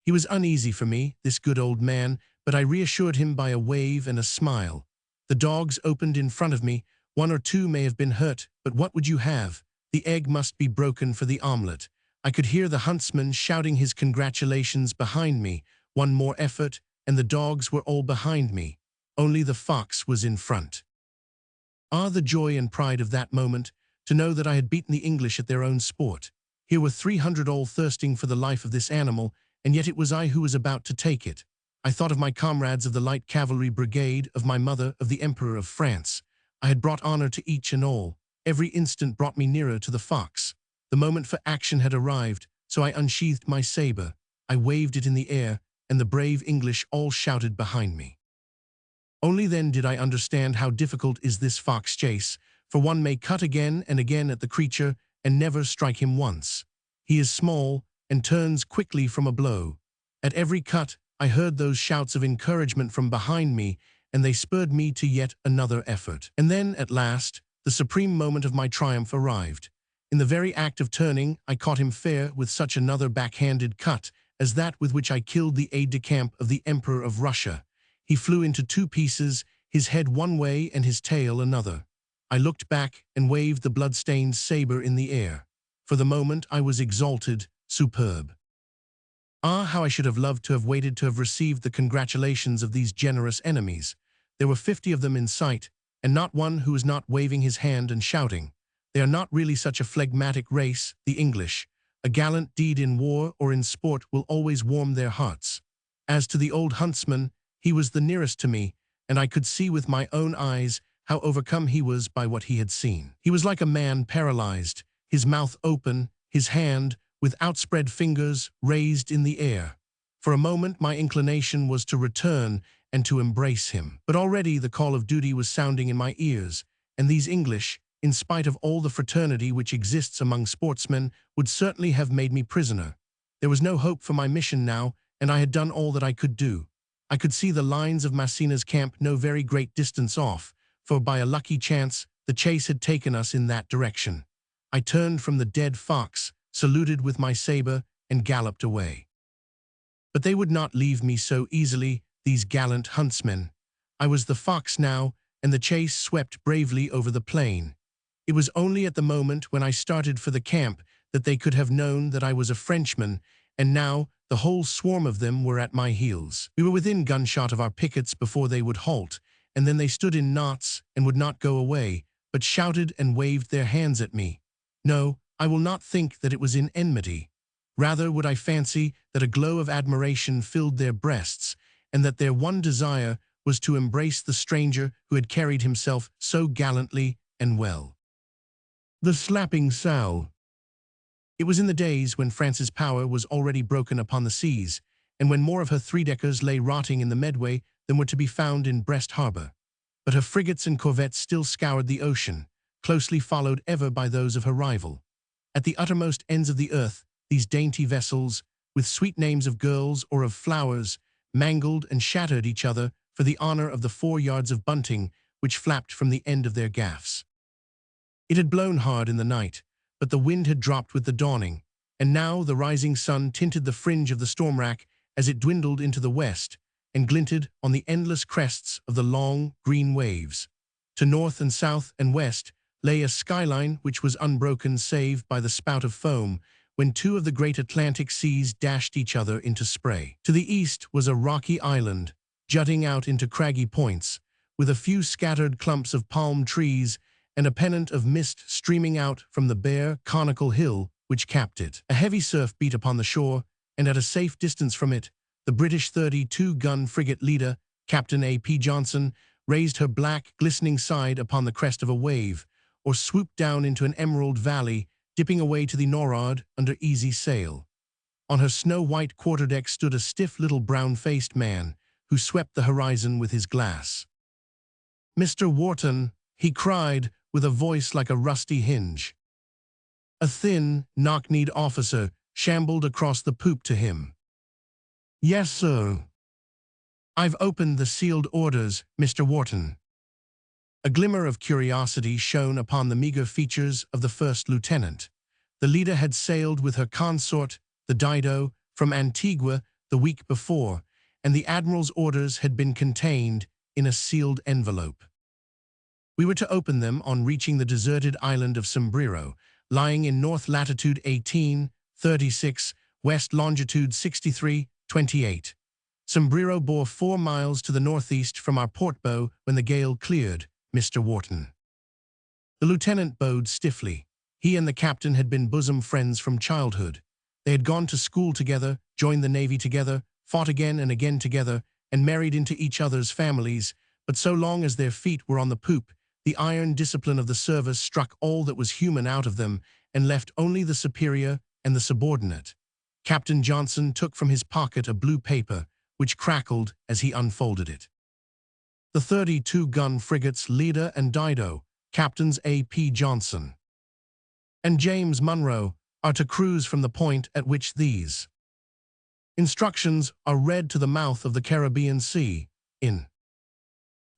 He was uneasy for me, this good old man, but I reassured him by a wave and a smile. The dogs opened in front of me. One or two may have been hurt, but what would you have? The egg must be broken for the omelette. I could hear the huntsman shouting his congratulations behind me. One more effort, and the dogs were all behind me. Only the fox was in front. Ah, the joy and pride of that moment, to know that I had beaten the English at their own sport. Here were 300 all thirsting for the life of this animal, and yet it was I who was about to take it. I thought of my comrades of the light cavalry brigade, of my mother, of the Emperor of France. I had brought honor to each and all. Every instant brought me nearer to the fox. The moment for action had arrived, so I unsheathed my saber. I waved it in the air, and the brave English all shouted behind me. Only then did I understand how difficult is this fox chase, for one may cut again and again at the creature and never strike him once. He is small and turns quickly from a blow. At every cut, I heard those shouts of encouragement from behind me, and they spurred me to yet another effort. And then, at last, the supreme moment of my triumph arrived. In the very act of turning, I caught him fair with such another backhanded cut as that with which I killed the aide-de-camp of the Emperor of Russia. He flew into two pieces, his head one way and his tail another. I looked back and waved the blood-stained saber in the air. For the moment I was exalted, superb. Ah, how I should have loved to have waited to have received the congratulations of these generous enemies. There were 50 of them in sight, and not one who was not waving his hand and shouting. They are not really such a phlegmatic race, the English. A gallant deed in war or in sport will always warm their hearts. As to the old huntsman, he was the nearest to me, and I could see with my own eyes how overcome he was by what he had seen. He was like a man paralyzed, his mouth open, his hand, with outspread fingers, raised in the air. For a moment my inclination was to return and to embrace him. But already the call of duty was sounding in my ears, and these English, in spite of all the fraternity which exists among sportsmen, would certainly have made me prisoner. There was no hope for my mission now, and I had done all that I could do. I could see the lines of Massena's camp no very great distance off, for by a lucky chance the chase had taken us in that direction. I turned from the dead fox, saluted with my saber, and galloped away. But they would not leave me so easily, these gallant huntsmen. I was the fox now, and the chase swept bravely over the plain. It was only at the moment when I started for the camp that they could have known that I was a Frenchman, and now the whole swarm of them were at my heels. We were within gunshot of our pickets before they would halt, and then they stood in knots and would not go away, but shouted and waved their hands at me. No, I will not think that it was in enmity. Rather would I fancy that a glow of admiration filled their breasts, and that their one desire was to embrace the stranger who had carried himself so gallantly and well. The slapping sow. It was in the days when France's power was already broken upon the seas, and when more of her three-deckers lay rotting in the Medway than were to be found in Brest Harbor. But her frigates and corvettes still scoured the ocean, closely followed ever by those of her rival. At the uttermost ends of the earth, these dainty vessels, with sweet names of girls or of flowers, mangled and shattered each other for the honor of the 4 yards of bunting which flapped from the end of their gaffs. It had blown hard in the night, but the wind had dropped with the dawning, and now the rising sun tinted the fringe of the storm-rack as it dwindled into the west and glinted on the endless crests of the long, green waves. To north and south and west lay a skyline which was unbroken save by the spout of foam when 2 of the great Atlantic seas dashed each other into spray. To the east was a rocky island, jutting out into craggy points, with a few scattered clumps of palm trees and a pennant of mist streaming out from the bare, conical hill which capped it. A heavy surf beat upon the shore, and at a safe distance from it, the British 32-gun frigate leader, Captain A.P. Johnson, raised her black, glistening side upon the crest of a wave, or swooped down into an emerald valley, dipping away to the nor'ard under easy sail. On her snow-white quarterdeck stood a stiff little brown-faced man, who swept the horizon with his glass. "Mr. Wharton," he cried, with a voice like a rusty hinge. A thin, knock-kneed officer shambled across the poop to him. "Yes, sir." "I've opened the sealed orders, Mr. Wharton." A glimmer of curiosity shone upon the meager features of the first lieutenant. The leader had sailed with her consort, the Dido, from Antigua the week before, and the admiral's orders had been contained in a sealed envelope. We were to open them on reaching the deserted island of Sombrero, lying in north latitude 1836, west longitude 63:28. Sombrero bore 4 miles to the northeast from our port bow when the gale cleared, Mr. Wharton. The lieutenant bowed stiffly. He and the captain had been bosom friends from childhood. They had gone to school together, joined the Navy together, fought again and again together, and married into each other's families, but so long as their feet were on the poop, the iron discipline of the service struck all that was human out of them and left only the superior and the subordinate. Captain Johnson took from his pocket a blue paper, which crackled as he unfolded it. The 32-gun frigate's leader and Dido, Captains A.P. Johnson and James Munro, are to cruise from the point at which these instructions are read to the mouth of the Caribbean Sea, in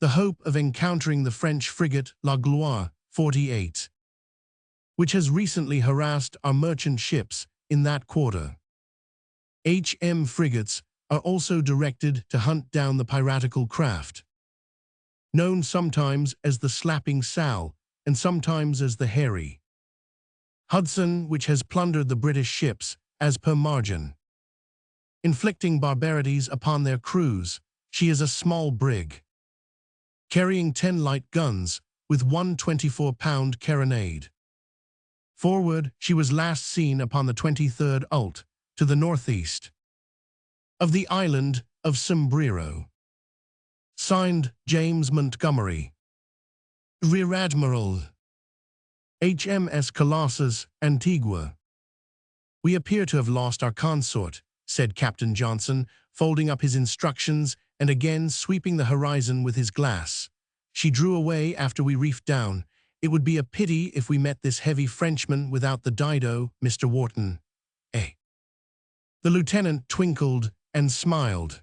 the hope of encountering the French frigate La Gloire 48, which has recently harassed our merchant ships in that quarter. HM frigates are also directed to hunt down the piratical craft, known sometimes as the Slapping Sal and sometimes as the Hairy Hudson, which has plundered the British ships, as per margin, inflicting barbarities upon their crews. She is a small brig, carrying 10 light guns, with 1 24-pound carronade. Forward, she was last seen upon the 23rd ult, to the northeast of the island of Sombrero. Signed, James Montgomery, Rear Admiral, HMS Colossus, Antigua. "We appear to have lost our consort," said Captain Johnson, folding up his instructions and again sweeping the horizon with his glass. "She drew away after we reefed down. It would be a pity if we met this heavy Frenchman without the Dido, Mr. Wharton." The lieutenant twinkled and smiled.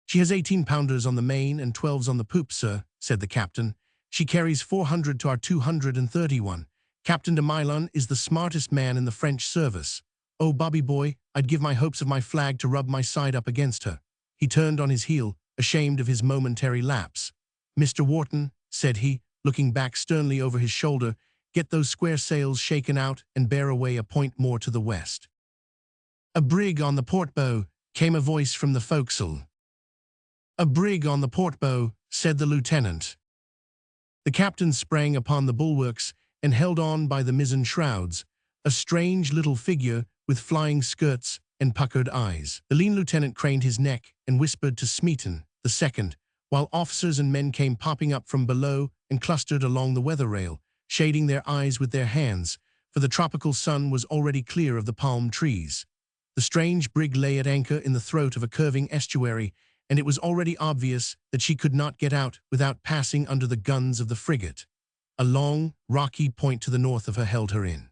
"She has 18-pounders on the main and 12s on the poop, sir," said the captain. "She carries 400 to our 231. Captain de Milon is the smartest man in the French service. Oh, Bobby boy, I'd give my hopes of my flag to rub my side up against her." He turned on his heel, ashamed of his momentary lapse. "Mr. Wharton," said he, looking back sternly over his shoulder, "get those square sails shaken out and bear away a point more to the west." "A brig on the port bow," came a voice from the forecastle. "A brig on the port bow," said the lieutenant. The captain sprang upon the bulwarks and held on by the mizzen shrouds, a strange little figure with flying skirts and puckered eyes. The lean lieutenant craned his neck and whispered to Smeaton, the second, while officers and men came popping up from below and clustered along the weather rail, shading their eyes with their hands, for the tropical sun was already clear of the palm trees. The strange brig lay at anchor in the throat of a curving estuary, and it was already obvious that she could not get out without passing under the guns of the frigate. A long, rocky point to the north of her held her in.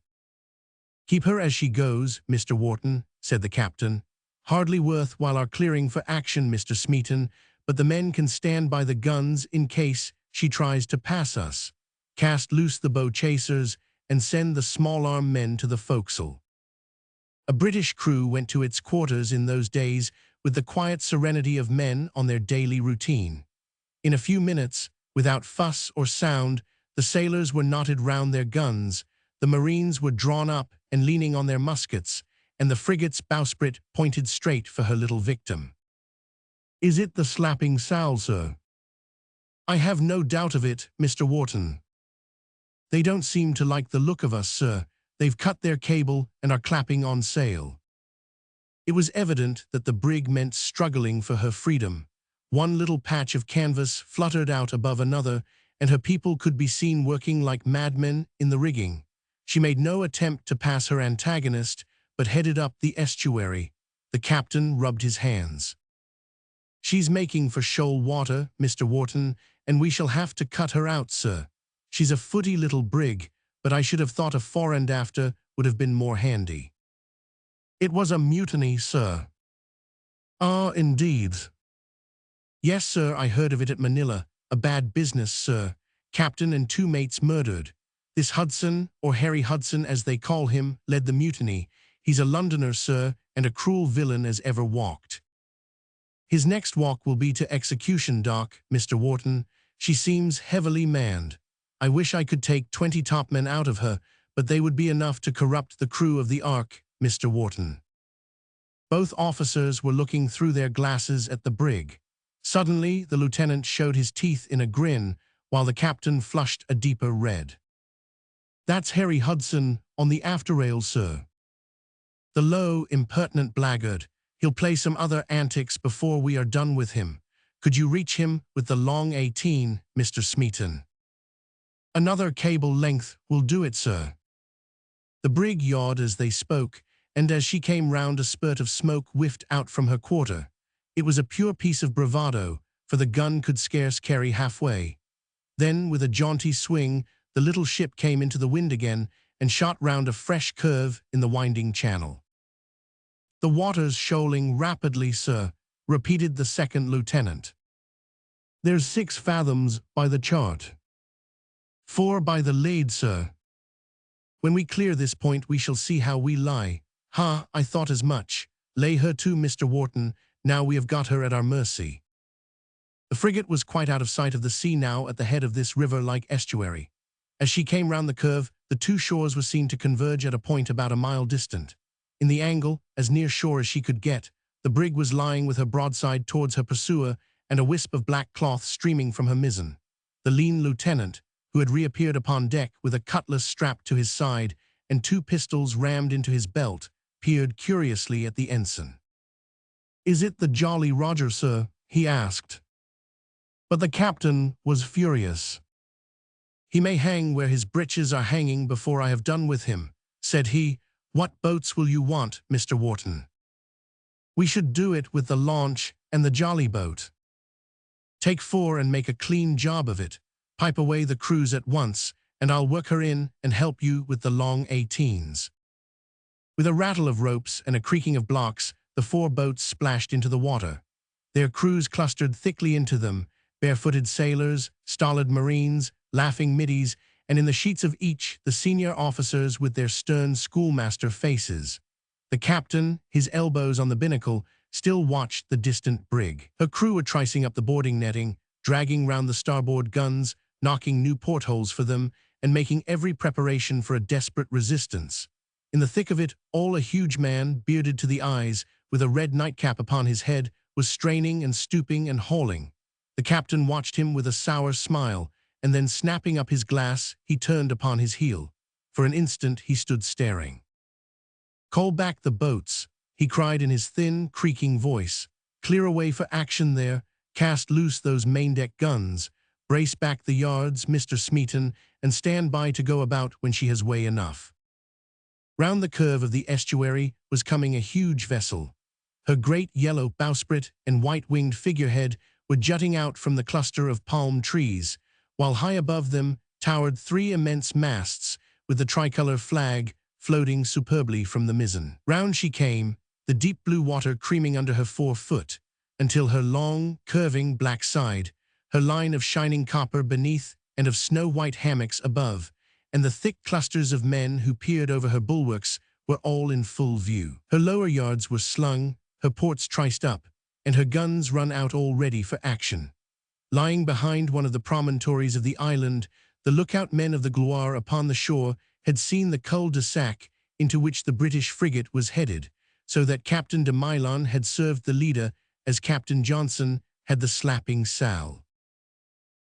"Keep her as she goes, Mr. Wharton," said the captain. "Hardly worth while our clearing for action, Mr. Smeaton, but the men can stand by the guns in case she tries to pass us. Cast loose the bow chasers and send the small-arm men to the forecastle." A British crew went to its quarters in those days with the quiet serenity of men on their daily routine. In a few minutes, without fuss or sound, the sailors were knotted round their guns, the marines were drawn up and leaning on their muskets, and the frigate's bowsprit pointed straight for her little victim. "Is it the Slapping Sal, sir?" "I have no doubt of it, Mr. Wharton." "They don't seem to like the look of us, sir. They've cut their cable and are clapping on sail." It was evident that the brig meant struggling for her freedom. One little patch of canvas fluttered out above another, and her people could be seen working like madmen in the rigging. She made no attempt to pass her antagonist, but headed up the estuary. The captain rubbed his hands. "She's making for shoal water, Mr. Wharton, and we shall have to cut her out, sir. She's a footy little brig, but I should have thought a fore and after would have been more handy." "It was a mutiny, sir." "Ah, indeed." "Yes, sir, I heard of it at Manila. A bad business, sir. Captain and 2 mates murdered. This Hudson, or Harry Hudson as they call him, led the mutiny. He's a Londoner, sir, and a cruel villain as ever walked. His next walk will be to execution dock, Mr. Wharton. She seems heavily manned. I wish I could take 20 topmen out of her, but they would be enough to corrupt the crew of the Ark, Mr. Wharton." Both officers were looking through their glasses at the brig. Suddenly, the lieutenant showed his teeth in a grin, while the captain flushed a deeper red. "That's Harry Hudson on the afterrail, sir. The low, impertinent blackguard. He'll play some other antics before we are done with him. Could you reach him with the long 18, Mr. Smeaton?" "Another cable length will do it, sir." The brig yawed as they spoke, and as she came round a spurt of smoke whiffed out from her quarter. It was a pure piece of bravado, for the gun could scarce carry halfway. Then, with a jaunty swing, the little ship came into the wind again and shot round a fresh curve in the winding channel. "The water's shoaling rapidly, sir," repeated the second lieutenant. "There's 6 fathoms by the chart. 4 by the lead, sir. When we clear this point we shall see how we lie. Ha, I thought as much. Lay her to, Mr. Wharton, now we have got her at our mercy." The frigate was quite out of sight of the sea now at the head of this river-like estuary. As she came round the curve, the 2 shores were seen to converge at a point about a mile distant. In the angle, as near shore as she could get, the brig was lying with her broadside towards her pursuer and a wisp of black cloth streaming from her mizzen. The lean lieutenant, who had reappeared upon deck with a cutlass strapped to his side and 2 pistols rammed into his belt, peered curiously at the ensign. "Is it the Jolly Roger, sir?" he asked. But the captain was furious. "He may hang where his breeches are hanging before I have done with him," said he. "What boats will you want, Mr. Wharton?" "We should do it with the launch and the jolly boat." "Take 4 and make a clean job of it. Pipe away the crews at once, and I'll work her in and help you with the long 18s. With a rattle of ropes and a creaking of blocks, the 4 boats splashed into the water. Their crews clustered thickly into them, barefooted sailors, stolid marines, laughing middies, and in the sheets of each, the senior officers with their stern schoolmaster faces. The captain, his elbows on the binnacle, still watched the distant brig. Her crew were tricing up the boarding netting, dragging round the starboard guns, knocking new portholes for them, and making every preparation for a desperate resistance. In the thick of it all, a huge man, bearded to the eyes, with a red nightcap upon his head, was straining and stooping and hauling. The captain watched him with a sour smile, and then snapping up his glass, he turned upon his heel. For an instant he stood staring. "Call back the boats," he cried in his thin, creaking voice. "Clear away for action there. Cast loose those main-deck guns. Brace back the yards, Mr. Smeaton, and stand by to go about when she has way enough." Round the curve of the estuary was coming a huge vessel. Her great yellow bowsprit and white-winged figurehead were jutting out from the cluster of palm trees, while high above them towered 3 immense masts with the tricolour flag floating superbly from the mizzen. Round she came, the deep blue water creaming under her forefoot, until her long, curving black side, her line of shining copper beneath and of snow-white hammocks above, and the thick clusters of men who peered over her bulwarks were all in full view. Her lower yards were slung, her ports triced up, and her guns run out all ready for action. Lying behind one of the promontories of the island, the lookout men of the Gloire upon the shore had seen the cul-de-sac into which the British frigate was headed, so that Captain de Milon had served the leader as Captain Johnson had the slapping sal.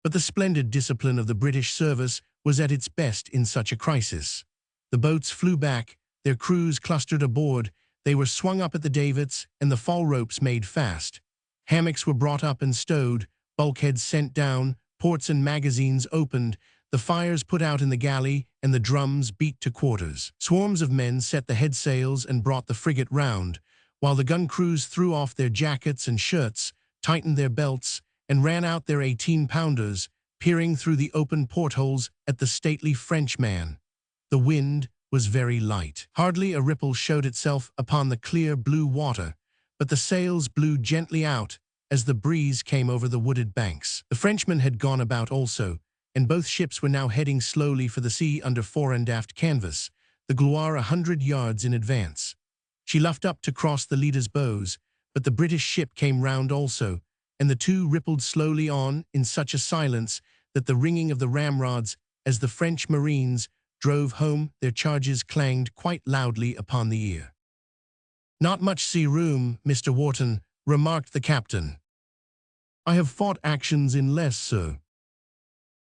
But the splendid discipline of the British service was at its best in such a crisis. The boats flew back, their crews clustered aboard, They were swung up at the davits, and the fall ropes made fast. Hammocks were brought up and stowed, bulkheads sent down, ports and magazines opened, the fires put out in the galley, and the drums beat to quarters. Swarms of men set the headsails and brought the frigate round, while the gun crews threw off their jackets and shirts, tightened their belts, and ran out their 18-pounders, peering through the open portholes at the stately Frenchman. The wind was very light. Hardly a ripple showed itself upon the clear blue water, but the sails blew gently out as the breeze came over the wooded banks. The Frenchman had gone about also, and both ships were now heading slowly for the sea under fore and aft canvas, the Gloire 100 yards in advance. She luffed up to cross the leader's bows, but the British ship came round also, and the two rippled slowly on in such a silence that the ringing of the ramrods as the French marines drove home their charges clanged quite loudly upon the ear. "Not much sea room, Mr. Wharton," remarked the captain. "I have fought actions in less, sir.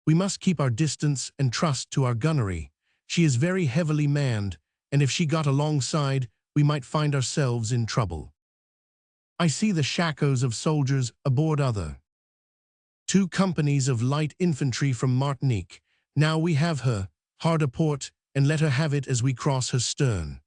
We must keep our distance and trust to our gunnery. She is very heavily manned, and if she got alongside, we might find ourselves in trouble. I see the shakos of soldiers aboard other. 2 companies of light infantry from Martinique. Now we have her, hard a port, and let her have it as we cross her stern."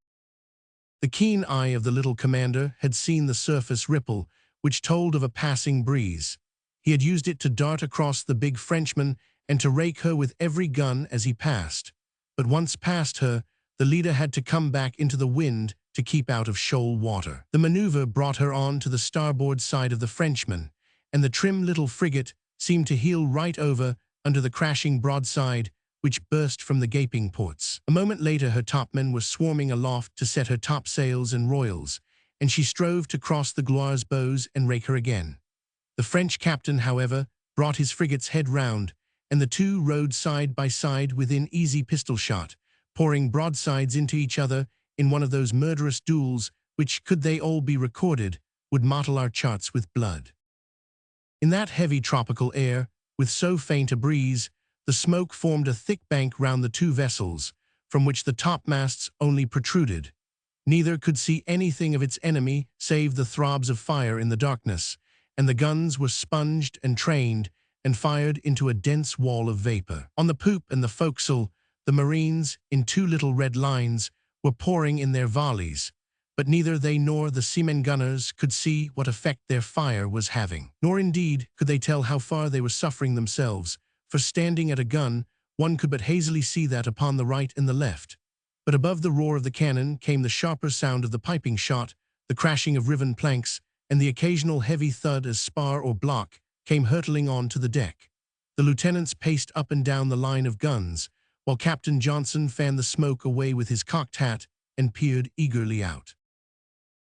The keen eye of the little commander had seen the surface ripple, which told of a passing breeze. He had used it to dart across the big Frenchman and to rake her with every gun as he passed. But once past her, the leader had to come back into the wind to keep out of shoal water. The maneuver brought her on to the starboard side of the Frenchman, and the trim little frigate seemed to heel right over under the crashing broadside, which burst from the gaping ports. A moment later her topmen were swarming aloft to set her topsails and royals, and she strove to cross the Gloire's bows and rake her again. The French captain, however, brought his frigate's head round, and the two rode side by side within easy pistol shot, pouring broadsides into each other in one of those murderous duels which, could they all be recorded, would mottle our charts with blood. In that heavy tropical air, with so faint a breeze, the smoke formed a thick bank round the two vessels, from which the topmasts only protruded. Neither could see anything of its enemy save the throbs of fire in the darkness, and the guns were sponged and trained and fired into a dense wall of vapor. On the poop and the forecastle, the marines, in 2 little red lines, were pouring in their volleys, but neither they nor the seamen gunners could see what effect their fire was having. Nor indeed could they tell how far they were suffering themselves, for standing at a gun, one could but hazily see that upon the right and the left. But above the roar of the cannon came the sharper sound of the piping shot, the crashing of riven planks, and the occasional heavy thud as spar or block came hurtling on to the deck. The lieutenants paced up and down the line of guns, while Captain Johnson fanned the smoke away with his cocked hat and peered eagerly out.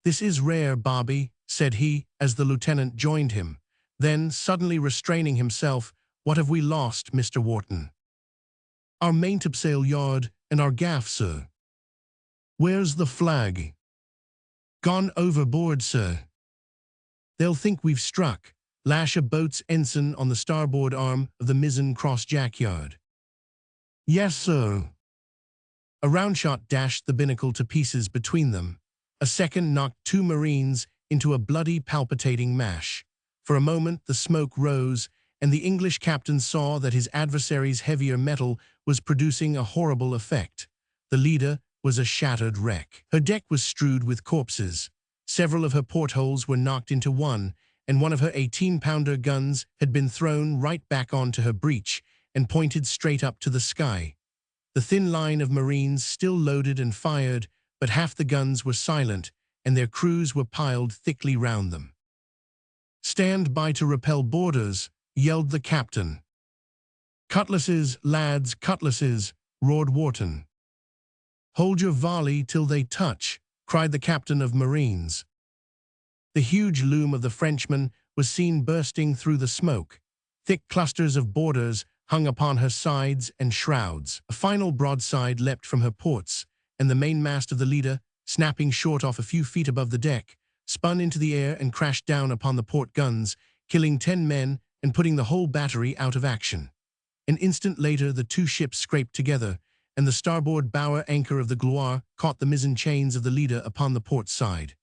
"This is rare, Bobby," said he, as the lieutenant joined him. Then, suddenly restraining himself, "What have we lost, Mr. Wharton?" "Our maintopsail yard and our gaff, sir." "Where's the flag?" "Gone overboard, sir." "They'll think we've struck. Lash a boat's ensign on the starboard arm of the mizzen cross-jack yard." "Yes, sir." A round shot dashed the binnacle to pieces between them. A second knocked 2 marines into a bloody, palpitating mash. For a moment the smoke rose, and the English captain saw that his adversary's heavier metal was producing a horrible effect. The leader was a shattered wreck. Her deck was strewed with corpses. Several of her portholes were knocked into one, and one of her 18-pounder guns had been thrown right back onto her breech and pointed straight up to the sky. The thin line of marines still loaded and fired, but half the guns were silent, and their crews were piled thickly round them. "Stand by to repel boarders," yelled the captain. "Cutlasses, lads, cutlasses," roared Wharton. "Hold your volley till they touch," cried the captain of marines. The huge loom of the Frenchman was seen bursting through the smoke. Thick clusters of boarders hung upon her sides and shrouds. A final broadside leapt from her ports, and the mainmast of the leader, snapping short off a few feet above the deck, spun into the air and crashed down upon the port guns, killing 10 men and putting the whole battery out of action. An instant later the two ships scraped together, and the starboard bower anchor of the Gloire caught the mizzen chains of the leader upon the port side.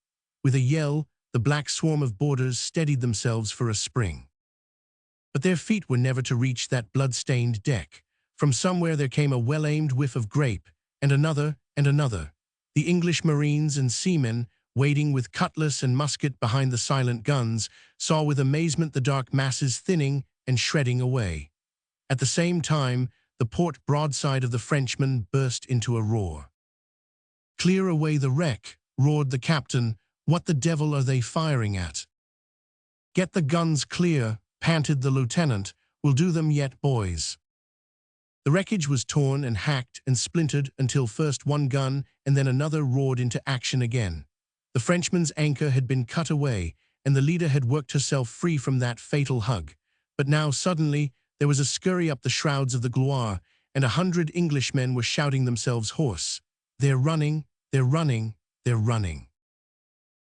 With a yell, the black swarm of boarders steadied themselves for a spring. But their feet were never to reach that blood-stained deck. From somewhere there came a well-aimed whiff of grape, and another and another. The English marines and seamen, waiting with cutlass and musket behind the silent guns, saw with amazement the dark masses thinning and shredding away. At the same time, the port broadside of the Frenchman burst into a roar. "Clear away the wreck," roared the captain. "What the devil are they firing at?" "Get the guns clear," panted the lieutenant. "We'll do them yet, boys." The wreckage was torn and hacked and splintered until first one gun and then another roared into action again. The Frenchman's anchor had been cut away, and the leader had worked herself free from that fatal hug. But now suddenly there was a scurry up the shrouds of the Gloire, and 100 Englishmen were shouting themselves hoarse. "They're running, they're running, they're running."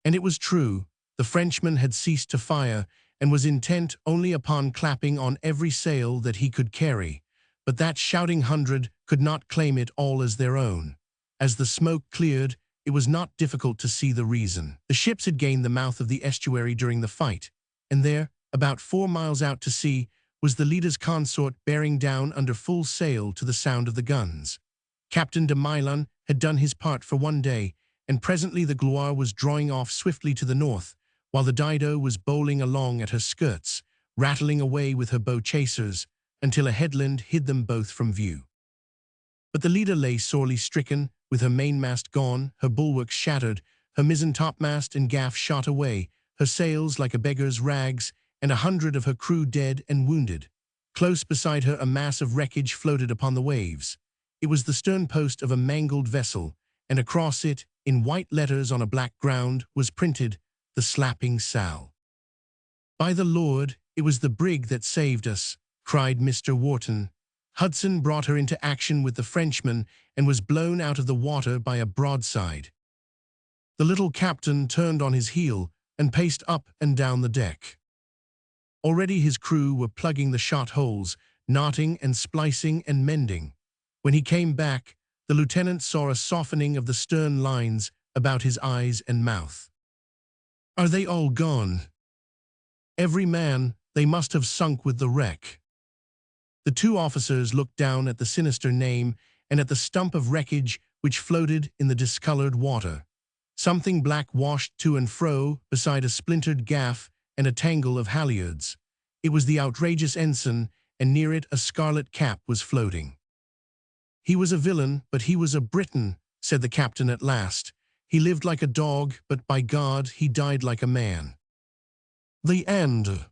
And it was true. The Frenchman had ceased to fire, and was intent only upon clapping on every sail that he could carry. But that shouting 100 could not claim it all as their own. As the smoke cleared, it was not difficult to see the reason. The ships had gained the mouth of the estuary during the fight, and there, about 4 miles out to sea, was the leader's consort bearing down under full sail to the sound of the guns. Captain de Milan had done his part for one day, and presently the Gloire was drawing off swiftly to the north, while the Dido was bowling along at her skirts, rattling away with her bow chasers, until a headland hid them both from view. But the leader lay sorely stricken, with her mainmast gone, her bulwarks shattered, her mizzen topmast and gaff shot away, her sails like a beggar's rags, and 100 of her crew dead and wounded. Close beside her a mass of wreckage floated upon the waves. It was the stern post of a mangled vessel, and across it, in white letters on a black ground, was printed, "The Slapping Sal." "By the Lord, it was the brig that saved us," cried Mr. Wharton. Hudson brought her into action with the Frenchman and was blown out of the water by a broadside. The little captain turned on his heel and paced up and down the deck. Already his crew were plugging the shot holes, knotting and splicing and mending. When he came back, the lieutenant saw a softening of the stern lines about his eyes and mouth. "Are they all gone?" "Every man. They must have sunk with the wreck." The two officers looked down at the sinister name and at the stump of wreckage which floated in the discolored water. Something black washed to and fro beside a splintered gaff and a tangle of halyards. It was the outrageous ensign, and near it a scarlet cap was floating. "He was a villain, but he was a Briton," said the captain at last. "He lived like a dog, but by God, he died like a man." The end.